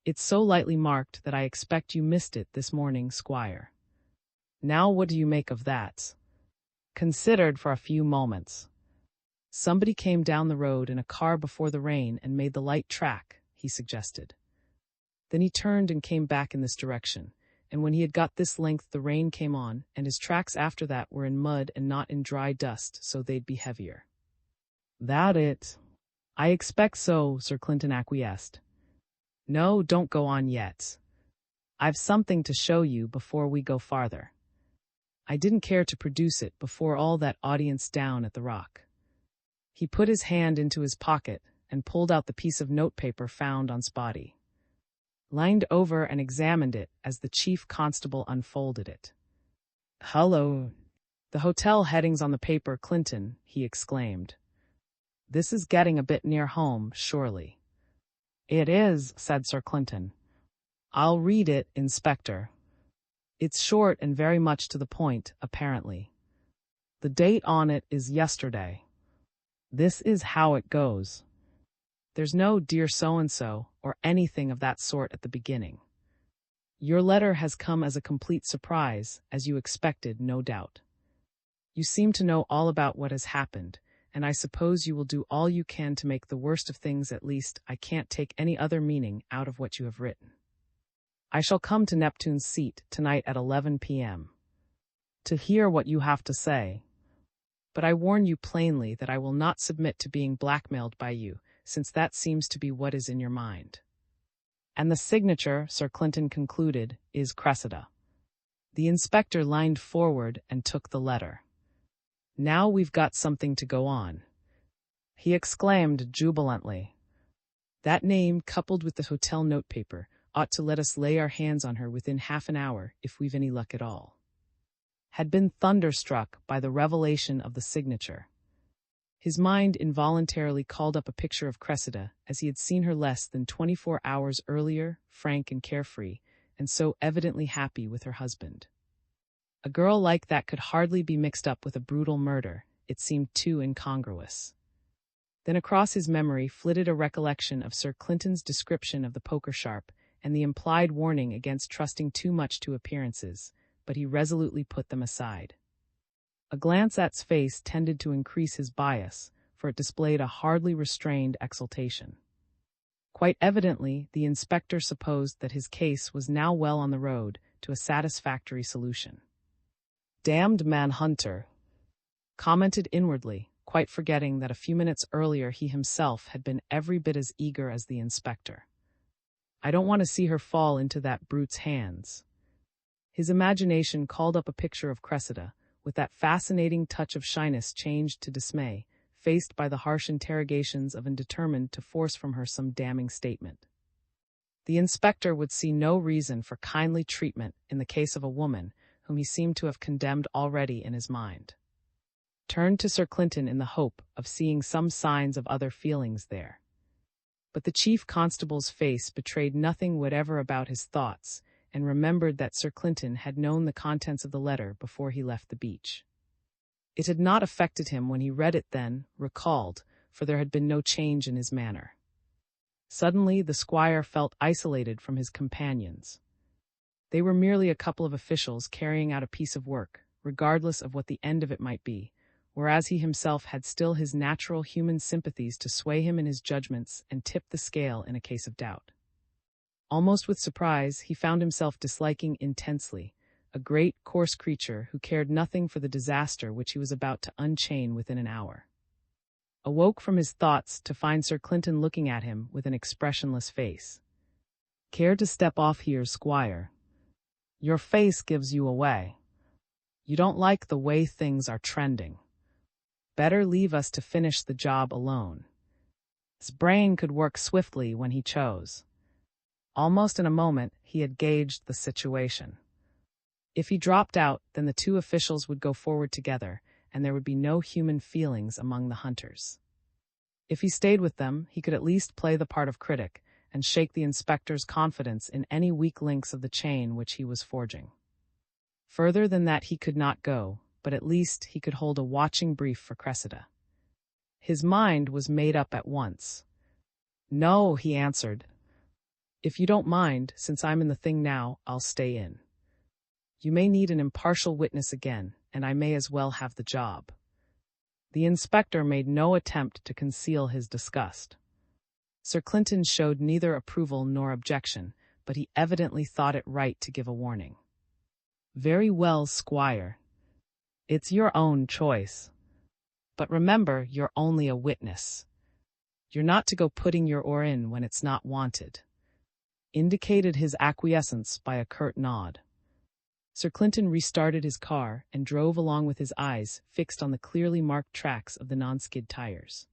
Speaker 1: It's so lightly marked that I expect you missed it this morning, Squire. Now what do you make of that?" Considered for a few moments. "Somebody came down the road in a car before the rain and made the light track," he suggested. Then he turned and came back in this direction, and when he had got this length the rain came on, and his tracks after that were in mud and not in dry dust, so they'd be heavier. "That it?" "I expect so," Sir Clinton acquiesced. "No, don't go on yet. I've something to show you before we go farther. I didn't care to produce it before all that audience down at the rock." He put his hand into his pocket, and pulled out the piece of notepaper found on Spotty. Leaned over and examined it as the chief constable unfolded it. "Hello." "The hotel headings on the paper, Clinton," he exclaimed. "This is getting a bit near home, surely." "It is," said Sir Clinton. "I'll read it, Inspector. It's short and very much to the point, apparently. The date on it is yesterday. This is how it goes. There's no dear so-and-so or anything of that sort at the beginning. Your letter has come as a complete surprise, as you expected, no doubt. You seem to know all about what has happened, and I suppose you will do all you can to make the worst of things. At least I can't take any other meaning out of what you have written. I shall come to Neptune's seat tonight at 11 p.m. to hear what you have to say. But I warn you plainly that I will not submit to being blackmailed by you, since that seems to be what is in your mind." "And the signature," Sir Clinton concluded, "is Cressida." The inspector leaned forward and took the letter. "Now we've got something to go on," he exclaimed jubilantly. "That name, coupled with the hotel notepaper, ought to let us lay our hands on her within half an hour, if we've any luck at all." Had been thunderstruck by the revelation of the signature. His mind involuntarily called up a picture of Cressida as he had seen her less than 24 hours earlier, frank and carefree, and so evidently happy with her husband. A girl like that could hardly be mixed up with a brutal murder, it seemed too incongruous. Then across his memory flitted a recollection of Sir Clinton's description of the poker sharp and the implied warning against trusting too much to appearances, but he resolutely put them aside. A glance at's face tended to increase his bias, for it displayed a hardly restrained exultation. Quite evidently, the inspector supposed that his case was now well on the road to a satisfactory solution. "Damned manhunter," commented inwardly, quite forgetting that a few minutes earlier he himself had been every bit as eager as the inspector. "I don't want to see her fall into that brute's hands." His imagination called up a picture of Cressida, with that fascinating touch of shyness changed to dismay, faced by the harsh interrogations of and determined to force from her some damning statement. The inspector would see no reason for kindly treatment in the case of a woman whom he seemed to have condemned already in his mind. Turned to Sir Clinton in the hope of seeing some signs of other feelings there. But the chief constable's face betrayed nothing whatever about his thoughts, and remembered that Sir Clinton had known the contents of the letter before he left the beach. It had not affected him when he read it then, recalled, for there had been no change in his manner. Suddenly the squire felt isolated from his companions. They were merely a couple of officials carrying out a piece of work, regardless of what the end of it might be, whereas he himself had still his natural human sympathies to sway him in his judgments and tip the scale in a case of doubt. Almost with surprise, he found himself disliking intensely a great, coarse creature who cared nothing for the disaster which he was about to unchain within an hour. Awoke from his thoughts to find Sir Clinton looking at him with an expressionless face. "Care to step off here, squire? Your face gives you away. You don't like the way things are trending. Better leave us to finish the job alone." His brain could work swiftly when he chose. Almost in a moment, he had gauged the situation. If he dropped out, then the two officials would go forward together, and there would be no human feelings among the hunters. If he stayed with them, he could at least play the part of critic and shake the inspector's confidence in any weak links of the chain which he was forging. Further than that he could not go, but at least he could hold a watching brief for Cressida. His mind was made up at once. "No," he answered. "If you don't mind, since I'm in the thing now, I'll stay in. You may need an impartial witness again, and I may as well have the job." The inspector made no attempt to conceal his disgust. Sir Clinton showed neither approval nor objection, but he evidently thought it right to give a warning. "Very well, squire. It's your own choice. But remember, you're only a witness. You're not to go putting your oar in when it's not wanted." Indicated his acquiescence by a curt nod. Sir Clinton restarted his car and drove along with his eyes fixed on the clearly marked tracks of the non-skid tires.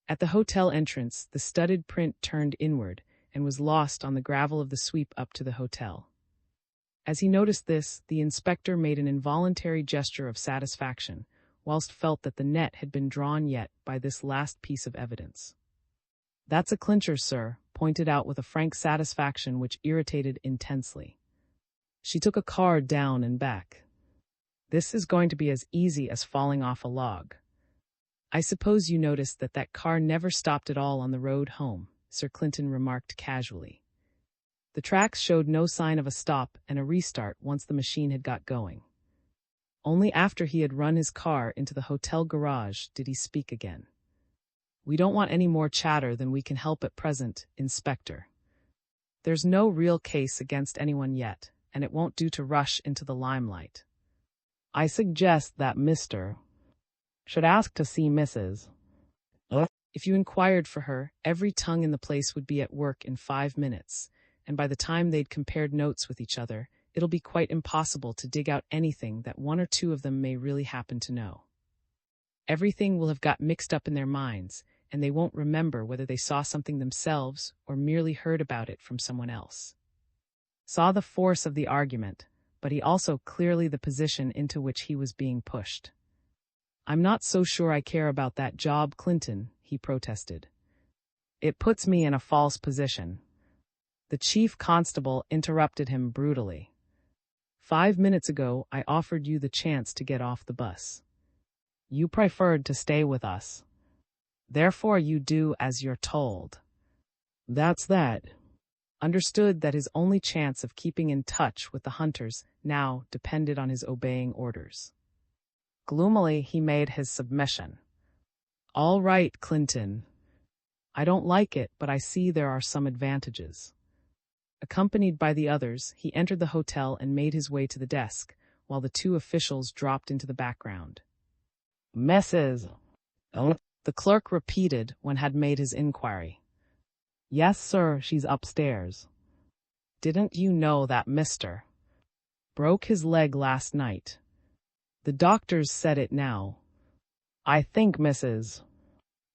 Speaker 1: At the hotel entrance, the studded print turned inward and was lost on the gravel of the sweep up to the hotel. As he noticed this, the inspector made an involuntary gesture of satisfaction, whilst felt that the net had been drawn yet by this last piece of evidence. "That's a clincher, sir," pointed out with a frank satisfaction which irritated intensely. She took a card down and back. "This is going to be as easy as falling off a log." "I suppose you noticed that that car never stopped at all on the road home," Sir Clinton remarked casually. "The tracks showed no sign of a stop and a restart once the machine had got going. Only after he had run his car into the hotel garage did he speak again. We don't want any more chatter than we can help at present, Inspector. There's no real case against anyone yet, and it won't do to rush into the limelight. I suggest that Mr. should ask to see Mrs. If you inquired for her, every tongue in the place would be at work in 5 minutes, and by the time they'd compared notes with each other, it'll be quite impossible to dig out anything that one or two of them may really happen to know. Everything will have got mixed up in their minds, and they won't remember whether they saw something themselves or merely heard about it from someone else." Saw the force of the argument, but he also clearly the position into which he was being pushed. "I'm not so sure I care about that job, Clinton," he protested. "It puts me in a false position." The chief constable interrupted him brutally. "5 minutes ago, I offered you the chance to get off the bus. You preferred to stay with us. Therefore you do as you're told." "That's that." Understood that his only chance of keeping in touch with the hunters now depended on his obeying orders. Gloomily, he made his submission. "All right, Clinton. I don't like it, but I see there are some advantages." Accompanied by the others, he entered the hotel and made his way to the desk, while the two officials dropped into the background. "Mrs. the clerk repeated when had made his inquiry. "Yes, sir, she's upstairs." "Didn't you know that Mr. broke his leg last night?" "The doctors said it now." "I think Mrs.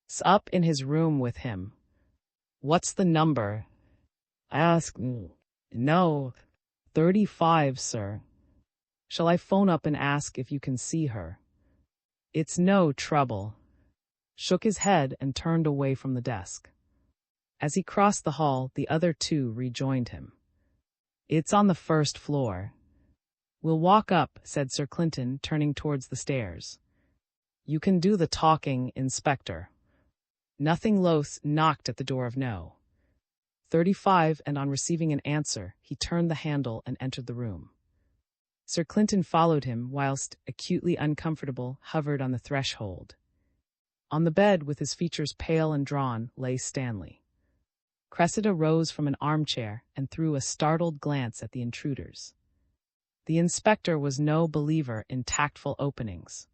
Speaker 1: 's up in his room with him." "What's the number?" "Ask no. 35, sir." "Shall I phone up and ask if you can see her?" "It's no trouble." Shook his head and turned away from the desk. As he crossed the hall, the other two rejoined him. "It's on the first floor." "We'll walk up," said Sir Clinton, turning towards the stairs. "You can do the talking, Inspector." Nothing loath, knocked at the door of No. 35, and on receiving an answer, he turned the handle and entered the room. Sir Clinton followed him, whilst, acutely uncomfortable, hovered on the threshold. On the bed, with his features pale and drawn, lay Stanley. Cressida rose from an armchair and threw a startled glance at the intruders. The inspector was no believer in tactful openings.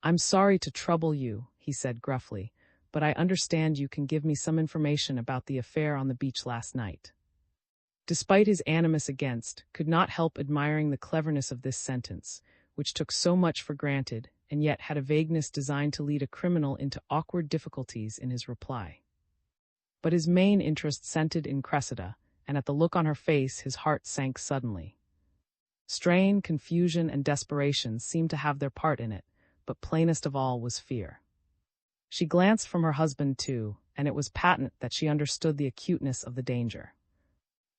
Speaker 1: "I'm sorry to trouble you," he said gruffly, "but I understand you can give me some information about the affair on the beach last night." Despite his animus against, could not help admiring the cleverness of this sentence, which took so much for granted, and yet had a vagueness designed to lead a criminal into awkward difficulties in his reply. But his main interest centered in Cressida, and at the look on her face his heart sank suddenly. Strain, confusion, and desperation seemed to have their part in it, but plainest of all was fear. She glanced from her husband too, and it was patent that she understood the acuteness of the danger.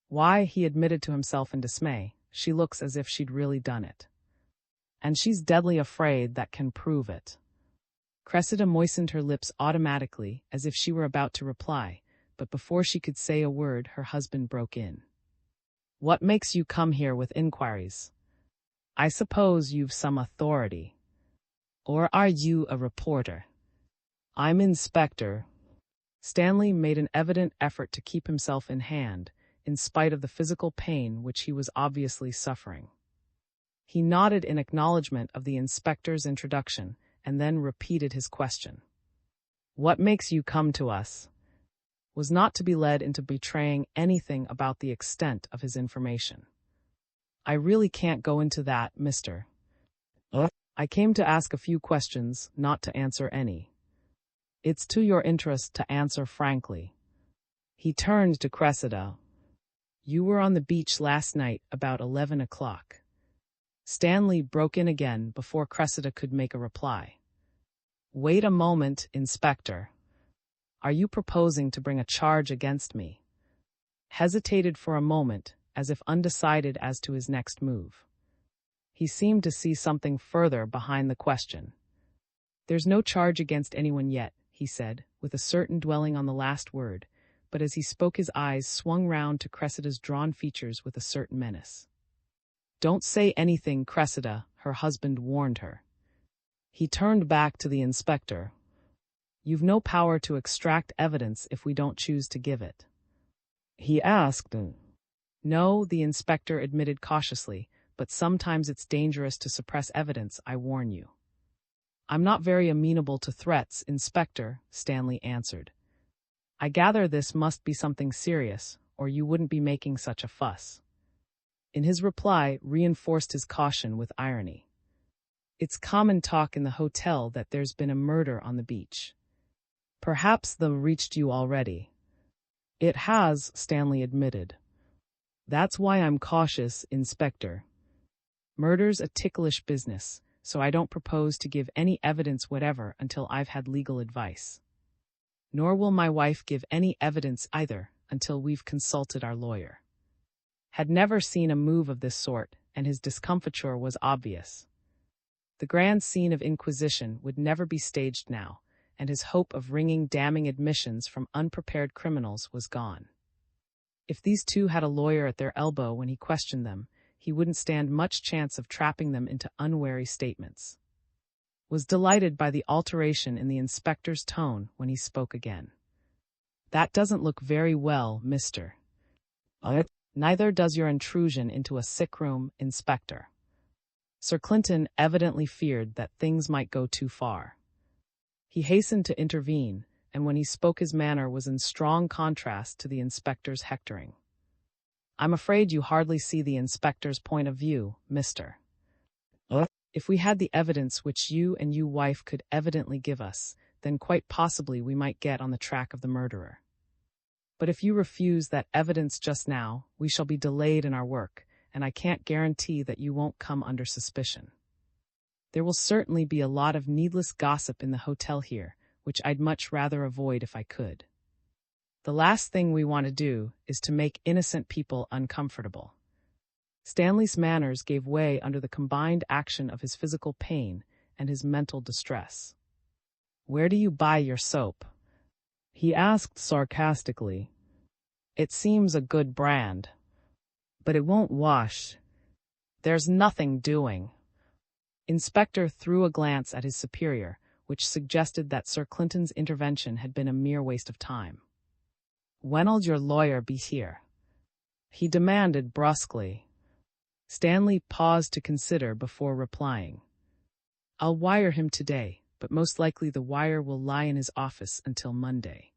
Speaker 1: "Why," he admitted to himself in dismay, "she looks as if she'd really done it. And she's deadly afraid that can prove it." Cressida moistened her lips automatically, as if she were about to reply, but before she could say a word, her husband broke in. "What makes you come here with inquiries? I suppose you've some authority. Or are you a reporter?" "I'm Inspector." Stanley made an evident effort to keep himself in hand, in spite of the physical pain which he was obviously suffering. He nodded in acknowledgement of the inspector's introduction, and then repeated his question. "What makes you come to us?" Was not to be led into betraying anything about the extent of his information. "I really can't go into that, Mr. I came to ask a few questions, not to answer any." It's to your interest to answer frankly. He turned to Cressida. You were on the beach last night about 11 o'clock. Stanley broke in again before Cressida could make a reply. Wait a moment, Inspector. Are you proposing to bring a charge against me? Hesitated for a moment, as if undecided as to his next move. He seemed to see something further behind the question. There's no charge against anyone yet, he said, with a certain dwelling on the last word, but as he spoke his eyes swung round to Cressida's drawn features with a certain menace. Don't say anything, Cressida, her husband warned her. He turned back to the inspector. You've no power to extract evidence if we don't choose to give it. He asked. No, the inspector admitted cautiously, but sometimes it's dangerous to suppress evidence, I warn you. I'm not very amenable to threats, Inspector, Stanley answered. I gather this must be something serious, or you wouldn't be making such a fuss. In his reply, reinforced his caution with irony. It's common talk in the hotel that there's been a murder on the beach. Perhaps the reached you already. It has, Stanley admitted. That's why I'm cautious, Inspector. Murder's a ticklish business, so I don't propose to give any evidence whatever until I've had legal advice. Nor will my wife give any evidence either until we've consulted our lawyer. Had never seen a move of this sort, and his discomfiture was obvious. The grand scene of inquisition would never be staged now, and his hope of wringing damning admissions from unprepared criminals was gone. If these two had a lawyer at their elbow when he questioned them, he wouldn't stand much chance of trapping them into unwary statements. Was delighted by the alteration in the inspector's tone when he spoke again. That doesn't look very well, mister. Neither does your intrusion into a sick room, Inspector. Sir Clinton evidently feared that things might go too far. He hastened to intervene, and when he spoke his manner was in strong contrast to the inspector's hectoring. I'm afraid you hardly see the inspector's point of view, mister. If we had the evidence which you and your wife could evidently give us, then quite possibly we might get on the track of the murderer. But if you refuse that evidence just now, we shall be delayed in our work, and I can't guarantee that you won't come under suspicion. There will certainly be a lot of needless gossip in the hotel here, which I'd much rather avoid if I could. The last thing we want to do is to make innocent people uncomfortable. Stanley's manners gave way under the combined action of his physical pain and his mental distress. Where do you buy your soap? He asked sarcastically. It seems a good brand. But it won't wash. There's nothing doing. Inspector threw a glance at his superior, which suggested that Sir Clinton's intervention had been a mere waste of time. When'll your lawyer be here? He demanded brusquely. Stanley paused to consider before replying. I'll wire him today, but most likely the wire will lie in his office until Monday.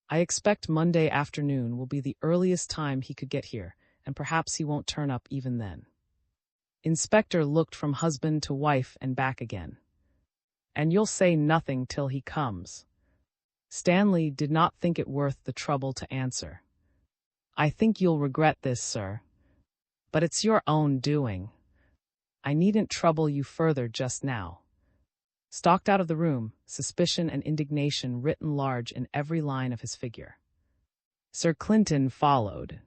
Speaker 1: I expect Monday afternoon will be the earliest time he could get here, and perhaps he won't turn up even then. Inspector looked from husband to wife and back again. And you'll say nothing till he comes. Stanley did not think it worth the trouble to answer. I think you'll regret this, sir. But it's your own doing. I needn't trouble you further just now. Stalked out of the room, suspicion and indignation written large in every line of his figure. Sir Clinton followed.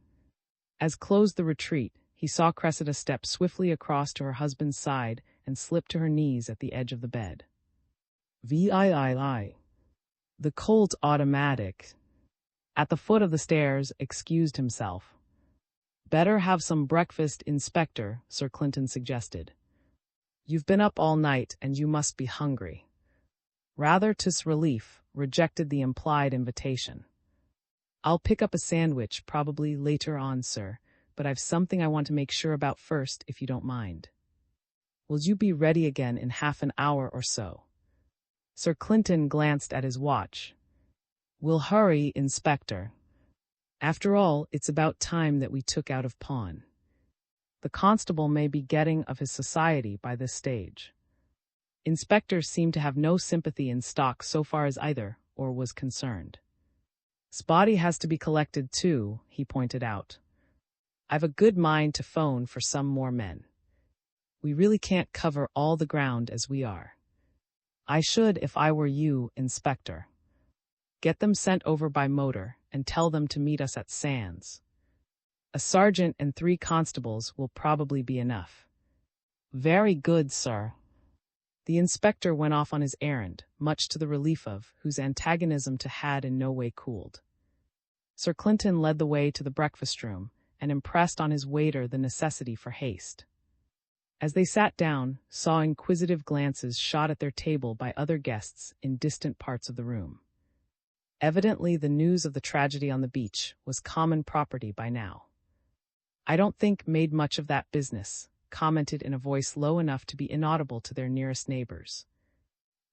Speaker 1: As closed the retreat, he saw Cressida step swiftly across to her husband's side and slip to her knees at the edge of the bed. VIII. The Colt automatic. At the foot of the stairs, excused himself. Better have some breakfast, Inspector, Sir Clinton suggested. You've been up all night and you must be hungry. Rather to his relief, rejected the implied invitation. I'll pick up a sandwich probably later on, sir, but I've something I want to make sure about first, if you don't mind. Will you be ready again in half an hour or so? Sir Clinton glanced at his watch. We'll hurry, Inspector. After all, it's about time that we took out of pawn. The constable may be getting of his society by this stage. Inspector seemed to have no sympathy in stock so far as either, or was concerned. "Spotty has to be collected too," he pointed out. "I've a good mind to phone for some more men. We really can't cover all the ground as we are. I should if I were you, Inspector. Get them sent over by motor and tell them to meet us at Sands. A sergeant and 3 constables will probably be enough." "Very good, sir." The inspector went off on his errand, much to the relief of, whose antagonism to had in no way cooled. Sir Clinton led the way to the breakfast room, and impressed on his waiter the necessity for haste. As they sat down, saw inquisitive glances shot at their table by other guests in distant parts of the room. Evidently the news of the tragedy on the beach was common property by now. "I don't think made much of that business," commented in a voice low enough to be inaudible to their nearest neighbors.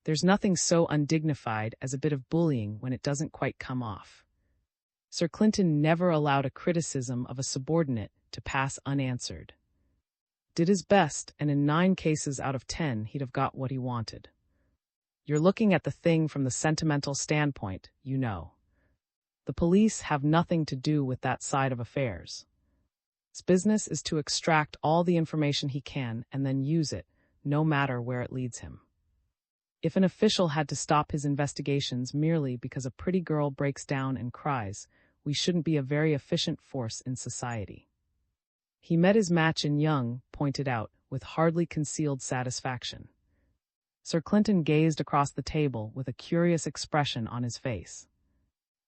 Speaker 1: "There's nothing so undignified as a bit of bullying when it doesn't quite come off." Sir Clinton never allowed a criticism of a subordinate to pass unanswered. Did his best, and in 9 cases out of 10 he'd have got what he wanted. "You're looking at the thing from the sentimental standpoint, you know. The police have nothing to do with that side of affairs. His business is to extract all the information he can and then use it, no matter where it leads him. If an official had to stop his investigations merely because a pretty girl breaks down and cries, we shouldn't be a very efficient force in society." He met his match in Young, pointed out, with hardly concealed satisfaction. Sir Clinton gazed across the table with a curious expression on his face.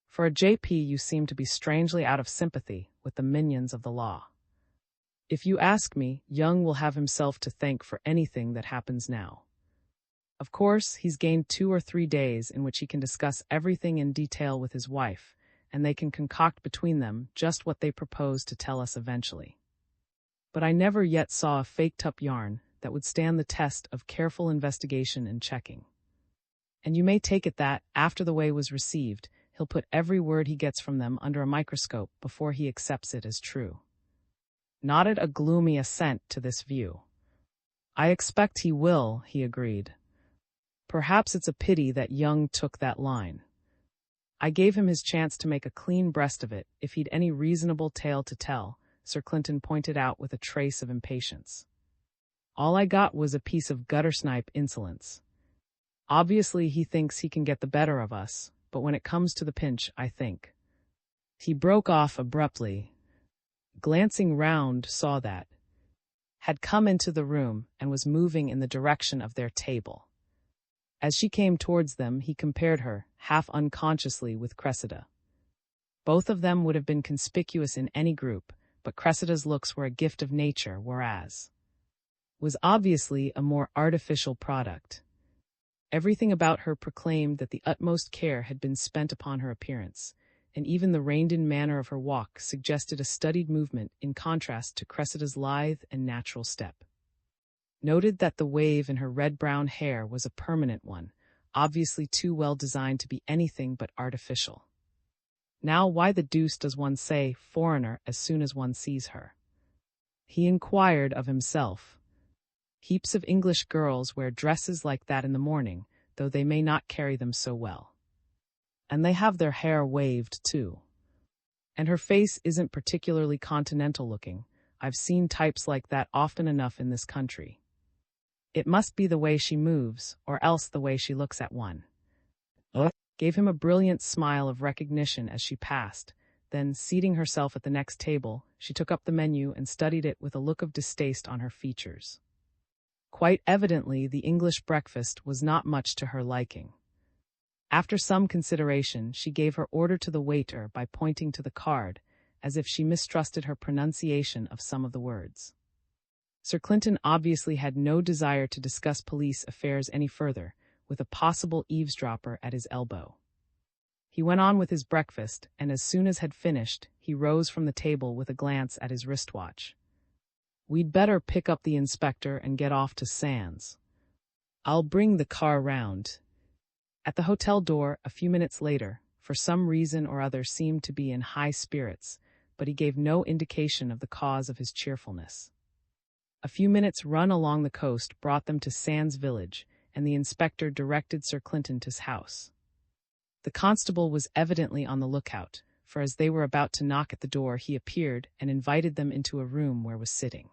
Speaker 1: "For a JP you seem to be strangely out of sympathy with the minions of the law. If you ask me, Young will have himself to thank for anything that happens now. Of course, he's gained 2 or 3 days in which he can discuss everything in detail with his wife, and they can concoct between them just what they propose to tell us eventually. But I never yet saw a faked-up yarn that would stand the test of careful investigation and checking. And you may take it that, after the way was received, he'll put every word he gets from them under a microscope before he accepts it as true." Nodded a gloomy assent to this view. "I expect he will," he agreed. "Perhaps it's a pity that Young took that line. I gave him his chance to make a clean breast of it if he'd any reasonable tale to tell," Sir Clinton pointed out with a trace of impatience. "All I got was a piece of gutter-snipe insolence. Obviously he thinks he can get the better of us, but when it comes to the pinch, I think—" He broke off abruptly. Glancing round, saw that had come into the room and was moving in the direction of their table. As she came towards them, he compared her, half unconsciously, with Cressida. Both of them would have been conspicuous in any group, but Cressida's looks were a gift of nature, whereas was obviously a more artificial product. Everything about her proclaimed that the utmost care had been spent upon her appearance, and even the reined-in manner of her walk suggested a studied movement in contrast to Cressida's lithe and natural step. Noted that the wave in her red-brown hair was a permanent one, obviously too well designed to be anything but artificial. Now why the deuce does one say "foreigner" as soon as one sees her? He inquired of himself. Heaps of English girls wear dresses like that in the morning, though they may not carry them so well. And they have their hair waved, too. And her face isn't particularly continental-looking. I've seen types like that often enough in this country. It must be the way she moves, or else the way she looks at one." Gave him a brilliant smile of recognition as she passed, then, seating herself at the next table, she took up the menu and studied it with a look of distaste on her features. Quite evidently, the English breakfast was not much to her liking. After some consideration, she gave her order to the waiter by pointing to the card, as if she mistrusted her pronunciation of some of the words. Sir Clinton obviously had no desire to discuss police affairs any further, with a possible eavesdropper at his elbow. He went on with his breakfast, and as soon as had finished, he rose from the table with a glance at his wristwatch. "We'd better pick up the inspector and get off to Sands. I'll bring the car round." At the hotel door, a few minutes later, for some reason or other seemed to be in high spirits, but he gave no indication of the cause of his cheerfulness. A few minutes' run along the coast brought them to Sands Village, and the inspector directed Sir Clinton to his house. The constable was evidently on the lookout, for as they were about to knock at the door, he appeared and invited them into a room where was sitting.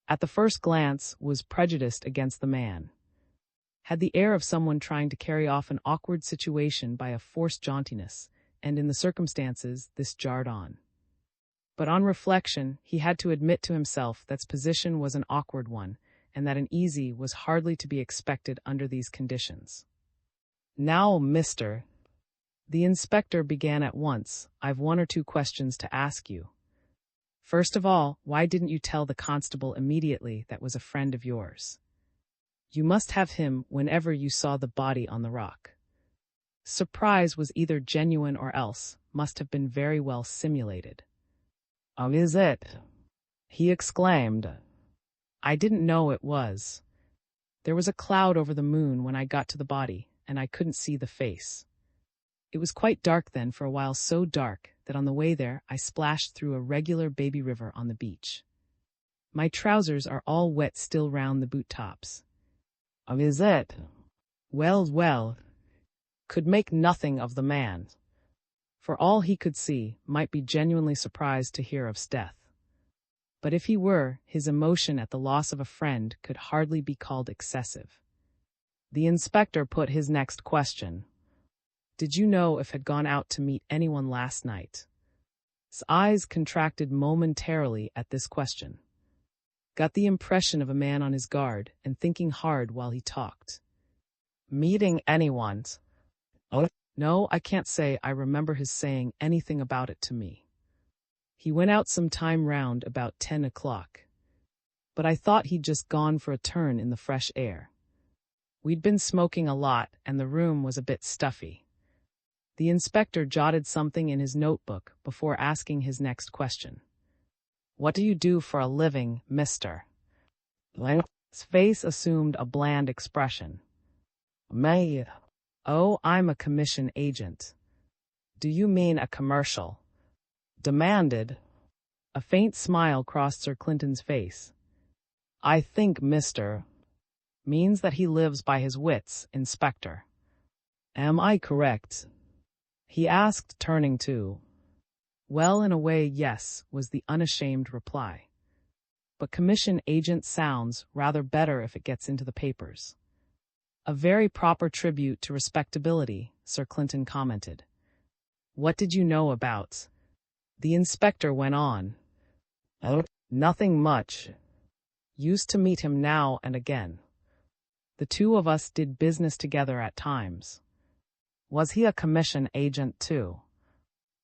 Speaker 1: At the first glance, was prejudiced against the man. Had the air of someone trying to carry off an awkward situation by a forced jauntiness, and in the circumstances, this jarred on. But on reflection, he had to admit to himself that his position was an awkward one, and that an easy was hardly to be expected under these conditions. "Now, mister," the inspector began at once, "I've one or two questions to ask you. First of all, why didn't you tell the constable immediately that was a friend of yours? You must have him whenever you saw the body on the rock." Surprise was either genuine or else must have been very well simulated. "Oh, is it?" he exclaimed. "I didn't know it was. There was a cloud over the moon when I got to the body, and I couldn't see the face. It was quite dark then, for a while so dark that on the way there I splashed through a regular baby river on the beach. My trousers are all wet still round the boot tops." "Oh, is it? Well, could make nothing of the man. For all he could see, might be genuinely surprised to hear of his death. But if he were, his emotion at the loss of a friend could hardly be called excessive." The inspector put his next question. "Did you know if had gone out to meet anyone last night?" His eyes contracted momentarily at this question. Got the impression of a man on his guard and thinking hard while he talked. "Meeting anyone? Oh, no, I can't say I remember his saying anything about it to me. He went out some time round about 10 o'clock. But I thought he'd just gone for a turn in the fresh air. We'd been smoking a lot, and the room was a bit stuffy." The inspector jotted something in his notebook before asking his next question. "What do you do for a living, mister?" His face assumed a bland expression. "Me? Oh, I'm a commission agent." "Do you mean a commercial?" demanded. A faint smile crossed Sir Clinton's face. "I think mister means that he lives by his wits, inspector. Am I correct?" he asked, turning to. "Well, in a way, yes," was the unashamed reply. "But commission agent sounds rather better if it gets into the papers." "A very proper tribute to respectability," Sir Clinton commented. "What did you know about?" the inspector went on. "Oh, nothing much. Used to meet him now and again. The two of us did business together at times." "Was he a commission agent too?"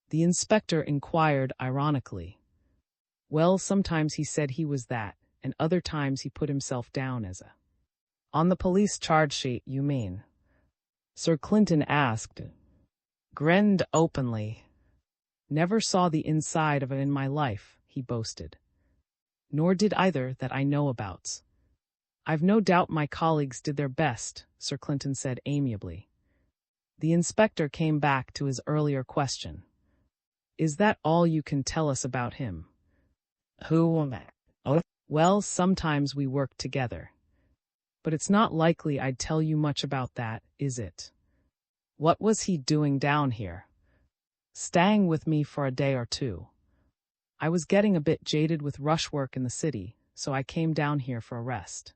Speaker 1: the inspector inquired ironically. "Well, sometimes he said he was that, and other times he put himself down as a." "On the police charge sheet, you mean?" Sir Clinton asked. Grinned openly. "Never saw the inside of it in my life," he boasted. "Nor did either that I know about. I've no doubt my colleagues did their best," Sir Clinton said amiably. The inspector came back to his earlier question. "Is that all you can tell us about him?" "Who am I?" "Oh, well, sometimes we worked together. But it's not likely I'd tell you much about that, is it?" "What was he doing down here?" "Staying with me for a day or two. I was getting a bit jaded with rush work in the city, so I came down here for a rest.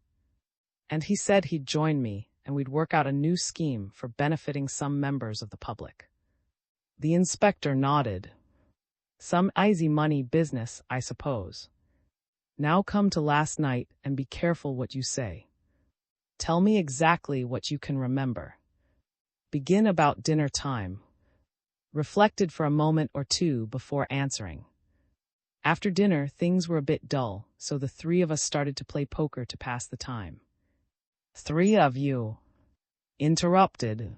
Speaker 1: And he said he'd join me, and we'd work out a new scheme for benefiting some members of the public." The inspector nodded. "Some easy money business, I suppose. Now come to last night and be careful what you say. Tell me exactly what you can remember. Begin about dinner time." Reflected for a moment or two before answering. "After dinner, things were a bit dull, so the three of us started to play poker to pass the time." "Three of you?" interrupted.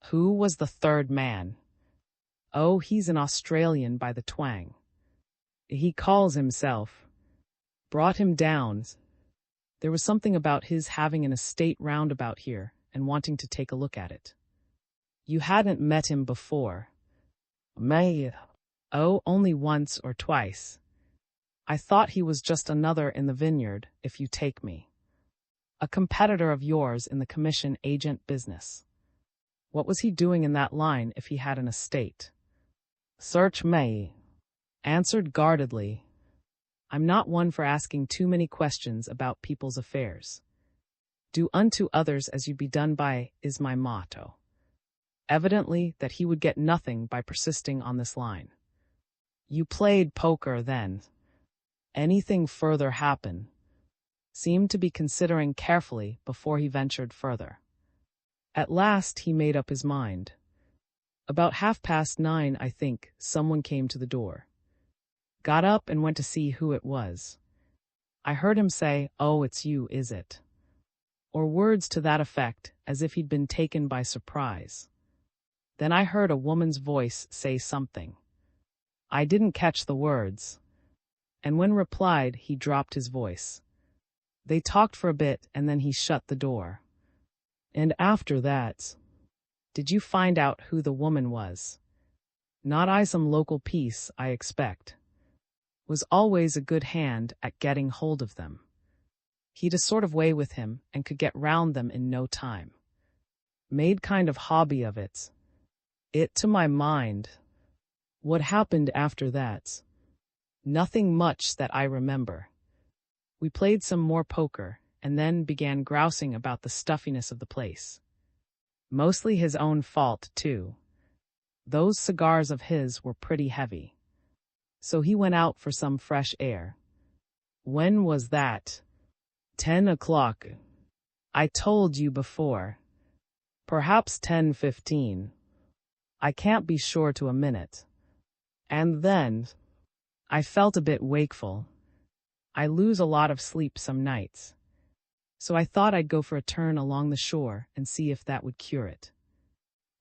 Speaker 1: "Who was the third man?" "Oh, he's an Australian by the twang. He calls himself. Brought him down. There was something about his having an estate roundabout here and wanting to take a look at it." "You hadn't met him before?" "Me? Oh, only once or twice. I thought he was just another in the vineyard, if you take me." A competitor of yours in the commission agent business. What was he doing in that line if he had an estate? Search me. Answered guardedly. I'm not one for asking too many questions about people's affairs. Do unto others as you'd be done by is my motto. Evidently that he would get nothing by persisting on this line. You played poker then. Anything further happen? Seemed to be considering carefully before he ventured further. At last he made up his mind. About 9:30, I think, someone came to the door. Got up and went to see who it was. I heard him say, "Oh, it's you, is it?" Or words to that effect, as if he'd been taken by surprise. Then I heard a woman's voice say something. I didn't catch the words. And when replied, he dropped his voice. They talked for a bit and then he shut the door. And after that, did you find out who the woman was? Not I, some local piece, I expect. Was always a good hand at getting hold of them. He'd a sort of way with him and could get round them in no time. Made kind of hobby of it. It to my mind. What happened after that? Nothing much that I remember. We played some more poker and then began grousing about the stuffiness of the place. Mostly his own fault, too. Those cigars of his were pretty heavy. So he went out for some fresh air. When was that? 10 o'clock. I told you before. Perhaps 10:15. I can't be sure to a minute. And then, I felt a bit wakeful. I lose a lot of sleep some nights. So I thought I'd go for a turn along the shore and see if that would cure it.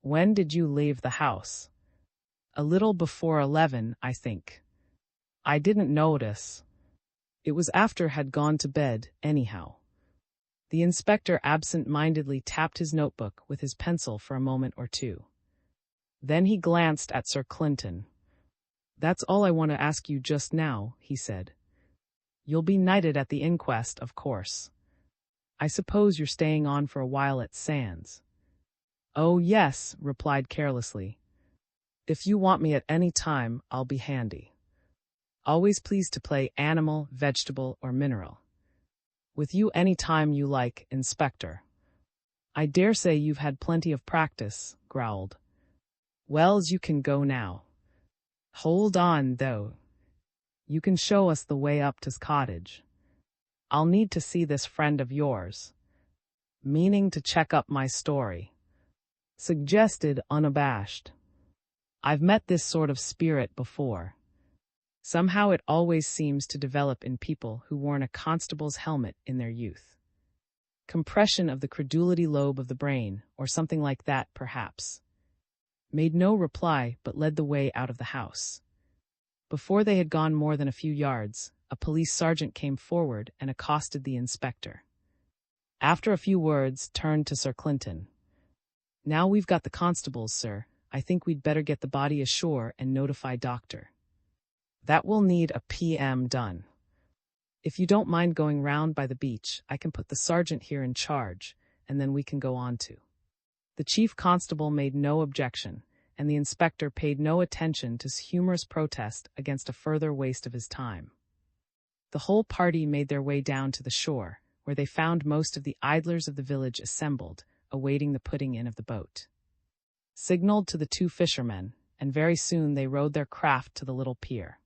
Speaker 1: When did you leave the house? A little before 11, I think. I didn't notice. It was after had gone to bed, anyhow. The inspector absent-mindedly tapped his notebook with his pencil for a moment or two. Then he glanced at Sir Clinton. That's all I want to ask you just now, he said. You'll be knighted at the inquest, of course. I suppose you're staying on for a while at Sands. Oh, yes, replied carelessly. If you want me at any time, I'll be handy. Always pleased to play animal, vegetable, or mineral. With you any time you like, Inspector. I dare say you've had plenty of practice, growled. Wells, you can go now. Hold on, though. You can show us the way up to cottage. I'll need to see this friend of yours. Meaning to check up my story. Suggested unabashed. I've met this sort of spirit before. Somehow it always seems to develop in people who wore a constable's helmet in their youth. Compression of the credulity lobe of the brain, or something like that, perhaps. Made no reply, but led the way out of the house. Before they had gone more than a few yards, a police sergeant came forward and accosted the inspector. After a few words, turned to Sir Clinton. Now we've got the constables, sir. I think we'd better get the body ashore and notify doctor. That will need a PM done. If you don't mind going round by the beach, I can put the sergeant here in charge, and then we can go on to. The chief constable made no objection, and the inspector paid no attention to his humorous protest against a further waste of his time. The whole party made their way down to the shore, where they found most of the idlers of the village assembled, awaiting the putting in of the boat. Signaled to the two fishermen, and very soon they rowed their craft to the little pier.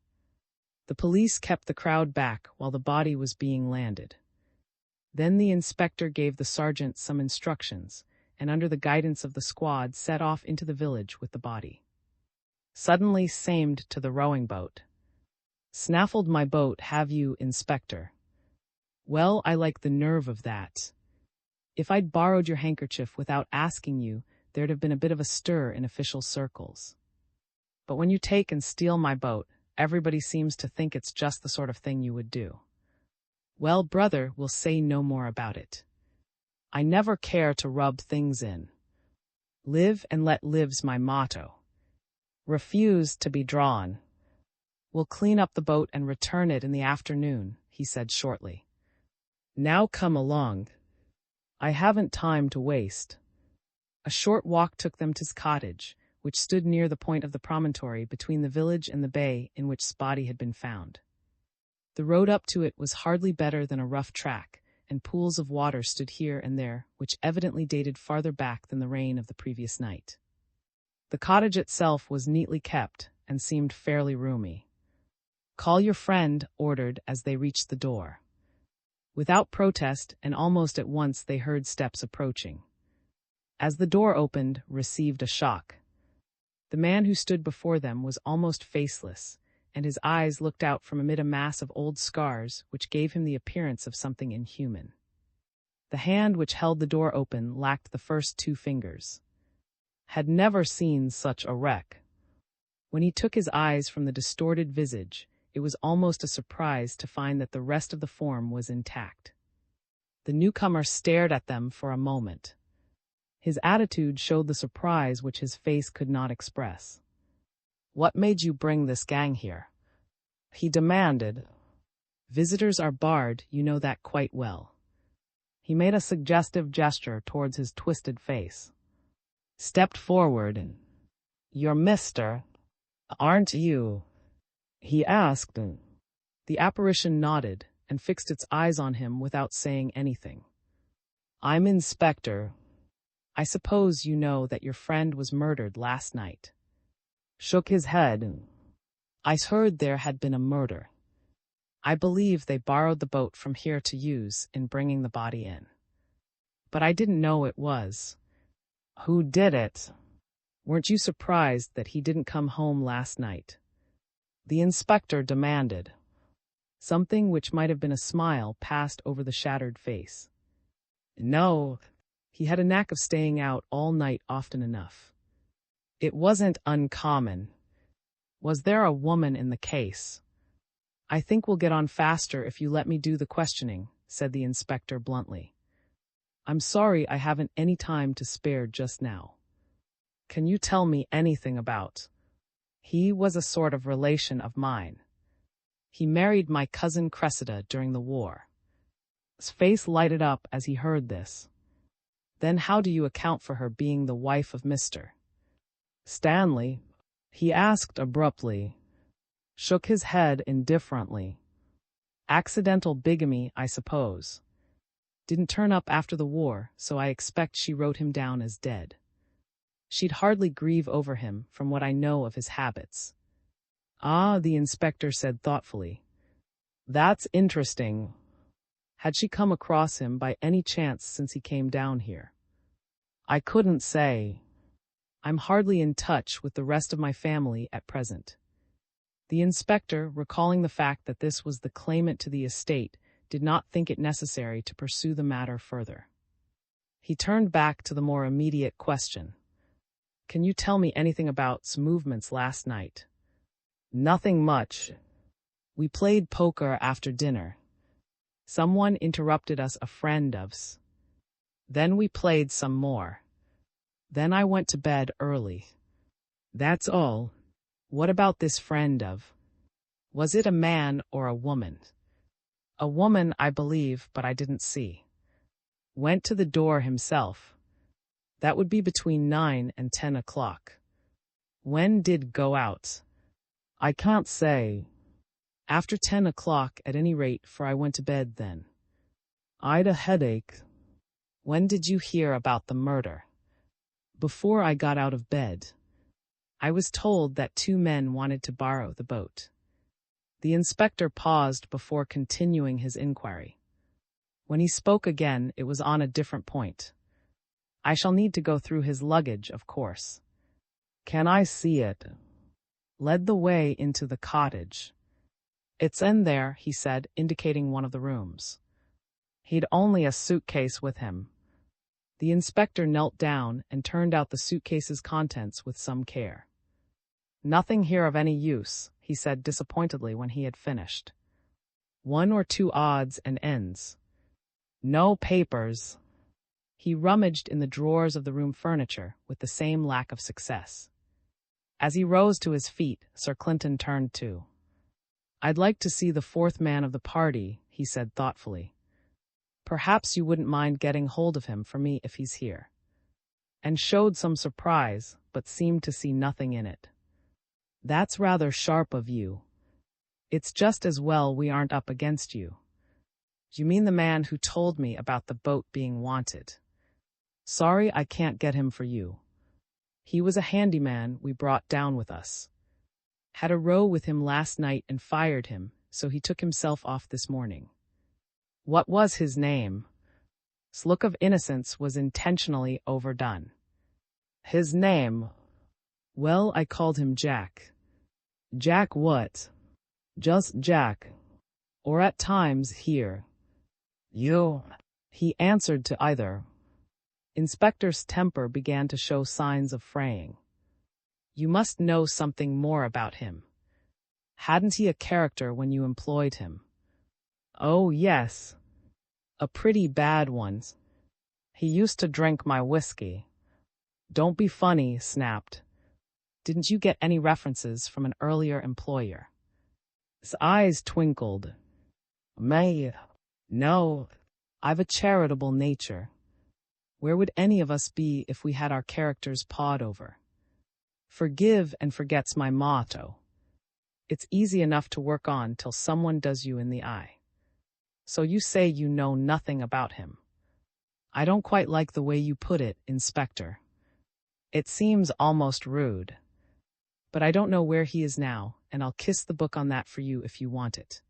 Speaker 1: The police kept the crowd back while the body was being landed. Then the inspector gave the sergeant some instructions, and under the guidance of the squad set off into the village with the body. Suddenly samed to the rowing boat. Snaffled my boat, have you, Inspector? Well, I like the nerve of that. If I'd borrowed your handkerchief without asking you, there'd have been a bit of a stir in official circles. But when you take and steal my boat, everybody seems to think it's just the sort of thing you would do. Well, brother, we'll say no more about it. I never care to rub things in. Live and let live's my motto. Refuse to be drawn. We'll clean up the boat and return it in the afternoon, he said shortly. Now come along. I haven't time to waste. A short walk took them to his cottage, which stood near the point of the promontory between the village and the bay in which his body had been found. The road up to it was hardly better than a rough track, and pools of water stood here and there, which evidently dated farther back than the rain of the previous night. The cottage itself was neatly kept, and seemed fairly roomy. "Call your friend," ordered as they reached the door. Without protest, and almost at once they heard steps approaching. As the door opened, received a shock. The man who stood before them was almost faceless, and his eyes looked out from amid a mass of old scars which gave him the appearance of something inhuman. The hand which held the door open lacked the first 2 fingers. Had never seen such a wreck. When he took his eyes from the distorted visage, it was almost a surprise to find that the rest of the form was intact. The newcomer stared at them for a moment. His attitude showed the surprise which his face could not express. "What made you bring this gang here?" he demanded. "Visitors are barred, you know that quite well." He made a suggestive gesture towards his twisted face. Stepped forward. "You're Mr., aren't you?" he asked. The apparition nodded and fixed its eyes on him without saying anything. "I'm Inspector. I suppose you know that your friend was murdered last night." Shook his head. "I heard there had been a murder. I believe they borrowed the boat from here to use in bringing the body in. But I didn't know it was." "Who did it?" "Weren't you surprised that he didn't come home last night?" the inspector demanded. Something which might have been a smile passed over the shattered face. "No, he had a knack of staying out all night often enough. It wasn't uncommon." "Was there a woman in the case?" "I think we'll get on faster if you let me do the questioning," said the inspector bluntly. "I'm sorry I haven't any time to spare just now. Can you tell me anything about—" "He was a sort of relation of mine. He married my cousin Cressida during the war." His face lighted up as he heard this. "Then how do you account for her being the wife of Mr. Stanley?" he asked abruptly. Shook his head indifferently. "Accidental bigamy, I suppose. Didn't turn up after the war, so I expect she wrote him down as dead. She'd hardly grieve over him, from what I know of his habits." "Ah," the inspector said thoughtfully. "That's interesting. Had she come across him by any chance since he came down here?" "I couldn't say. I'm hardly in touch with the rest of my family at present." The inspector, recalling the fact that this was the claimant to the estate, did not think it necessary to pursue the matter further. He turned back to the more immediate question. "Can you tell me anything about his movements last night?" "Nothing much. We played poker after dinner. Someone interrupted us, a friend of's. Then we played some more. Then I went to bed early. That's all." "What about this friend of? Was it a man or a woman?" "A woman, I believe, but I didn't see." "Went to the door himself?" "That would be between 9 and 10 o'clock. "When did go out?" "I can't say." "After 10 o'clock at any rate, for I went to bed then." "I'd a headache." "When did you hear about the murder?" "Before I got out of bed. I was told that 2 men wanted to borrow the boat." The inspector paused before continuing his inquiry. When he spoke again, it was on a different point. "I shall need to go through his luggage, of course." "Can I see it?" Led the way into the cottage. "It's in there," he said, indicating one of the rooms. "He'd only a suitcase with him." The inspector knelt down and turned out the suitcase's contents with some care. "Nothing here of any use," he said disappointedly when he had finished. "1 or 2 odds and ends. No papers." He rummaged in the drawers of the room furniture with the same lack of success. As he rose to his feet, Sir Clinton turned to. "I'd like to see the 4th man of the party," he said thoughtfully. Perhaps you wouldn't mind getting hold of him for me if he's here. And showed some surprise, but seemed to see nothing in it. That's rather sharp of you. It's just as well we aren't up against you. You mean the man who told me about the boat being wanted? Sorry I can't get him for you. He was a handyman we brought down with us. Had a row with him last night and fired him, so he took himself off this morning. What was his name? His look of innocence was intentionally overdone. His name? Well, I called him Jack. Jack what? Just Jack. Or at times here. You? He answered to either. Inspector's temper began to show signs of fraying. You must know something more about him. Hadn't he a character when you employed him? Oh, yes. A pretty bad one. He used to drink my whiskey. Don't be funny, snapped. Didn't you get any references from an earlier employer? His eyes twinkled. No. I've a charitable nature. Where would any of us be if we had our characters pawed over? Forgive and forget's my motto. It's easy enough to work on till someone does you in the eye. So you say you know nothing about him. I don't quite like the way you put it, Inspector. It seems almost rude. But I don't know where he is now, and I'll kiss the book on that for you if you want it.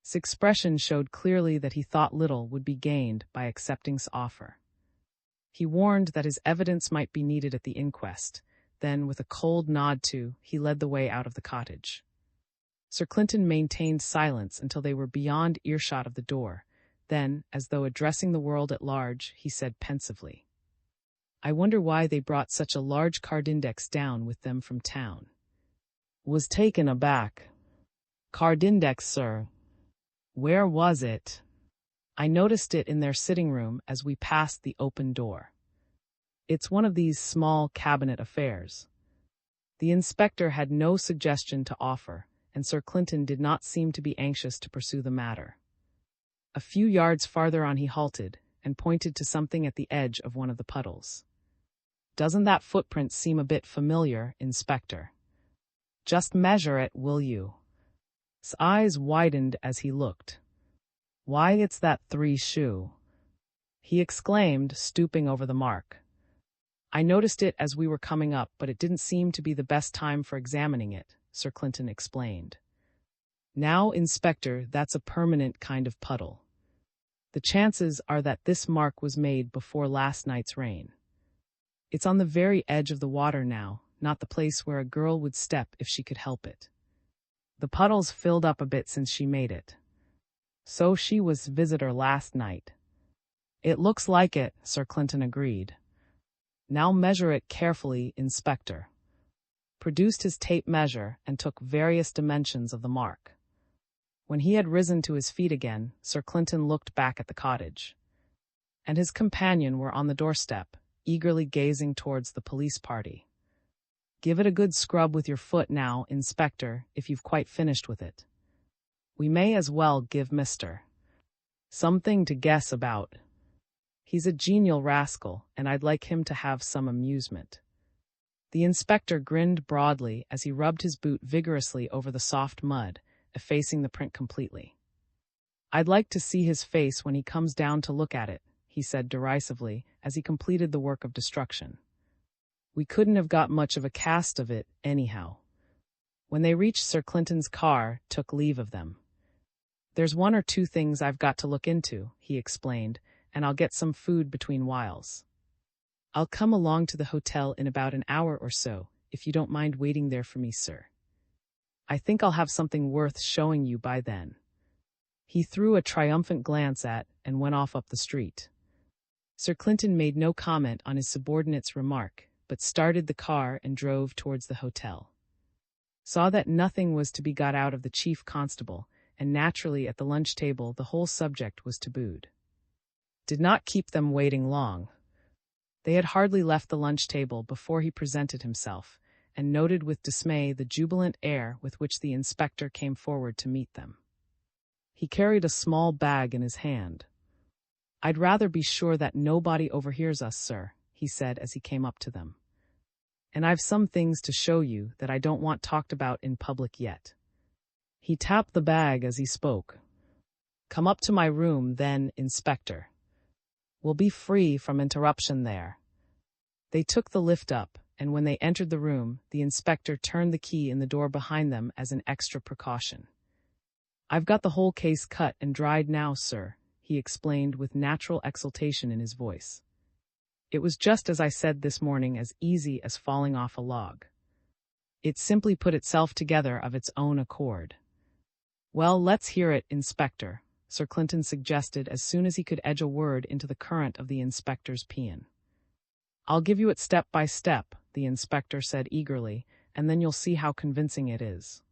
Speaker 1: His expression showed clearly that he thought little would be gained by accepting his offer. He warned that his evidence might be needed at the inquest. Then, with a cold nod he led the way out of the cottage. Sir Clinton maintained silence until they were beyond earshot of the door. Then, as though addressing the world at large, he said pensively, I wonder why they brought such a large card index down with them from town. Was taken aback. Card index, sir. Where was it? I noticed it in their sitting room as we passed the open door. It's one of these small cabinet affairs. The inspector had no suggestion to offer, and Sir Clinton did not seem to be anxious to pursue the matter. A few yards farther on he halted, and pointed to something at the edge of one of the puddles. Doesn't that footprint seem a bit familiar, Inspector? Just measure it, will you? His eyes widened as he looked. Why, it's that 3 shoe, he exclaimed, stooping over the mark. I noticed it as we were coming up, but it didn't seem to be the best time for examining it, Sir Clinton explained. Now, Inspector, that's a permanent kind of puddle. The chances are that this mark was made before last night's rain. It's on the very edge of the water now, not the place where a girl would step if she could help it. The puddle's filled up a bit since she made it. So she was visitor last night. It looks like it, Sir Clinton agreed. Now measure it carefully, Inspector. Produced his tape measure and took various dimensions of the mark. When he had risen to his feet again, Sir Clinton looked back at the cottage. And his companion were on the doorstep, eagerly gazing towards the police party. Give it a good scrub with your foot now, Inspector, if you've quite finished with it. We may as well give Mr. something to guess about. He's a genial rascal, and I'd like him to have some amusement. The inspector grinned broadly as he rubbed his boot vigorously over the soft mud, effacing the print completely. I'd like to see his face when he comes down to look at it, he said derisively as he completed the work of destruction. We couldn't have got much of a cast of it, anyhow. When they reached Sir Clinton's car, took leave of them. There's 1 or 2 things I've got to look into, he explained, and I'll get some food between whiles. I'll come along to the hotel in about an hour or so, if you don't mind waiting there for me, sir. I think I'll have something worth showing you by then. He threw a triumphant glance at and went off up the street. Sir Clinton made no comment on his subordinate's remark, but started the car and drove towards the hotel. Saw that nothing was to be got out of the chief constable, and naturally at the lunch table the whole subject was tabooed. Did not keep them waiting long. They had hardly left the lunch table before he presented himself, and noted with dismay the jubilant air with which the inspector came forward to meet them. He carried a small bag in his hand. I'd rather be sure that nobody overhears us, sir, he said as he came up to them. And I've some things to show you that I don't want talked about in public yet. He tapped the bag as he spoke. Come up to my room, then, Inspector. We'll be free from interruption there. They took the lift up, and when they entered the room, the inspector turned the key in the door behind them as an extra precaution. I've got the whole case cut and dried now, sir, he explained with natural exultation in his voice. It was just as I said this morning, as easy as falling off a log. It simply put itself together of its own accord. Well, let's hear it, Inspector, Sir Clinton suggested as soon as he could edge a word into the current of the inspector's paean. I'll give you it step by step, the inspector said eagerly, and then you'll see how convincing it is.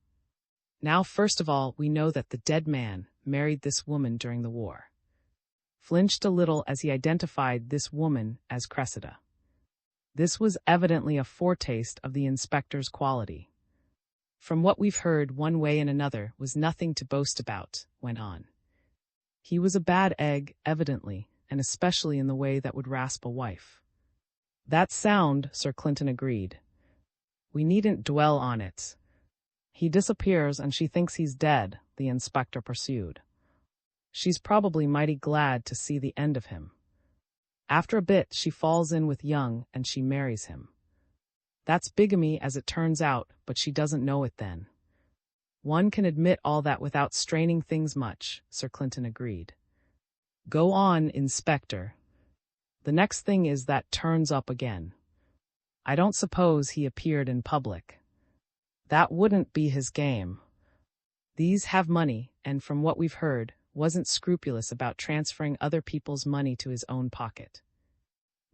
Speaker 1: Now, first of all, we know that the dead man married this woman during the war. Flinched a little as he identified this woman as Cressida. This was evidently a foretaste of the inspector's quality. From what we've heard, one way and another was nothing to boast about, went on. He was a bad egg, evidently, and especially in the way that would rasp a wife. That's sound, Sir Clinton agreed. We needn't dwell on it. He disappears and she thinks he's dead, the inspector pursued. She's probably mighty glad to see the end of him. After a bit, she falls in with Young and she marries him. That's bigamy as it turns out, but she doesn't know it then. One can admit all that without straining things much, Sir Clinton agreed. Go on, Inspector. The next thing is that turns up again. I don't suppose he appeared in public. That wouldn't be his game. These have money, and from what we've heard, wasn't scrupulous about transferring other people's money to his own pocket.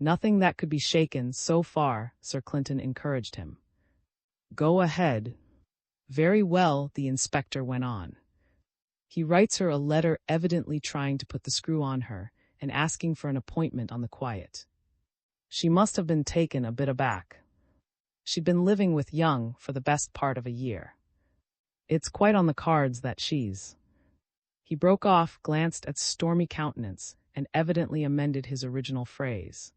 Speaker 1: Nothing that could be shaken so far, Sir Clinton encouraged him. Go ahead. Very well, the inspector went on. He writes her a letter evidently trying to put the screw on her and asking for an appointment on the quiet. She must have been taken a bit aback. She'd been living with Young for the best part of a year. It's quite on the cards that she's... He broke off, glanced at stormy countenance, and evidently amended his original phrase.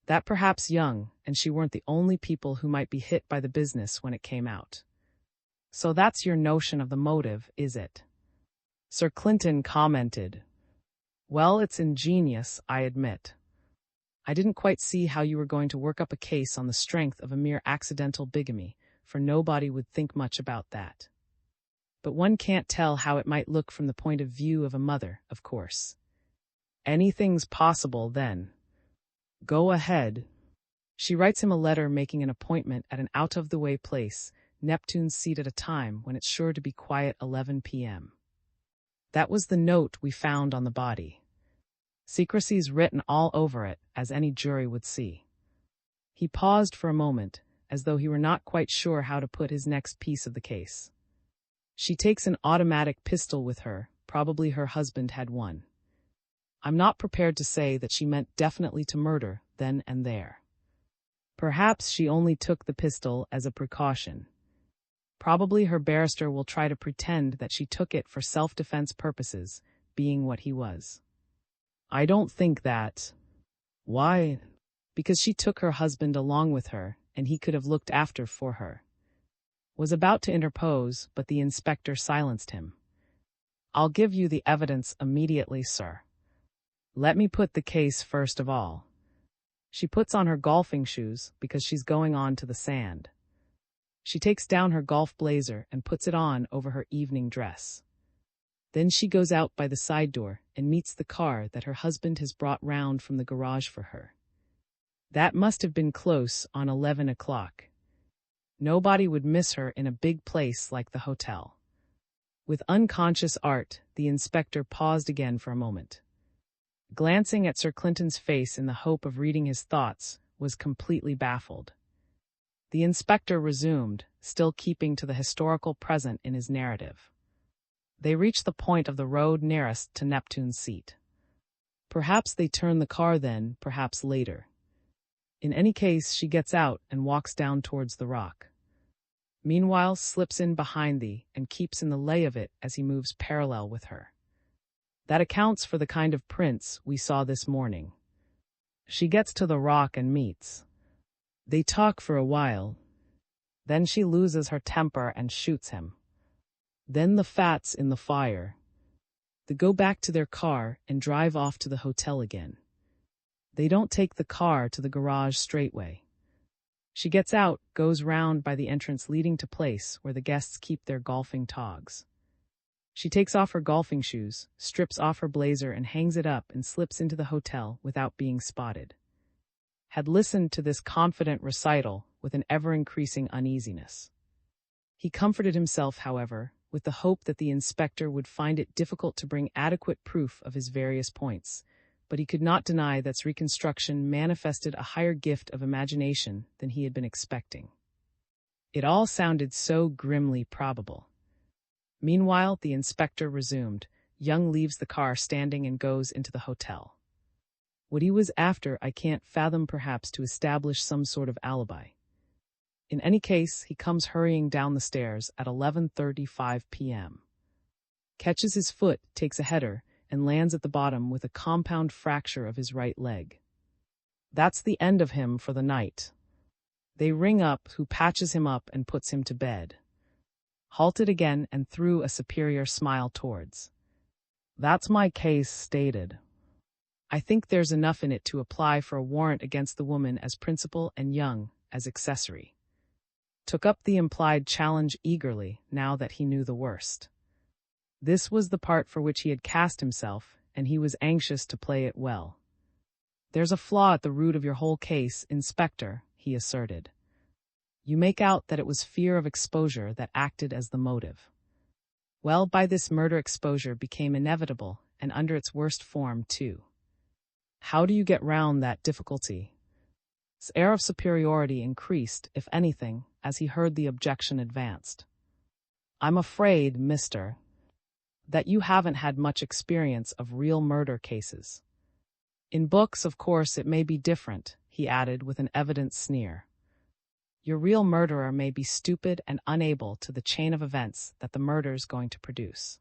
Speaker 1: That perhaps Young and she weren't the only people who might be hit by the business when it came out. So that's your notion of the motive, is it? Sir Clinton commented. Well, it's ingenious, I admit. I didn't quite see how you were going to work up a case on the strength of a mere accidental bigamy, for nobody would think much about that. But one can't tell how it might look from the point of view of a mother, of course. Anything's possible, then. Go ahead. She writes him a letter making an appointment at an out-of-the-way place, Neptune's seat at a time when it's sure to be quiet 11 p.m. That was the note we found on the body. Secrecy's written all over it, as any jury would see. He paused for a moment, as though he were not quite sure how to put his next piece of the case. She takes an automatic pistol with her, probably her husband had one. I'm not prepared to say that she meant definitely to murder then and there. Perhaps she only took the pistol as a precaution. Probably her barrister will try to pretend that she took it for self-defense purposes, being what he was. I don't think that. Why? Because she took her husband along with her, and he could have looked after for her. Was about to interpose, but the inspector silenced him. I'll give you the evidence immediately, sir. Let me put the case first of all. She puts on her golfing shoes because she's going on to the sand. She takes down her golf blazer and puts it on over her evening dress. Then she goes out by the side door and meets the car that her husband has brought round from the garage for her. That must have been close on 11 o'clock. Nobody would miss her in a big place like the hotel. With unconscious art, the inspector paused again for a moment. Glancing at Sir Clinton's face in the hope of reading his thoughts, was completely baffled. The inspector resumed, still keeping to the historical present in his narrative. They reached the point of the road nearest to Neptune's seat. Perhaps they turned the car then, perhaps later. In any case, she gets out and walks down towards the rock. Meanwhile, slips in behind thee and keeps in the lay of it as he moves parallel with her. That accounts for the kind of prints we saw this morning. She gets to the rock and meets. They talk for a while. Then she loses her temper and shoots him. Then the fat's in the fire. They go back to their car and drive off to the hotel again. They don't take the car to the garage straightway. She gets out, goes round by the entrance leading to place where the guests keep their golfing togs. She takes off her golfing shoes, strips off her blazer and hangs it up and slips into the hotel without being spotted. Had listened to this confident recital with an ever-increasing uneasiness. He comforted himself, however, with the hope that the inspector would find it difficult to bring adequate proof of his various points, but he could not deny that reconstruction manifested a higher gift of imagination than he had been expecting. It all sounded so grimly probable. Meanwhile, the inspector resumed. Young leaves the car standing and goes into the hotel. What he was after I can't fathom, perhaps to establish some sort of alibi. In any case, he comes hurrying down the stairs at 11:35 p.m. Catches his foot, takes a header, and lands at the bottom with a compound fracture of his right leg. That's the end of him for the night. They ring up, who patches him up and puts him to bed. Halted again and threw a superior smile towards. That's my case stated. I think there's enough in it to apply for a warrant against the woman as principal and Young as accessory. Took up the implied challenge eagerly, now that he knew the worst. This was the part for which he had cast himself, and he was anxious to play it well. There's a flaw at the root of your whole case, Inspector, he asserted. You make out that it was fear of exposure that acted as the motive. Well, by this murder exposure became inevitable, and under its worst form, too. How do you get round that difficulty? His air of superiority increased, if anything, as he heard the objection advanced. I'm afraid, mister, that you haven't had much experience of real murder cases. In books, of course, it may be different, he added with an evident sneer. Your real murderer may be stupid and unable to the chain of events that the murder's going to produce.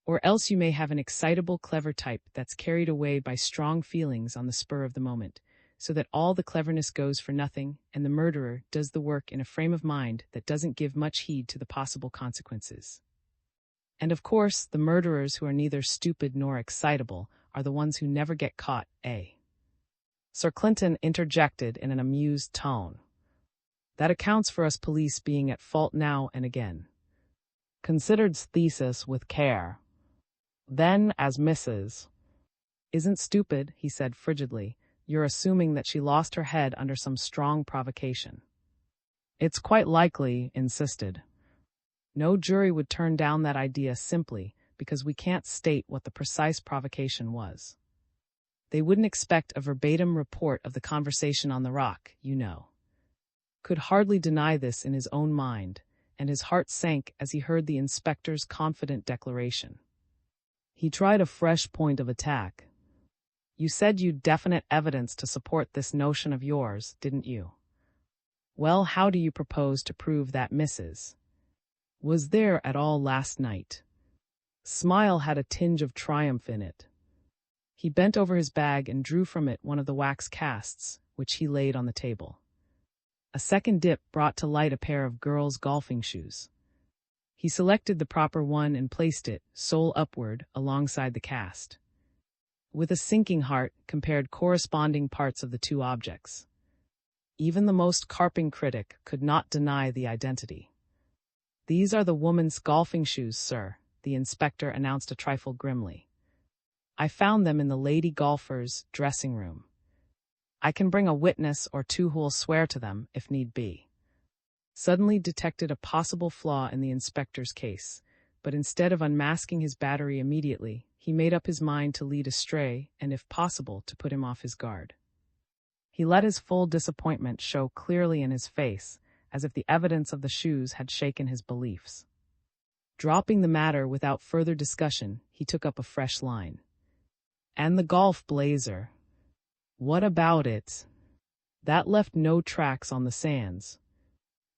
Speaker 1: Or else you may have an excitable, clever type that's carried away by strong feelings on the spur of the moment, so that all the cleverness goes for nothing, and the murderer does the work in a frame of mind that doesn't give much heed to the possible consequences. And of course, the murderers who are neither stupid nor excitable are the ones who never get caught, eh? Sir Clinton interjected in an amused tone. That accounts for us police being at fault now and again. Considered thesis with care. Then, as Mrs. Isn't stupid, he said frigidly, you're assuming that she lost her head under some strong provocation. It's quite likely, insisted. No jury would turn down that idea simply because we can't state what the precise provocation was. They wouldn't expect a verbatim report of the conversation on the rock, you know. Could hardly deny this in his own mind, and his heart sank as he heard the inspector's confident declaration. He tried a fresh point of attack. You said you'd definite evidence to support this notion of yours, didn't you? Well, how do you propose to prove that Mrs. was there at all last night? Smile had a tinge of triumph in it. He bent over his bag and drew from it one of the wax casts, which he laid on the table. A second dip brought to light a pair of girls' golfing shoes. He selected the proper one and placed it, sole upward, alongside the cast. With a sinking heart, compared corresponding parts of the two objects. Even the most carping critic could not deny the identity. These are the woman's golfing shoes, sir, the inspector announced a trifle grimly. I found them in the lady golfer's dressing room. I can bring a witness or two who'll swear to them, if need be. Suddenly detected a possible flaw in the inspector's case, but instead of unmasking his battery immediately, he made up his mind to lead astray and, if possible, to put him off his guard. He let his full disappointment show clearly in his face, as if the evidence of the shoes had shaken his beliefs. Dropping the matter without further discussion, he took up a fresh line. And the golf blazer. What about it? That left no tracks on the sands.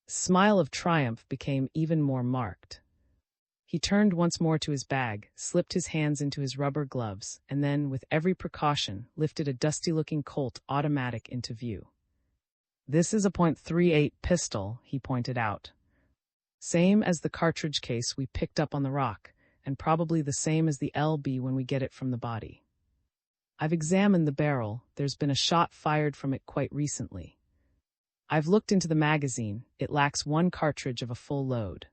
Speaker 1: Smile of triumph became even more marked. He turned once more to his bag, slipped his hands into his rubber gloves, and then, with every precaution, lifted a dusty-looking Colt automatic into view. "This is a .38 pistol," he pointed out. "Same as the cartridge case we picked up on the rock, and probably the same as the LB when we get it from the body. I've examined the barrel. There's been a shot fired from it quite recently. I've looked into the magazine. It lacks one cartridge of a full load."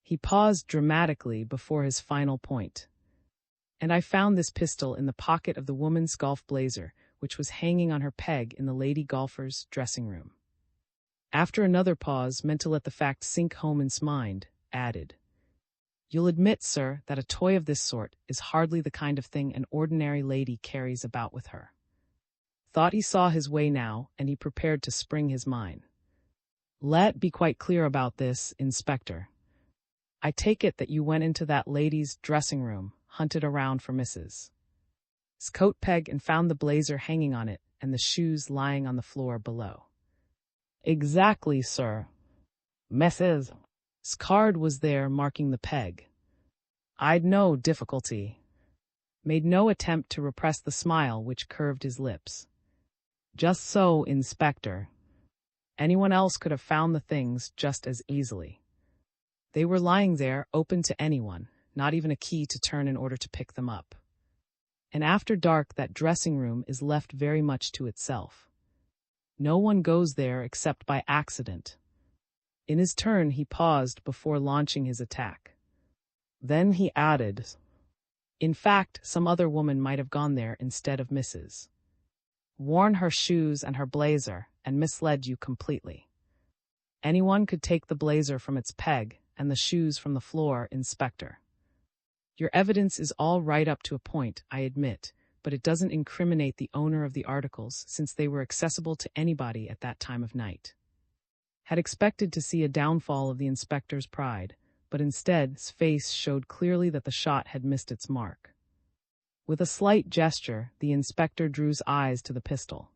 Speaker 1: He paused dramatically before his final point. "And I found this pistol in the pocket of the woman's golf blazer, which was hanging on her peg in the lady golfer's dressing room." After another pause, meant to let the fact sink home in his mind, added, "You'll admit, sir, that a toy of this sort is hardly the kind of thing an ordinary lady carries about with her." Thought he saw his way now, and he prepared to spring his mine. "Let be quite clear about this, Inspector. I take it that you went into that lady's dressing room, hunted around for Mrs. S coat peg and found the blazer hanging on it and the shoes lying on the floor below." "Exactly, sir. Mrs. S card was there marking the peg. I'd no difficulty." Made no attempt to repress the smile which curved his lips. "Just so, Inspector. Anyone else could have found the things just as easily. They were lying there, open to anyone, not even a key to turn in order to pick them up. And after dark, that dressing room is left very much to itself. No one goes there except by accident." In his turn, he paused before launching his attack. Then he added, "In fact, some other woman might have gone there instead of Mrs. worn her shoes and her blazer, and misled you completely. Anyone could take the blazer from its peg, and the shoes from the floor, Inspector. Your evidence is all right up to a point, I admit, but it doesn't incriminate the owner of the articles since they were accessible to anybody at that time of night." Had expected to see a downfall of the inspector's pride, but instead his face showed clearly that the shot had missed its mark. With a slight gesture, the inspector drew his eyes to the pistol.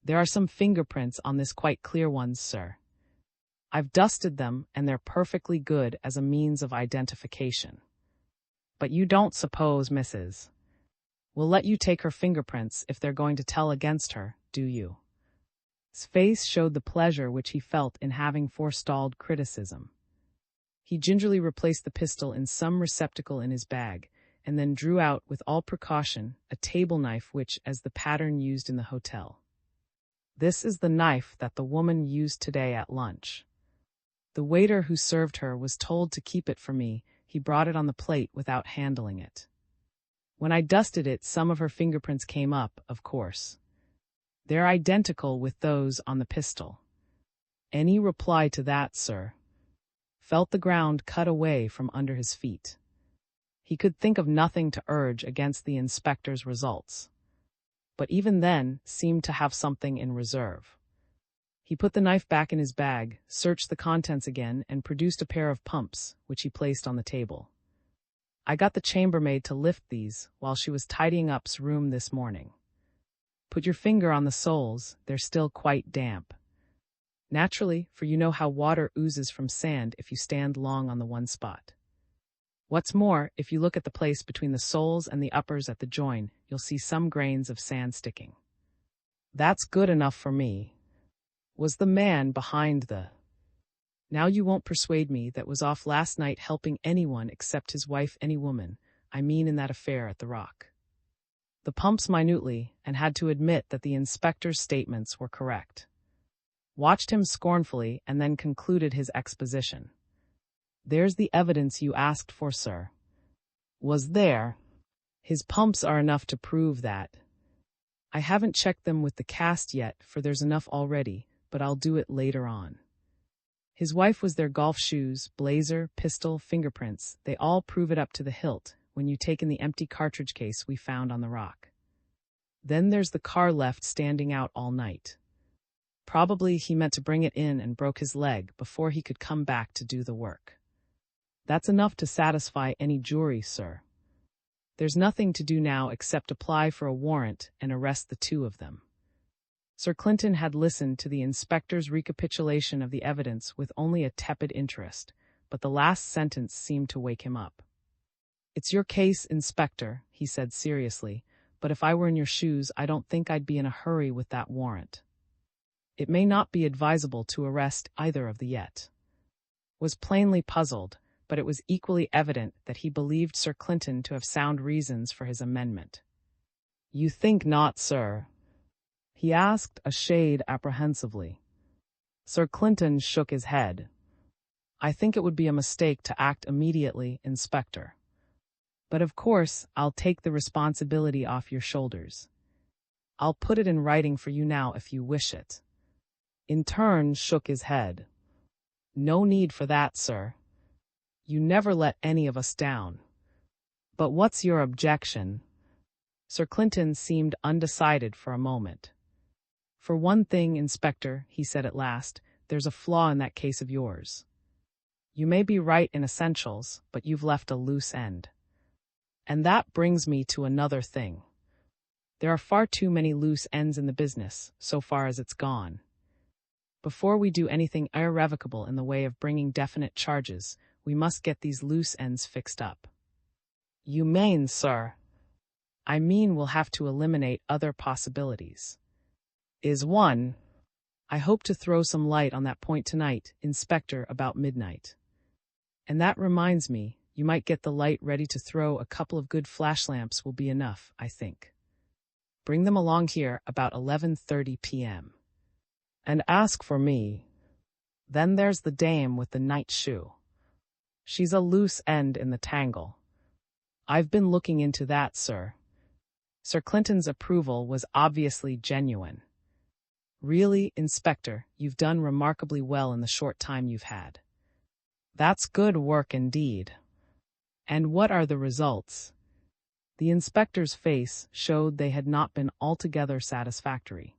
Speaker 1: "There are some fingerprints on this, quite clear ones, sir. I've dusted them, and they're perfectly good as a means of identification. But you don't suppose Mrs. will let you take her fingerprints if they're going to tell against her, do you?" His face showed the pleasure which he felt in having forestalled criticism. He gingerly replaced the pistol in some receptacle in his bag, and then drew out, with all precaution, a table knife which, as the pattern used in the hotel. "This is the knife that the woman used today at lunch. The waiter who served her was told to keep it for me. He brought it on the plate without handling it. When I dusted it, some of her fingerprints came up, of course. They're identical with those on the pistol." "Any reply to that, sir?" Felt the ground cut away from under his feet. He could think of nothing to urge against the inspector's results, but even then seemed to have something in reserve. He put the knife back in his bag, searched the contents again, and produced a pair of pumps, which he placed on the table. "I got the chambermaid to lift these while she was tidying up's room this morning. Put your finger on the soles, they're still quite damp. Naturally, for you know how water oozes from sand if you stand long on the one spot. What's more, if you look at the place between the soles and the uppers at the join, you'll see some grains of sand sticking. That's good enough for me. Was the man behind the... Now you won't persuade me that was off last night helping anyone except his wife, any woman, I mean in that affair at the Rock." The pumps minutely, and had to admit that the inspector's statements were correct. Watched him scornfully, and then concluded his exposition. "There's the evidence you asked for, sir." "Was there? His pumps are enough to prove that. I haven't checked them with the cast yet, for there's enough already, but I'll do it later on. His wife was their golf shoes, blazer, pistol, fingerprints. They all prove it up to the hilt when you take in the empty cartridge case we found on the rock. Then there's the car left standing out all night. Probably he meant to bring it in and broke his leg before he could come back to do the work. That's enough to satisfy any jury, sir. There's nothing to do now except apply for a warrant and arrest the two of them." Sir Clinton had listened to the inspector's recapitulation of the evidence with only a tepid interest, but the last sentence seemed to wake him up. "It's your case, Inspector," he said seriously, "but if I were in your shoes, I don't think I'd be in a hurry with that warrant. It may not be advisable to arrest either of the yet." Was plainly puzzled, but it was equally evident that he believed Sir Clinton to have sound reasons for his amendment. "You think not, sir?" he asked, a shade apprehensively. Sir Clinton shook his head. "I think it would be a mistake to act immediately, Inspector. But of course, I'll take the responsibility off your shoulders. I'll put it in writing for you now if you wish it." In turn shook his head. "No need for that, sir. You never let any of us down. But what's your objection?" Sir Clinton seemed undecided for a moment. "For one thing, Inspector," he said at last, "there's a flaw in that case of yours. You may be right in essentials, but you've left a loose end. And that brings me to another thing. There are far too many loose ends in the business, so far as it's gone. Before we do anything irrevocable in the way of bringing definite charges, we must get these loose ends fixed up." "You mean, sir?" "I mean we'll have to eliminate other possibilities." "Is one?" "I hope to throw some light on that point tonight, Inspector, about midnight. And that reminds me, you might get the light ready to throw. A couple of good flash lamps will be enough, I think. Bring them along here about 11:30 p.m. And ask for me. Then there's the dame with the night shoe. She's a loose end in the tangle. I've been looking into that, sir." Sir Clinton's approval was obviously genuine. "Really, Inspector, you've done remarkably well in the short time you've had." "That's good work indeed." "And what are the results?" The inspector's face showed they had not been altogether satisfactory.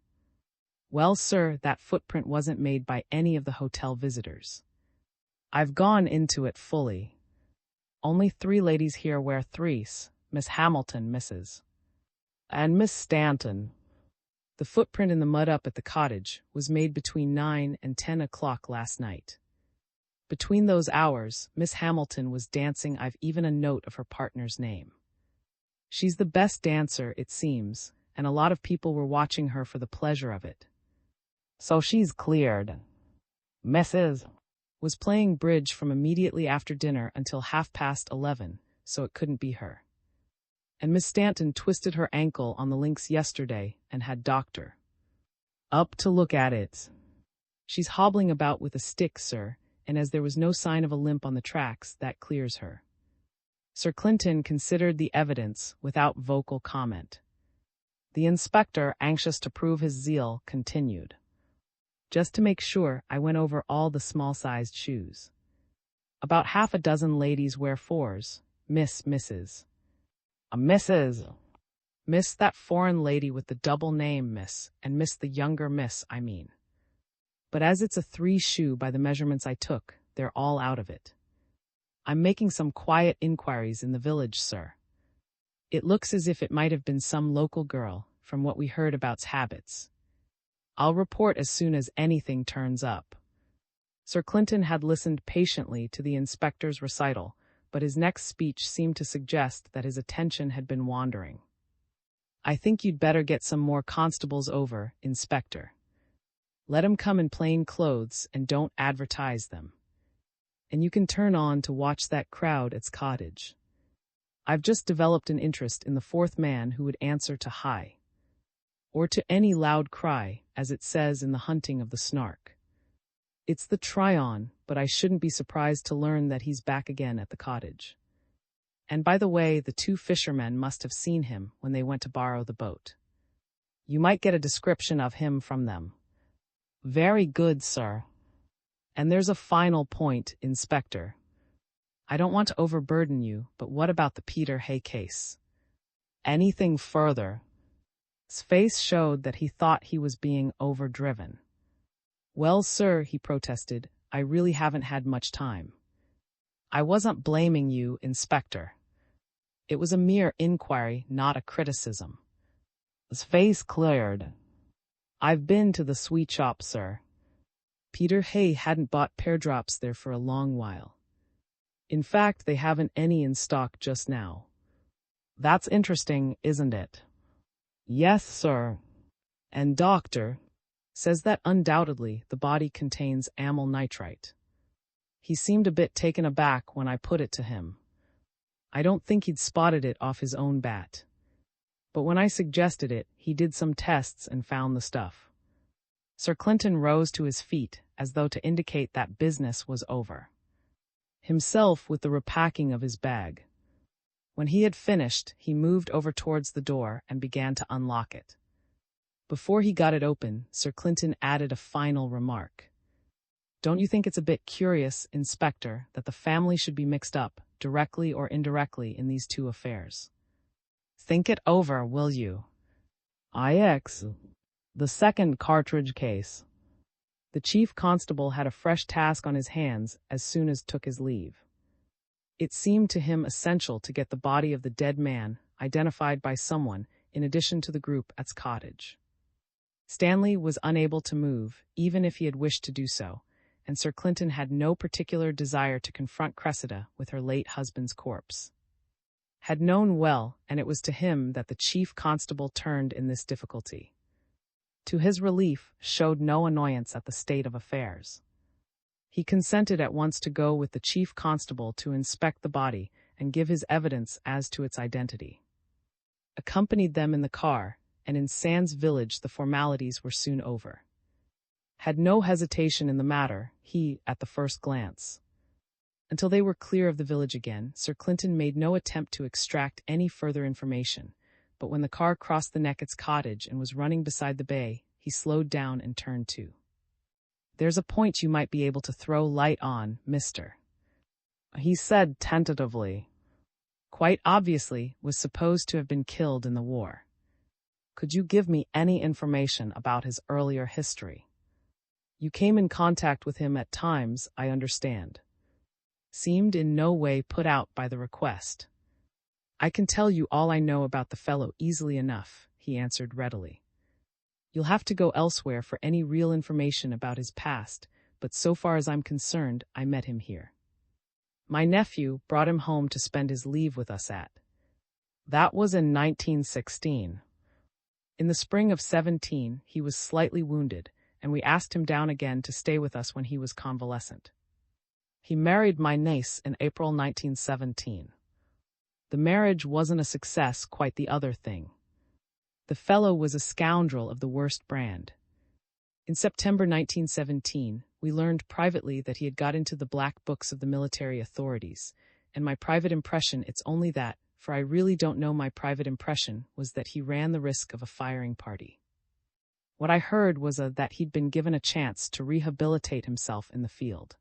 Speaker 1: "Well, sir, that footprint wasn't made by any of the hotel visitors. I've gone into it fully. Only 3 ladies here wear threes, Miss Hamilton, Mrs. and Miss Stanton. The footprint in the mud up at the cottage was made between 9 and 10 o'clock last night. Between those hours, Miss Hamilton was dancing. I've even a note of her partner's name. She's the best dancer, it seems, and a lot of people were watching her for the pleasure of it. So she's cleared. Mrs. was playing bridge from immediately after dinner until 11:30, so it couldn't be her. And Miss Stanton twisted her ankle on the links yesterday and had doctor up to look at it. She's hobbling about with a stick, sir, and as there was no sign of a limp on the tracks, that clears her." Sir Clinton considered the evidence without vocal comment. The inspector, anxious to prove his zeal, continued. "Just to make sure, I went over all the small-sized shoes. About 6 ladies wear 4s, Mrs. A Mrs. Miss that foreign lady with the double name, miss, and miss the younger miss, I mean. But as it's a 3 shoe by the measurements I took, they're all out of it. I'm making some quiet inquiries in the village, sir. It looks as if it might have been some local girl, from what we heard about's habits. I'll report as soon as anything turns up." Sir Clinton had listened patiently to the inspector's recital, but his next speech seemed to suggest that his attention had been wandering. "I think you'd better get some more constables over, Inspector. Let 'em come in plain clothes and don't advertise them. And you can turn on to watch that crowd at cottage. I've just developed an interest in the 4th man who would answer to hi, or to any loud cry, as it says in The Hunting of the Snark. It's the Tryon, but I shouldn't be surprised to learn that he's back again at the cottage. And by the way, the 2 fishermen must have seen him when they went to borrow the boat. You might get a description of him from them." "Very good, sir. And there's a final point, Inspector. I don't want to overburden you, but what about the Peter Hay case? Anything further?" His face showed that he thought he was being overdriven. "Well, sir," he protested, "I really haven't had much time. I wasn't blaming you, Inspector. It was a mere inquiry, not a criticism." His face cleared. "I've been to the sweet shop, sir. Peter Hay hadn't bought pear drops there for a long while. In fact, they haven't any in stock just now. That's interesting, isn't it? Yes, sir. And doctor says that undoubtedly the body contains amyl nitrite. He seemed a bit taken aback when I put it to him. I don't think he'd spotted it off his own bat. But when I suggested it, he did some tests and found the stuff. Sir Clinton rose to his feet as though to indicate that business was over. Himself with the repacking of his bag. When he had finished, he moved over towards the door and began to unlock it. Before he got it open, Sir Clinton added a final remark. Don't you think it's a bit curious, Inspector, that the family should be mixed up, directly or indirectly, in these two affairs? Think it over, will you? IX. The second cartridge case. The chief constable had a fresh task on his hands as soon as took his leave. It seemed to him essential to get the body of the dead man identified by someone in addition to the group at cottage. Stanley was unable to move, even if he had wished to do so, and Sir Clinton had no particular desire to confront Cressida with her late husband's corpse. Had known well, and it was to him that the chief constable turned in this difficulty. To his relief, showed no annoyance at the state of affairs. He consented at once to go with the chief constable to inspect the body and give his evidence as to its identity. Accompanied them in the car, and in Sands village the formalities were soon over. Had no hesitation in the matter, he, at the first glance. Until they were clear of the village again, Sir Clinton made no attempt to extract any further information, but when the car crossed the Neckett's cottage and was running beside the bay, he slowed down and turned to. There's a point you might be able to throw light on, mister, he said tentatively. Quite obviously was supposed to have been killed in the war. Could you give me any information about his earlier history? You came in contact with him at times, I understand. Seemed in no way put out by the request. I can tell you all I know about the fellow easily enough, he answered readily. You'll have to go elsewhere for any real information about his past, but so far as I'm concerned, I met him here. My nephew brought him home to spend his leave with us at. That was in 1916. In the spring of 17, he was slightly wounded, and we asked him down again to stay with us when he was convalescent. He married my niece in April 1917. The marriage wasn't a success, quite the other thing. The fellow was a scoundrel of the worst brand. In September 1917, we learned privately that he had got into the black books of the military authorities, and my private impression, it's only that, for I really don't know, my private impression was that he ran the risk of a firing party. What I heard was that he'd been given a chance to rehabilitate himself in the field.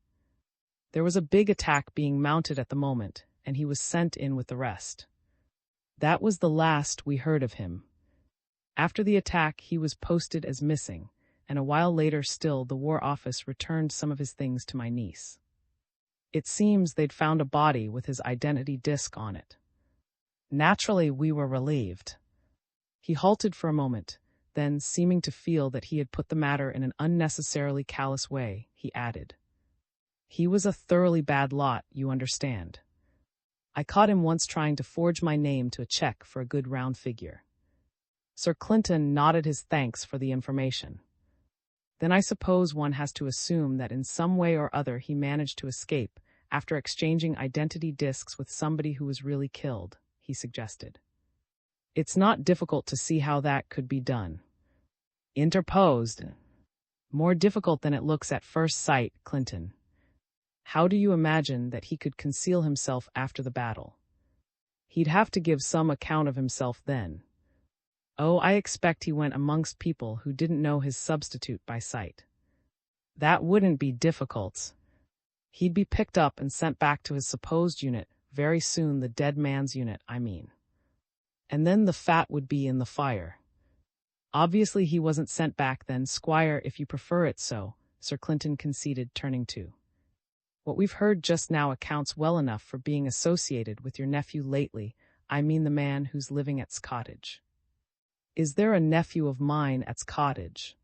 Speaker 1: There was a big attack being mounted at the moment, and he was sent in with the rest. That was the last we heard of him. After the attack, he was posted as missing, and a while later still the War Office returned some of his things to my niece. It seems they'd found a body with his identity disc on it. Naturally, we were relieved. He halted for a moment, then, seeming to feel that he had put the matter in an unnecessarily callous way, he added, He was a thoroughly bad lot, you understand. I caught him once trying to forge my name to a check for a good round figure. Sir Clinton nodded his thanks for the information. Then I suppose one has to assume that in some way or other he managed to escape after exchanging identity discs with somebody who was really killed, he suggested. It's not difficult to see how that could be done. Interposed. More difficult than it looks at first sight, Clinton. How do you imagine that he could conceal himself after the battle? He'd have to give some account of himself then. Oh, I expect he went amongst people who didn't know his substitute by sight. That wouldn't be difficult. He'd be picked up and sent back to his supposed unit, very soon, the dead man's unit, I mean. And then the fat would be in the fire. Obviously he wasn't sent back then, Squire, if you prefer it so, Sir Clinton conceded, turning to. What we've heard just now accounts well enough for being associated with your nephew lately, I mean the man who's living at cottage. Is there a nephew of mine at cottage?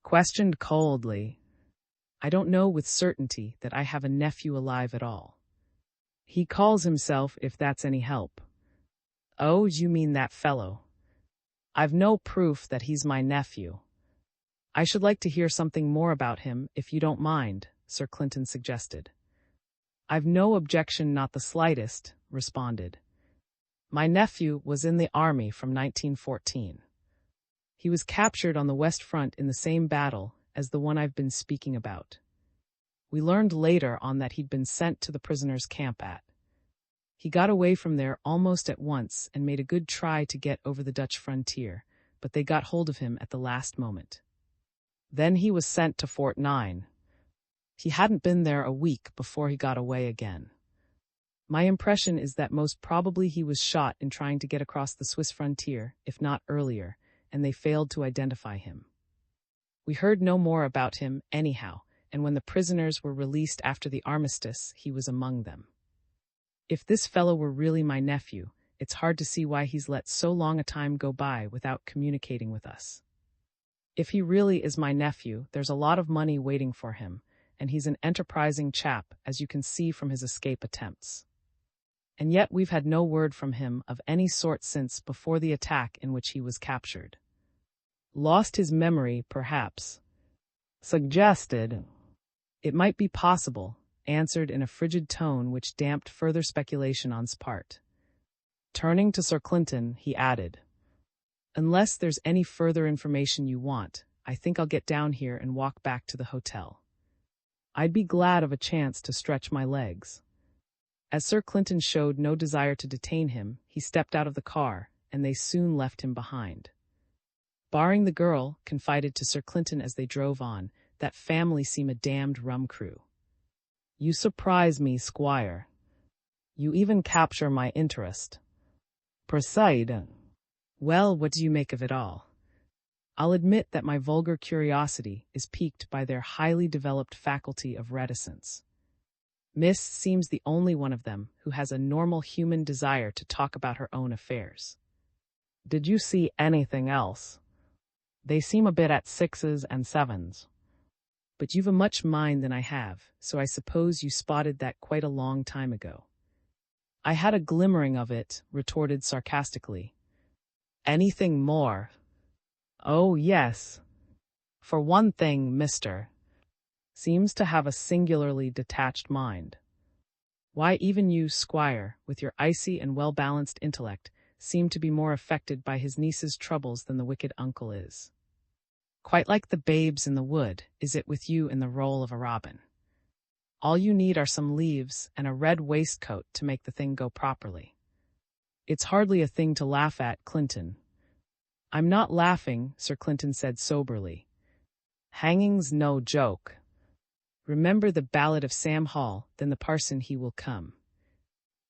Speaker 1: Questioned coldly. I don't know with certainty that I have a nephew alive at all. He calls himself, if that's any help. Oh, you mean that fellow? I've no proof that he's my nephew. I should like to hear something more about him, if you don't mind, Sir Clinton suggested. I've no objection, not the slightest, responded. My nephew was in the army from 1914. He was captured on the West Front in the same battle as the one I've been speaking about. We learned later on that he'd been sent to the prisoners' camp at. He got away from there almost at once and made a good try to get over the Dutch frontier, but they got hold of him at the last moment. Then he was sent to Fort 9. He hadn't been there a week before he got away again. My impression is that most probably he was shot in trying to get across the Swiss frontier, if not earlier, and they failed to identify him. We heard no more about him anyhow, and when the prisoners were released after the armistice, he was among them. If this fellow were really my nephew, it's hard to see why he's let so long a time go by without communicating with us. If he really is my nephew, there's a lot of money waiting for him, and he's an enterprising chap, as you can see from his escape attempts. And yet we've had no word from him of any sort since before the attack in which he was captured. Lost his memory, perhaps. Suggested. It might be possible, answered in a frigid tone which damped further speculation on his part. Turning to Sir Clinton, he added, Unless there's any further information you want, I think I'll get down here and walk back to the hotel. I'd be glad of a chance to stretch my legs. As Sir Clinton showed no desire to detain him, he stepped out of the car, and they soon left him behind. Barring the girl, confided to Sir Clinton as they drove on, that family seem a damned rum crew. You surprise me, Squire. You even capture my interest. Proceed. Well, what do you make of it all? I'll admit that my vulgar curiosity is piqued by their highly developed faculty of reticence. Miss seems the only one of them who has a normal human desire to talk about her own affairs. Did you see anything else? They seem a bit at 6s and 7s. But you've a much mind than I have, so I suppose you spotted that quite a long time ago. I had a glimmering of it, retorted sarcastically. Anything more? Oh, yes. For one thing, Mr. seems to have a singularly detached mind. Why, even you, Squire, with your icy and well-balanced intellect, seem to be more affected by his niece's troubles than the wicked uncle is. Quite like the babes in the wood, is it with you in the role of a robin? All you need are some leaves and a red waistcoat to make the thing go properly. It's hardly a thing to laugh at, Clinton. I'm not laughing, Sir Clinton said soberly. Hanging's no joke. Remember the ballad of Sam Hall, then the parson he will come.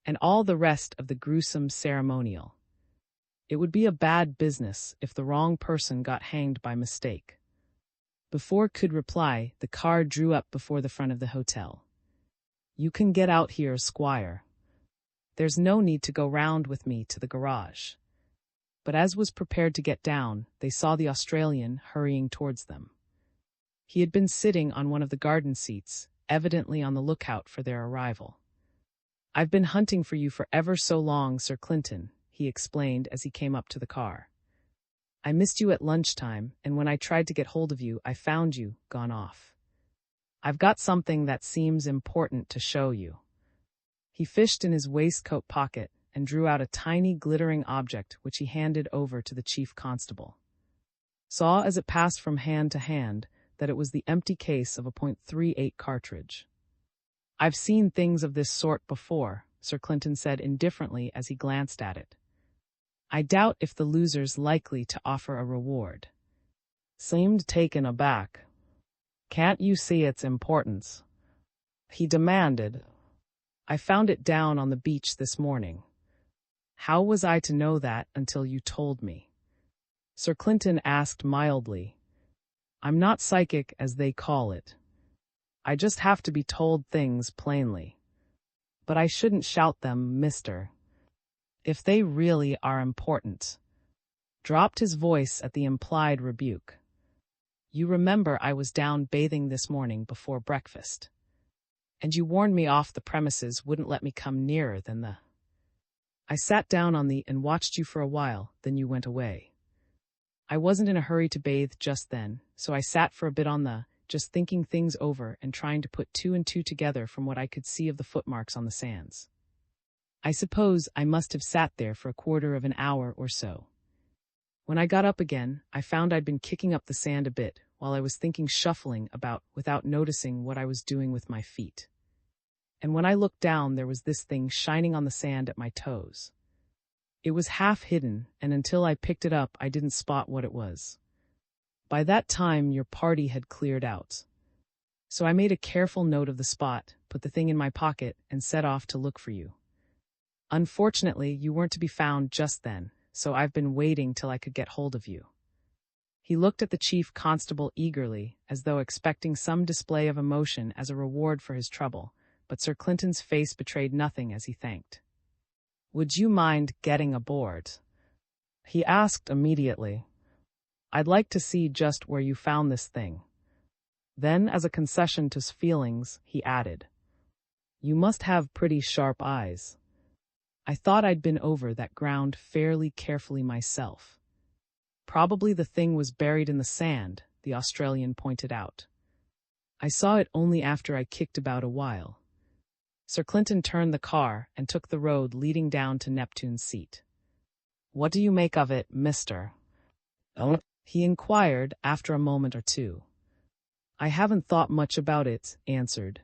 Speaker 1: And all the rest of the gruesome ceremonial. It would be a bad business if the wrong person got hanged by mistake. Before could reply, the car drew up before the front of the hotel. You can get out here, Squire. There's no need to go round with me to the garage. But as was prepared to get down, they saw the Australian hurrying towards them. He had been sitting on one of the garden seats, evidently on the lookout for their arrival. I've been hunting for you for ever so long, Sir Clinton, he explained as he came up to the car. I missed you at lunchtime, and when I tried to get hold of you, I found you, gone off. I've got something that seems important to show you. He fished in his waistcoat pocket and drew out a tiny glittering object which he handed over to the chief constable. Saw as it passed from hand to hand that it was the empty case of a .38 cartridge. I've seen things of this sort before, Sir Clinton said indifferently as he glanced at it. I doubt if the loser's likely to offer a reward. Seemed taken aback. Can't you see its importance? He demanded. I found it down on the beach this morning. How was I to know that until you told me? Sir Clinton asked mildly. I'm not psychic, as they call it. I just have to be told things plainly. But I shouldn't shout them, mister. If they really are important. Dropped his voice at the implied rebuke. You remember I was down bathing this morning before breakfast. And you warned me off the premises, wouldn't let me come nearer than the... I sat down on the and watched you for a while, then you went away. I wasn't in a hurry to bathe just then, so I sat for a bit on the, just thinking things over and trying to put two and two together from what I could see of the footmarks on the sands. I suppose I must have sat there for a quarter of an hour or so. When I got up again, I found I'd been kicking up the sand a bit while I was shuffling about without noticing what I was doing with my feet. And when I looked down, there was this thing shining on the sand at my toes. It was half hidden, and until I picked it up, I didn't spot what it was. By that time, your party had cleared out. So I made a careful note of the spot, put the thing in my pocket, and set off to look for you. Unfortunately, you weren't to be found just then, so I've been waiting till I could get hold of you. He looked at the chief constable eagerly, as though expecting some display of emotion as a reward for his trouble, but Sir Clinton's face betrayed nothing as he thanked. "Would you mind getting aboard?" he asked immediately. "I'd like to see just where you found this thing." Then, as a concession to his feelings, he added, "You must have pretty sharp eyes. I thought I'd been over that ground fairly carefully myself." "Probably the thing was buried in the sand," the Australian pointed out. "I saw it only after I kicked about a while." Sir Clinton turned the car and took the road leading down to Neptune's seat. "What do you make of it, mister?" he inquired after a moment or two. "I haven't thought much about it," answered.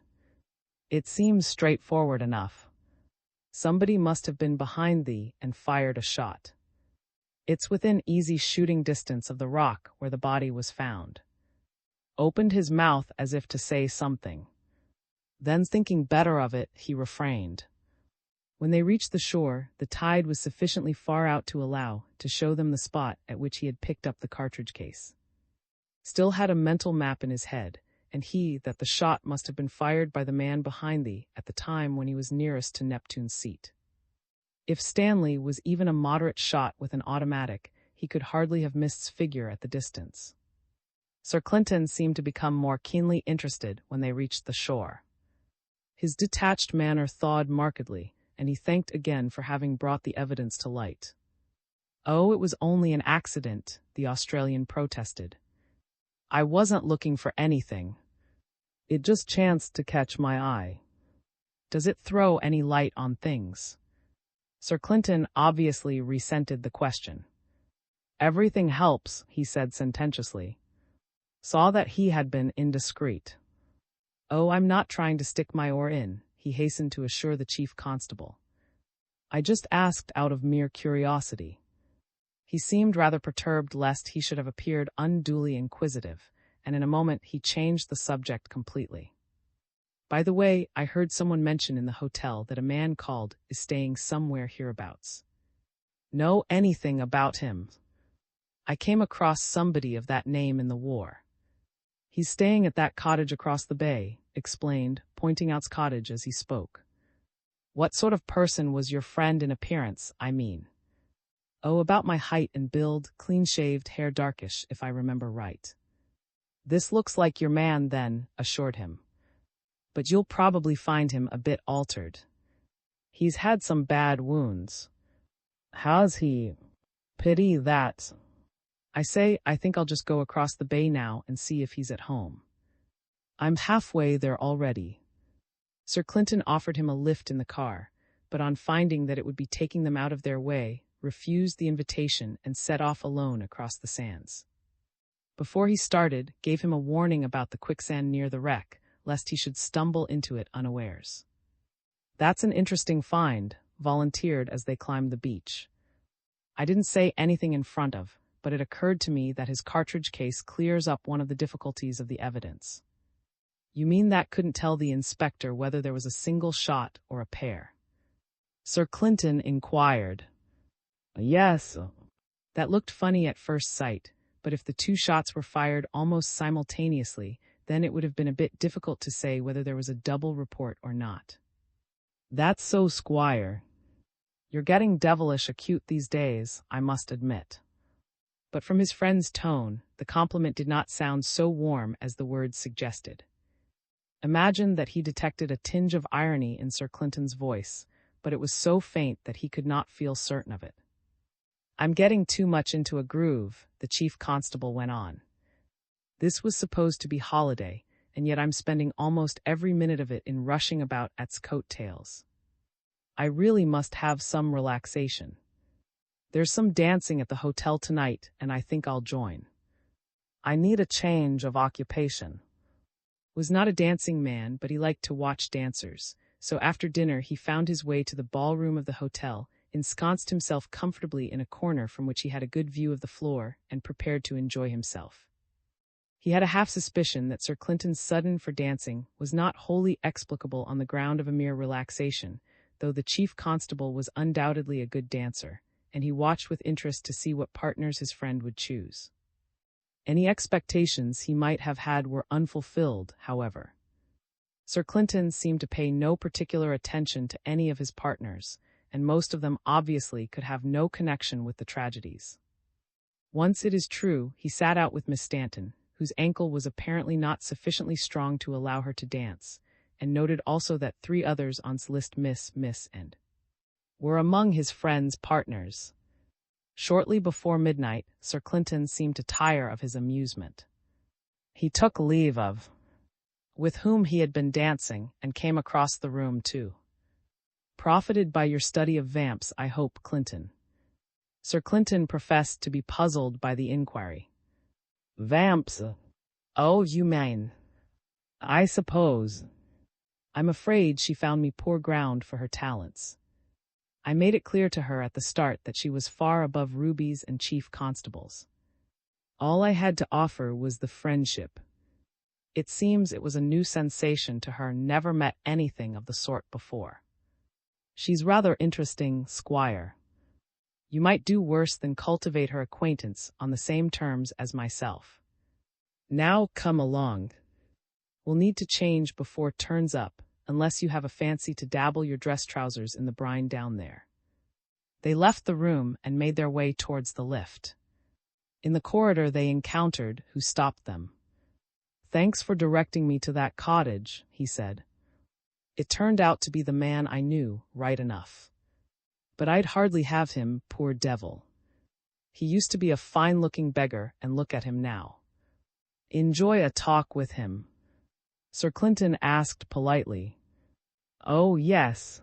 Speaker 1: "It seems straightforward enough. Somebody must have been behind thee and fired a shot. It's within easy shooting distance of the rock where the body was found." Opened his mouth as if to say something. Then, thinking better of it, he refrained. When they reached the shore, the tide was sufficiently far out to show them the spot at which he had picked up the cartridge case. Still had a mental map in his head, and that the shot must have been fired by the man behind thee at the time when he was nearest to Neptune's seat. If Stanley was even a moderate shot with an automatic, he could hardly have missed figure at the distance. Sir Clinton seemed to become more keenly interested when they reached the shore. His detached manner thawed markedly, and he thanked again for having brought the evidence to light. "Oh, it was only an accident," the Australian protested. "I wasn't looking for anything. It just chanced to catch my eye." "Does it throw any light on things?" Sir Clinton obviously resented the question. "Everything helps," he said sententiously. Saw that he had been indiscreet. "Oh, I'm not trying to stick my oar in," he hastened to assure the chief constable. "I just asked out of mere curiosity." He seemed rather perturbed lest he should have appeared unduly inquisitive, and in a moment he changed the subject completely. "By the way, I heard someone mention in the hotel that a man called is staying somewhere hereabouts. Know anything about him?" "I came across somebody of that name in the war. He's staying at that cottage across the bay," explained, pointing out's cottage as he spoke. "What sort of person was your friend in appearance, I mean?" "Oh, about my height and build, clean-shaved, hair darkish, if I remember right." "This looks like your man, then," assured him. "But you'll probably find him a bit altered. He's had some bad wounds." "Has he? Pity that." "I say, I think I'll just go across the bay now and see if he's at home. I'm halfway there already." Sir Clinton offered him a lift in the car, but on finding that it would be taking them out of their way, refused the invitation and set off alone across the sands. Before he started, gave him a warning about the quicksand near the wreck, lest he should stumble into it unawares. "That's an interesting find," volunteered as they climbed the beach. "I didn't say anything in front of, but it occurred to me that his cartridge case clears up one of the difficulties of the evidence." "You mean that couldn't tell the inspector whether there was a single shot or a pair?" Sir Clinton inquired. "Yes." "That looked funny at first sight, but if the two shots were fired almost simultaneously, then it would have been a bit difficult to say whether there was a double report or not." "That's so, Squire. You're getting devilish acute these days, I must admit." But from his friend's tone, the compliment did not sound so warm as the words suggested. Imagine that he detected a tinge of irony in Sir Clinton's voice, but it was so faint that he could not feel certain of it. "I'm getting too much into a groove," the chief constable went on. "This was supposed to be holiday, and yet I'm spending almost every minute of it in rushing about at's coattails. I really must have some relaxation. There's some dancing at the hotel tonight, and I think I'll join. I need a change of occupation." Was not a dancing man, but he liked to watch dancers, so after dinner he found his way to the ballroom of the hotel, ensconced himself comfortably in a corner from which he had a good view of the floor, and prepared to enjoy himself. He had a half-suspicion that Sir Clinton's sudden for dancing was not wholly explicable on the ground of a mere relaxation, though the chief constable was undoubtedly a good dancer, and he watched with interest to see what partners his friend would choose. Any expectations he might have had were unfulfilled, however. Sir Clinton seemed to pay no particular attention to any of his partners, and most of them obviously could have no connection with the tragedies. Once, it is true, he sat out with Miss Stanton, whose ankle was apparently not sufficiently strong to allow her to dance, and noted also that 3 others on his list, Miss, and were among his friend's partners. Shortly before midnight, Sir Clinton seemed to tire of his amusement. He took leave of with whom he had been dancing, and came across the room too. "Profited by your study of vamps, I hope, Clinton." Sir Clinton professed to be puzzled by the inquiry. "Vamps? Oh, you mean, I suppose." "I'm afraid she found me poor ground for her talents. I made it clear to her at the start that she was far above rubies and chief constables. All I had to offer was the friendship. It seems it was a new sensation to her, never met anything of the sort before. She's rather interesting, Squire. You might do worse than cultivate her acquaintance on the same terms as myself. Now come along. We'll need to change before turns up, unless you have a fancy to dabble your dress trousers in the brine down there." They left the room and made their way towards the lift. In the corridor they encountered who stopped them. "Thanks for directing me to that cottage," he said. "It turned out to be the man I knew, right enough. But I'd hardly have him, poor devil. He used to be a fine-looking beggar, and look at him now." "Enjoy a talk with him?" Sir Clinton asked politely. "Oh, yes.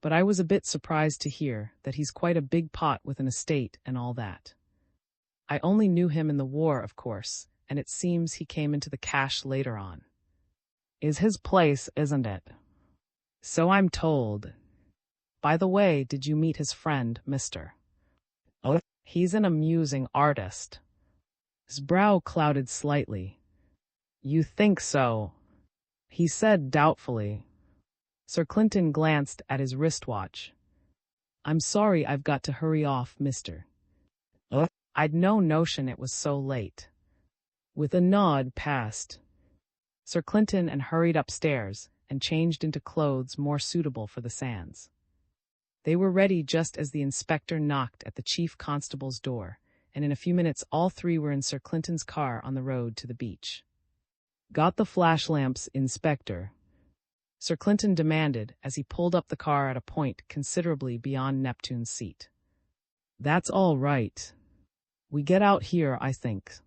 Speaker 1: But I was a bit surprised to hear that he's quite a big pot with an estate and all that. I only knew him in the war, of course, and it seems he came into the cash later on." "Is his place, isn't it?" "So I'm told. By the way, did you meet his friend, Mr.?" "Oh, he's an amusing artist." His brow clouded slightly. "You think so?" he said doubtfully. Sir Clinton glanced at his wristwatch. "I'm sorry I've got to hurry off, Mr. I'd no notion it was so late." With a nod passed Sir Clinton and hurried upstairs and changed into clothes more suitable for the sands. They were ready just as the inspector knocked at the chief constable's door, and in a few minutes all 3 were in Sir Clinton's car on the road to the beach. "Got the flash lamps, Inspector?" Sir Clinton demanded as he pulled up the car at a point considerably beyond Neptune's seat. "That's all right. We get out here, I think.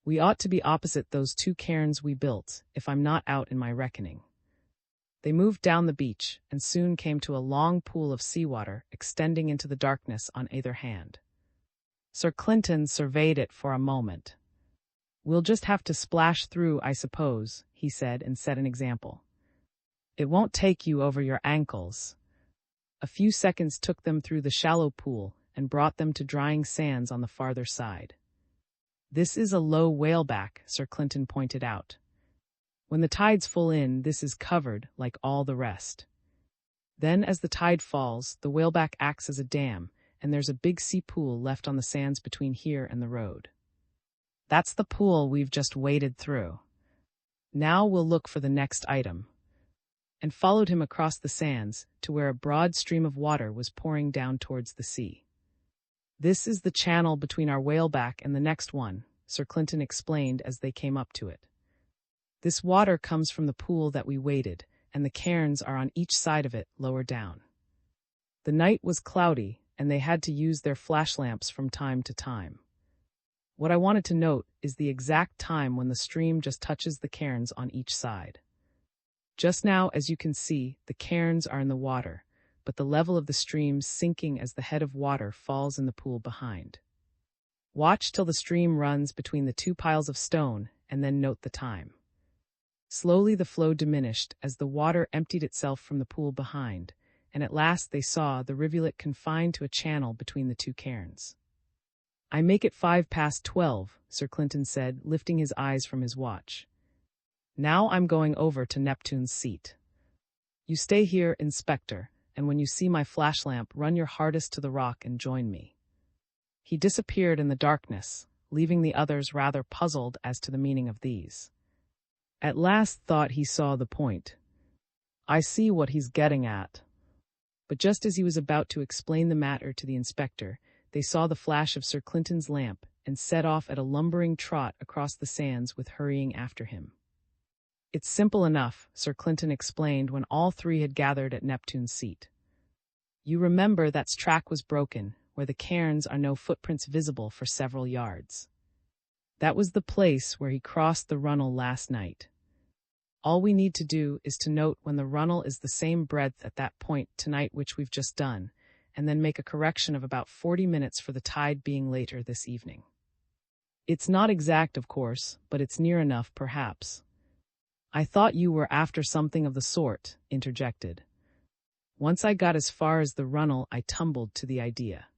Speaker 1: We ought to be opposite those 2 cairns we built, if I'm not out in my reckoning." They moved down the beach and soon came to a long pool of seawater extending into the darkness on either hand. Sir Clinton surveyed it for a moment. "We'll just have to splash through, I suppose," he said, and set an example. "It won't take you over your ankles." A few seconds took them through the shallow pool and brought them to drying sands on the farther side. "This is a low whaleback," Sir Clinton pointed out. "When the tide's full in, this is covered, like all the rest. Then, as the tide falls, the whaleback acts as a dam, and there's a big sea pool left on the sands between here and the road. That's the pool we've just waded through. Now we'll look for the next item," and followed him across the sands to where a broad stream of water was pouring down towards the sea. "This is the channel between our whaleback and the next one," Sir Clinton explained as they came up to it. This water comes from the pool that we waded, and the cairns are on each side of it, lower down. The night was cloudy, and they had to use their flash lamps from time to time. What I wanted to note is the exact time when the stream just touches the cairns on each side. Just now, as you can see, the cairns are in the water, but the level of the stream sinking as the head of water falls in the pool behind. Watch till the stream runs between the two piles of stone, and then note the time. Slowly the flow diminished as the water emptied itself from the pool behind, and at last they saw the rivulet confined to a channel between the two cairns. "I make it 12:05, Sir Clinton said, lifting his eyes from his watch. "Now I'm going over to Neptune's seat. You stay here, Inspector, and when you see my flash lamp, run your hardest to the rock and join me." He disappeared in the darkness, leaving the others rather puzzled as to the meaning of these. At last thought he saw the point. "I see what he's getting at." But just as he was about to explain the matter to the inspector, they saw the flash of Sir Clinton's lamp and set off at a lumbering trot across the sands with hurrying after him. "It's simple enough," Sir Clinton explained when all three had gathered at Neptune's seat. "You remember that track was broken, where the cairns are no footprints visible for several yards. That was the place where he crossed the runnel last night. All we need to do is to note when the runnel is the same breadth at that point tonight which we've just done, and then make a correction of about 40 minutes for the tide being later this evening. It's not exact, of course, but it's near enough, perhaps." "I thought you were after something of the sort," interjected. "Once I got as far as the runnel, I tumbled to the idea."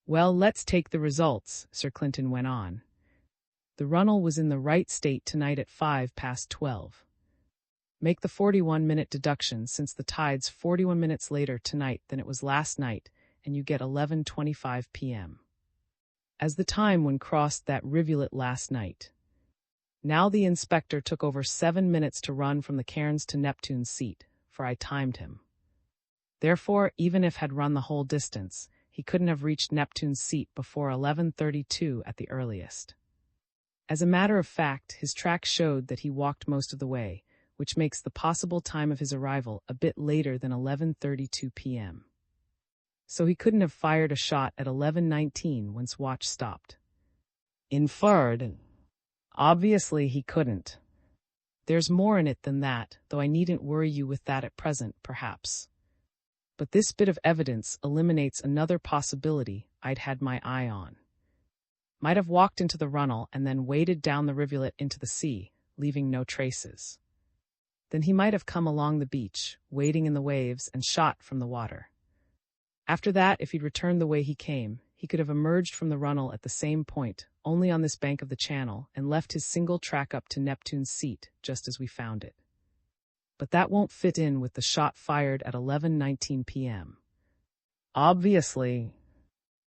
Speaker 1: "Well, let's take the results," Sir Clinton went on. "The runnel was in the right state tonight at 12:05. Make the 41-minute deduction since the tide's 41 minutes later tonight than it was last night, and you get 11:25 p.m. as the time when crossed that rivulet last night. Now the inspector took over 7 minutes to run from the cairns to Neptune's seat, for I timed him. Therefore, even if had run the whole distance, he couldn't have reached Neptune's seat before 11:32 at the earliest. As a matter of fact, his track showed that he walked most of the way, which makes the possible time of his arrival a bit later than 11:32 p.m. So he couldn't have fired a shot at 11:19 once watch stopped. Inferred. Obviously he couldn't. There's more in it than that, though I needn't worry you with that at present, perhaps. But this bit of evidence eliminates another possibility I'd had my eye on. Might have walked into the runnel and then waded down the rivulet into the sea, leaving no traces. Then he might have come along the beach, wading in the waves, and shot from the water. After that, if he'd returned the way he came, he could have emerged from the runnel at the same point, only on this bank of the channel, and left his single track up to Neptune's seat, just as we found it. But that won't fit in with the shot fired at 11:19 p.m. Obviously.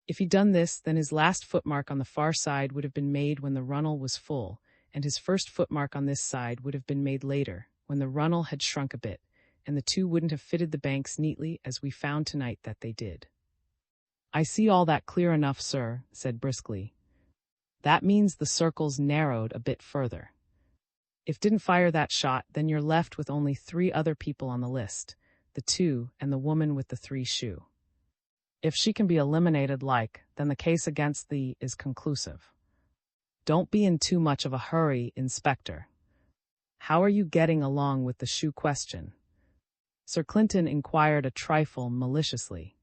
Speaker 1: If he'd done this, then his last footmark on the far side would have been made when the runnel was full, and his first footmark on this side would have been made later, when the runnel had shrunk a bit, and the two wouldn't have fitted the banks neatly as we found tonight that they did. "I see all that clear enough, sir," said briskly. "That means the circle's narrowed a bit further. If didn't fire that shot, then you're left with only 3 other people on the list, the 2 and the woman with the 3 shoe. If she can be eliminated then the case against thee is conclusive. Don't be in too much of a hurry, Inspector. How are you getting along with the shoe question?" Sir Clinton inquired a trifle maliciously.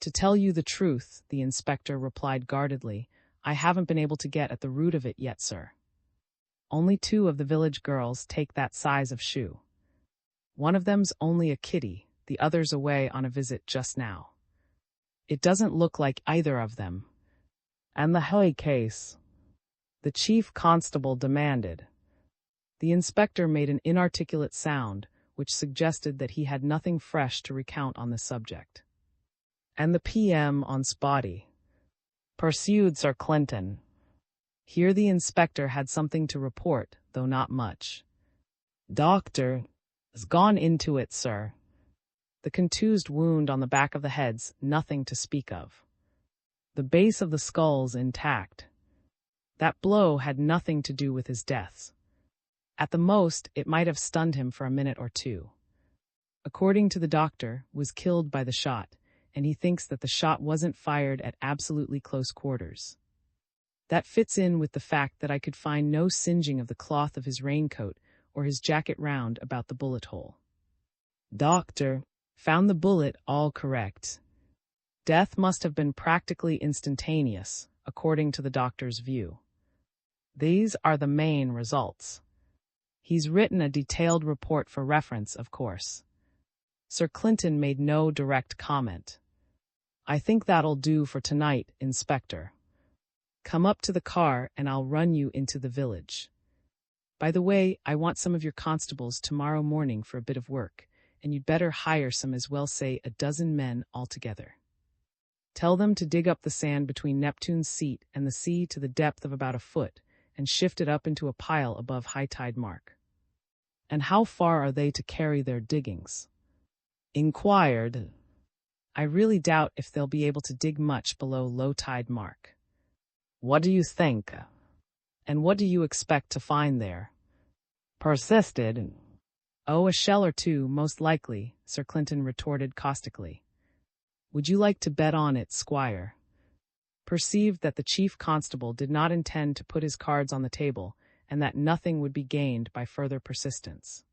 Speaker 1: "To tell you the truth," the inspector replied guardedly, "I haven't been able to get at the root of it yet, sir. Only 2 of the village girls take that size of shoe. One of them's only a kiddie, the other's away on a visit just now. It doesn't look like either of them." "And the Hay case?" the chief constable demanded. The inspector made an inarticulate sound, which suggested that he had nothing fresh to recount on the subject. "And the PM on Spotty?" pursued Sir Clinton. Here the inspector had something to report, though not much. "Doctor has gone into it, sir. The contused wound on the back of the head's nothing to speak of. The base of the skull's intact. That blow had nothing to do with his death. At the most, it might have stunned him for a minute or two. According to the doctor, was killed by the shot, and he thinks that the shot wasn't fired at absolutely close quarters. That fits in with the fact that I could find no singeing of the cloth of his raincoat or his jacket round about the bullet hole. Doctor found the bullet all correct. Death must have been practically instantaneous, according to the doctor's view. These are the main results. He's written a detailed report for reference, of course. Sir Clinton made no direct comment. I think that'll do for tonight, Inspector. Come up to the car and I'll run you into the village. By the way, I want some of your constables tomorrow morning for a bit of work, and you'd better hire some as well, say a dozen men altogether. Tell them to dig up the sand between Neptune's seat and the sea to the depth of about a foot, and shift it up into a pile above high tide mark. And how far are they to carry their diggings? Inquired. I really doubt if they'll be able to dig much below low tide mark. What do you think? And what do you expect to find there? Persisted. Oh, a shell or two, most likely, Sir Clinton retorted caustically. Would you like to bet on it, Squire? Perceived that the chief constable did not intend to put his cards on the table, and that nothing would be gained by further persistence.